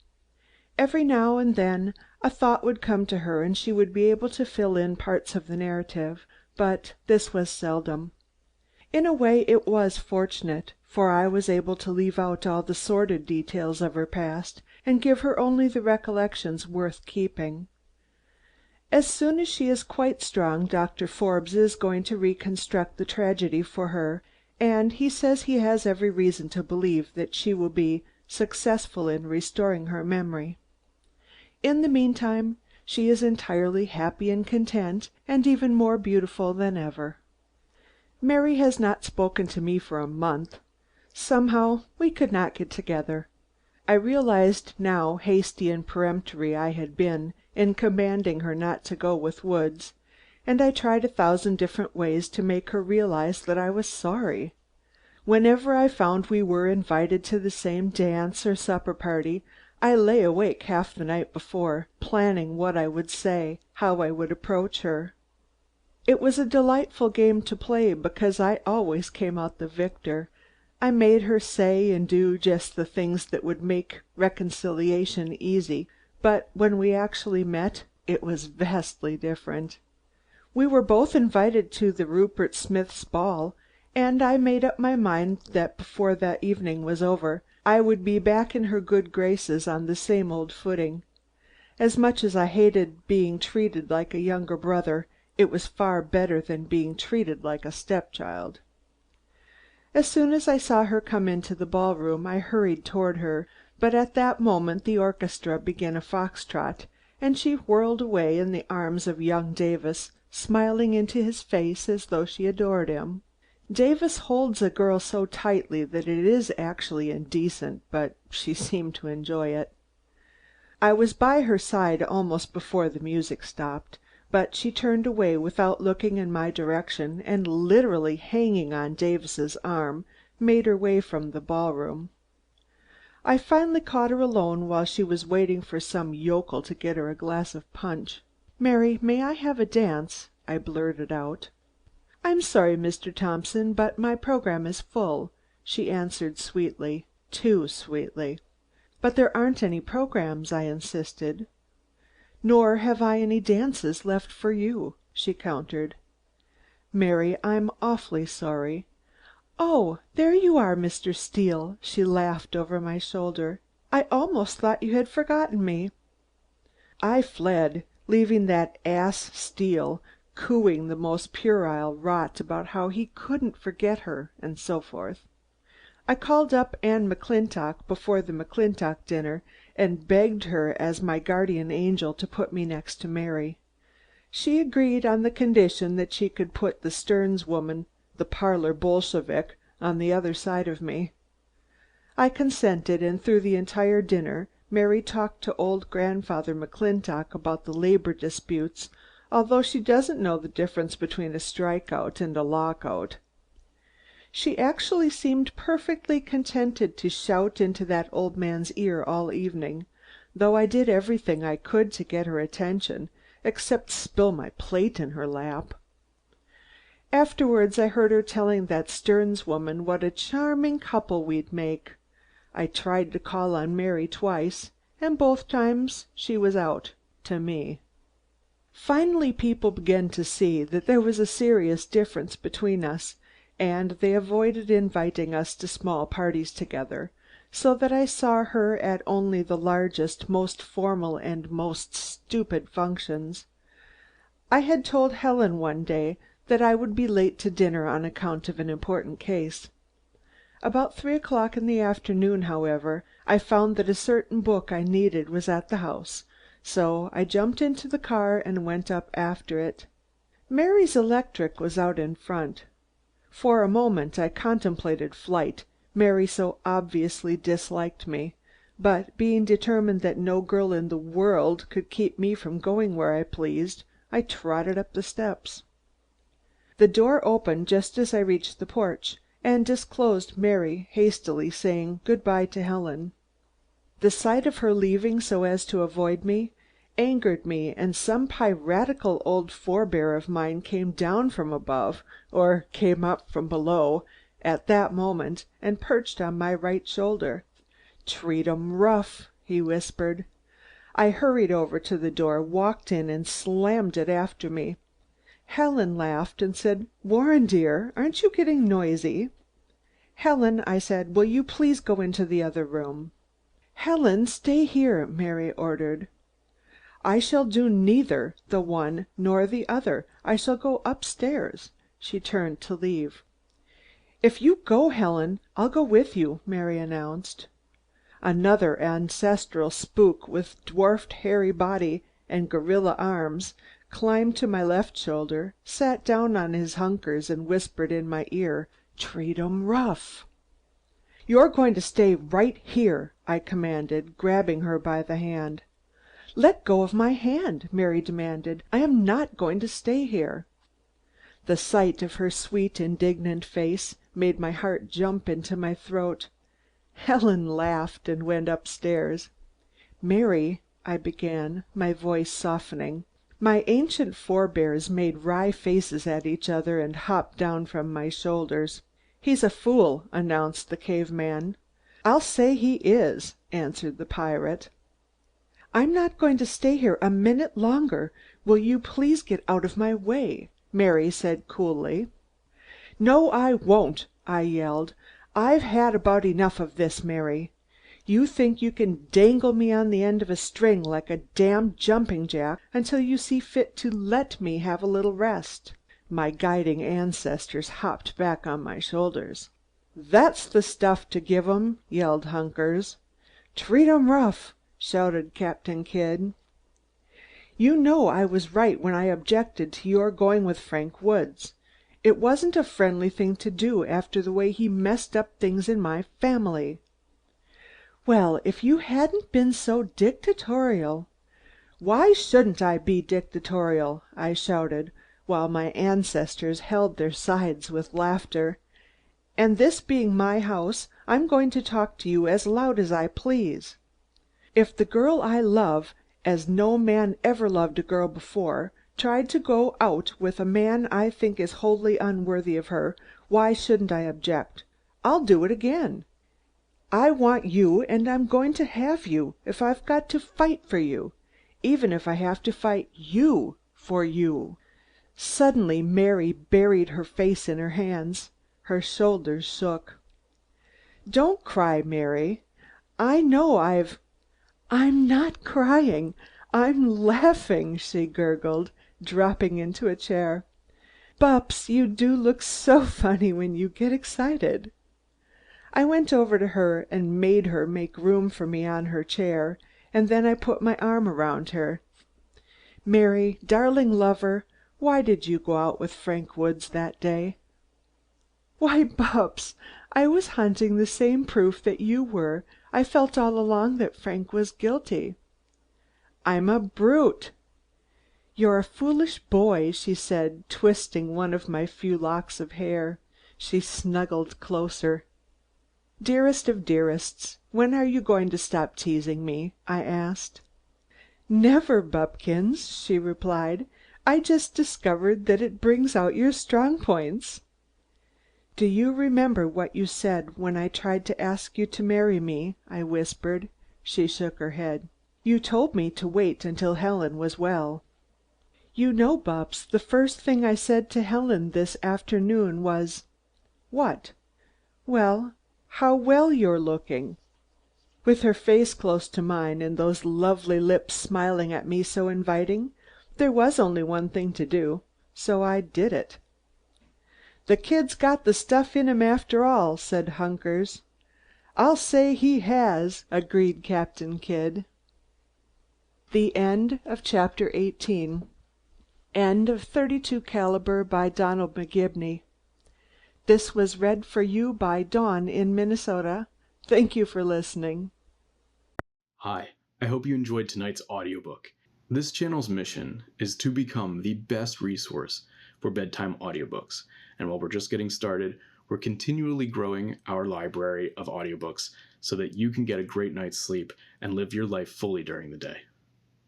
Every now and then a thought would come to her and she would be able to fill in parts of the narrative, but this was seldom. In a way it was fortunate, for I was able to leave out all the sordid details of her past and give her only the recollections worth keeping. As soon as she is quite strong, Dr. Forbes is going to reconstruct the tragedy for her, and he says he has every reason to believe that she will be successful in restoring her memory. In the meantime, she is entirely happy and content, and even more beautiful than ever. Mary has not spoken to me for a month. Somehow we could not get together. I realized now hasty and peremptory I had been in commanding her not to go with Woods, and I tried 1,000 different ways to make her realize that I was sorry. Whenever I found we were invited to the same dance or supper party, I lay awake half the night before, planning what I would say, how I would approach her. It was a delightful game to play because I always came out the victor. I made her say and do just the things that would make reconciliation easy, but when we actually met, it was vastly different. We were both invited to the Rupert Smiths' ball, and I made up my mind that before that evening was over, I would be back in her good graces on the same old footing. As much as I hated being treated like a younger brother, it was far better than being treated like a stepchild. As soon as I saw her come into the ballroom, I hurried toward her, but at that moment the orchestra began a foxtrot, and she whirled away in the arms of young Davis, smiling into his face as though she adored him. Davis holds a girl so tightly that it is actually indecent, but she seemed to enjoy it. I was by her side almost before the music stopped, but she turned away without looking in my direction, and literally hanging on Davis's arm, made her way from the ballroom. I finally caught her alone while she was waiting for some yokel to get her a glass of punch. "Mary, may I have a dance?" I blurted out. "I'm sorry, Mr. Thompson, but my program is full," she answered sweetly, too sweetly. "But there aren't any programs," I insisted. "Nor have I any dances left for you," she countered. "Mary, I'm awfully sorry." "Oh, there you are, Mr. Steele," she laughed over my shoulder. "I almost thought you had forgotten me." I fled, leaving that ass Steele cooing the most puerile rot about how he couldn't forget her, and so forth. I called up Anne McClintock before the McClintock dinner and begged her as my guardian angel to put me next to Mary. She agreed on the condition that she could put the Stearns woman, the parlor Bolshevik, on the other side of me. I consented, and through the entire dinner Mary talked to old Grandfather McClintock about the labor disputes, although she doesn't know the difference between a strikeout and a lockout. She actually seemed perfectly contented to shout into that old man's ear all evening, though I did everything I could to get her attention, except spill my plate in her lap. Afterwards I heard her telling that Stearns woman what a charming couple we'd make. I tried to call on Mary twice, and both times she was out to me. Finally people began to see that there was a serious difference between us, and they avoided inviting us to small parties together, so that I saw her at only the largest, most formal and most stupid functions. I had told Helen one day that I would be late to dinner on account of an important case. About 3 o'clock in the afternoon, however, I found that a certain book I needed was at the house, so I jumped into the car and went up after it. Mary's electric was out in front. For a moment I contemplated flight, Mary so obviously disliked me, but being determined that no girl in the world could keep me from going where I pleased, I trotted up the steps. The door opened just as I reached the porch, and disclosed Mary hastily saying good-bye to Helen. The sight of her leaving so as to avoid me angered me, and some piratical old forebear of mine came down from above, or came up from below, at that moment, and perched on my right shoulder. "Treat 'em rough," he whispered. I hurried over to the door, walked in, and slammed it after me. Helen laughed and said, "Warren, dear, aren't you getting noisy?" "Helen," I said, "will you please go into the other room?" "Helen, stay here," Mary ordered. "I shall do neither the one nor the other. I shall go upstairs." She turned to leave. "If you go, Helen, I'll go with you," Mary announced. Another ancestral spook with dwarfed hairy body and gorilla arms climbed to my left shoulder, sat down on his hunkers, and whispered in my ear, "Treat 'em rough." "You're going to stay right here," I commanded, grabbing her by the hand. "Let go of my hand," Mary demanded. "I am not going to stay here." The sight of her sweet, indignant face made my heart jump into my throat. Helen laughed and went upstairs. "Mary," I began, my voice softening. My ancient forebears made wry faces at each other and hopped down from my shoulders. "He's a fool," announced the cave man. "I'll say he is," answered the pirate. "I'm not going to stay here a minute longer. Will you please get out of my way?" Mary said coolly. "No, I won't," I yelled. "I've had about enough of this, Mary. You think you can dangle me on the end of a string like a damned jumping jack until you see fit to let me have a little rest." My guiding ancestors hopped back on my shoulders. "That's the stuff to give 'em," yelled Hunkers. "Treat 'em rough," shouted Captain Kidd. "You know I was right when I objected to your going with Frank Woods. It wasn't a friendly thing to do after the way he messed up things in my family." "Well, if you hadn't been so dictatorial—" "Why shouldn't I be dictatorial?" I shouted, while my ancestors held their sides with laughter. "And this being my house, I'm going to talk to you as loud as I please. If the girl I love, as no man ever loved a girl before, tried to go out with a man I think is wholly unworthy of her, why shouldn't I object? I'll do it again. I want you, and I'm going to have you, if I've got to fight for you, even if I have to fight you for you." Suddenly Mary buried her face in her hands. Her shoulders shook. "Don't cry, Mary. I know I'm not crying. I'm laughing," she gurgled, dropping into a chair. "Bupps, you do look so funny when you get excited." I went over to her and made her make room for me on her chair, and then I put my arm around her. "Mary, darling lover, why did you go out with Frank Woods that day?" "Why, Bupps, I was hunting the same proof that you were. I felt all along that Frank was guilty." "I'm a brute." "You're a foolish boy," she said, twisting one of my few locks of hair. She snuggled closer. "Dearest of dearests, when are you going to stop teasing me?" I asked. "Never, Bupkins," she replied. "I just discovered that it brings out your strong points." "Do you remember what you said when I tried to ask you to marry me?" I whispered. She shook her head. "You told me to wait until Helen was well." You know, Bupps, the first thing I said to Helen this afternoon was—" "What?" "Well, how well you're looking." With her face close to mine, and those lovely lips smiling at me so inviting, there was only one thing to do, so I did it. "The kid's got the stuff in him after all," said Hunkers. "I'll say he has," agreed Captain Kidd. The end of chapter 18. End of 32 caliber by Donald McGibeny. This was read for you by Dawn in Minnesota. Thank you for listening. Hi, I hope you enjoyed tonight's audiobook. This channel's mission is to become the best resource for bedtime audiobooks, and while we're just getting started, we're continually growing our library of audiobooks so that you can get a great night's sleep and live your life fully during the day.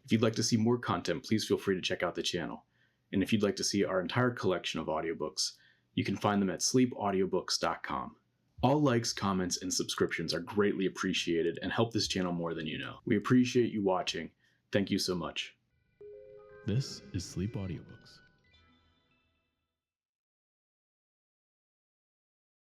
If you'd like to see more content, please feel free to check out the channel. And if you'd like to see our entire collection of audiobooks, you can find them at sleepaudiobooks.com. All likes, comments, and subscriptions are greatly appreciated and help this channel more than you know. We appreciate you watching. Thank you so much. This is Sleep Audiobooks.